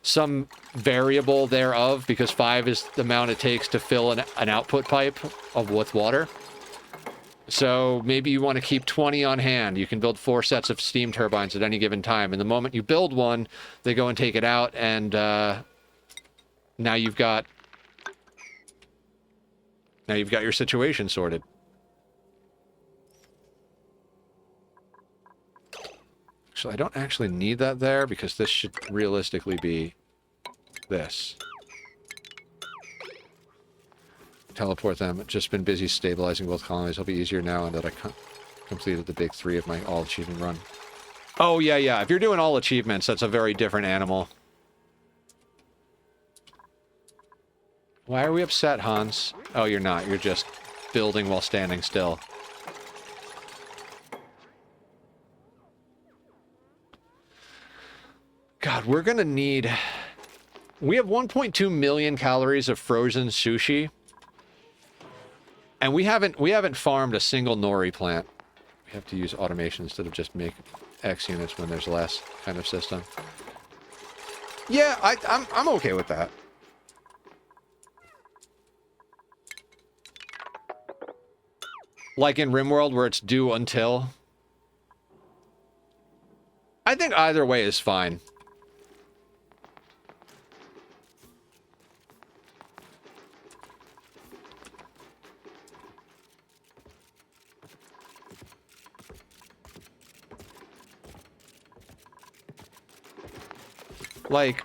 some variable thereof, because 5 is the amount it takes to fill an output pipe with water. So maybe you want to keep 20 on hand. You can build 4 sets of steam turbines at any given time. And the moment you build one, they go and take it out, and now you've got your situation sorted. So I don't actually need that there, because this should realistically be this. teleport them. Just been busy stabilizing both colonies. It'll be easier now that I completed the big 3 of my all achievement run. Oh, yeah, yeah. If you're doing all achievements, that's a very different animal. Why are we upset, Hans? Oh, you're not. You're just building while standing still. God, we're gonna need... We have 1.2 million calories of frozen sushi. And we haven't farmed a single nori plant. We have to use automation instead of just make X units when there's less kind of system. Yeah, I'm okay with that. Like in RimWorld, where it's due until. I think either way is fine. Like...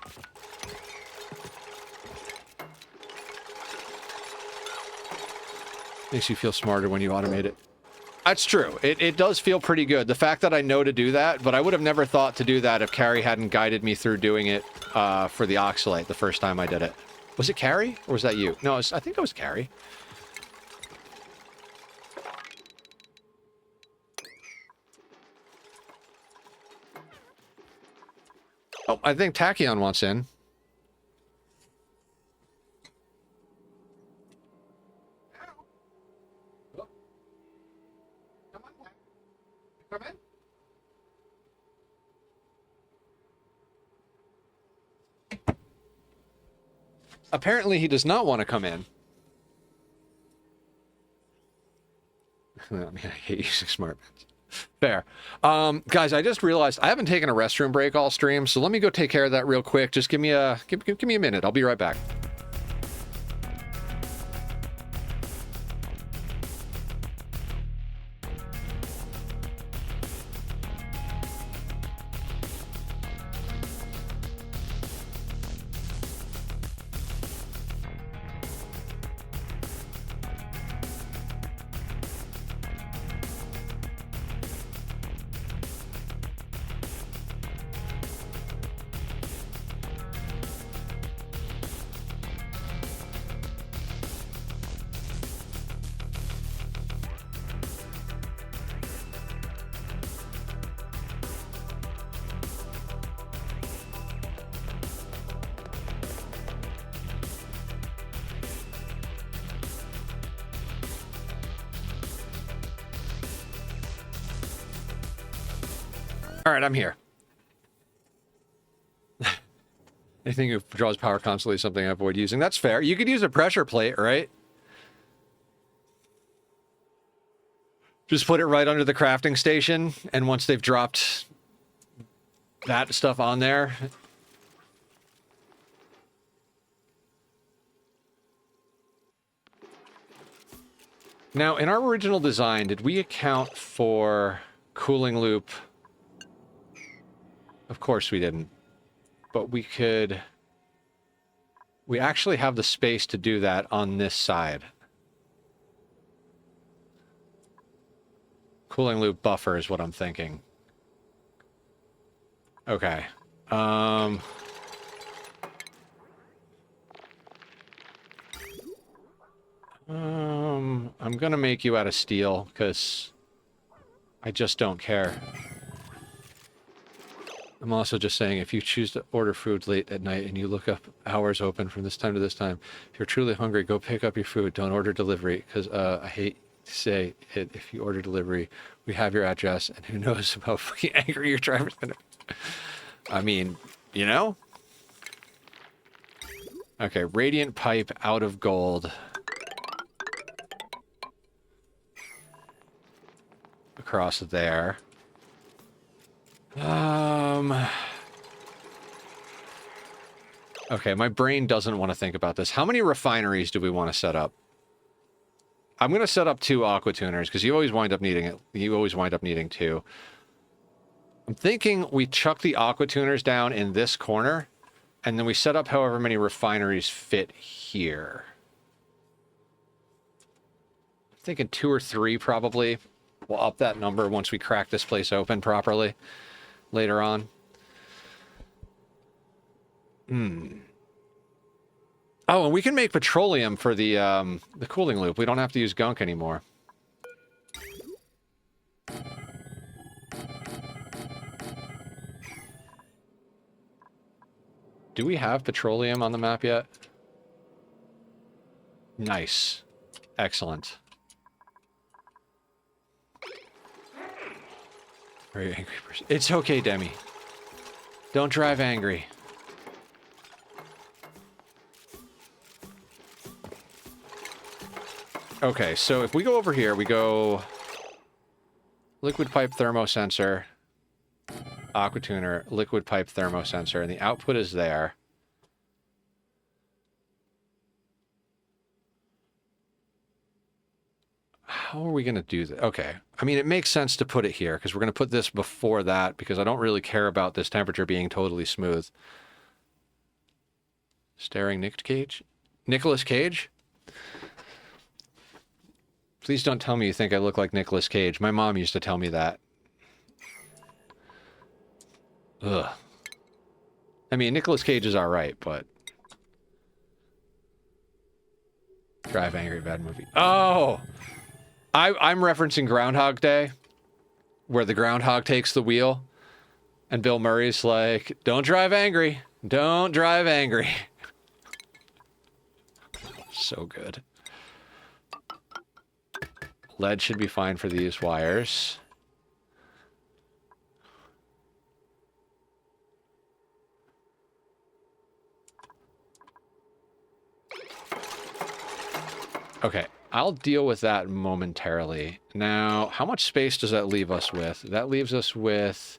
Makes you feel smarter when you automate it. That's true. It does feel pretty good. The fact that I know to do that, but I would have never thought to do that if Carrie hadn't guided me through doing it for the oxalate the first time I did it. Was it Carrie? Or was that you? No, I think it was Carrie. Oh, I think Tachyon wants in. Come in. Apparently he does not want to come in. I mean, I hate using smart pens. Fair. Guys, I just realized I haven't taken a restroom break all stream, so let me go take care of that real quick. Just give me a minute. I'll be right back. All right, I'm here. Anything that draws power constantly is something I avoid using. That's fair. You could use a pressure plate, right? Just put it right under the crafting station, and once they've dropped that stuff on there... Now, in our original design, did we account for cooling loop? Of course we didn't. But we could... We actually have the space to do that on this side. Cooling loop buffer is what I'm thinking. Okay. I'm gonna make you out of steel, because I just don't care. I'm also just saying, if you choose to order food late at night and you look up hours open from this time to this time, if you're truly hungry, go pick up your food. Don't order delivery, because I hate to say it, if you order delivery, we have your address, and who knows how fucking angry your driver's gonna... I mean, you know? Okay, radiant pipe out of gold. Across there. Okay, my brain doesn't want to think about this. How many refineries do we want to set up? I'm going to set up 2 aqua tuners, because you always wind up needing it. You always wind up needing 2. I'm thinking we chuck the aqua tuners down in this corner, and then we set up however many refineries fit here. thinking 2 or 3 probably. We'll up that number once we crack this place open properly later on. Oh, and we can make petroleum for the cooling loop. We don't have to use gunk anymore. Do we have petroleum on the map yet? Nice. Excellent. Very angry person. It's okay, Demi. Don't drive angry. Okay, so if we go over here, we go liquid pipe thermosensor, aqua tuner, liquid pipe thermosensor, and the output is there. How are we going to do that? Okay. I mean, it makes sense to put it here because we're going to put this before that because I don't really care about this temperature being totally smooth. Staring Nick Cage? Nicolas Cage? Please don't tell me you think I look like Nicolas Cage. My mom used to tell me that. Ugh. I mean, Nicolas Cage is alright, but... Drive Angry, bad movie. Oh! I'm referencing Groundhog Day, where the groundhog takes the wheel, and Bill Murray's like, don't drive angry. Don't drive angry. So good. Lead should be fine for these wires. Okay, I'll deal with that momentarily. Now, how much space does that leave us with? That leaves us with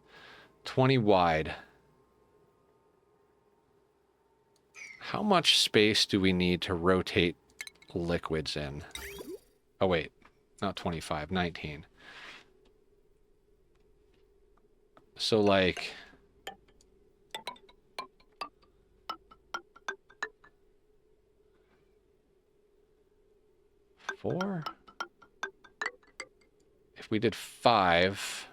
20 wide. How much space do we need to rotate liquids in? Oh, wait. Not 25, 19. So, like... Four? If we did 5...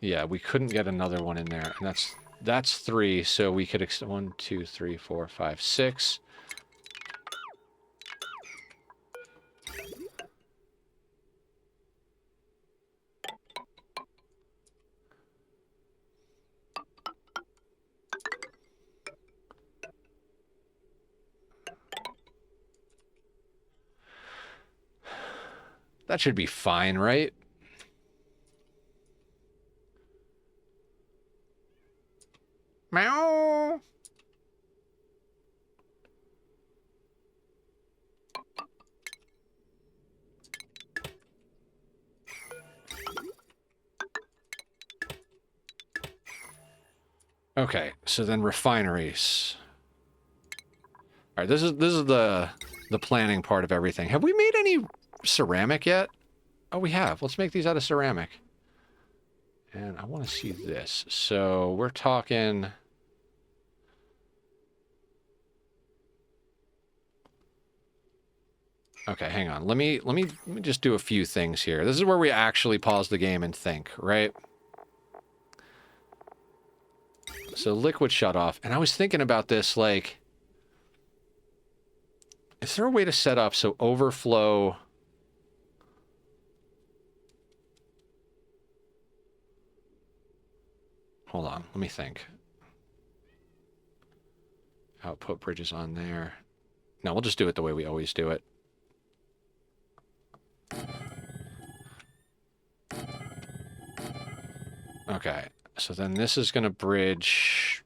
Yeah, we couldn't get another one in there, and that's 3, so we could 1, 2, 3, 4, 5, 6. That should be fine, right? Meow. Okay, so then refineries. All right, this is the planning part of everything. Have we made any ceramic yet? Oh, we have. Let's make these out of ceramic. And I want to see this. So we're talking... Okay, hang on. Let me just do a few things here. This is where we actually pause the game and think, right? So liquid shut off. And I was thinking about this, like... Is there a way to set up so overflow... Hold on, let me think. Output bridges on there. No, we'll just do it the way we always do it. Okay, so then this is going to bridge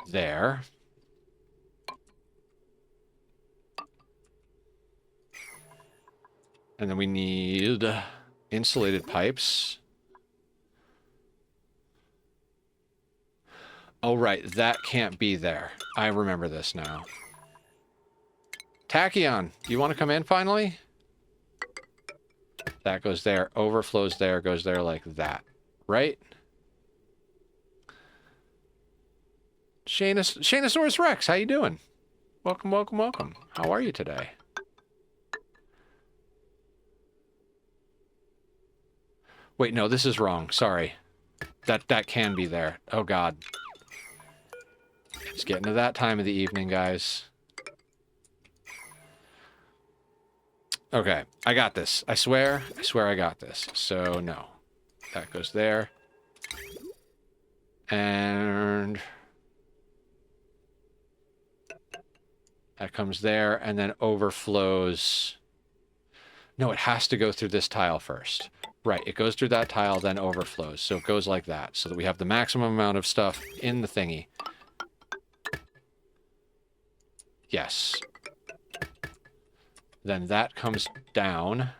there. And then we need insulated pipes. Oh, right. That can't be there. I remember this now. Tachyon, do you want to come in finally? That goes there, overflows there, goes there like that. Right? Shanosaurus Rex, how you doing? Welcome, welcome, welcome. How are you today? Wait, no, this is wrong. Sorry. That can be there. Oh, God. It's getting to that time of the evening, guys. Okay, I got this. I swear I got this. So, no. That goes there. And... that comes there, and then overflows... No, it has to go through this tile first. Right, it goes through that tile, then overflows. So it goes like that, so that we have the maximum amount of stuff in the thingy. Yes. Then that comes down.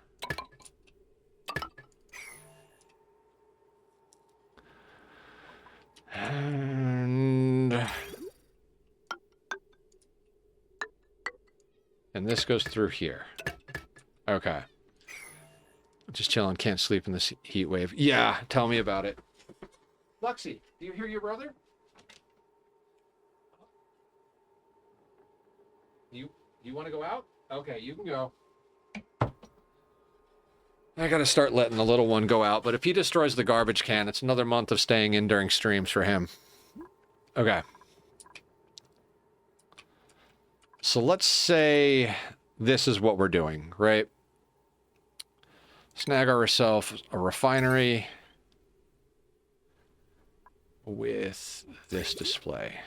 And this goes through here. Okay. Just chilling, can't sleep in this heat wave. Yeah, tell me about it. Luxie, do you hear your brother? You want to go out? Okay, you can go. I gotta start letting the little one go out, but if he destroys the garbage can, it's another month of staying in during streams for him. Okay. So let's say this is what we're doing, right? Snag ourselves a refinery with this display.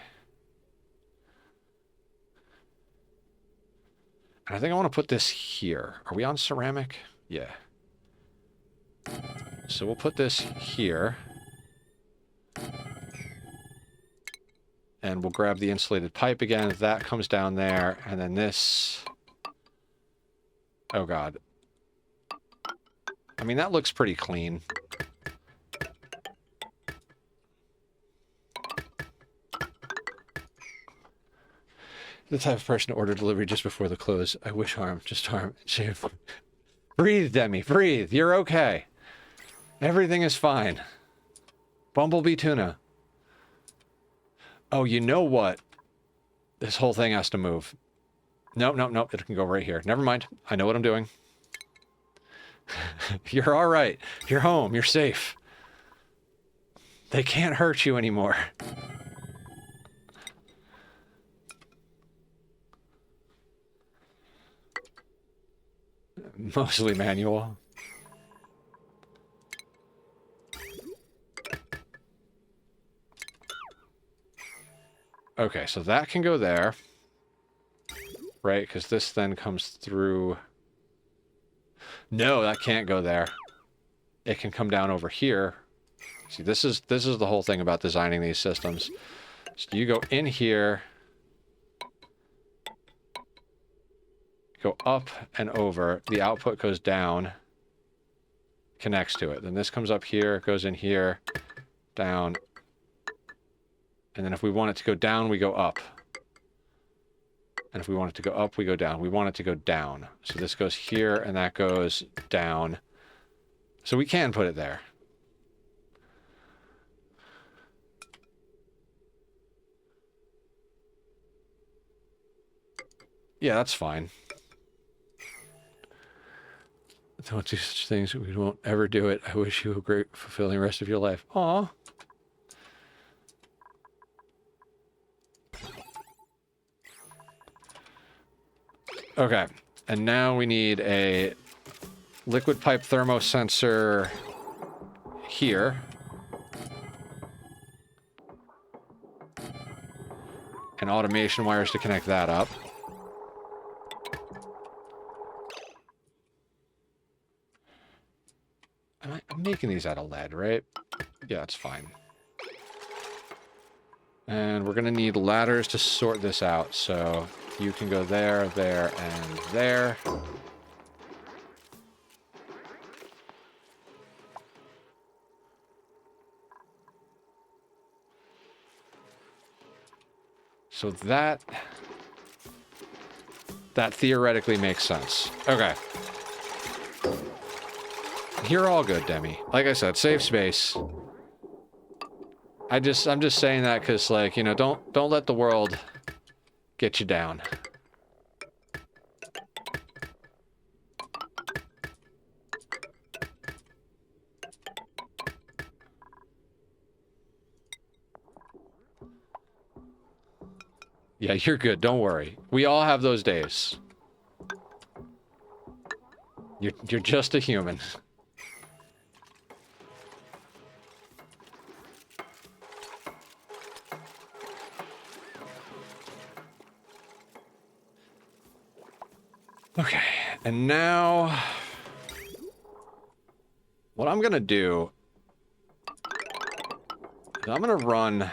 And I think I want to put this here. Are we on ceramic? Yeah. So we'll put this here. And we'll grab the insulated pipe again. That comes down there. And then this... oh, God. I mean, that looks pretty clean. The type of person to order delivery just before the close. I wish harm. Just harm. Breathe, Demi. Breathe. You're okay. Everything is fine. Bumblebee tuna. Oh, you know what? This whole thing has to move. Nope, nope, nope. It can go right here. Never mind. I know what I'm doing. You're all right. You're home. You're safe. They can't hurt you anymore. Mostly manual. Okay, so that can go there. Right, because this then comes through... no, that can't go there. It can come down over here. See, this is the whole thing about designing these systems. So you go in here, go up and over. The output goes down, connects to it. Then this comes up here, goes in here, down. And then if we want it to go down, we go up. And if we want it to go up, we go down. We want it to go down. So this goes here, and that goes down. So we can put it there. Yeah, that's fine. Don't do such things. We won't ever do it. I wish you a great, fulfilling rest of your life. Aw. Okay, and now we need a liquid pipe thermosensor here. And automation wires to connect that up. I'm making these out of lead, right? Yeah, that's fine. And we're going to need ladders to sort this out, so you can go there, there, and there. So that theoretically makes sense. Okay. You're all good, Demi. Like I said, save space. I'm just saying that because, like, you know, don't let the world get you down. Yeah, you're good. Don't worry. We all have those days. You're just a human. Okay, and now what I'm gonna do is I'm gonna run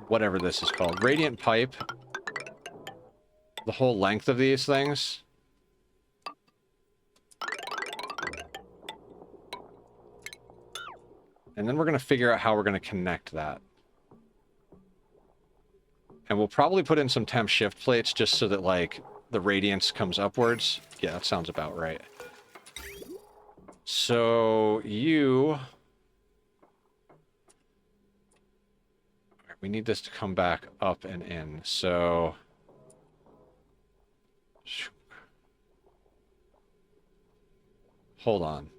whatever this is called, radiant pipe, the whole length of these things. And then we're gonna figure out how we're gonna connect that. And we'll probably put in some temp shift plates just so that, like, the radiance comes upwards. Yeah, that sounds about right. So, we need this to come back up and in, so... Hold on.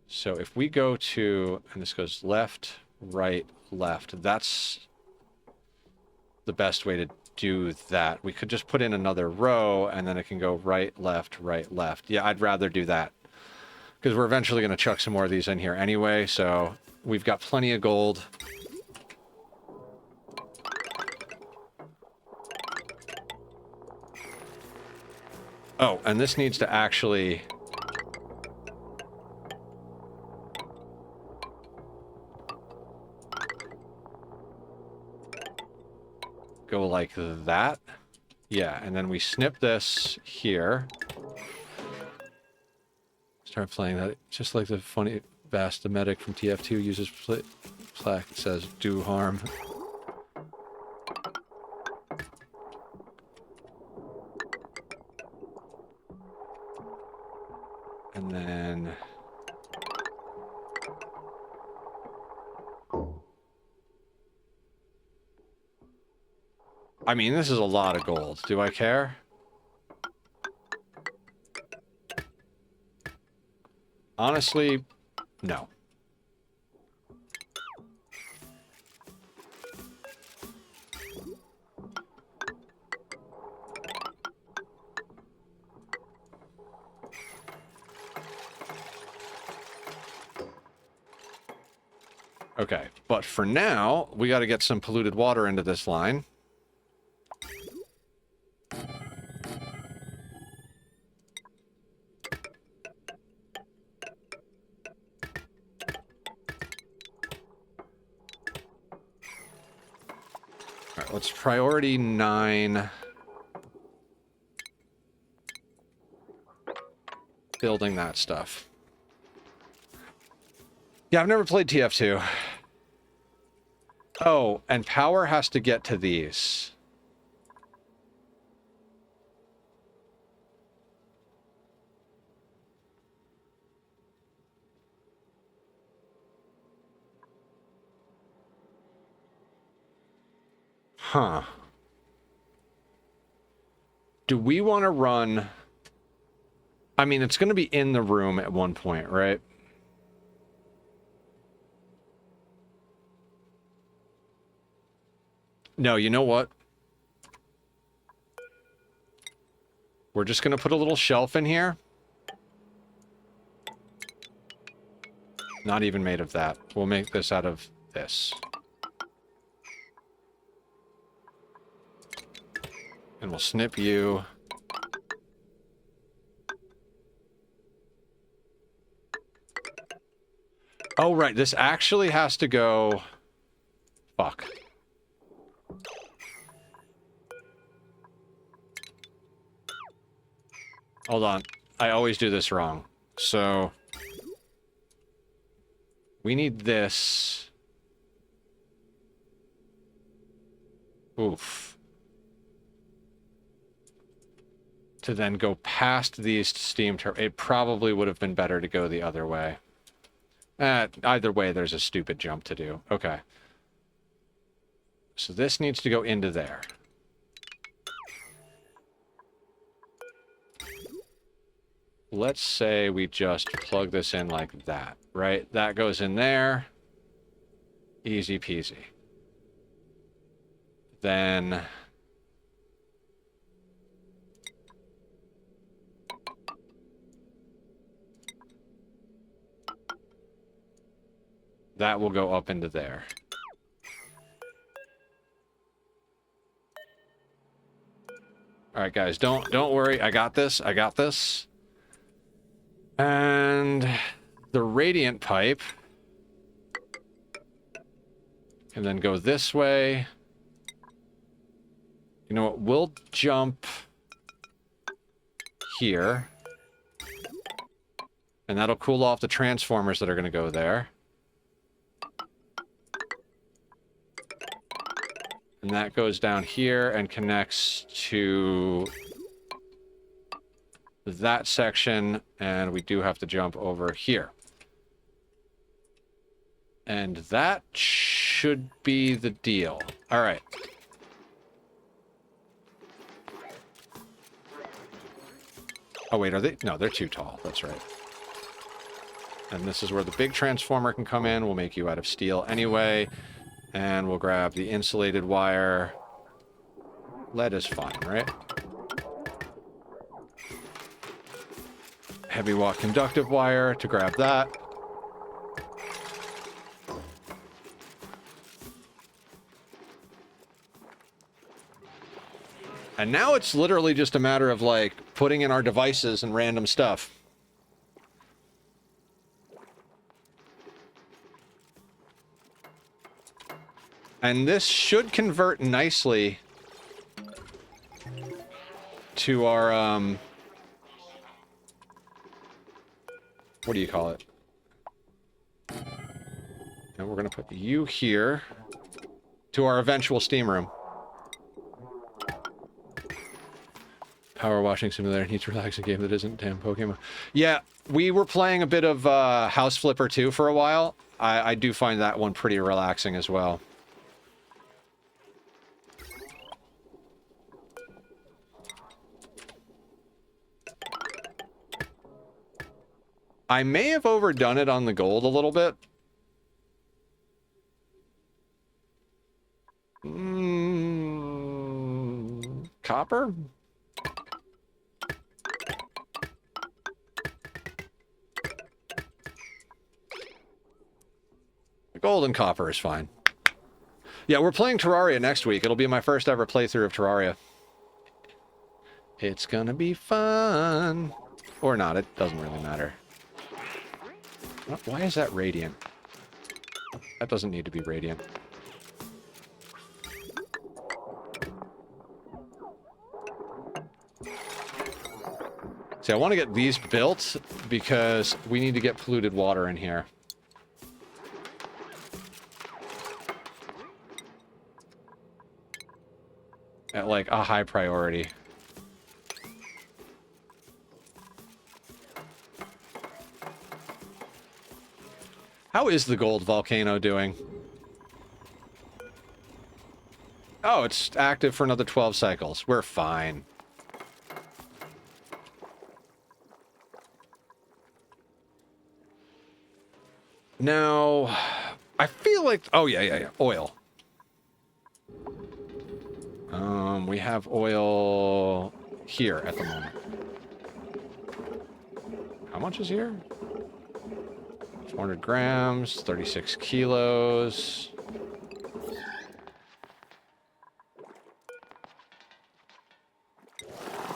So if we go to... And this goes left, right, left. That's the best way to do that. We could just put in another row, and then it can go right, left, right, left. Yeah, I'd rather do that. Because we're eventually going to chuck some more of these in here anyway, so we've got plenty of gold. Oh, and this needs to actually... go like that. Yeah, and then we snip this here. Start playing that. Just like the funny Bass the medic from TF2 uses plaque that says do harm. And then... I mean, this is a lot of gold. Do I care? Honestly, no. Okay, but for now, we got to get some polluted water into this line. Alright, let's priority 9. Building that stuff. Yeah, I've never played TF2. Oh, and power has to get to these. Huh. Do we want to run... I mean, it's going to be in the room at one point, right? No, you know what? We're just going to put a little shelf in here. Not even made of that. We'll make this out of this. And we'll snip you. Oh, right. This actually has to go... Fuck. Hold on. I always do this wrong. So... we need this... Oof. To then go past these steam turbines. It probably would have been better to go the other way. Either way, there's a stupid jump to do. Okay. So this needs to go into there. Let's say we just plug this in like that, right? That goes in there. Easy peasy. Then... that will go up into there. All right, guys, don't worry. I got this. I got this. And the radiant pipe can then go this way. You know what? We'll jump here. And that'll cool off the transformers that are going to go there. And that goes down here and connects to that section, and we do have to jump over here. And that should be the deal. All right. Oh, wait, are they? No, they're too tall. That's right. And this is where the big transformer can come in. We'll make you out of steel anyway. And we'll grab the insulated wire. Lead is fine, right? Heavy watt conductive wire to grab that. And now it's literally just a matter of, like, putting in our devices and random stuff. And this should convert nicely to our, what do you call it? And we're going to put you here to our eventual steam room. Power washing simulator needs a relaxing game that isn't damn Pokemon. Yeah, we were playing a bit of House Flipper 2 for a while. I do find that one pretty relaxing as well. I may have overdone it on the gold a little bit. Copper? Gold and copper is fine. Yeah, we're playing Terraria next week. It'll be my first ever playthrough of Terraria. It's gonna be fun. Or not, it doesn't really matter. Why is that radiant? That doesn't need to be radiant. See, I want to get these built because we need to get polluted water in here. At, like, a high priority. How is the gold volcano doing? Oh, it's active for another 12 cycles. We're fine. Now, I feel like... oh, yeah. Oil. We have oil here at the moment. How much is here? 400 grams, 36 kilos.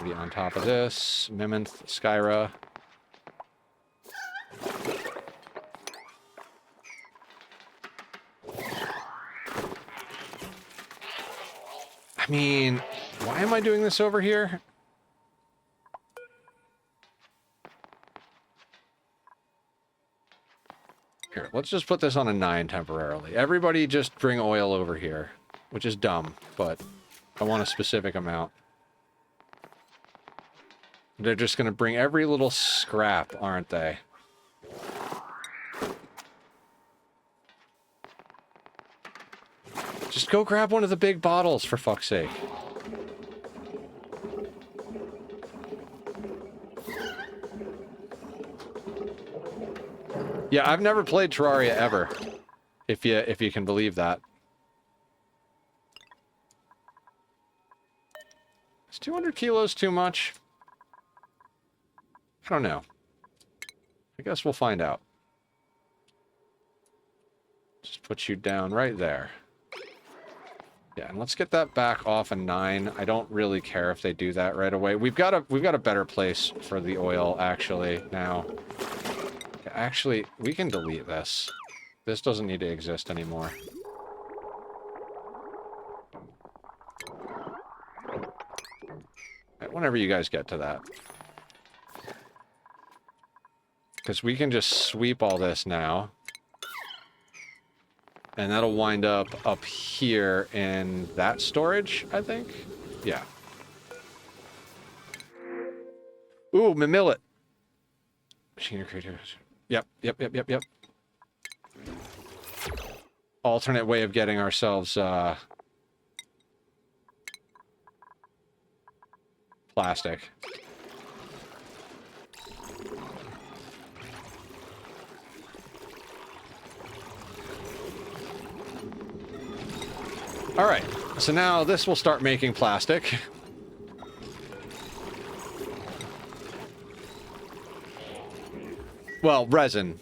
Be on top of this. Mimminth, Skyra. I mean, why am I doing this over here? Here, let's just put this on a 9 temporarily. Everybody just bring oil over here. which is dumb, but I want a specific amount. They're just going to bring every little scrap, aren't they? Just go grab one of the big bottles, for fuck's sake. Yeah, I've never played Terraria ever, if you can believe that. Is 200 kilos too much? I don't know. I guess we'll find out. Just put you down right there. Yeah, and let's get that back off a 9. I don't really care if they do that right away. We've got a better place for the oil actually now. Actually, we can delete this. This doesn't need to exist anymore. Whenever you guys get to that. Because we can just sweep all this now. And that'll wind up here in that storage, I think? Yeah. Ooh, Millet. Machinery creative. Yep. Alternate way of getting ourselves, plastic. Alright, so now this will start making plastic. Well, resin.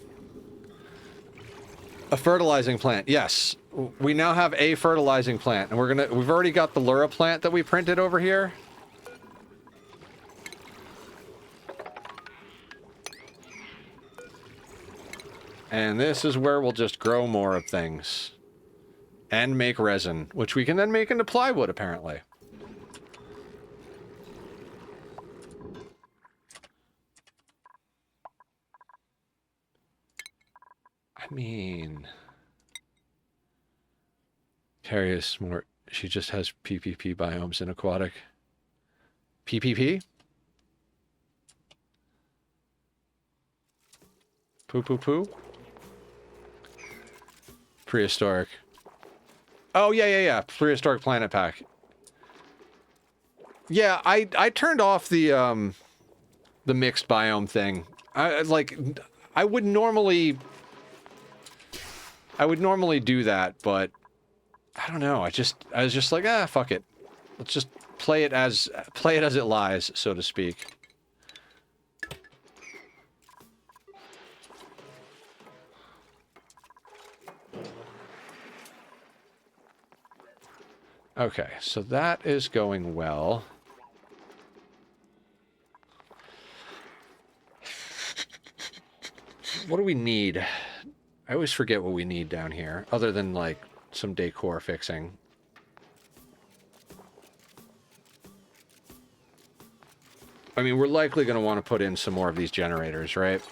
A fertilizing plant, yes. We now have a fertilizing plant, and we've already got the Lura plant that we printed over here. And this is where we'll just grow more of things. And make resin, which we can then make into plywood, apparently. I mean... Carrie is smart. She just has PPP biomes in Aquatic. PPP? Poo. Prehistoric. Oh, yeah. Prehistoric Planet Pack. Yeah, I turned off the mixed biome thing. I would normally do that, but I don't know. I was just like, fuck it. Let's just play it as it lies, so to speak. Okay, so that is going well. What do we need? I always forget what we need down here, other than, like, some decor fixing. I mean, we're likely going to want to put in some more of these generators, right?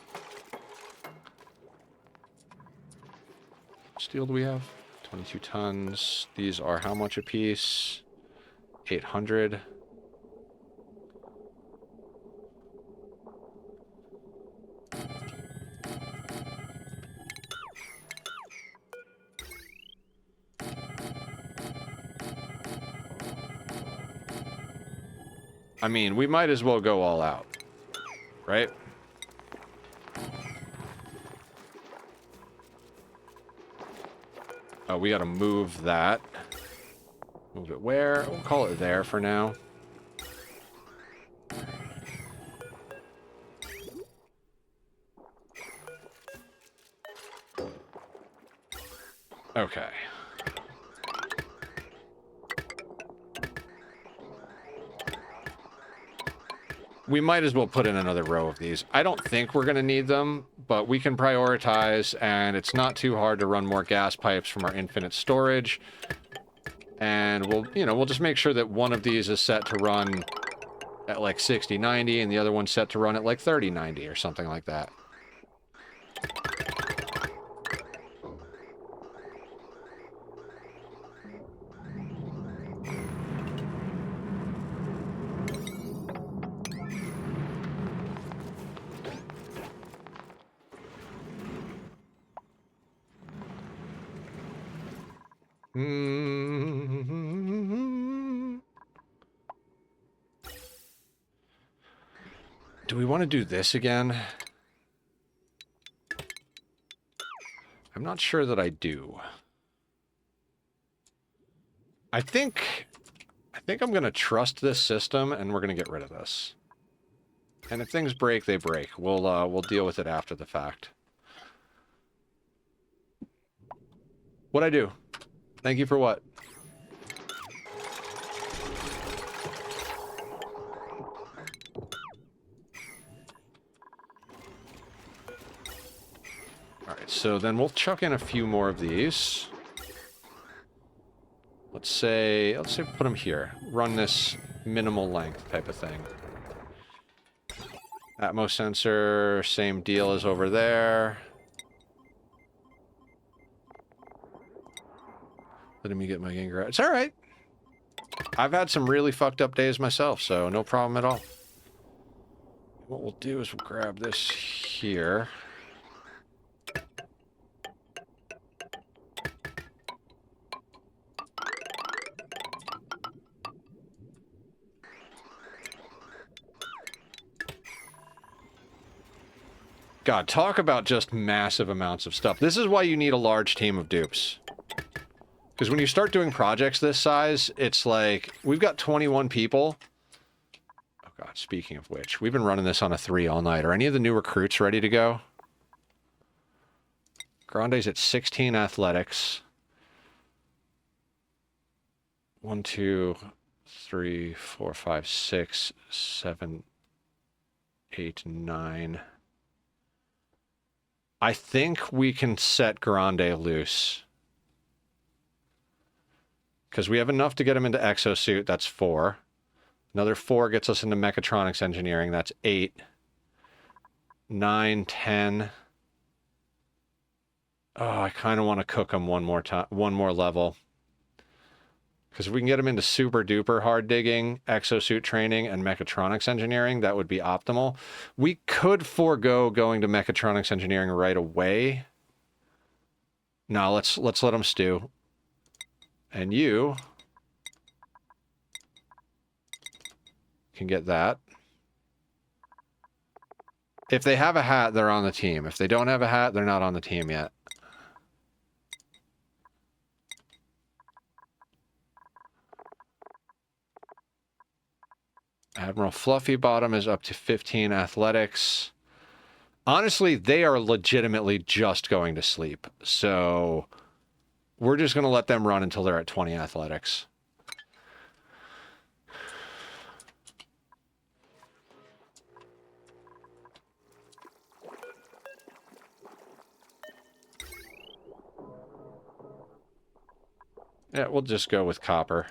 What steel do we have? 22 tons. These are how much a piece? 800. I mean, we might as well go all out, right? Oh, we gotta move that. Move it where? We'll call it there for now. Okay. We might as well put in another row of these. I don't think we're going to need them, but we can prioritize, and it's not too hard to run more gas pipes from our infinite storage. And we'll just make sure that one of these is set to run at like 60-90, and the other one's set to run at like 30-90 or something like that. Do we want to do this again? I'm not sure that I do. I think I'm going to trust this system, and we're going to get rid of this. And if things break, they break. We'll deal with it after the fact. What'd I do? Thank you for what? Alright, so then we'll chuck in a few more of these. Let's say put them here. Run this minimal length type of thing. Atmos sensor, same deal as over there. Letting me get my Ginger out. It's alright. I've had some really fucked up days myself, so no problem at all. What we'll do is we'll grab this here. God, talk about just massive amounts of stuff. This is why you need a large team of dupes. Because when you start doing projects this size, it's like, we've got 21 people. Oh God, speaking of which, we've been running this on a 3 all night. Are any of the new recruits ready to go? Grande's at 16 athletics. 1, 2, 3, 4, 5, 6, 7, 8, 9. I think we can set Grande loose. Because we have enough to get him into exosuit, that's 4. Another 4 gets us into mechatronics engineering, that's 8. 9, 10. Oh, I kind of want to cook him one more time, one more level. Because if we can get him into super duper hard digging, exosuit training, and mechatronics engineering, that would be optimal. We could forego going to mechatronics engineering right away. No, let's let him stew. And you can get that. If they have a hat, they're on the team. If they don't have a hat, they're not on the team yet. Admiral Fluffy Bottom is up to 15 athletics. Honestly, they are legitimately just going to sleep. So we're just going to let them run until they're at 20 athletics. Yeah, we'll just go with copper.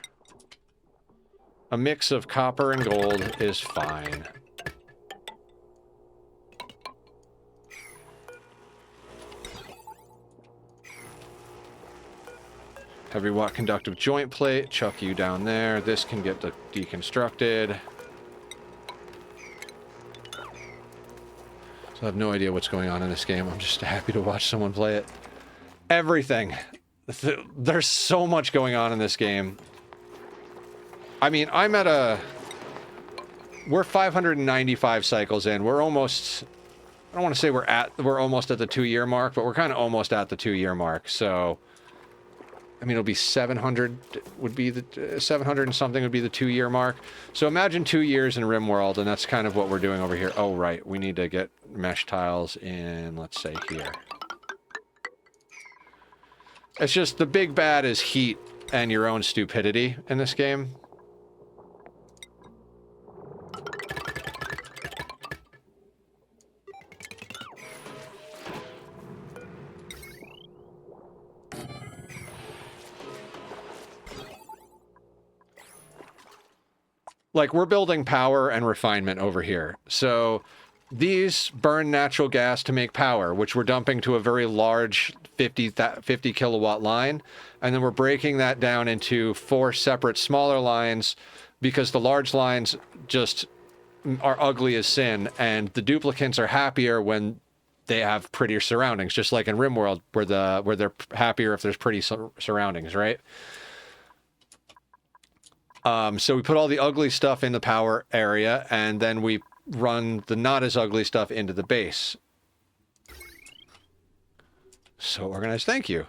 A mix of copper and gold is fine. Heavy watt conductive joint plate, chuck you down there. This can get deconstructed. So I have no idea what's going on in this game. I'm just happy to watch someone play it. Everything. There's so much going on in this game. I mean, I'm at a... We're 595 cycles in. We're almost... I don't want to say we're almost at the 2-year mark, but we're kind of almost at the 2-year mark. So, I mean, it'll be 700 would be the... 700 and something would be the 2-year mark. So imagine 2 years in RimWorld, and that's kind of what we're doing over here. Oh, right. We need to get mesh tiles in, let's say, here. It's just the big bad is heat and your own stupidity in this game. Like, we're building power and refinement over here. So these burn natural gas to make power, which we're dumping to a very large 50 kilowatt line. And then we're breaking that down into 4 separate smaller lines because the large lines just are ugly as sin. And the duplicants are happier when they have prettier surroundings, just like in RimWorld, where they're happier if there's pretty surroundings, right? So we put all the ugly stuff in the power area, and then we run the not as ugly stuff into the base. So organized, thank you.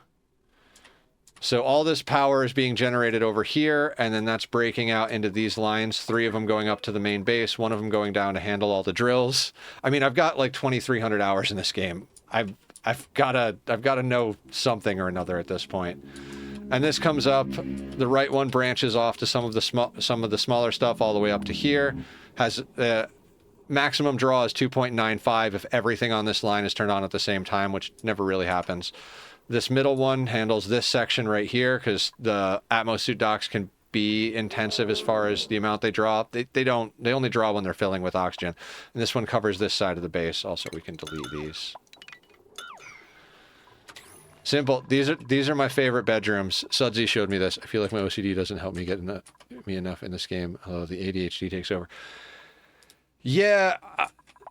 So all this power is being generated over here, and then that's breaking out into these lines, 3 of them going up to the main base, 1 of them going down to handle all the drills. I mean, I've got like 2,300 hours in this game. I've got to know something or another at this point. And this comes up, the right one branches off to some of the smaller stuff all the way up to here. Has maximum draw is 2.95 if everything on this line is turned on at the same time, which never really happens. This middle one handles this section right here because the Atmosuit docks can be intensive as far as the amount they draw. They only draw when they're filling with oxygen. And this one covers this side of the base. Also, we can delete these. Simple. These are my favorite bedrooms. Sudsy showed me this. I feel like my OCD doesn't help me get me enough in this game. Oh, the ADHD takes over. Yeah,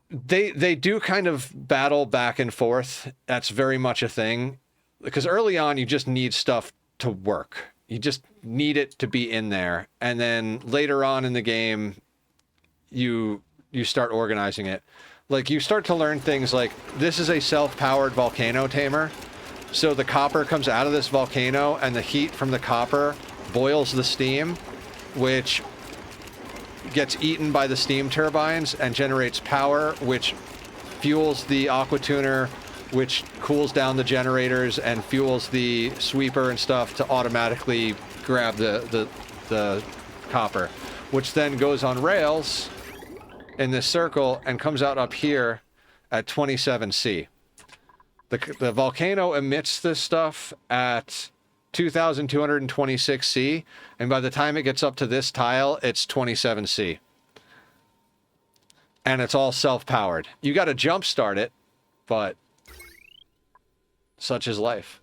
they do kind of battle back and forth. That's very much a thing. Because early on, you just need stuff to work. You just need it to be in there. And then later on in the game, you start organizing it. Like, you start to learn things like, this is a self-powered volcano tamer. So the copper comes out of this volcano, and the heat from the copper boils the steam, which gets eaten by the steam turbines and generates power, which fuels the aqua tuner, which cools down the generators and fuels the sweeper and stuff to automatically grab the copper, which then goes on rails in this circle and comes out up here at 27C. The volcano emits this stuff at 2,226C, and by the time it gets up to this tile, it's 27C. And it's all self-powered. You got to jump-start it, but such is life.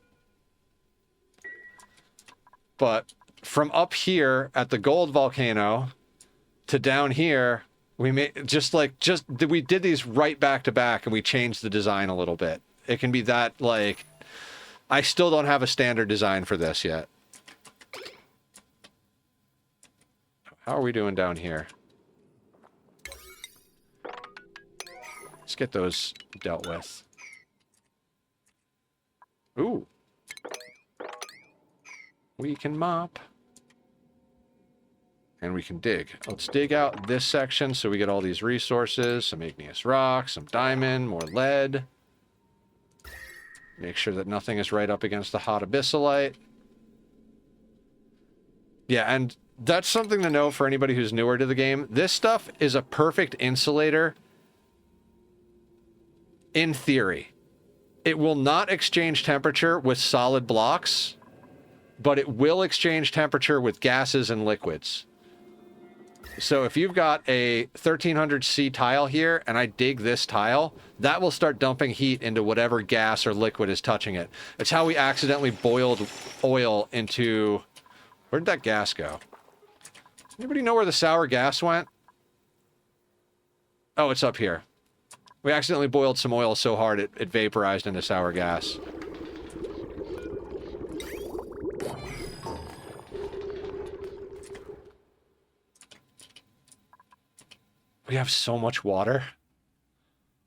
But from up here at the gold volcano to down here, we we did these right back to back, and we changed the design a little bit. It can be that, like, I still don't have a standard design for this yet. How are we doing down here? Let's get those dealt with. Ooh. We can mop. And we can dig. Let's dig out this section so we get all these resources. Some igneous rock, some diamond, more lead. Make sure that nothing is right up against the hot abyssalite. Yeah, and that's something to know for anybody who's newer to the game. This stuff is a perfect insulator in theory. It will not exchange temperature with solid blocks, but it will exchange temperature with gases and liquids. So if you've got a 1300C tile here, and I dig this tile, that will start dumping heat into whatever gas or liquid is touching it. It's how we accidentally boiled oil into... Where'd that gas go? Anybody know where the sour gas went? Oh, it's up here. We accidentally boiled some oil so hard it vaporized into sour gas. We have so much water.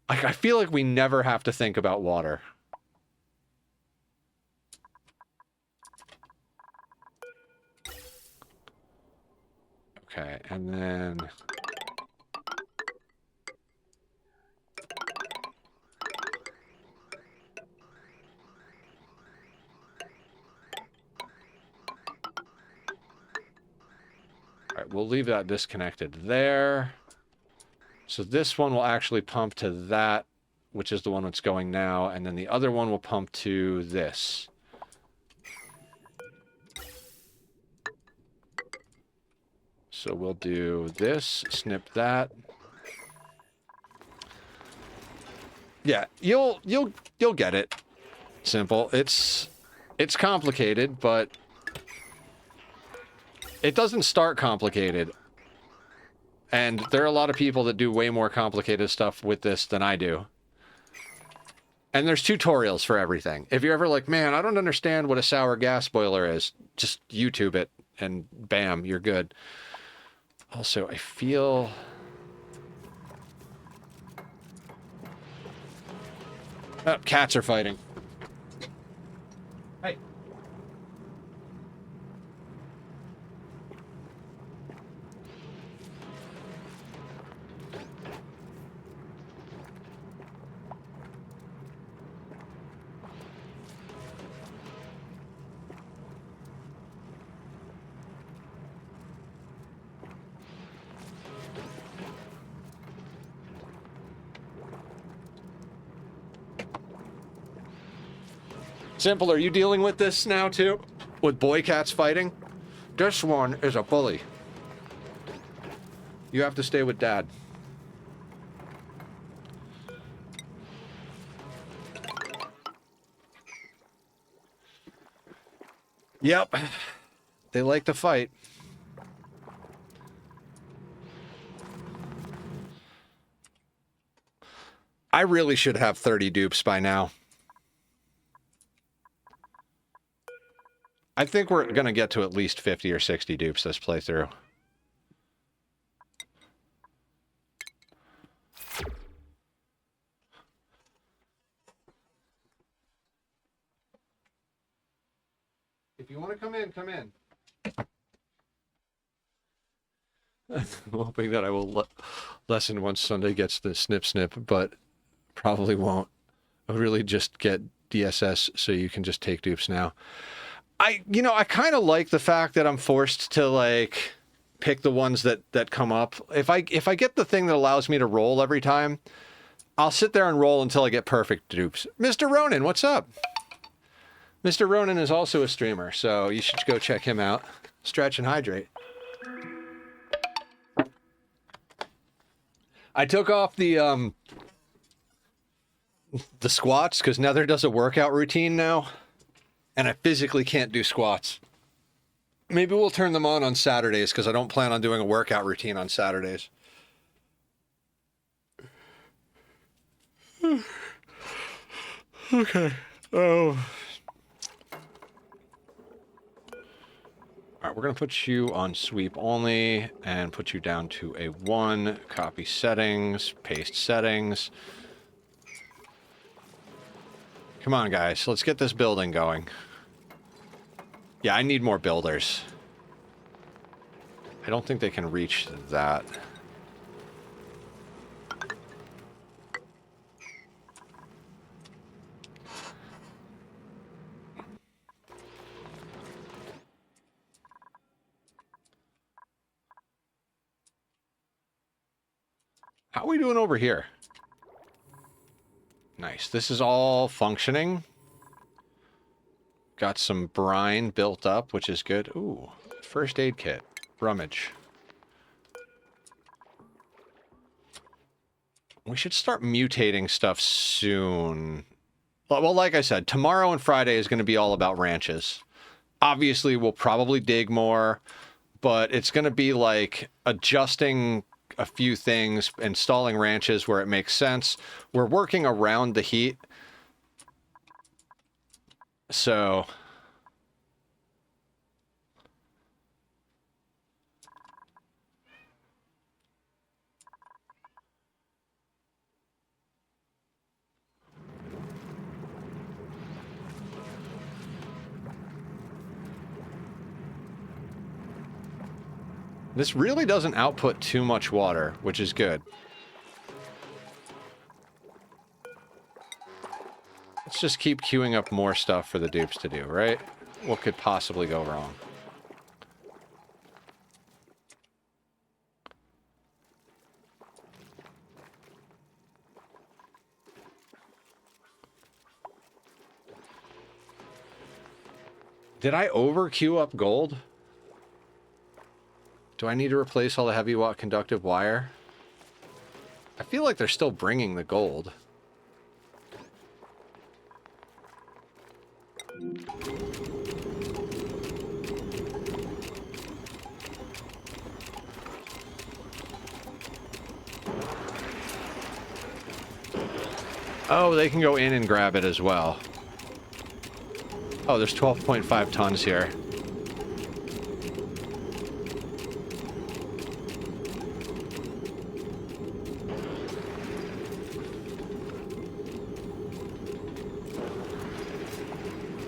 I feel like we never have to think about water. Okay, and then... Alright, we'll leave that disconnected there. So this one will actually pump to that, which is the one that's going now, and then the other one will pump to this. So we'll do this, snip that. Yeah, you'll get it. Simple. It's complicated, but it doesn't start complicated. And there are a lot of people that do way more complicated stuff with this than I do. And there's tutorials for everything. If you're ever like, man, I don't understand what a sour gas boiler is, just YouTube it and bam, you're good. Also, I feel... Oh, cats are fighting. Hey. Simple, are you dealing with this now too? With boy cats fighting? This one is a bully. You have to stay with Dad. Yep. They like to fight. I really should have 30 dupes by now. I think we're going to get to at least 50 or 60 dupes this playthrough. If you want to come in, come in. I'm hoping that I will lessen once Sunday gets the snip, but probably won't. I'll really just get DSS so you can just take dupes now. I kind of like the fact that I'm forced to like pick the ones that come up. If I get the thing that allows me to roll every time, I'll sit there and roll until I get perfect dupes. Mr. Ronan, what's up? Mr. Ronan is also a streamer, so you should go check him out. Stretch and hydrate. I took off the squats because Nether does a workout routine now. And I physically can't do squats. Maybe we'll turn them on Saturdays because I don't plan on doing a workout routine on Saturdays. Okay. Oh. All right, we're going to put you on sweep only and put you down to a 1. Copy settings, paste settings. Come on, guys. Let's get this building going. Yeah, I need more builders. I don't think they can reach that. How are we doing over here? Nice. This is all functioning. Got some brine built up, which is good. Ooh, first aid kit. Rummage. We should start mutating stuff soon. Well, like I said, tomorrow and Friday is going to be all about ranches. Obviously, we'll probably dig more, but it's going to be like adjusting a few things, installing ranches where it makes sense. We're working around the heat. So this really doesn't output too much water, which is good. Let's just keep queuing up more stuff for the dupes to do, right? What could possibly go wrong? Did I over queue up gold? Do I need to replace all the heavy watt conductive wire? I feel like they're still bringing the gold. Oh, they can go in and grab it as well. Oh, there's 12.5 tons here.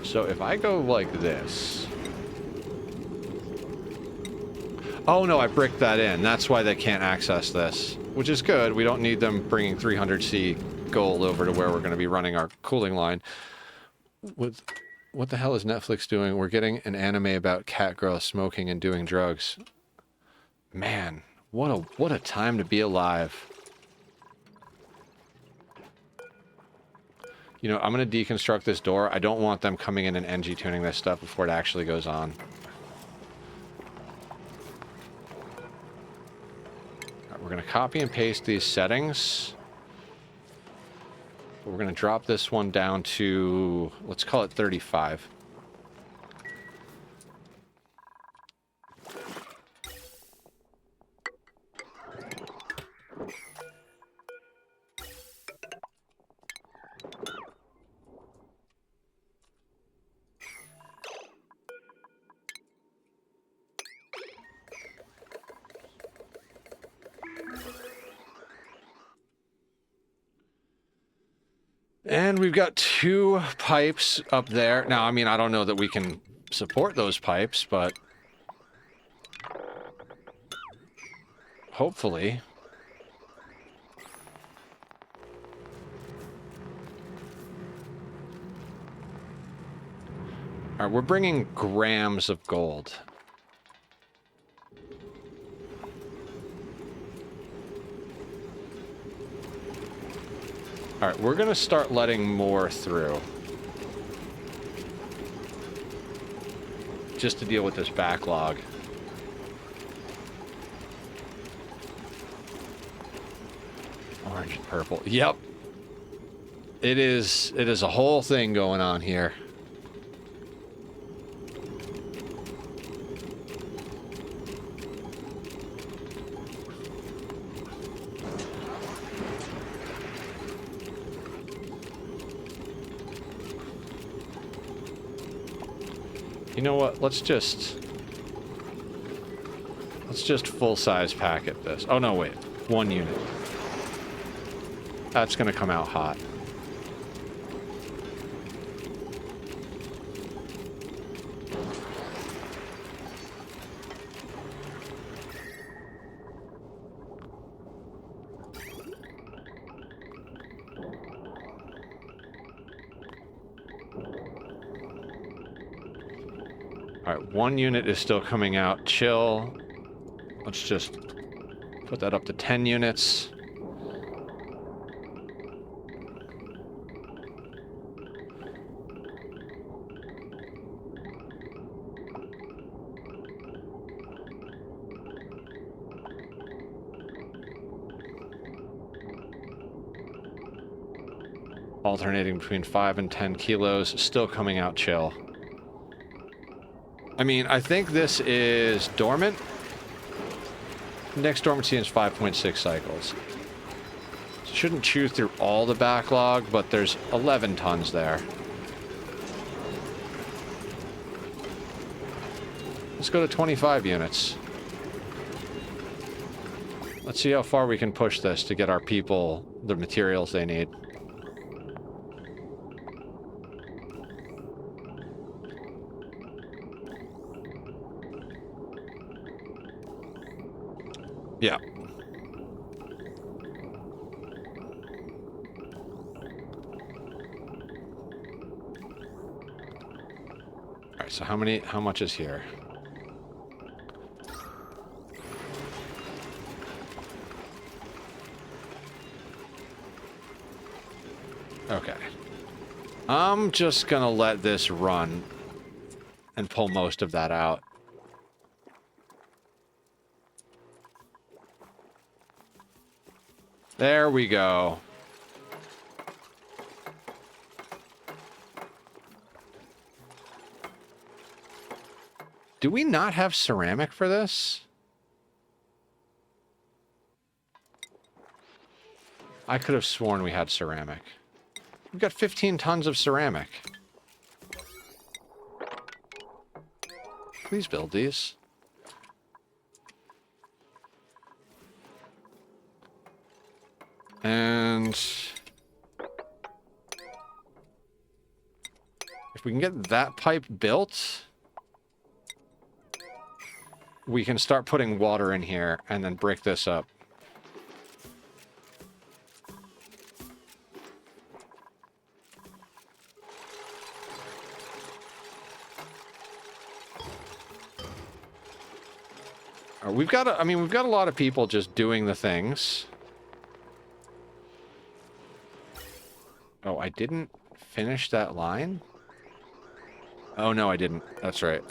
So if I go like this... Oh no, I bricked that in. That's why they can't access this. Which is good. We don't need them bringing 300C gold over to where we're going to be running our cooling line. What the hell is Netflix doing? We're getting an anime about cat girls smoking and doing drugs. Man, what a time to be alive. You know, I'm going to deconstruct this door. I don't want them coming in and NG tuning this stuff before it actually goes on. Right, we're going to copy and paste these settings. We're going to drop this one down to, let's call it 35. And we've got 2 pipes up there. Now, I mean, I don't know that we can support those pipes, but hopefully. All right, we're bringing grams of gold. All right, we're going to start letting more through. Just to deal with this backlog. Orange and purple. Yep. It is a whole thing going on here. You know what? Let's just full-size packet this. Oh, no, wait. 1 unit. That's going to come out hot. Alright, 1 unit is still coming out. Chill. Let's just put that up to 10 units. Alternating between 5 and 10 kilos. Still coming out chill. I mean, I think this is dormant. Next dormancy is 5.6 cycles. Shouldn't chew through all the backlog, but there's 11 tons there. Let's go to 25 units. Let's see how far we can push this to get our people the materials they need. Yeah. Alright, so how much is here? Okay. I'm just gonna let this run and pull most of that out. There we go. Do we not have ceramic for this? I could have sworn we had ceramic. We've got 15 tons of ceramic. Please build these. And if we can get that pipe built, we can start putting water in here and then break this up. We've got a lot of people just doing the things. Oh, I didn't finish that line? Oh, no, I didn't. That's right.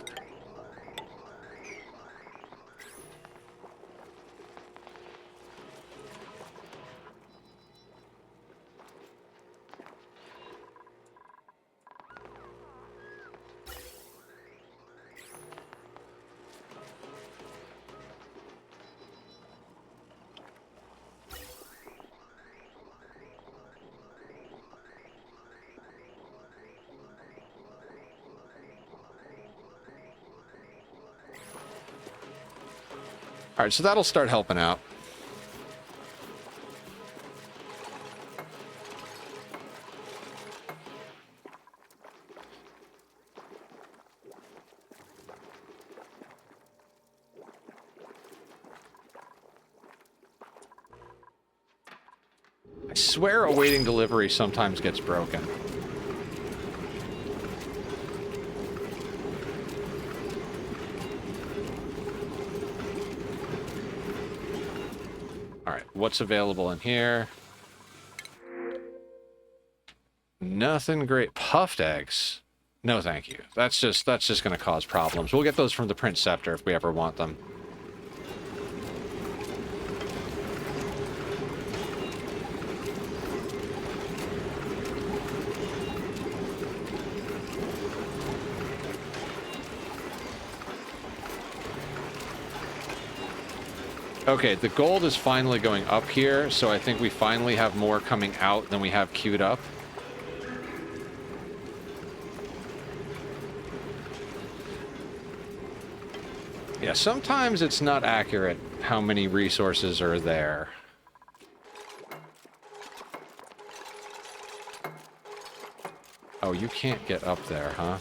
All right, so that'll start helping out. I swear awaiting delivery sometimes gets broken. What's available in here? Nothing great. Puffed eggs. No, thank you. That's just going to cause problems. We'll get those from the Prince Scepter if we ever want them. Okay, the gold is finally going up here, so I think we finally have more coming out than we have queued up. Yeah, sometimes it's not accurate how many resources are there. Oh, you can't get up there, huh?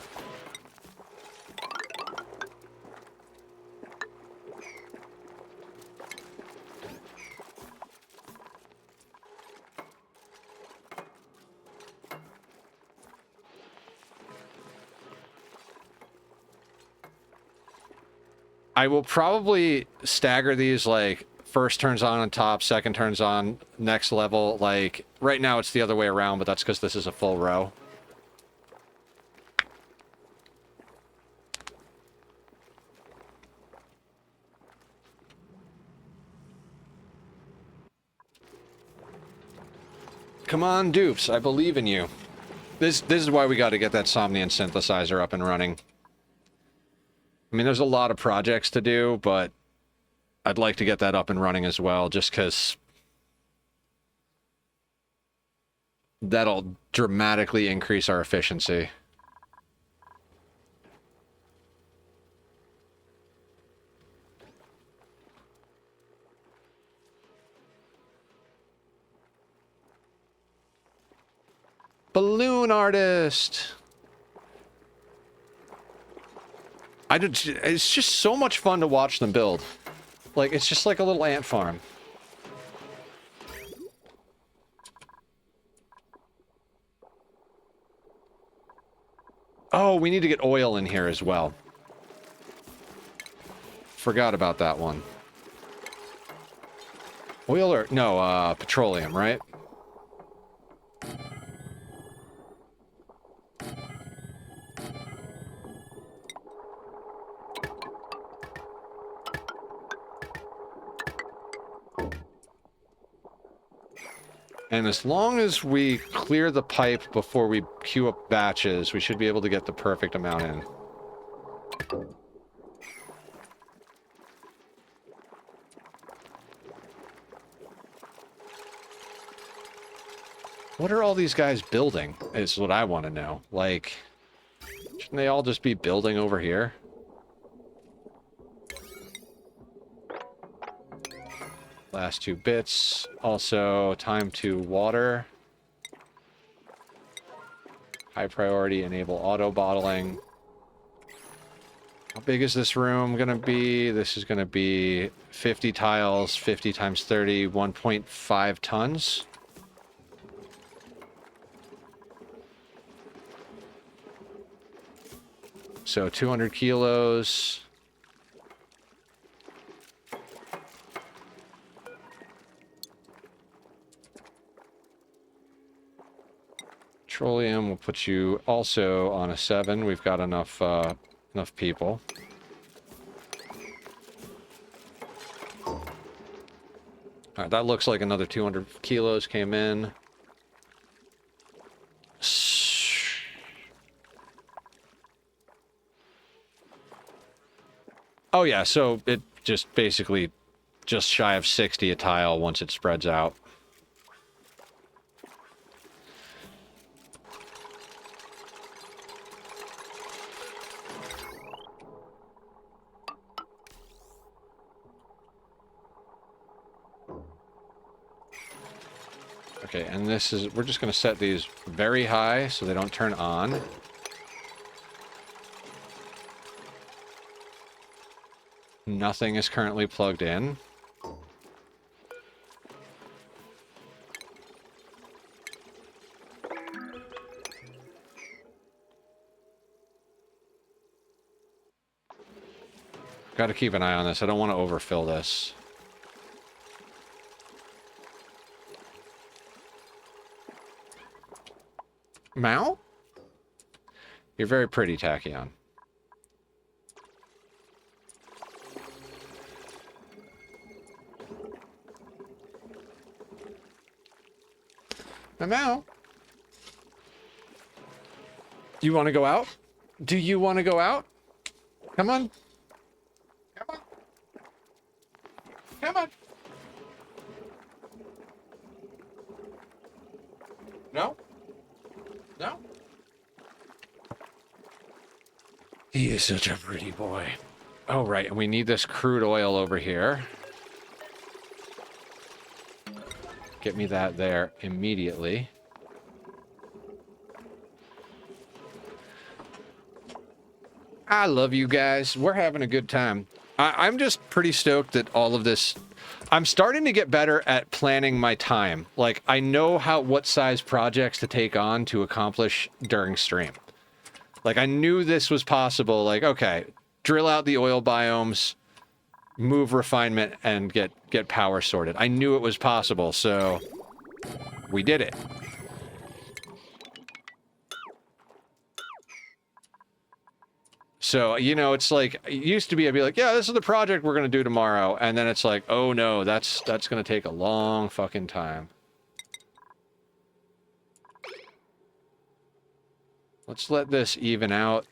I will probably stagger these, like, first turns on top, second turns on, next level. Like, right now it's the other way around, but that's because this is a full row. Come on, dupes, I believe in you. This is why we got to get that Somnian synthesizer up and running. I mean, there's a lot of projects to do, but I'd like to get that up and running as well, just because that'll dramatically increase our efficiency. Balloon artist! It's just so much fun to watch them build. Like, it's just like a little ant farm. Oh, we need to get oil in here as well. Forgot about that one. Oil or... no, petroleum, right? And as long as we clear the pipe before we queue up batches, we should be able to get the perfect amount in. What are all these guys building, is what I want to know. Like, shouldn't they all just be building over here? Last 2 bits. Also, time to water. High priority, enable auto bottling. How big is this room going to be? This is going to be 50 tiles, 50 times 30, 1.5 tons. So 200 kilos. Petroleum will put you also on a 7. We've got enough enough people. All right, that looks like another 200 kilos came in. Oh yeah, so it just basically just shy of 60 a tile once it spreads out. Okay, and this is, we're just going to set these very high so they don't turn on. Nothing is currently plugged in. Got to keep an eye on this. I don't want to overfill this. Mao? You're very pretty, Tachyon. Mao? Do you want to go out? Do you want to go out? Come on. Come on. Come on. No? No? He is such a pretty boy. Oh, right, and we need this crude oil over here. Get me that there immediately. I love you guys. We're having a good time. I'm just pretty stoked that all of this... I'm starting to get better at planning my time. Like, I know what size projects to take on to accomplish during stream. Like, I knew this was possible. Like, okay, drill out the oil biomes, move refinement, and get power sorted. I knew it was possible, so we did it. So, you know, it's like, it used to be, I'd be like, yeah, this is the project we're going to do tomorrow. And then it's like, oh no, that's going to take a long fucking time. Let's let this even out.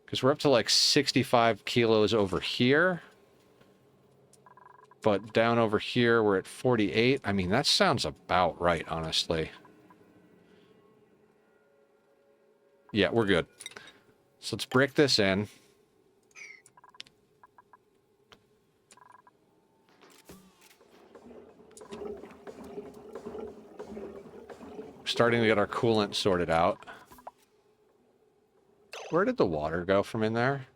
Because we're up to like 65 kilos over here. But down over here, we're at 48. I mean, that sounds about right, honestly. Yeah, we're good. So let's break this in. Starting to get our coolant sorted out. Where did the water go from in there?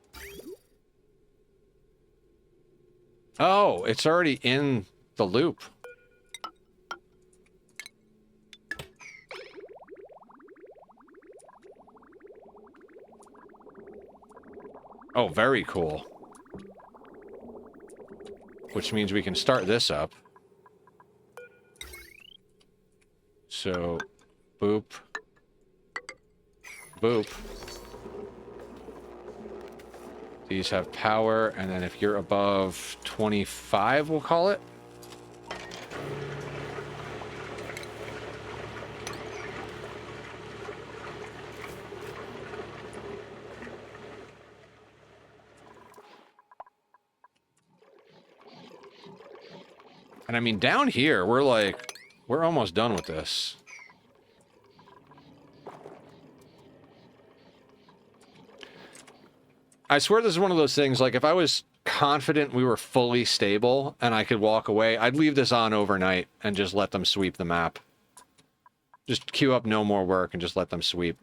Oh, it's already in the loop. Oh, very cool. Which means we can start this up. So, boop. Boop. These have power, and then if you're above 25, we'll call it. And I mean, down here, we're like We're almost done with this. I swear this is one of those things, like, if I was confident we were fully stable and I could walk away, I'd leave this on overnight and just let them sweep the map. Just queue up no more work and just let them sweep.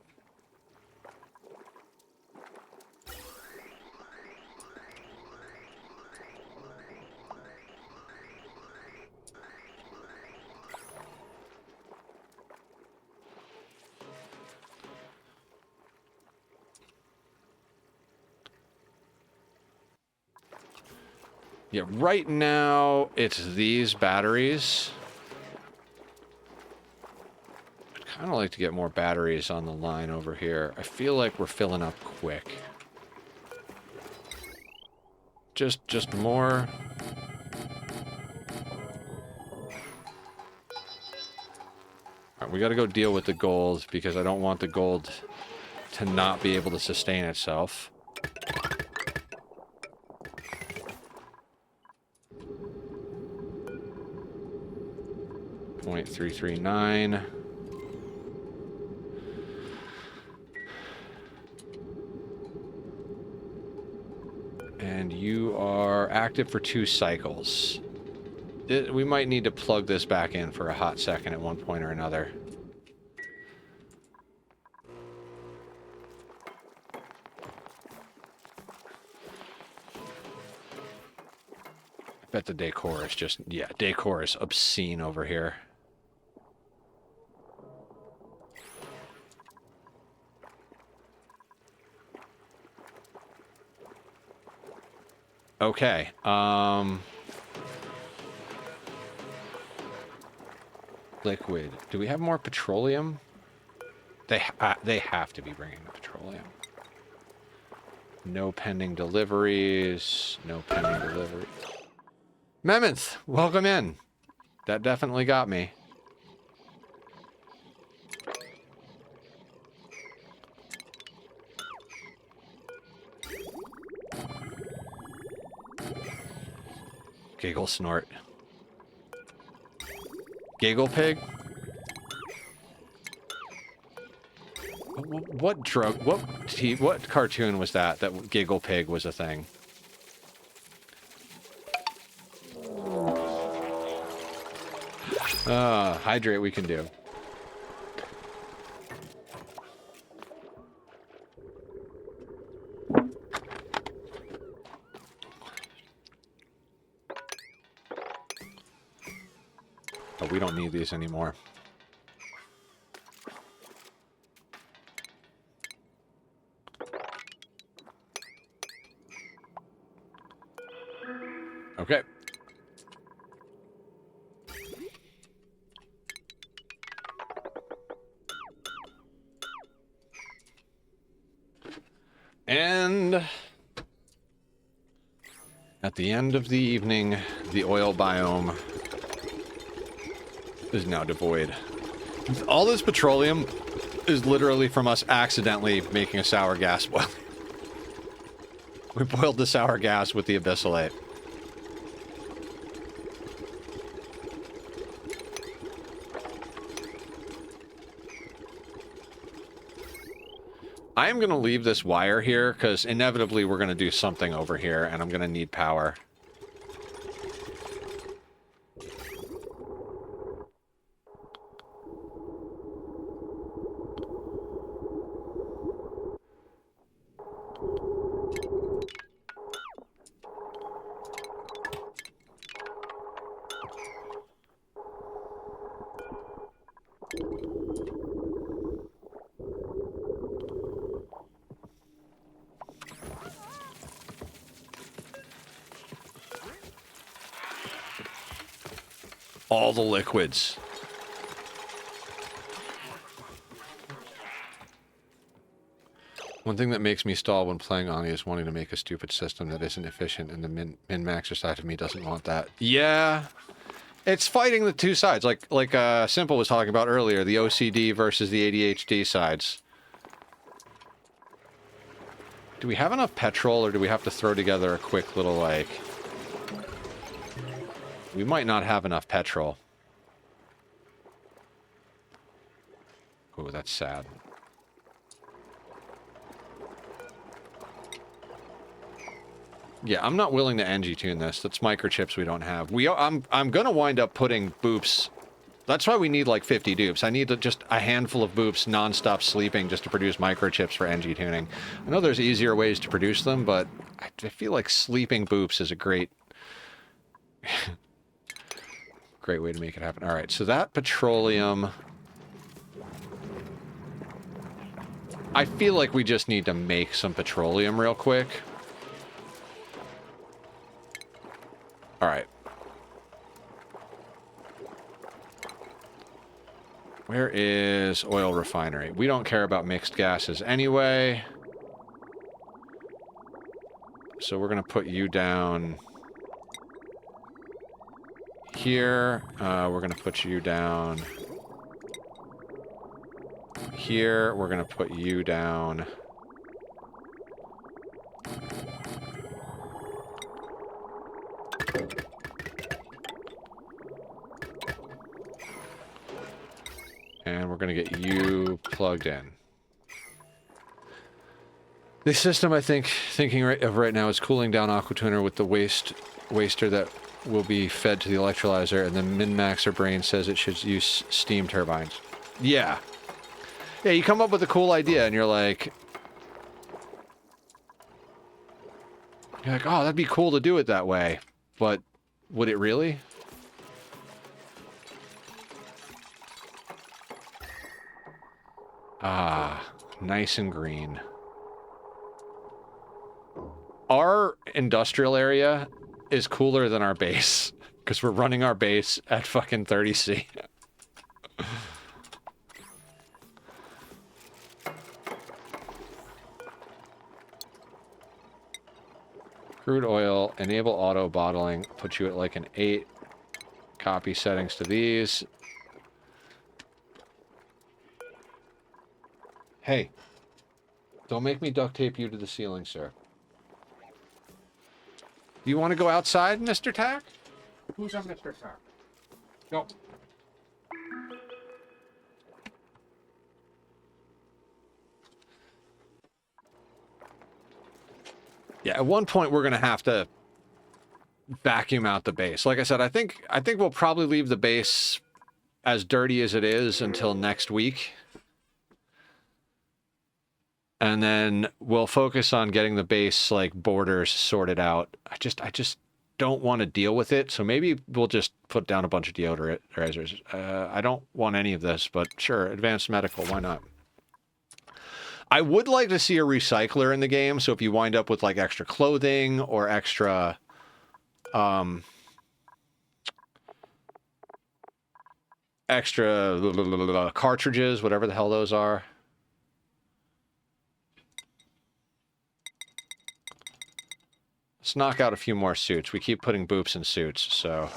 Yeah, right now, it's these batteries. I'd kind of like to get more batteries on the line over here. I feel like we're filling up quick. Just more. All right, we got to go deal with the gold because I don't want the gold to not be able to sustain itself. 0.339. And you are active for 2 cycles. We might need to plug this back in for a hot second at one point or another. I bet the decor is just, yeah, decor is obscene over here. Okay, liquid. Do we have more petroleum? They have to be bringing the petroleum. No pending deliveries. No pending deliveries. Mammoth, welcome in. That definitely got me. Giggle snort. Giggle pig? What drug? What cartoon was that? That Giggle pig was a thing. Hydrate we can do. But we don't need these anymore. Okay. And at the end of the evening, the oil biome is now devoid. All this petroleum is literally from us accidentally making a sour gas boil. We boiled the sour gas with the abyssalate. I am going to leave this wire here because inevitably we're going to do something over here and I'm going to need power. All the liquids. One thing that makes me stall when playing ONI is wanting to make a stupid system that isn't efficient, and the min-maxer side of me doesn't want that. Yeah, it's fighting the two sides, like Simple was talking about earlier, the OCD versus the ADHD sides. Do we have enough petrol, or do we have to throw together a quick little, like... We might not have enough petrol. that's sad. Yeah, I'm not willing to NG tune this. That's microchips we don't have. I'm gonna wind up putting boops. That's why we need like 50 dupes. I need just a handful of boops non-stop sleeping just to produce microchips for NG tuning. I know there's easier ways to produce them, but I feel like sleeping boops is a great great way to make it happen. All right, so that petroleum, I feel like we just need to make some petroleum real quick. All right. Where is oil refinery? We don't care about mixed gases anyway. So we're going to put you down here. We're going to put you down here. We're going to put you down and we're going to get you plugged in. The system, I think, right now is cooling down Aquatuner with the waster that will be fed to the electrolyzer, and then min-maxer brain says it should use steam turbines. Yeah. Yeah, you come up with a cool idea, and you're like, oh, that'd be cool to do it that way, but would it really? Ah, nice and green. Our industrial area is cooler than our base, because we're running our base at fucking 30°C. Crude oil, enable auto bottling, put you at like an 8. Copy settings to these. Hey, don't make me duct tape you to the ceiling, sir. Do you want to go outside, Mr. Tack? Who's on Mr. Tack? Go. Yeah, at one point we're gonna have to vacuum out the base. Like I said, I think we'll probably leave the base as dirty as it is until next week. And then we'll focus on getting the base, like, borders sorted out. I just don't want to deal with it, so maybe we'll just put down a bunch of deodorizers. I don't want any of this, but sure, advanced medical, why not? I would like to see a recycler in the game, so if you wind up with, like, extra clothing or extra... extra cartridges, whatever the hell those are. Let's knock out a few more suits. We keep putting boops in suits, so...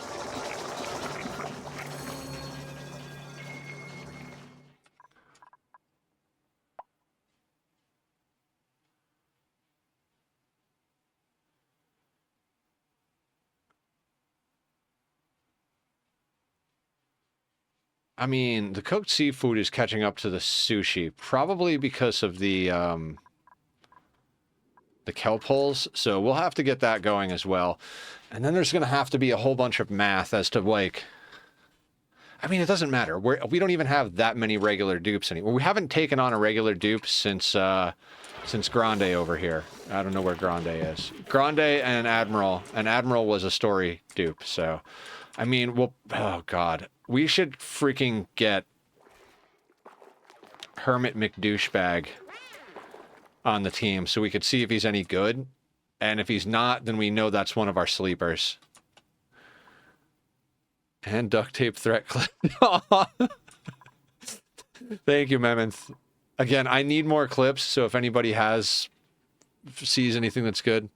I mean, the cooked seafood is catching up to the sushi, probably because of the kelp holes, so we'll have to get that going as well. And then there's going to have to be a whole bunch of math as to, like... I mean, it doesn't matter. We don't even have that many regular dupes anymore. We haven't taken on a regular dupe since Grande over here. I don't know where Grande is. Grande and Admiral was a story dupe, so... I mean, we'll... Oh, God. We should freaking get Hermit McDouchebag on the team so we could see if he's any good. And if he's not, then we know that's one of our sleepers. And duct tape threat clip. Thank you, Mammoth. Again, I need more clips, so if anybody sees anything that's good,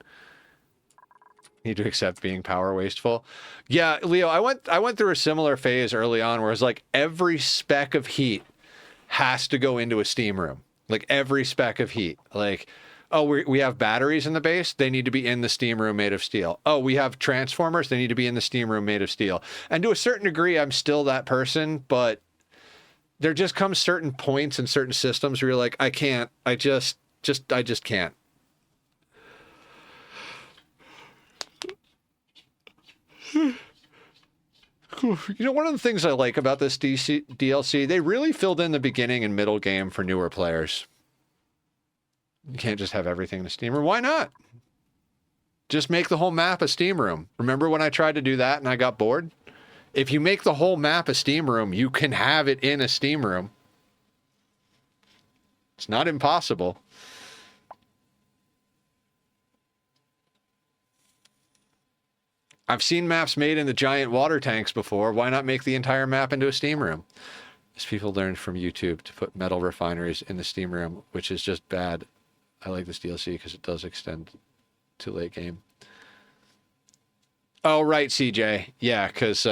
need to accept being power wasteful. Yeah, Leo, I went through a similar phase early on where it's like every speck of heat has to go into a steam room. Like every speck of heat. Like, oh, we have batteries in the base, they need to be in the steam room made of steel. Oh, we have transformers, they need to be in the steam room made of steel. And to a certain degree, I'm still that person, but there just comes certain points in certain systems where you're like, I can't, I just can't. You know, one of the things I like about this DLC, they really filled in the beginning and middle game for newer players. You can't just have everything in a Steam room. Why not? Just make the whole map a Steam room. Remember when I tried to do that and I got bored? If you make the whole map a Steam room, you can have it in a Steam room. It's not impossible. I've seen maps made in the giant water tanks before. Why not make the entire map into a Steam room? As people learned from YouTube to put metal refineries in the Steam room, which is just bad. I like this DLC because it does extend to late game. Oh, right, CJ. Yeah, because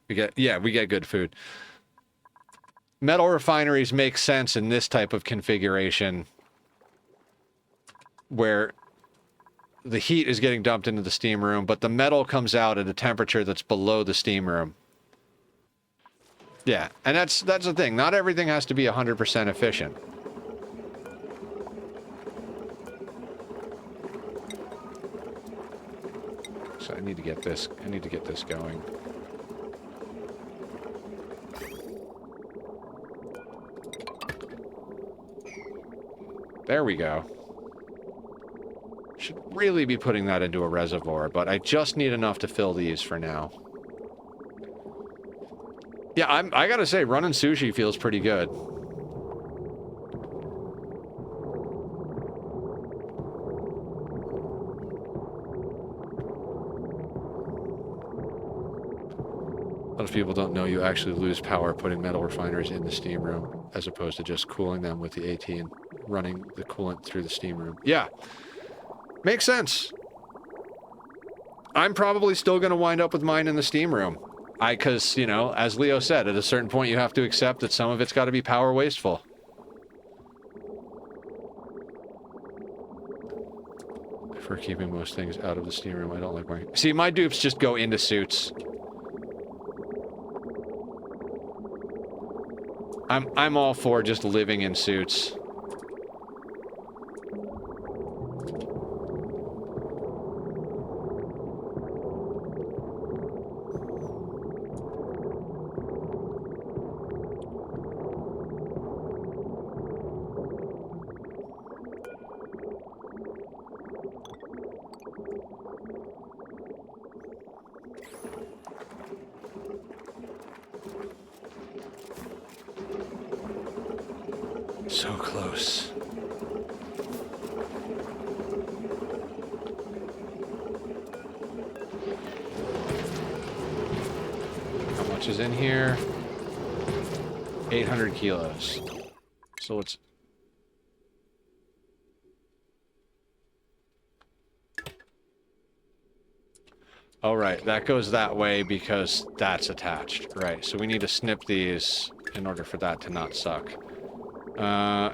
we get good food. Metal refineries make sense in this type of configuration where the heat is getting dumped into the steam room, but the metal comes out at a temperature that's below the steam room. Yeah, and that's the thing. Not everything has to be 100% efficient. So I need to get this going. There we go. Should really be putting that into a reservoir, but I just need enough to fill these for now. Yeah, I gotta say, running sushi feels pretty good. A lot of people don't know you actually lose power putting metal refineries in the steam room, as opposed to just cooling them with the AT and running the coolant through the steam room. Yeah. Makes sense. I'm probably still going to wind up with mine in the steam room. Because, you know, as Leo said, at a certain point you have to accept that some of it's got to be power wasteful. For keeping most things out of the steam room, I don't like wearing... See, my dupes just go into suits. I'm all for just living in suits. So close. How much is in here? 800 kilos. So let's... Oh, right. That goes that way because that's attached. Right. So we need to snip these in order for that to not suck.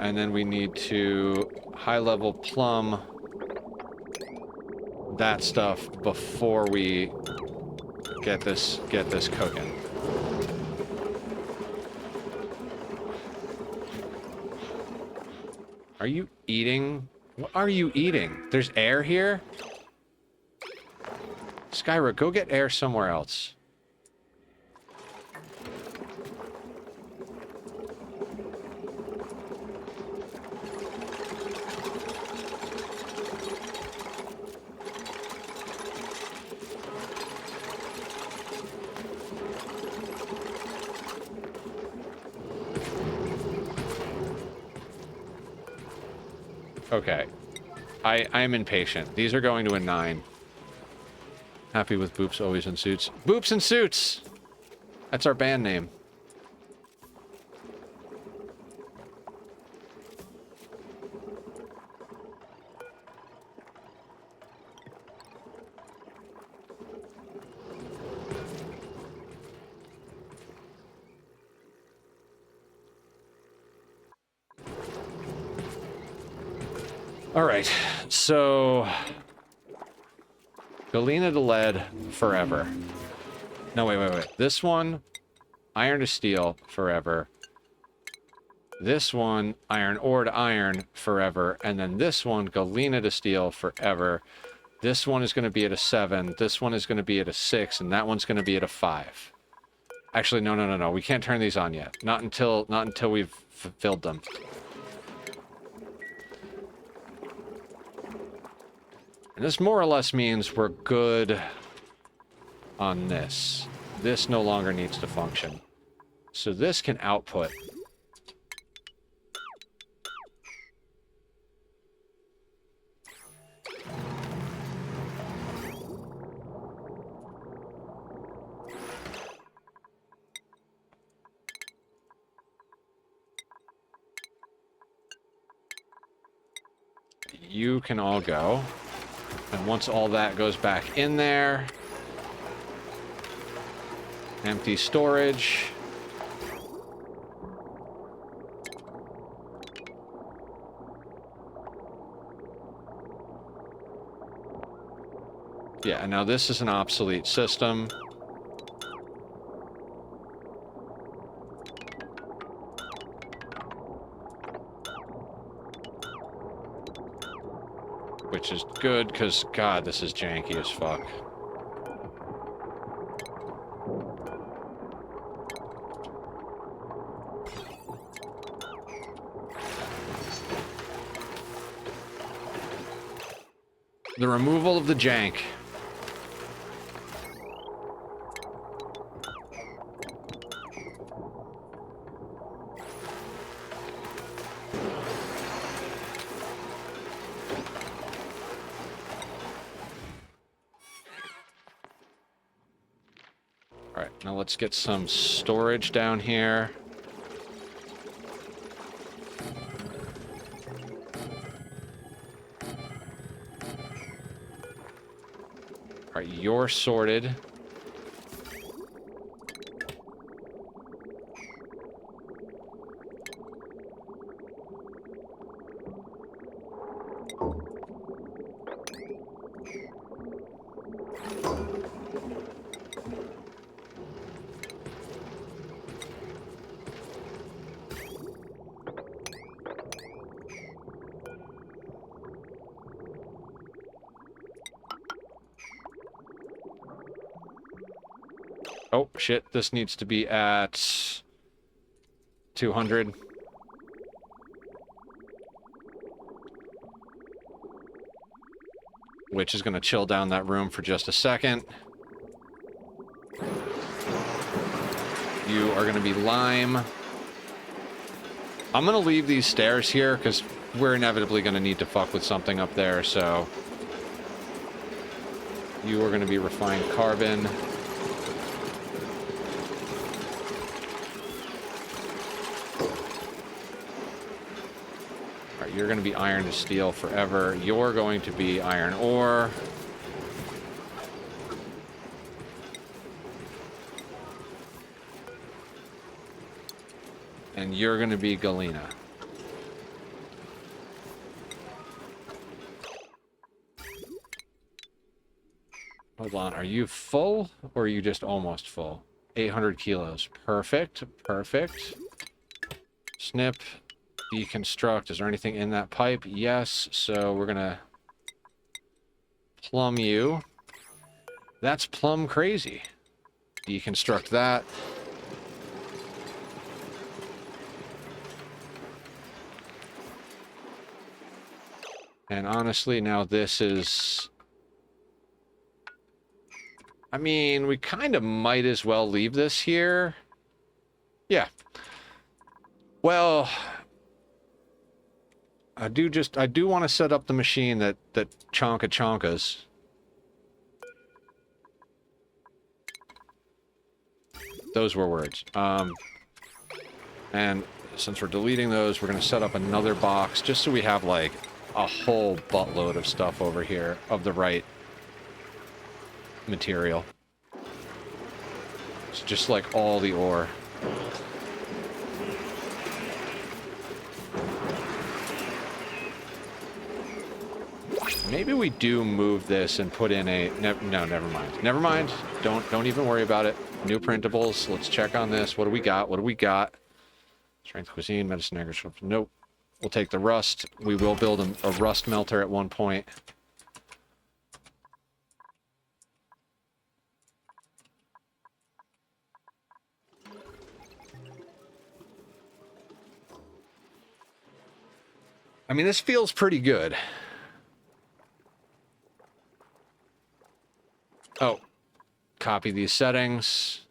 And then we need to high-level plumb that stuff before we get this cooking. Are you eating? What are you eating? There's air here? Skyra, go get air somewhere else. Okay. I am impatient. These are going to a 9. Happy with Boops always in suits. Boops in suits! That's our band name. Alright, so... Galena to lead forever. No, wait. This one, iron to steel forever. This one, iron ore to iron forever. And then this one, galena to steel forever. This one is going to be at a 7. This one is going to be at a 6. And that one's going to be at a 5. Actually, no. We can't turn these on yet. Not until we've filled them. And this more or less means we're good on this. This no longer needs to function. So this can output. You can all go. And once all that goes back in there, empty storage. Yeah, now this is an obsolete system. Which is good, because, God, this is janky as fuck. The removal of the jank. Alright, now let's get some storage down here. Alright, you're sorted. Oh, shit, this needs to be at 200. Which is going to chill down that room for just a second. You are going to be lime. I'm going to leave these stairs here because we're inevitably going to need to fuck with something up there, so... You are going to be refined carbon. You're going to be iron to steel forever. You're going to be iron ore. And you're going to be galena. Hold on, are you full or are you just almost full? 800 kilos. Perfect, perfect. Snip. Deconstruct. Is there anything in that pipe? Yes. So we're gonna plumb you. That's plumb crazy. Deconstruct that. And honestly, now this is... I mean, we kind of might as well leave this here. Yeah. Well... I do want to set up the machine that chonkas. Those were words. And since we're deleting those, we're going to set up another box just so we have like a whole buttload of stuff over here of the right material. It's just like all the ore. Maybe we do move this and put in a... No, never mind. Never mind. Don't even worry about it. New printables. Let's check on this. What do we got? What do we got? Strength cuisine, medicine, agriculture. Nope. We'll take the rust. We will build a rust melter at one point. I mean, this feels pretty good. Oh, copy these settings.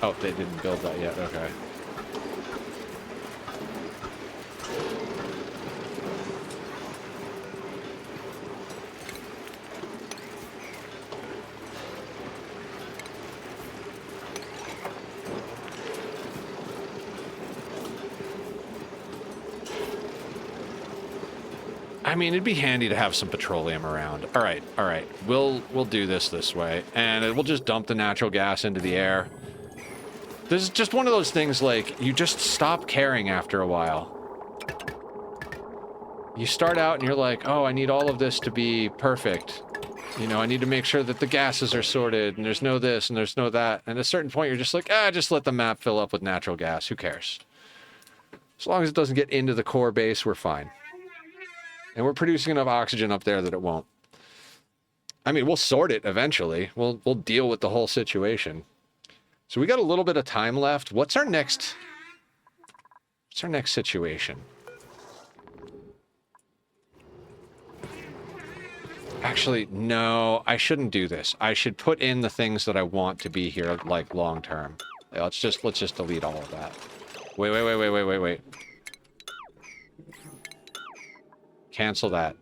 Oh, they didn't build that yet. Okay. I mean, it'd be handy to have some petroleum around. All right, all right. We'll do this way, and we'll just dump the natural gas into the air. This is just one of those things, like, you just stop caring after a while. You start out and you're like, oh, I need all of this to be perfect. You know, I need to make sure that the gases are sorted, and there's no this, and there's no that. And at a certain point, you're just like, just let the map fill up with natural gas. Who cares? As long as it doesn't get into the core base, we're fine. And we're producing enough oxygen up there that it won't. I mean, we'll sort it eventually. We'll deal with the whole situation. So we got a little bit of time left. What's our next situation? Actually, no, I shouldn't do this. I should put in the things that I want to be here, like, long term. Yeah, let's just delete all of that. Wait. Cancel that.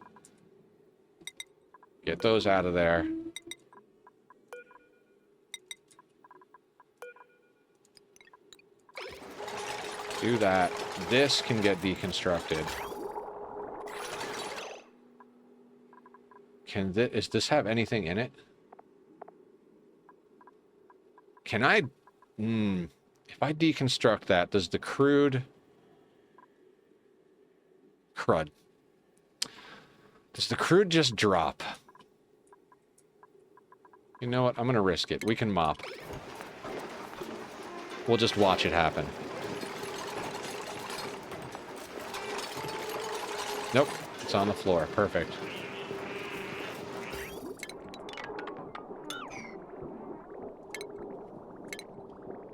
Get those out of there. Do that. This can get deconstructed. Does this have anything in it? Can I... if I deconstruct that, does the crude... Crud. Does the crude just drop? You know what? I'm gonna risk it. We can mop. We'll just watch it happen. Nope. It's on the floor. Perfect.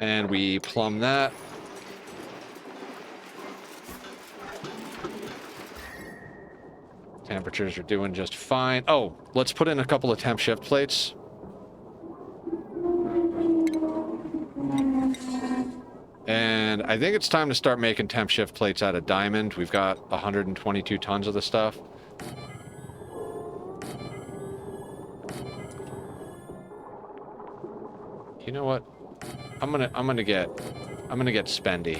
And we plumb that. Temperatures are doing just fine. Oh, let's put in a couple of temp shift plates. And I think it's time to start making temp shift plates out of diamond. We've got 122 tons of the stuff. You know what? I'm gonna get spendy.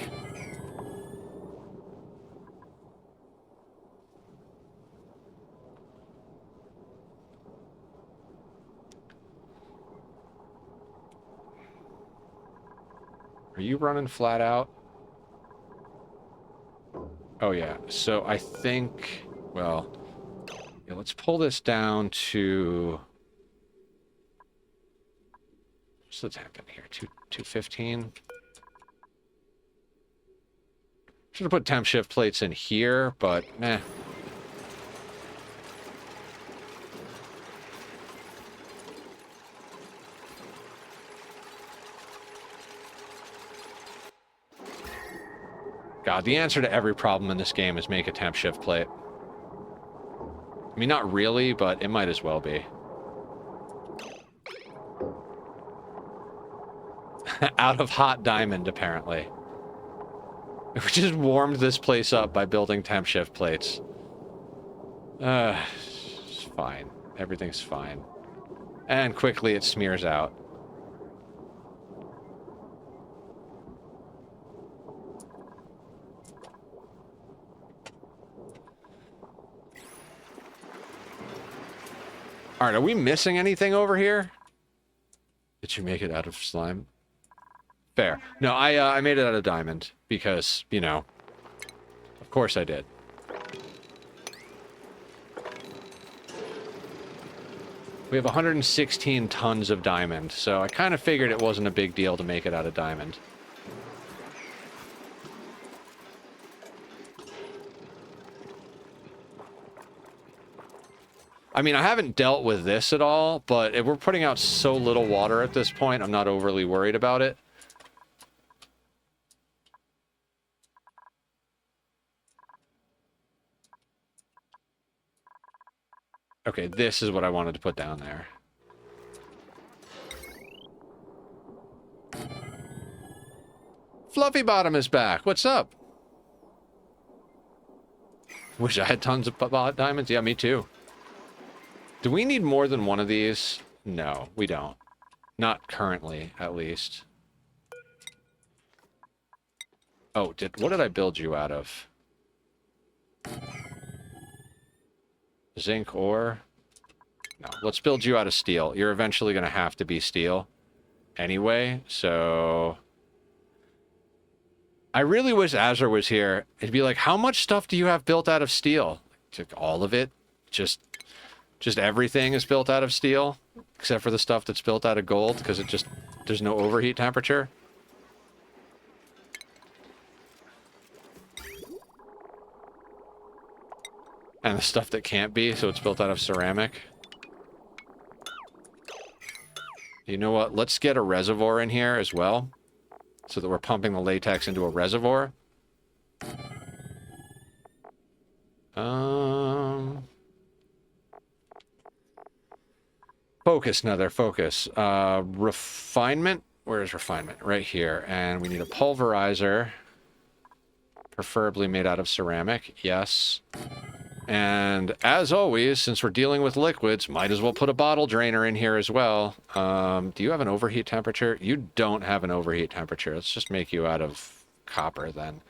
Are you running flat out? Oh yeah. So I think, well, yeah, let's pull this down to, what's the temp in here? 215. Should have put temp shift plates in here, but meh. God, the answer to every problem in this game is make a temp shift plate. I mean, not really, but it might as well be. Out of hot diamond, apparently. We just warmed this place up by building temp shift plates. It's fine. Everything's fine. And quickly it smears out. All right, are we missing anything over here? Did you make it out of slime? Fair. No, I made it out of diamond because, you know, of course I did. We have 116 tons of diamond, so I kind of figured it wasn't a big deal to make it out of diamond. I mean, I haven't dealt with this at all, but if we're putting out so little water at this point, I'm not overly worried about it. Okay, this is what I wanted to put down there. Fluffy Bottom is back. What's up? Wish I had tons of diamonds. Yeah, me too. Do we need more than one of these? No, we don't. Not currently, at least. Oh, what did I build you out of? Zinc ore? No, let's build you out of steel. You're eventually going to have to be steel anyway, so... I really wish Azure was here. It'd be like, how much stuff do you have built out of steel? All of it? Just everything is built out of steel, except for the stuff that's built out of gold, because there's no overheat temperature. And the stuff that can't be, so it's built out of ceramic. You know what? Let's get a reservoir in here as well, so that we're pumping the latex into a reservoir. Focus, Nether, focus. Refinement? Where is refinement? Right here. And we need a pulverizer. Preferably made out of ceramic. Yes. And as always, since we're dealing with liquids, might as well put a bottle drainer in here as well. Do you have an overheat temperature? You don't have an overheat temperature. Let's just make you out of copper then.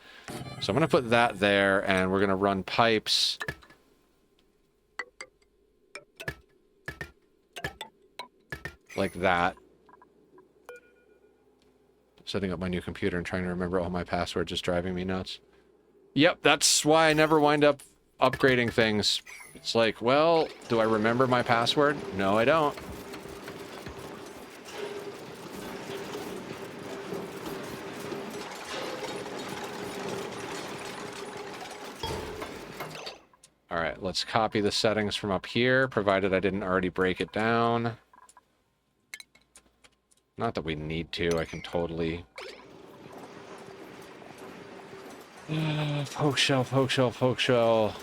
So I'm going to put that there, and we're going to run pipes. Like that. Setting up my new computer and trying to remember all my passwords is driving me nuts. Yep, that's why I never wind up upgrading things. It's like, well, do I remember my password? No, I don't. All right, let's copy the settings from up here, provided I didn't already break it down. Not that we need to, I can totally... poke shell, poke shell, poke shell.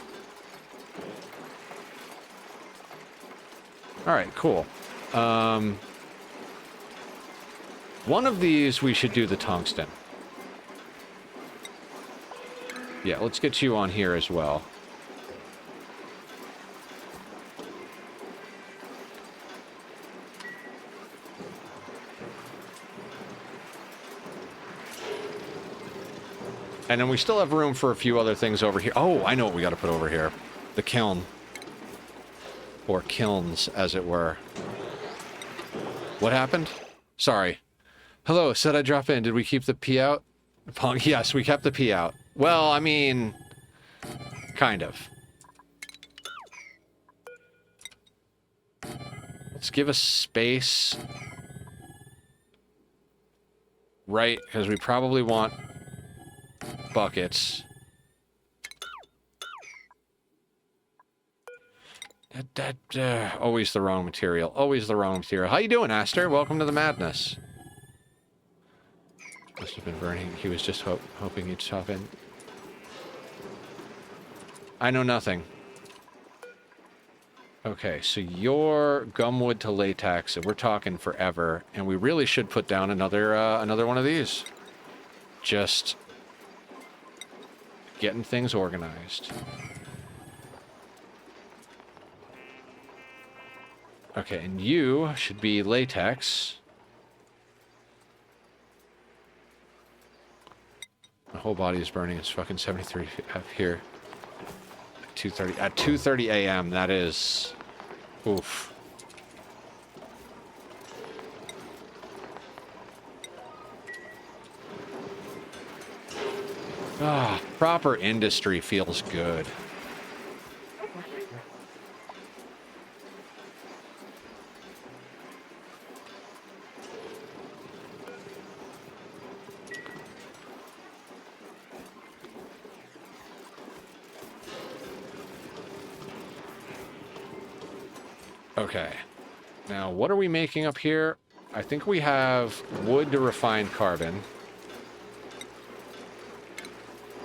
Alright, cool. One of these we should do the tungsten. Yeah, let's get you on here as well. And then we still have room for a few other things over here. Oh, I know what we got to put over here. The kiln. Or kilns, as it were. What happened? Sorry. Hello, said I drop in. Did we keep the P out? Yes, we kept the P out. Well, I mean... kind of. Let's give us space. Right, because we probably want... buckets. Always the wrong material. Always the wrong material. How you doing, Aster? Welcome to the madness. Must have been burning. He was just hoping you'd stop in. I know nothing. Okay, so you're gumwood to latex, and we're talking forever, and we really should put down another one of these. Just getting things organized. Okay, and you should be latex. My whole body is burning. It's fucking 73 up here. 2:30 at 2:30 a.m. That is, oof. Ah, proper industry feels good. Okay. Now, what are we making up here? I think we have wood to refine carbon.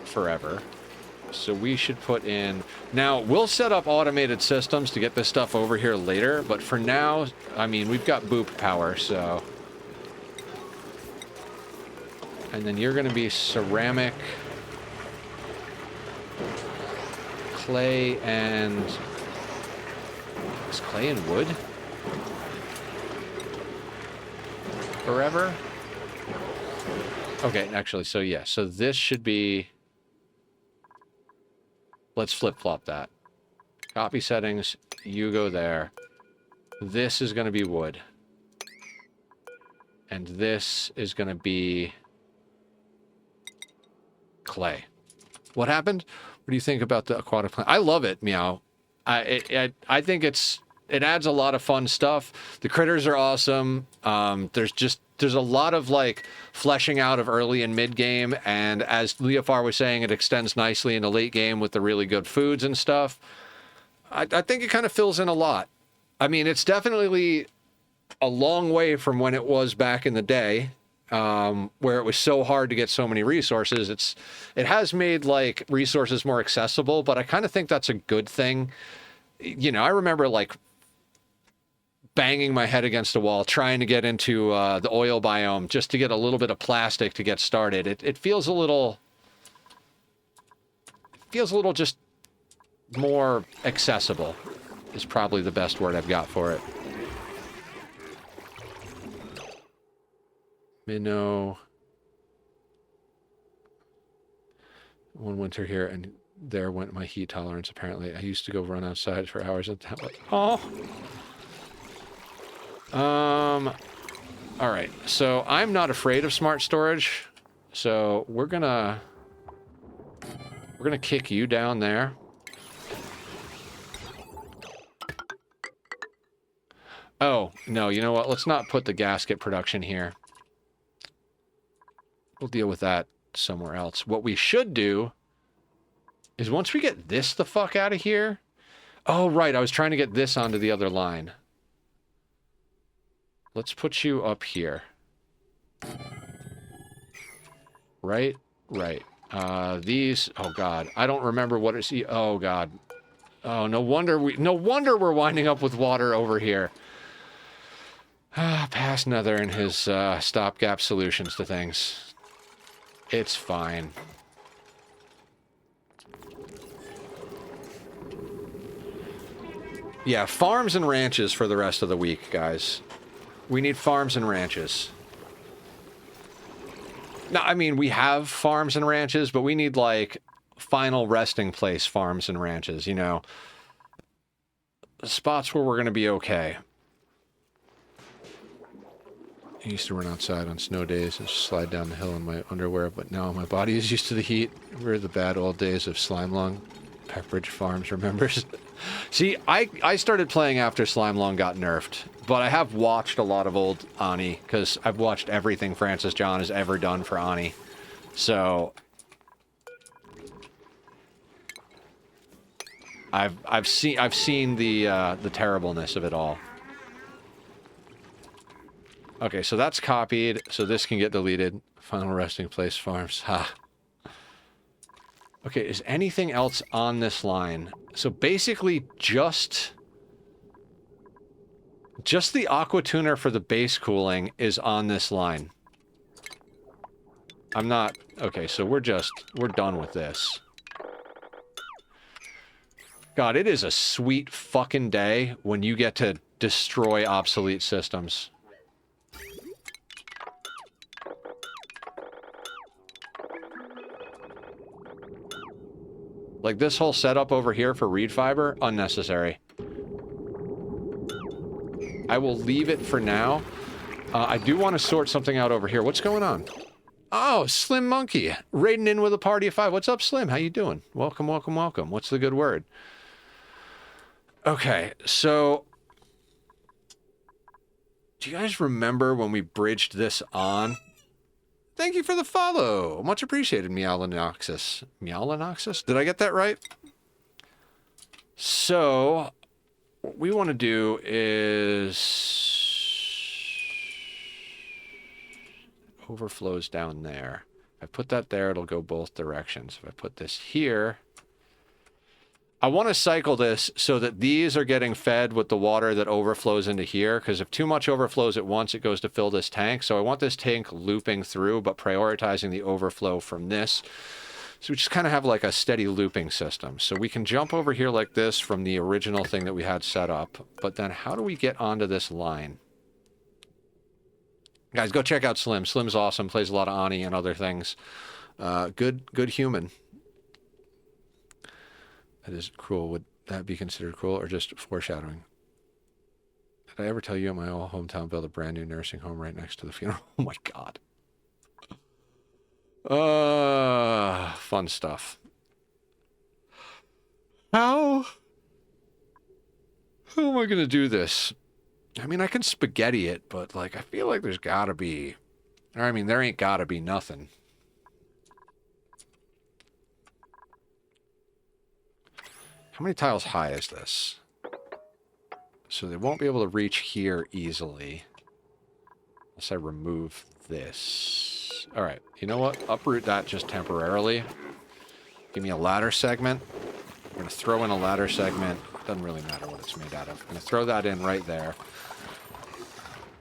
Forever. So we should put in... Now, we'll set up automated systems to get this stuff over here later, but for now, I mean, we've got boop power, so... And then you're going to be ceramic, clay, and... Is clay and wood? Forever? Okay, actually, so yeah, so this should be... Let's flip-flop that. Copy settings, you go there. This is going to be wood. And this is going to be... clay. What happened? What do you think about the aquatic plant? I love it, Meow. I think it adds a lot of fun stuff. The critters are awesome. There's a lot of like fleshing out of early and mid game, and as Leofar was saying, it extends nicely in the late game with the really good foods and stuff. I think it kind of fills in a lot. I mean, it's definitely a long way from when it was back in the day, where it was so hard to get so many resources. It has made like resources more accessible, but I kind of think that's a good thing. You know, I remember like banging my head against a wall trying to get into the oil biome just to get a little bit of plastic to get started. It feels a little just more accessible is probably the best word I've got for it. Minnow. One winter here, and there went my heat tolerance, apparently. I used to go run outside for hours at a time. Like, oh. All right. So I'm not afraid of smart storage. So we're gonna kick you down there. Oh, no, you know what? Let's not put the gasket production here. We'll deal with that somewhere else. What we should do is once we get this the fuck out of here... Oh, right, I was trying to get this onto the other line. Let's put you up here. Right? Right. These... Oh, God. I don't remember what it's... Oh, God. Oh, no wonder we're winding up with water over here. Past Nether and his stopgap solutions to things. It's fine. Yeah, farms and ranches for the rest of the week, guys. We need farms and ranches. No, I mean, we have farms and ranches, but we need, like, final resting place farms and ranches, you know? Spots where we're going to be okay. I used to run outside on snow days and slide down the hill in my underwear, but now my body is used to the heat. We're the bad old days of Slime Long. Pepperidge Farms remembers. See, I started playing after Slime Long got nerfed, but I have watched a lot of old ONI, because I've watched everything Francis John has ever done for ONI. So... I've seen the terribleness of it all. Okay, so that's copied, so this can get deleted. Final resting place farms. Ha. Okay, is anything else on this line? So basically just the aqua tuner for the base cooling is on this line. I'm not... Okay, so we're done with this. God, it is a sweet fucking day when you get to destroy obsolete systems. Like, this whole setup over here for reed fiber, unnecessary. I will leave it for now. I do want to sort something out over here. What's going on? Oh, Slim Monkey, raiding in with a party of 5. What's up, Slim? How you doing? Welcome, welcome, welcome. What's the good word? Okay, so do you guys remember when we bridged this on? Thank you for the follow. Much appreciated, Meowlinoxus. Meowlinoxus? Did I get that right? So, what we want to do is... overflows down there. If I put that there, it'll go both directions. If I put this here... I want to cycle this so that these are getting fed with the water that overflows into here, because if too much overflows at once, it goes to fill this tank. So I want this tank looping through, but prioritizing the overflow from this. So we just kind of have like a steady looping system. So we can jump over here like this from the original thing that we had set up. But then how do we get onto this line? Guys, go check out Slim. Slim's awesome. Plays a lot of ONI and other things. Good human. That is cruel. Would that be considered cruel or just foreshadowing? Did I ever tell you in my old hometown built a brand new nursing home right next to the funeral? Oh my god. Fun stuff. How am I gonna do this? I mean, I can spaghetti it, but like I feel like there's gotta be, or I mean, there ain't gotta be nothing. How many tiles high is this? So they won't be able to reach here easily. Unless I remove this. Alright, you know what? Uproot that just temporarily. Give me a ladder segment. I'm going to throw in a ladder segment. Doesn't really matter what it's made out of. I'm going to throw that in right there.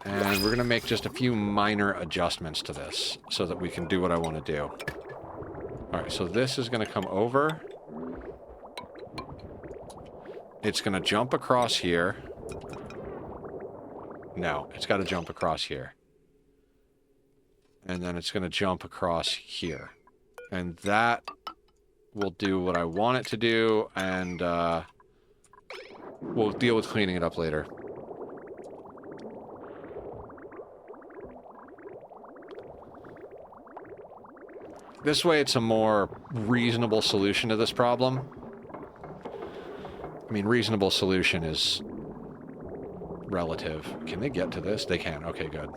And we're going to make just a few minor adjustments to this so that we can do what I want to do. Alright, so this is going to come over. It's going to jump across here. No, it's got to jump across here. And then it's going to jump across here. And that will do what I want it to do, and we'll deal with cleaning it up later. This way it's a more reasonable solution to this problem. I mean, reasonable solution is relative. Can they get to this? They can. Okay, good.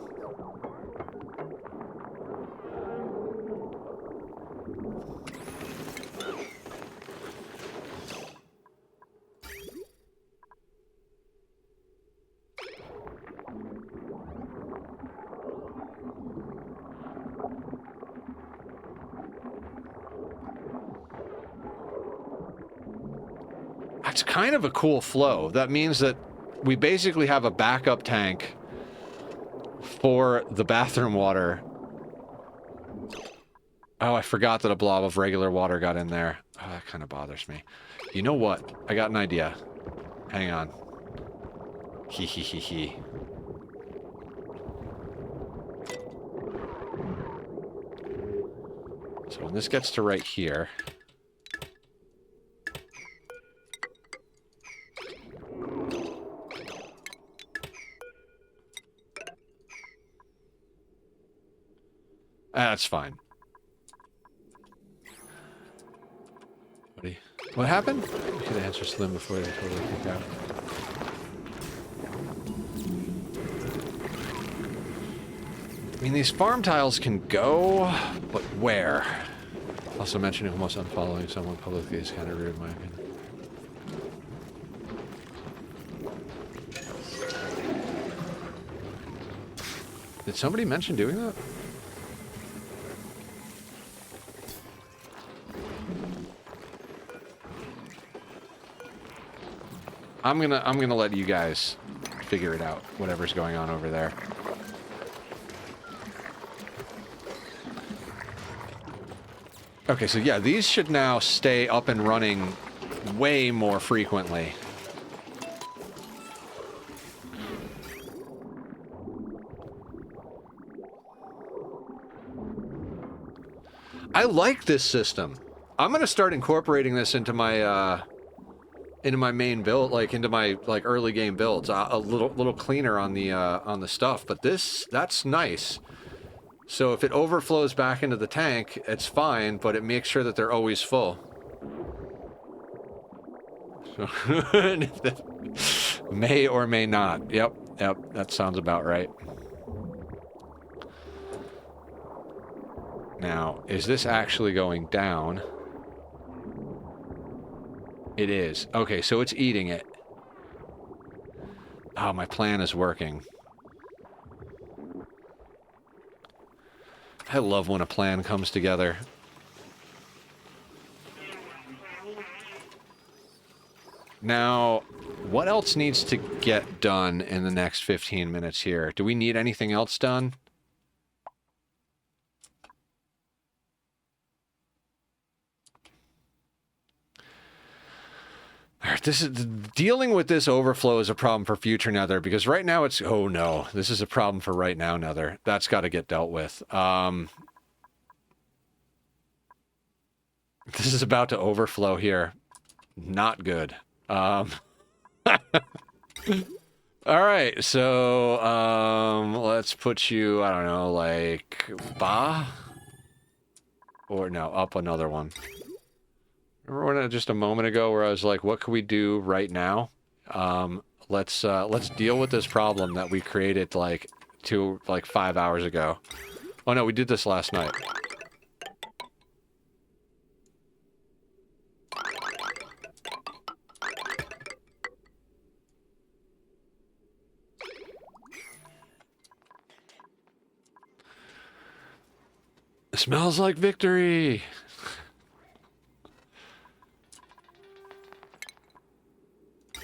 That's kind of a cool flow. That means that we basically have a backup tank for the bathroom water. Oh, I forgot that a blob of regular water got in there. Oh, that kind of bothers me. You know what? I got an idea. Hang on. Hee hee hee hee. So when this gets to right here... That's fine. What happened? You could answer Slim before they totally kick out. I mean, these farm tiles can go, but where? Also mentioning almost unfollowing someone publicly is kind of rude, in my opinion. Did somebody mention doing that? I'm gonna let you guys figure it out, whatever's going on over there. Okay, so yeah, these should now stay up and running way more frequently. I like this system. I'm gonna start incorporating this into my main build, like into my early game builds. A little cleaner on the stuff, but that's nice. So if it overflows back into the tank, it's fine, but it makes sure that they're always full. So may or may not. Yep, that sounds about right. Now, is this actually going down? It is. Okay, so it's eating it. Oh, my plan is working. I love when a plan comes together. Now, what else needs to get done in the next 15 minutes here? Do we need anything else done? This is dealing with this overflow is a problem for future Nether, because right now it's, oh no, this is a problem for right now Nether. That's got to get dealt with. This is about to overflow here. Not good. All right, so let's put you, I don't know, like ba, or no, up another one. Remember when just a moment ago where I was like, what can we do right now? Let's deal with this problem that we created like 5 hours ago. Oh no, we did this last night. It smells like victory.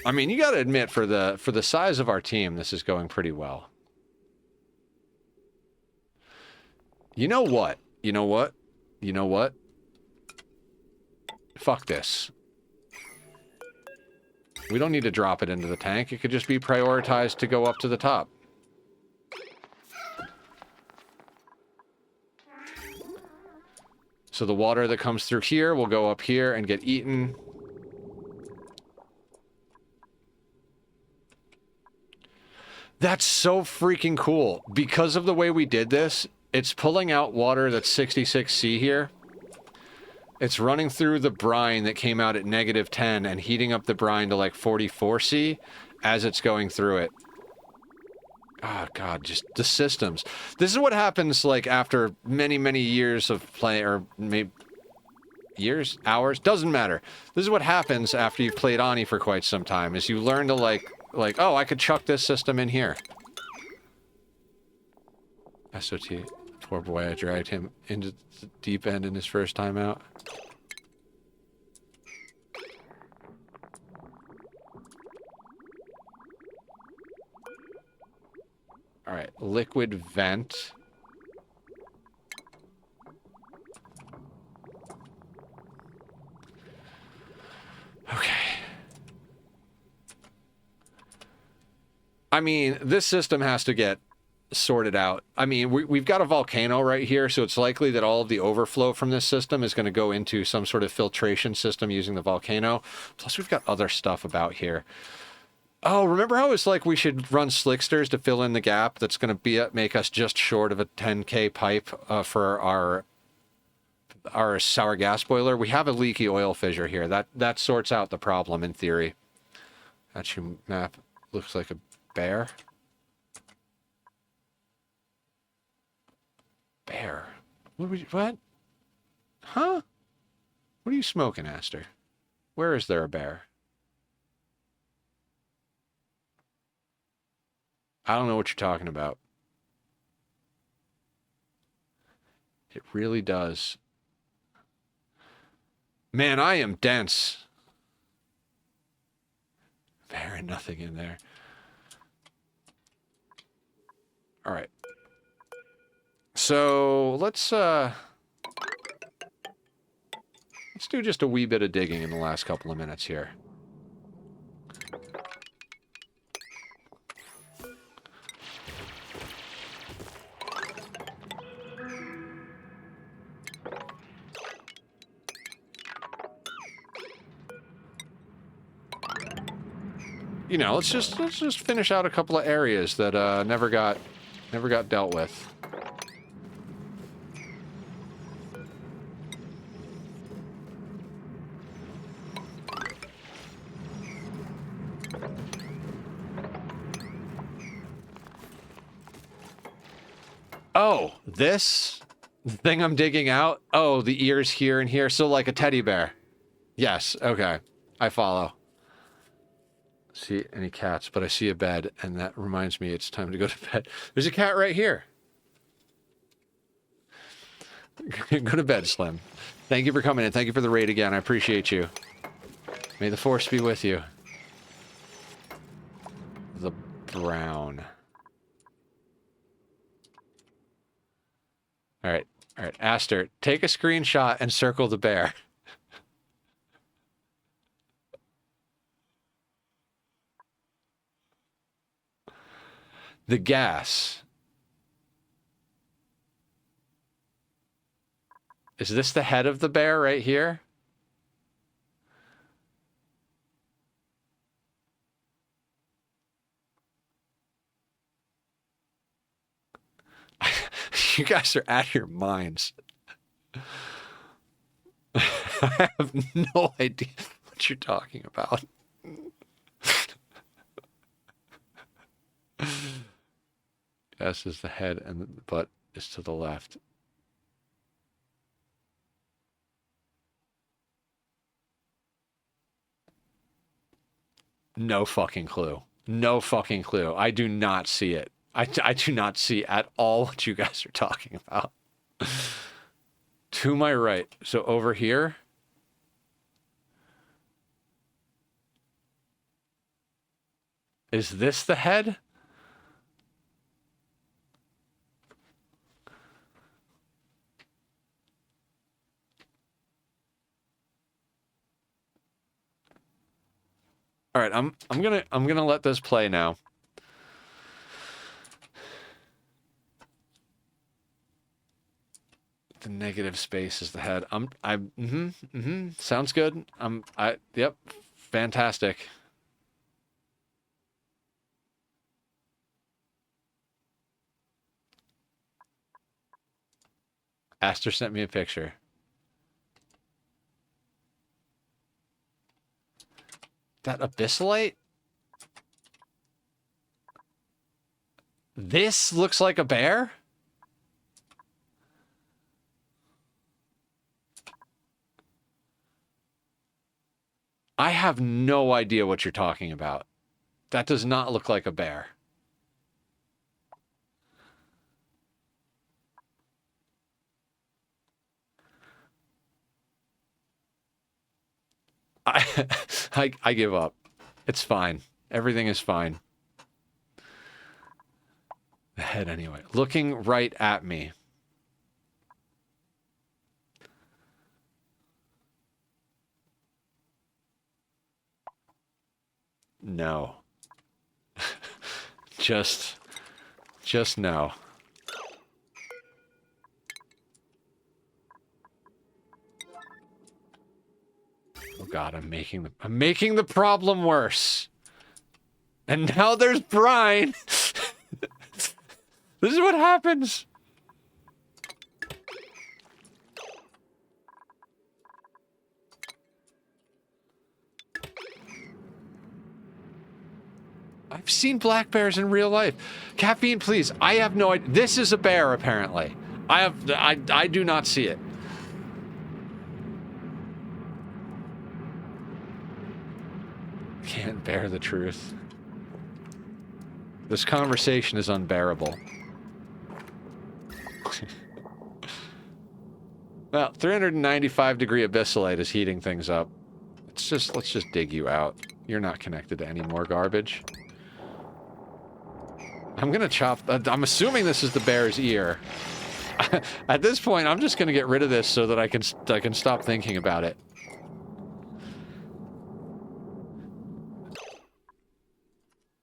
I mean, you got to admit, for the size of our team, this is going pretty well. You know what? You know what? You know what? Fuck this. We don't need to drop it into the tank. It could just be prioritized to go up to the top. So the water that comes through here will go up here and get eaten. That's so freaking cool. Because of the way we did this, it's pulling out water that's 66C here. It's running through the brine that came out at -10 and heating up the brine to like 44C as it's going through it. Oh god, just the systems. This is what happens like after many, many years of play, or maybe years, hours, doesn't matter. This is what happens after you've played ONI for quite some time, is you learn to like, oh, I could chuck this system in here. SOT. Poor boy, I dragged him into the deep end in his first time out. Alright, liquid vent. Okay. I mean, this system has to get sorted out. I mean, we've got a volcano right here, so it's likely that all of the overflow from this system is going to go into some sort of filtration system using the volcano. Plus, we've got other stuff about here. Oh, remember how it's like we should run slicksters to fill in the gap that's going to make us just short of a 10K pipe for our sour gas boiler? We have a leaky oil fissure here. That sorts out the problem in theory. That your map looks like a bear. Bear? What? Huh? What are you smoking, Aster? Where is there a bear? I don't know what you're talking about. It really does. Man, I am dense. Bear and nothing in there. All right. So let's do just a wee bit of digging in the last couple of minutes here. You know, let's just finish out a couple of areas that never got dealt with. Oh, this thing I'm digging out? Oh, the ears here and here. So like a teddy bear. Yes, okay. I follow. See any cats, but I see a bed, and that reminds me it's time to go to bed. There's a cat right here. Go to bed, Slim. Thank you for coming in. Thank you for the raid again. I appreciate you. May the force be with you. The brown. All right. Aster, take a screenshot and circle the bear. The gas. Is this the head of the bear right here? You guys are out of your minds. I have no idea what you're talking about. S is the head and the butt is to the left. No fucking clue. No fucking clue. I do not see it. I do not see at all what you guys are talking about. To my right. So over here. Is this the head? All right, I'm gonna let this play now. The negative space is the head. Sounds good. Yep. Fantastic. Aster sent me a picture. That abyssalite? This looks like a bear? I have no idea what you're talking about. That does not look like a bear. I give up. It's fine. Everything is fine. The head anyway. Looking right at me. No. Just no. Oh God, I'm making the problem worse. And now there's brine. This is what happens. I've seen black bears in real life. Caffeine, please. I have no idea. This is a bear, apparently. I do not see it. Can't bear the truth. This conversation is unbearable. Well, 395-degree abyssalite is heating things up. Let's just dig you out. You're not connected to any more garbage. I'm gonna chop... I'm assuming this is the bear's ear. At this point, I'm just gonna get rid of this so that I can stop thinking about it.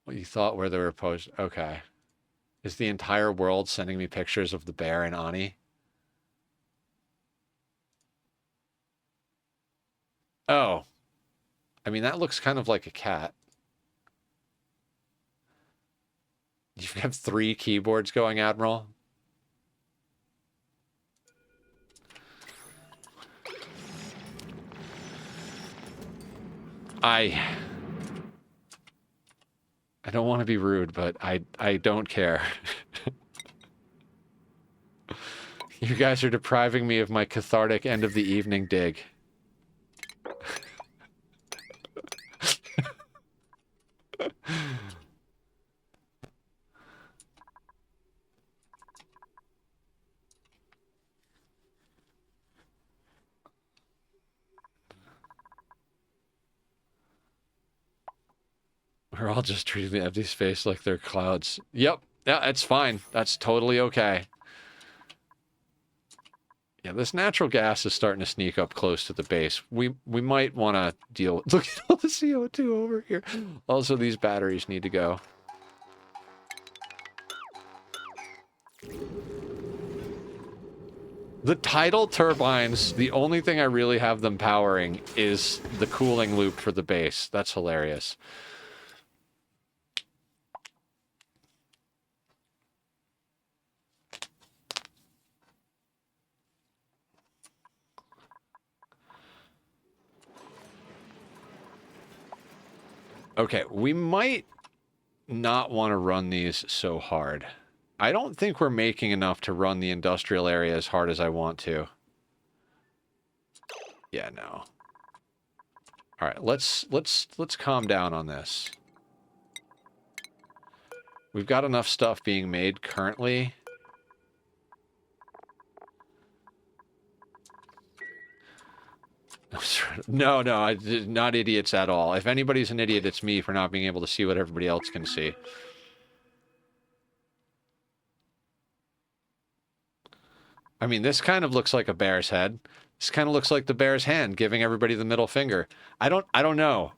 What you thought where they were posed... Okay. Is the entire world sending me pictures of the bear and ONI? Oh. I mean, that looks kind of like a cat. You have 3 keyboards going, Admiral? I don't want to be rude, but I don't care. You guys are depriving me of my cathartic end of the evening dig. We're all just treating the empty space like they're clouds. Yep. Yeah, that's fine. That's totally okay. Yeah, this natural gas is starting to sneak up close to the base. We might want to deal... Look at all the CO2 over here. Also, these batteries need to go. The tidal turbines, the only thing I really have them powering is the cooling loop for the base. That's hilarious. Okay, we might not want to run these so hard. I don't think we're making enough to run the industrial area as hard as I want to. Yeah, no. All right, let's calm down on this. We've got enough stuff being made currently. No, not idiots at all. If anybody's an idiot, it's me for not being able to see what everybody else can see. I mean, this kind of looks like a bear's head. This kind of looks like the bear's hand giving everybody the middle finger. I don't know.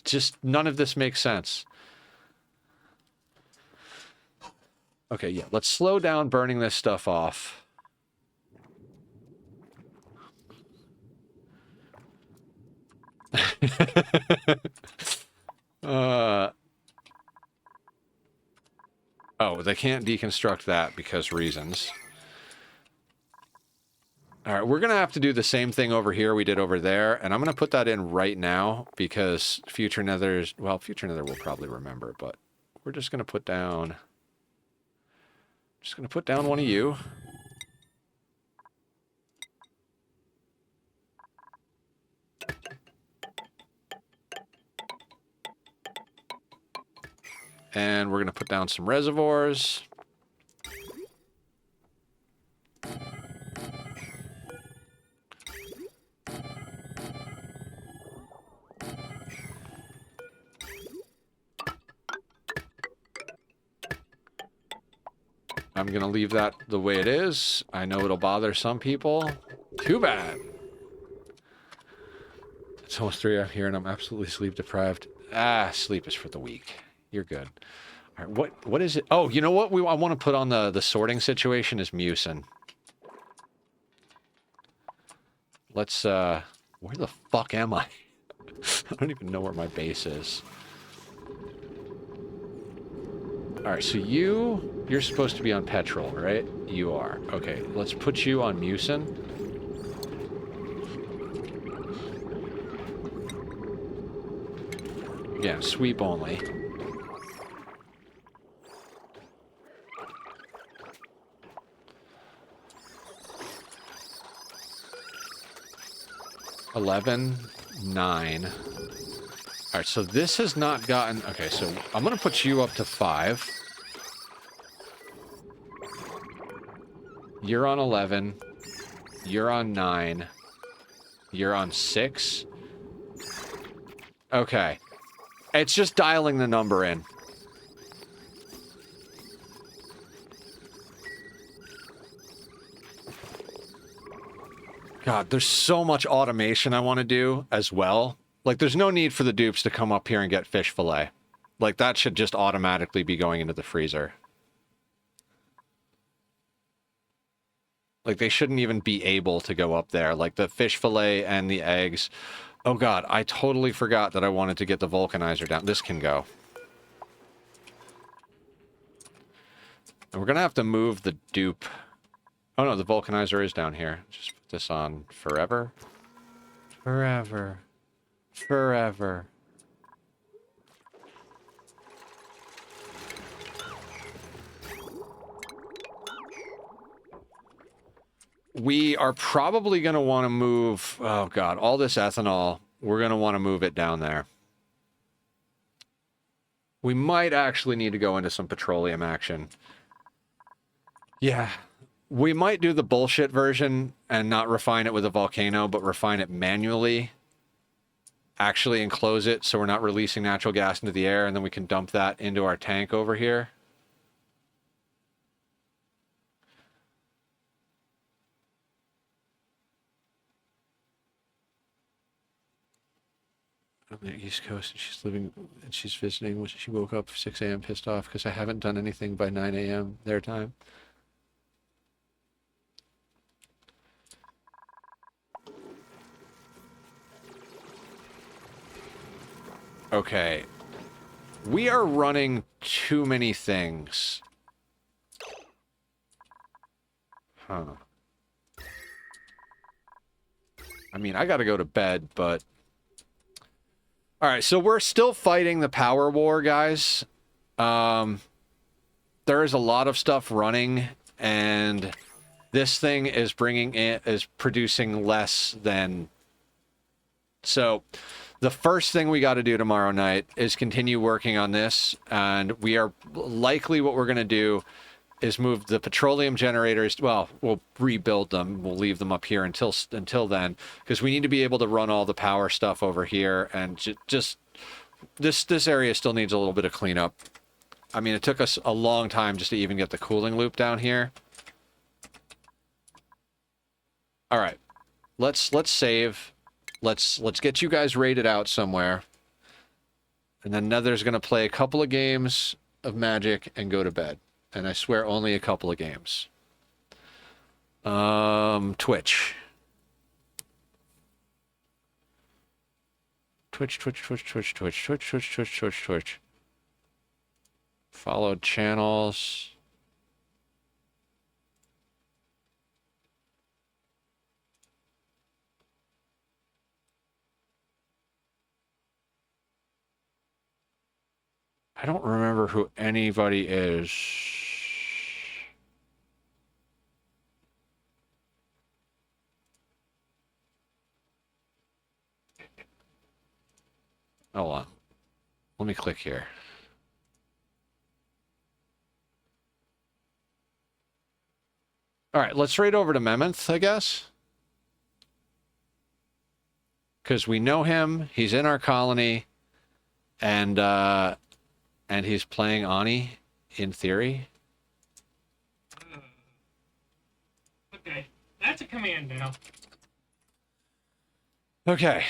Just none of this makes sense. Okay, yeah, let's slow down burning this stuff off. Oh, they can't deconstruct that because reasons. All right, we're going to have to do the same thing over here we did over there, and I'm going to put that in right now because future Nethers, well, future Nether will probably remember, but we're just going to put down, one of you. And we're going to put down some reservoirs. I'm going to leave that the way it is. I know it'll bother some people. Too bad. It's almost 3 out here and I'm absolutely sleep deprived. Ah, sleep is for the weak. You're good. All right, what is it? Oh, you know what I want to put on the sorting situation is mucin. Let's, where the fuck am I? I don't even know where my base is. All right, so you're supposed to be on petrol, right? You are. Okay, let's put you on mucin. Again, sweep only. $11, $9. All right, so this has not gotten... Okay, so I'm going to put you up to 5. You're on 11. You're on 9. You're on 6. Okay. It's just dialing the number in. God, there's so much automation I want to do as well. Like, there's no need for the dupes to come up here and get fish fillet. Like, that should just automatically be going into the freezer. Like, they shouldn't even be able to go up there. Like, the fish fillet and the eggs. Oh, God, I totally forgot that I wanted to get the vulcanizer down. This can go. And we're going to have to move the dupe. Oh, no, the vulcanizer is down here. Just put this on forever. Forever. Forever. we are probably going to want to move, oh God, all this ethanol, we're going to want to move it down there. We might actually need to go into some petroleum action. Yeah. We might do the bullshit version and not refine it with a volcano, but refine it manually. Actually enclose it so we're not releasing natural gas into the air, and then we can dump that into our tank over here. On the East Coast, and she's living, and she's visiting. She woke up 6 a.m. pissed off because I haven't done anything by 9 a.m. their time. Okay. We are running too many things. Huh. I mean, I gotta go to bed, but... Alright, so we're still fighting the power war, guys. There is a lot of stuff running, and this thing is producing less than... So... The first thing we got to do tomorrow night is continue working on this, and we are likely what we're going to do is move the petroleum generators. Well, we'll rebuild them. We'll leave them up here until then, because we need to be able to run all the power stuff over here, and just this area still needs a little bit of cleanup. I mean, it took us a long time just to even get the cooling loop down here. All right, let's save. Let's get you guys rated out somewhere. And then Nether's going to play a couple of games of Magic and go to bed. And I swear only a couple of games. Twitch. Twitch. Followed channels. I don't remember who anybody is. Hold on. Let me click here. All right, let's raid over to Mammoth, I guess. Because we know him. He's in our colony. And he's playing ONI, in theory. Okay, that's a command now. Okay.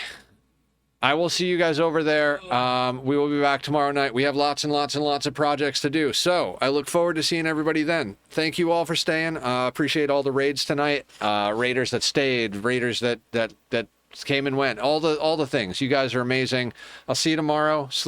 I will see you guys over there. We will be back tomorrow night. We have lots and lots and lots of projects to do. So I look forward to seeing everybody then. Thank you all for staying. Appreciate all the raids tonight. Raiders that stayed, raiders that came and went. All the things. You guys are amazing. I'll see you tomorrow. Sleep